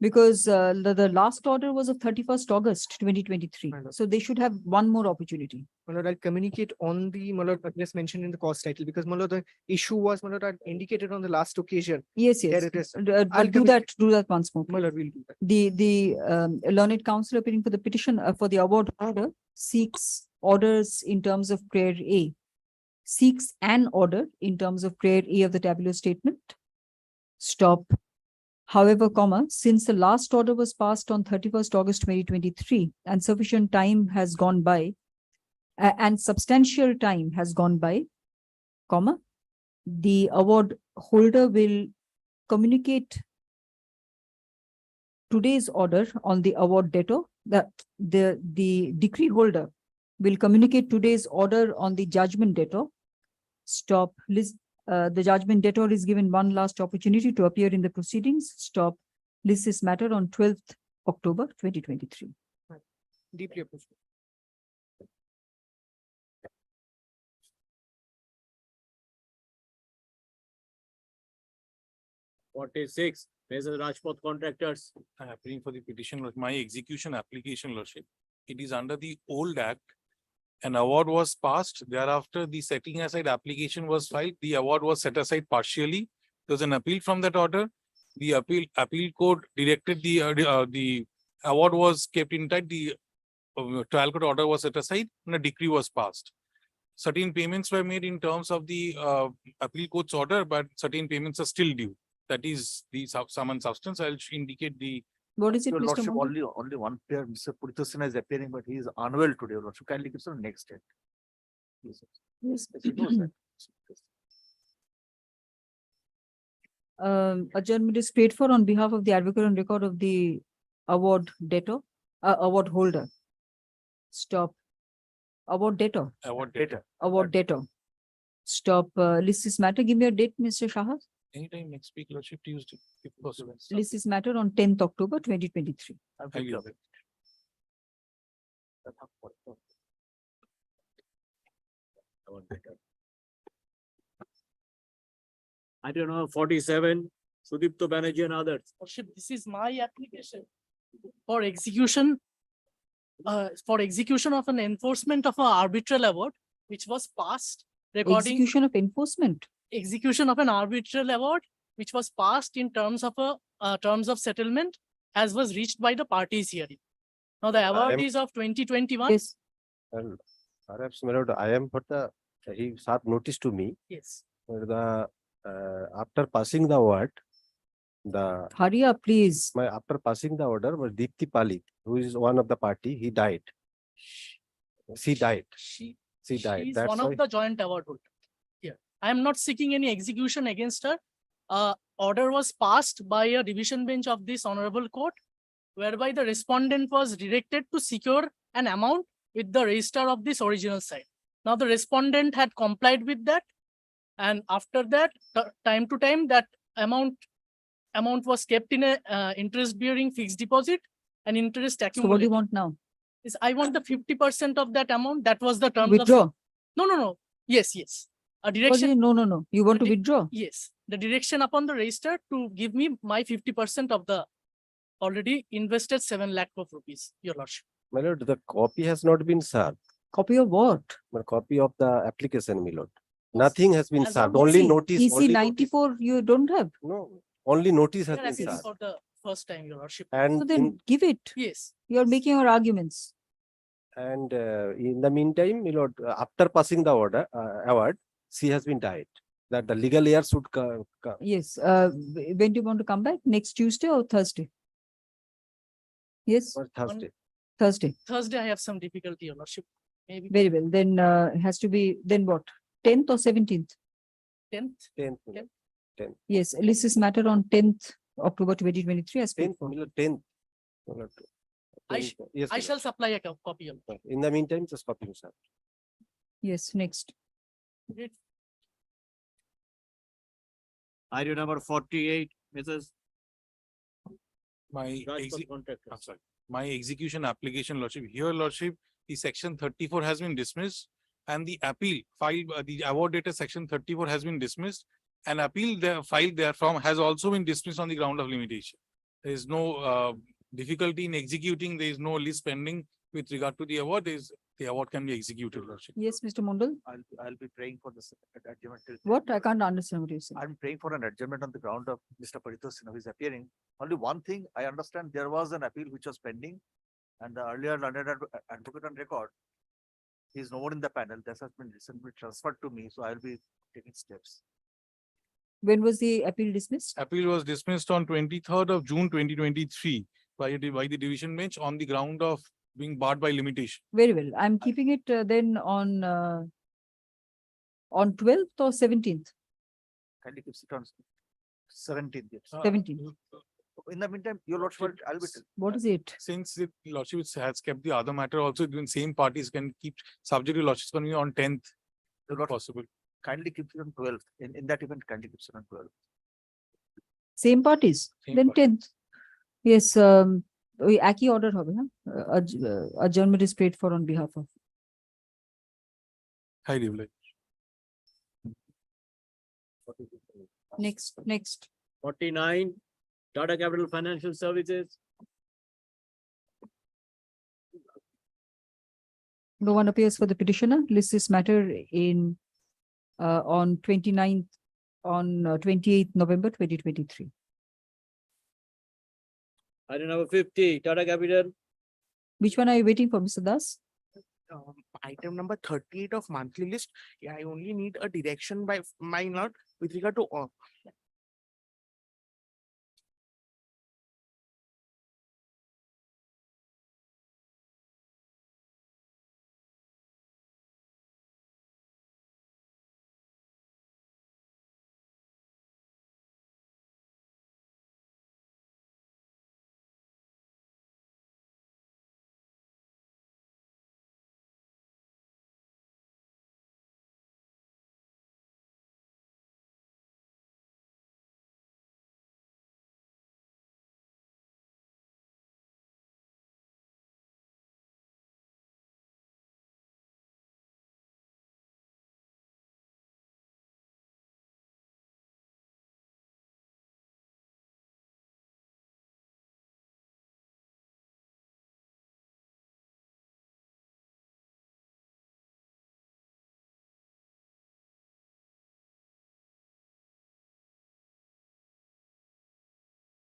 Because the last order was of 31st August 2023. So they should have one more opportunity. My lord, I'll communicate on the, my lord, address mentioned in the cost title, because my lord, the issue was, my lord, I indicated on the last occasion. Yes, There yes. it is. I'll do that once more. My lord, we'll do that. The learned counsel appearing for the petition for the award order seeks orders in terms of prayer A. Seeks an order in terms of prayer A of the tabular statement. Stop. However, since the last order was passed on 31st August 2023 and sufficient time has gone by and substantial time has gone by, the award holder will communicate today's order on the award debtor, the decree holder will communicate today's order on the judgment debtor. Stop. The judgment debtor is given one last opportunity to appear in the proceedings. Stop. List this matter on 12th October 2023. Deeply appreciated. Forty-six, Mrs. Rajput Contractors. I am appearing for the petition of my execution application, Lordship. It is under the old act. An award was passed. Thereafter, the setting aside application was filed. The award was set aside partially. There was an appeal from that order. The appeal court directed the award was kept intact. The trial court order was set aside and a decree was passed. Certain payments were made in terms of the appeal court's order, but certain payments are still due. That is the sum and substance. I'll indicate the. What is it, Your Mr. Lordship, Mondi? only one player, Mr. Purithasena is appearing, but he is unwell today, Your Lordship. Kindly give some next date. Yes, Yes. he knows that. Adjournment is paid for on behalf of the advocate on record of the award debtor, award holder. Stop. Award debtor. Award data. Award debtor. Stop. List this matter. Give me a date, Mr. Shah. Anytime next week, Lordship, Tuesday, if possible. List this matter on 10th October 2023. Thank you. Item number 47, Sudipto Banerjee and others. Worship, this is my application for execution of an enforcement of an arbitral award, which was passed regarding Execution of enforcement. execution of an arbitral award, which was passed in terms of terms of settlement, as was reached by the parties hearing. Now, the award is of 2021. Yes. And perhaps, my lord, I am but he served notice to me. Yes. After passing the award, Hurry up, please. after passing the order was Deepti Pali, who is one of the party. He died. She died. She died. She is That's one why. of the joint award holder. Yeah, I am not seeking any execution against her. Order was passed by a division bench of this honorable court, whereby the respondent was directed to secure an amount with the registrar of this original site. Now, the respondent had complied with that, and after that, time to time, that amount was kept in a interest-bearing fixed deposit and interest accumulated. So what do you want now? Is I want the 50% of that amount. That was the terms Withdraw? of. No. Yes. A direction. No. You want to withdraw? Yes. The direction upon the register to give me my 50% of the already invested 7 lakh of rupees, Your Lordship. My lord, the copy has not been served. Copy of what? A copy of the application, my lord. Nothing has been As served. of Only EC notice. EC only 94 you don't have? No. Only notice We has are been appealing served. for the first time, Your Lordship. And So then give it. Yes. You are making your arguments. And in the meantime, my lord, after passing the order award, she has been died. That the legal heir should come. Yes. When do you want to come back? Next Tuesday or Thursday? Yes. Or Thursday. Thursday. Thursday, I have some difficulty, Your Lordship. Maybe Very well. Then it has to be, then what? 10th or 17th? 10th. 10th. 10th. 10th. Yes, list this matter on 10th October 2023 as paid 10th. for. My lord, 10th. My lord, 10th. Yes, I my shall lord. supply a copy of it. In the meantime, just copy, sir. Yes, next. Item number 48, Mrs. My, Charge for exec- contractor. I'm sorry, my execution application, Lordship, here, Lordship, the section 34 has been dismissed and the appeal filed, the award data section 34 has been dismissed. And appeal the filed therefrom has also been dismissed on the ground of limitation. There is no difficulty in executing. There is no list pending with regard to the award. The award can be executed, Lordship. Yes, Mr. Mondal. I'll be praying for this adjournment. What? I can't understand what you're saying. I'm praying for an adjournment on the ground of Mr. Paritoshina who is appearing. Only one thing I understand, there was an appeal which was pending and the earlier learned advocate on record, he is no more in the panel. This has been recently transferred to me, so I'll be taking steps. When was the appeal dismissed? Appeal was dismissed on 23rd of June 2023 by the division bench on the ground of being barred by limitation. Very well. I'm keeping it then on 12th or 17th? Kindly keep it on 17th. Yes. 17th. In the meantime, your lordship, I'll be. What is it? Since the Lordship has kept the other matter also, the same parties can keep subject to Lordship's convene on 10th, if possible. Kindly keep it on 12th. In that event, kindly keep it on 12th. Same parties? Same Then party. 10th. Yes, ওই একই order হবে, হ্যাঁ? Adjournment is paid for on behalf of. Highly privileged. Next. 49, Tata Capital Financial Services. No one appears for the petitioner. List this matter in on 29th, on 28th November 2023. Item number 50, Tata Capital. Which one are you waiting for, Mr. Das? Item number 38 of monthly list. Yeah, I only need a direction by my lord with regard to